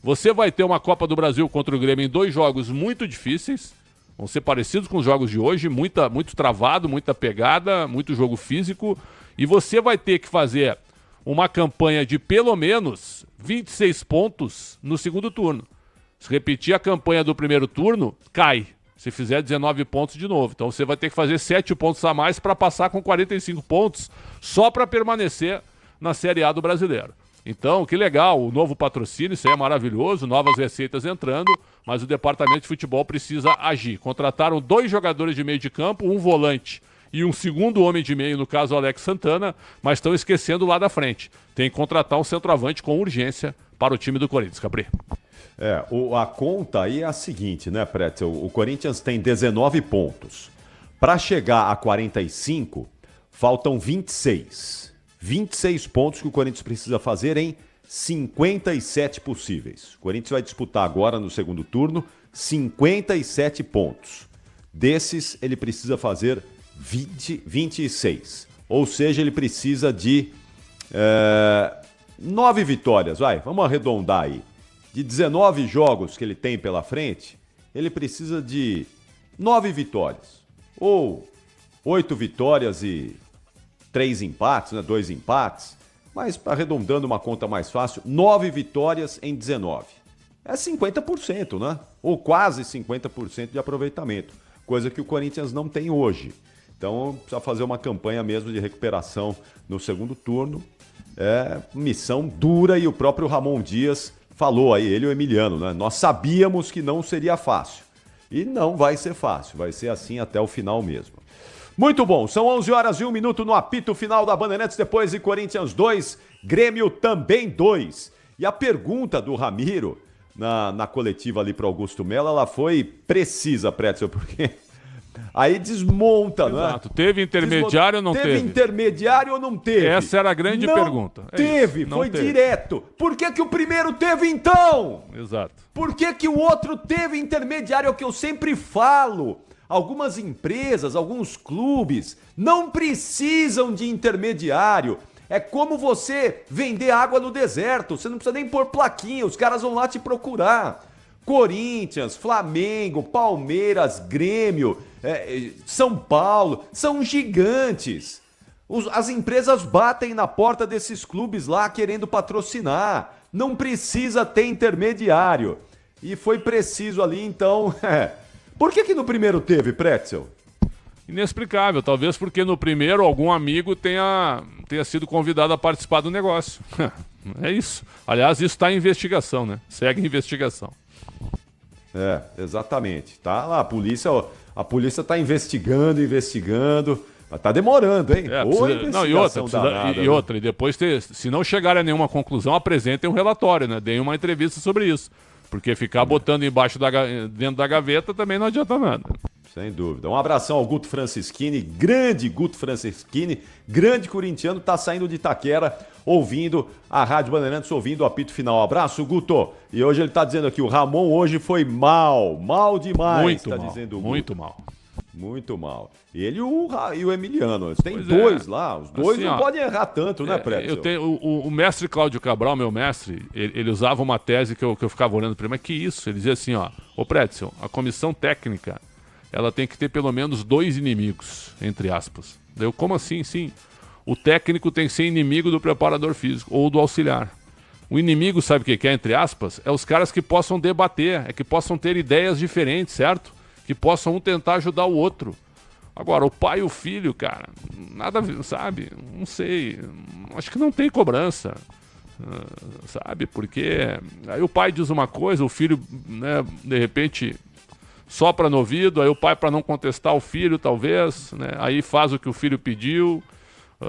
Você vai ter uma Copa do Brasil contra o Grêmio em 2 jogos muito difíceis. Vão ser parecidos com os jogos de hoje, muito travado, muita pegada, muito jogo físico. E você vai ter que fazer uma campanha de pelo menos 26 pontos no segundo turno. Se repetir a campanha do primeiro turno, cai. Se fizer 19 pontos de novo. Então você vai ter que fazer 7 pontos a mais para passar com 45 pontos só para permanecer na Série A do Brasileiro. Então, que legal, o novo patrocínio, isso aí é maravilhoso, novas receitas entrando, mas o departamento de futebol precisa agir. Contrataram 2 jogadores de meio de campo, um volante e um segundo homem de meio, no caso o Alex Santana, mas estão esquecendo lá da frente. Tem que contratar um centroavante com urgência para o time do Corinthians, Capri. A conta aí é a seguinte, né, Pretzel? O Corinthians tem 19 pontos. Para chegar a 45, faltam 26. 26 pontos que o Corinthians precisa fazer em 57 possíveis. O Corinthians vai disputar agora, no segundo turno, 57 pontos. Desses, ele precisa fazer 26. Ou seja, ele precisa de 9 vitórias. Vamos arredondar aí. De 19 jogos que ele tem pela frente, ele precisa de 9 vitórias. Ou 8 vitórias e 3 empates, né? 2 empates. Mas, arredondando uma conta mais fácil, 9 vitórias em 19. É 50%, né? Ou quase 50% de aproveitamento. Coisa que o Corinthians não tem hoje. Então, precisa fazer uma campanha mesmo de recuperação no segundo turno. É missão dura e o próprio Ramon Dias falou aí, ele e o Emiliano, né? Nós sabíamos que não seria fácil. E não vai ser fácil, vai ser assim até o final mesmo. Muito bom, são 11 horas e 1 minuto no apito final da Bandeirantes, depois de Corinthians 2, Grêmio também 2. E a pergunta do Ramiro na coletiva ali para Augusto Melo, ela foi precisa, Pretzel, porque aí desmonta, não é? Exato. Teve intermediário ou não teve? Teve intermediário ou não teve? Essa era a grande pergunta. Teve, foi direto. Por que que o primeiro teve então? Exato. Por que que o outro teve intermediário? É o que eu sempre falo. Algumas empresas, alguns clubes não precisam de intermediário. É como você vender água no deserto. Você não precisa nem pôr plaquinha, os caras vão lá te procurar. Corinthians, Flamengo, Palmeiras, Grêmio, São Paulo, são gigantes. As empresas batem na porta desses clubes lá querendo patrocinar. Não precisa ter intermediário. E foi preciso ali, então... Por que no primeiro teve, Pretzel? Inexplicável, talvez porque no primeiro algum amigo tenha sido convidado a participar do negócio. É isso. Aliás, isso está em investigação, né? Segue em investigação. Exatamente. Tá lá, a polícia está investigando, mas tá demorando, hein? E outra, e depois, se não chegar a nenhuma conclusão, apresentem um relatório, né? Deem uma entrevista sobre isso. Porque ficar botando dentro da gaveta também não adianta nada. Sem dúvida. Um abração ao Guto Franceschini, grande Guto Franceschini, grande corintiano, tá saindo de Itaquera, ouvindo a Rádio Bandeirantes, ouvindo o apito final. Abraço, Guto. E hoje ele tá dizendo aqui, o Ramon hoje foi mal demais. Muito tá mal, dizendo o muito Guto. mal. Muito mal. Ele e o Emiliano, eles têm dois lá, os dois assim, não podem errar tanto, né, Pretzel? Eu tenho o mestre Cláudio Cabral, meu mestre, ele usava uma tese que eu ficava olhando para ele, mas que isso? Ele dizia assim, ô Pretzel, a comissão técnica, ela tem que ter pelo menos 2 inimigos, entre aspas. Eu, como assim? Sim. O técnico tem que ser inimigo do preparador físico ou do auxiliar. O inimigo, sabe o que é, entre aspas? É os caras que possam debater, que possam ter ideias diferentes, certo? Que possam um tentar ajudar o outro. Agora, o pai e o filho, cara, nada, sabe? Não sei. Acho que não tem cobrança, sabe? Porque aí o pai diz uma coisa, o filho, né, de repente, sopra no ouvido, aí o pai, para não contestar o filho, talvez, né? Aí faz o que o filho pediu.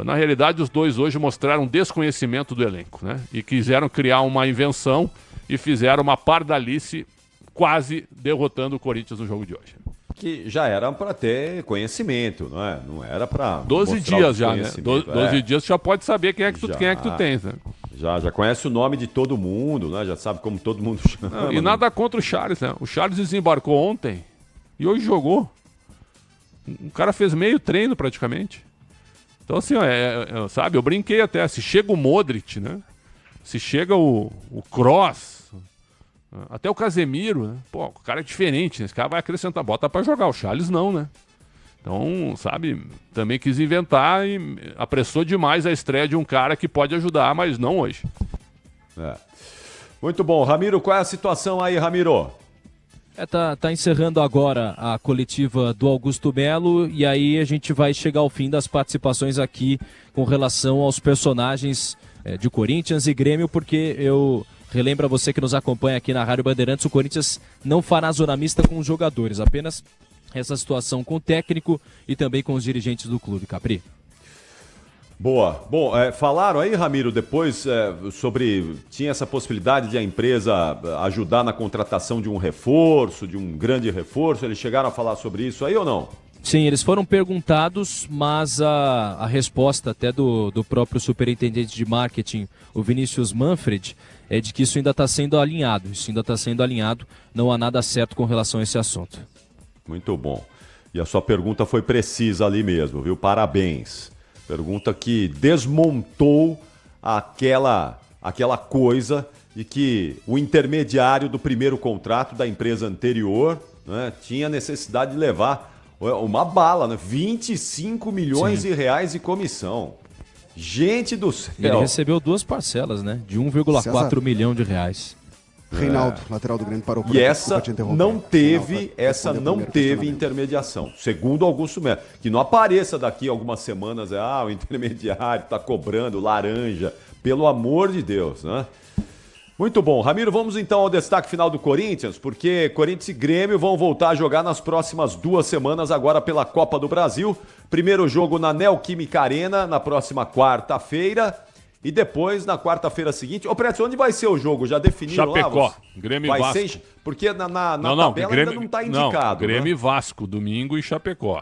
Na realidade, os dois hoje mostraram desconhecimento do elenco, né? E quiseram criar uma invenção e fizeram uma pardalice, quase derrotando o Corinthians no jogo de hoje. Que já era para ter conhecimento, não é? Não era para 12 dias já, né? 12 dias você já pode saber quem é que tu tens, né? Já conhece o nome de todo mundo, né? Já sabe como todo mundo chama. Não, e nada contra o Charles, né? O Charles desembarcou ontem e hoje jogou. O cara fez meio treino praticamente. Então assim, sabe, eu brinquei até, se chega o Modric, né? Se chega o Kroos, até o Casemiro, né? Pô, o cara é diferente, né? Esse cara vai acrescentar, bota pra jogar, o Charles não, né? Então, sabe, também quis inventar e apressou demais a estreia de um cara que pode ajudar, mas não hoje. Muito bom. Ramiro, qual é a situação aí, Ramiro? Tá encerrando agora a coletiva do Augusto Melo e aí a gente vai chegar ao fim das participações aqui com relação aos personagens de Corinthians e Grêmio, porque eu relembro a você que nos acompanha aqui na Rádio Bandeirantes, o Corinthians não fará zona mista com os jogadores, apenas essa situação com o técnico e também com os dirigentes do clube, Capri. Boa. Bom, falaram aí, Ramiro, depois sobre... Tinha essa possibilidade de a empresa ajudar na contratação de um reforço, de um grande reforço. Eles chegaram a falar sobre isso aí ou não? Sim, eles foram perguntados, mas a resposta até do próprio superintendente de marketing, o Vinícius Manfred, é de que isso ainda está sendo alinhado. Não há nada certo com relação a esse assunto. Muito bom. E a sua pergunta foi precisa ali mesmo, viu? Parabéns. Pergunta que desmontou aquela coisa de que o intermediário do primeiro contrato da empresa anterior, né, tinha necessidade de levar uma bala, né? 25 milhões de reais de comissão. Gente do céu. Ele recebeu 2 parcelas, né? De 1,4 milhão de reais. Reinaldo, lateral do Grêmio, parou por E aqui, essa não teve intermediação. Segundo Augusto Melo, que não apareça daqui algumas semanas, o intermediário está cobrando laranja, pelo amor de Deus, né? Muito bom. Ramiro, vamos então ao destaque final do Corinthians, porque Corinthians e Grêmio vão voltar a jogar nas próximas 2 semanas, agora pela Copa do Brasil. Primeiro jogo na Neoquímica Arena, na próxima quarta-feira. E depois, na quarta-feira seguinte... Ô, Preto, onde vai ser o jogo? Já definiram Chapecó, lá? Grêmio e vai Vasco. Ser, porque na tabela Grêmio, ainda não está indicado. Grêmio e né? Vasco, domingo e Chapecó.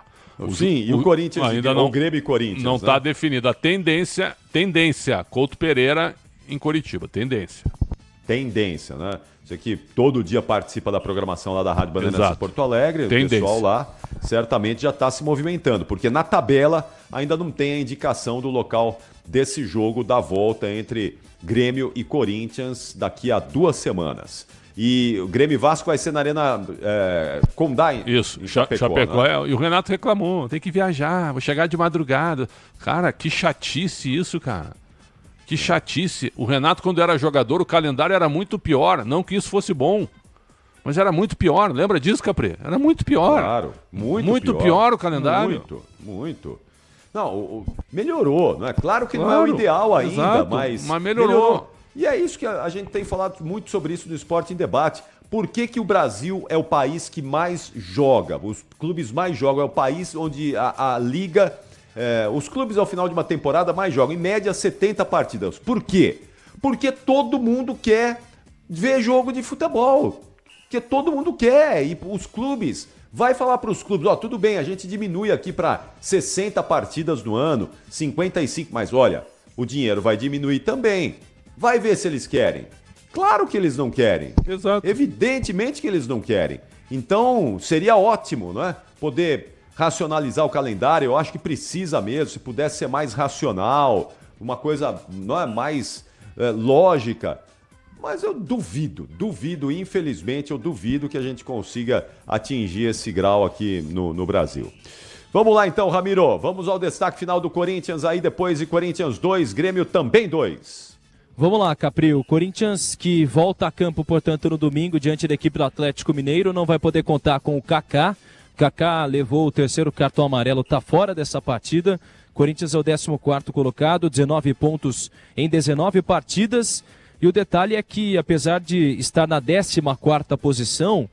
Sim, e o Corinthians, ainda não, o Grêmio e Corinthians. Não está definido. A tendência, Couto Pereira em Curitiba, Tendência, né? Você que todo dia participa da programação lá da Rádio Bandeirantes de Porto Alegre, o pessoal lá certamente já está se movimentando, porque na tabela ainda não tem a indicação do local desse jogo da volta entre Grêmio e Corinthians daqui a 2 semanas. E o Grêmio e Vasco vai ser na Arena Condá, isso, em Chapecó. Né? E o Renato reclamou, tem que viajar, vou chegar de madrugada. Cara, que chatice isso, cara. Que chatice. O Renato, quando era jogador, o calendário era muito pior. Não que isso fosse bom, mas era muito pior. Lembra disso, Capri? Era muito pior. Claro, muito pior o calendário. Muito. Não, melhorou, não é? Claro que não é o ideal ainda, exato, mas melhorou. E é isso que a gente tem falado muito sobre isso no Esporte em Debate. Por que o Brasil é o país que mais joga? Os clubes mais jogam, é o país onde a liga... os clubes ao final de uma temporada mais jogam, em média 70 partidas. Por quê? Porque todo mundo quer ver jogo de futebol. Porque todo mundo quer. E os clubes... Vai falar para os clubes, tudo bem, a gente diminui aqui para 60 partidas no ano, 55, mas olha, o dinheiro vai diminuir também. Vai ver se eles querem. Claro que eles não querem. Exato. Evidentemente que eles não querem. Então, seria ótimo, não é? Poder racionalizar o calendário, eu acho que precisa mesmo, se pudesse ser mais racional, uma coisa não é mais lógica. Mas eu duvido, infelizmente eu duvido que a gente consiga atingir esse grau aqui no Brasil. Vamos lá então, Ramiro, vamos ao destaque final do Corinthians aí, depois de Corinthians 2, Grêmio também 2. Vamos lá, Capri, o Corinthians que volta a campo, portanto, no domingo, diante da equipe do Atlético Mineiro, não vai poder contar com o Kaká. Kaká levou o 3º cartão amarelo, está fora dessa partida. Corinthians é o 14º colocado, 19 pontos em 19 partidas. E o detalhe é que, apesar de estar na 14ª posição,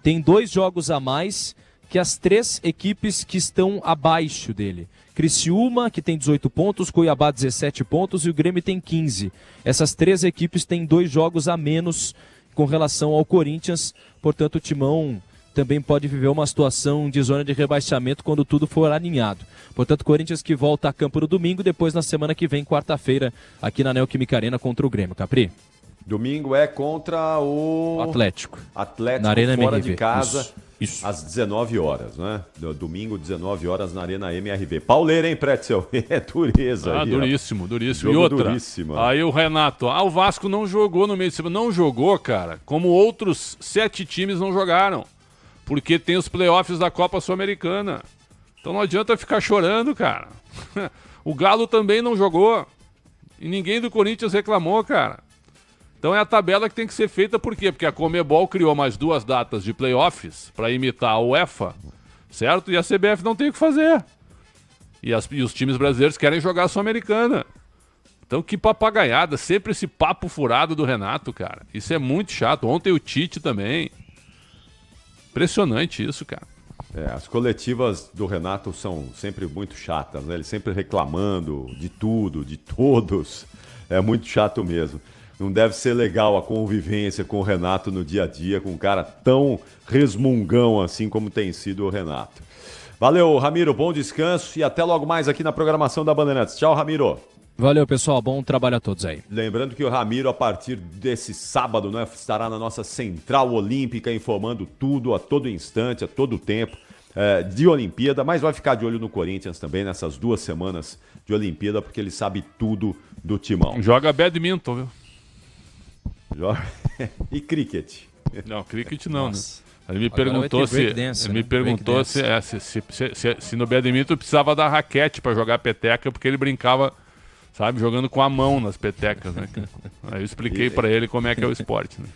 tem 2 jogos a mais que as 3 equipes que estão abaixo dele. Criciúma, que tem 18 pontos, Cuiabá 17 pontos e o Grêmio tem 15. Essas 3 equipes têm 2 jogos a menos com relação ao Corinthians, portanto o Timão também pode viver uma situação de zona de rebaixamento quando tudo for alinhado. Portanto, Corinthians que volta a campo no domingo, depois na semana que vem, quarta-feira, aqui na Neoquímica Arena contra o Grêmio. Capri? Domingo é contra o Atlético. Atlético na Arena fora MRV. de casa, Isso. às 19 horas, né? Domingo, 19 horas na Arena MRV. Pauleira, hein, Pretzel? É dureza. Ah, aí, duríssimo, duríssimo. Jogo E outra, duríssimo. aí o Renato, o Vasco não jogou no meio de semana. Não jogou, cara, como outros 7 times não jogaram. Porque tem os playoffs da Copa Sul-Americana. Então não adianta ficar chorando, cara. O Galo também não jogou. E ninguém do Corinthians reclamou, cara. Então é a tabela que tem que ser feita, por quê? Porque a Conmebol criou mais 2 datas de playoffs para imitar a UEFA, certo? E a CBF não tem o que fazer. E os times brasileiros querem jogar a Sul-Americana. Então que papagaiada, sempre esse papo furado do Renato, cara. Isso é muito chato. Ontem o Tite também. Impressionante isso, cara. As coletivas do Renato são sempre muito chatas, né? Ele sempre reclamando de tudo, de todos. É muito chato mesmo. Não deve ser legal a convivência com o Renato no dia a dia, com um cara tão resmungão assim como tem sido o Renato. Valeu, Ramiro, bom descanso e até logo mais aqui na programação da Bandeirantes. Tchau, Ramiro. Valeu, pessoal. Bom trabalho a todos aí. Lembrando que o Ramiro, a partir desse sábado, né, estará na nossa Central Olímpica informando tudo a todo instante, a todo tempo de Olimpíada, mas vai ficar de olho no Corinthians também nessas 2 semanas de Olimpíada, porque ele sabe tudo do Timão. Joga badminton, viu? E cricket? Não, cricket não, né? Ele me Agora perguntou se no badminton precisava da raquete para jogar peteca, porque ele brincava, sabe, jogando com a mão nas petecas, né? Aí eu expliquei para ele como é que é o esporte, né?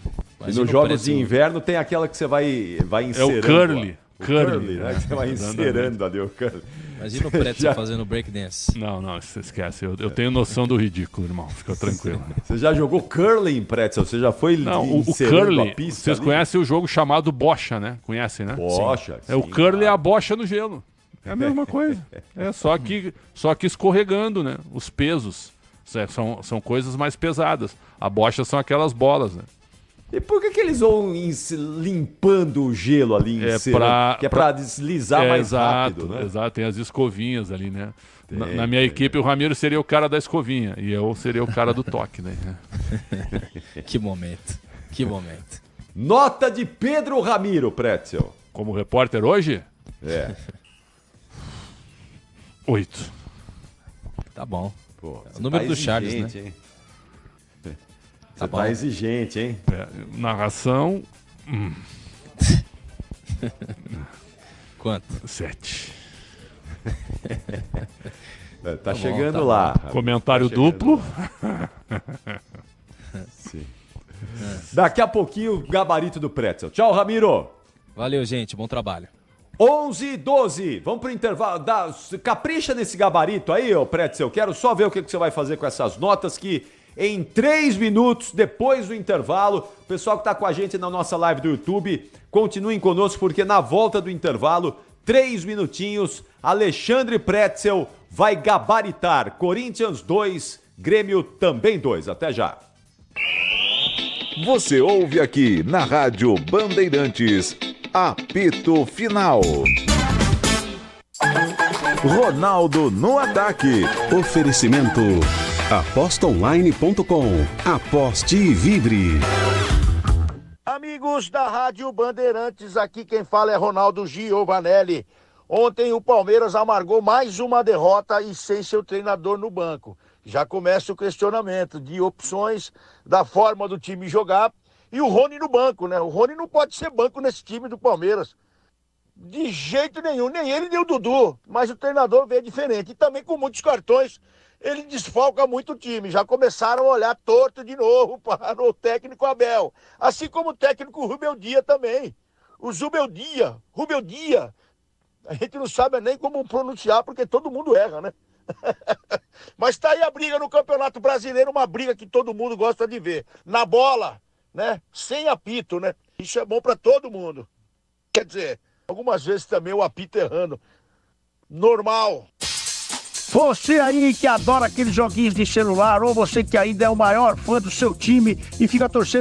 E nos jogos de inverno tem aquela que você vai inserando. É o curly. Curly, né? Que você vai inserando ali o curly. Imagina o Pretzel fazendo breakdance. Não, você esquece. Eu tenho noção do ridículo, irmão. Fica tranquilo. Você já jogou curling, Pretzel? Você já foi o curling, a pista? Vocês conhecem o jogo chamado bocha, né? Conhecem, né? Bocha. O curling é a bocha no gelo. É a mesma coisa. Só que escorregando, né? Os pesos são coisas mais pesadas. A bocha são aquelas bolas, né? E por que eles vão limpando o gelo ali em cima? Que é para deslizar mais rápido, né? Exato, tem as escovinhas ali, né? Na minha equipe, o Ramiro seria o cara da escovinha e eu seria o cara do toque, né? Que momento. Nota de Pedro Ramiro, Pretzel. Como repórter hoje? 8. Tá bom. Pô, o número do Charles, né? Hein? Você tá exigente, hein? Narração. Quanto? 7. Tá chegando lá. Comentário duplo. Sim. Daqui a pouquinho, o gabarito do Pretzel. Tchau, Ramiro. Valeu, gente. Bom trabalho. 11h12. Vamos pro intervalo. Capricha nesse gabarito aí, ô Pretzel. Quero só ver o que você vai fazer com essas notas que... Em 3 minutos, depois do intervalo, o pessoal que está com a gente na nossa live do YouTube, continuem conosco, porque na volta do intervalo, 3 minutinhos, Alexandre Pretzel vai gabaritar. Corinthians 2, Grêmio também 2. Até já. Você ouve aqui na Rádio Bandeirantes, apito final. Ronaldo no ataque. Oferecimento apostaonline.com. Aposte e vibre. Amigos da Rádio Bandeirantes, aqui quem fala é Ronaldo Giovanelli. Ontem o Palmeiras amargou mais uma derrota e sem seu treinador no banco. Já começa o questionamento de opções, da forma do time jogar e o Rony no banco, né? O Rony não pode ser banco nesse time do Palmeiras. De jeito nenhum, nem ele nem o Dudu, mas o treinador vê diferente. E também com muitos cartões, ele desfalca muito o time. Já começaram a olhar torto de novo para o técnico Abel. Assim como o técnico Rubeldia também. O Zubeldia, Rubeldia. A gente não sabe nem como pronunciar, porque todo mundo erra, né? Mas tá aí a briga no Campeonato Brasileiro, uma briga que todo mundo gosta de ver. Na bola, né? Sem apito, né? Isso é bom para todo mundo. Quer dizer, algumas vezes também o apito errando. Normal. Você aí que adora aqueles joguinhos de celular, ou você que ainda é o maior fã do seu time e fica torcendo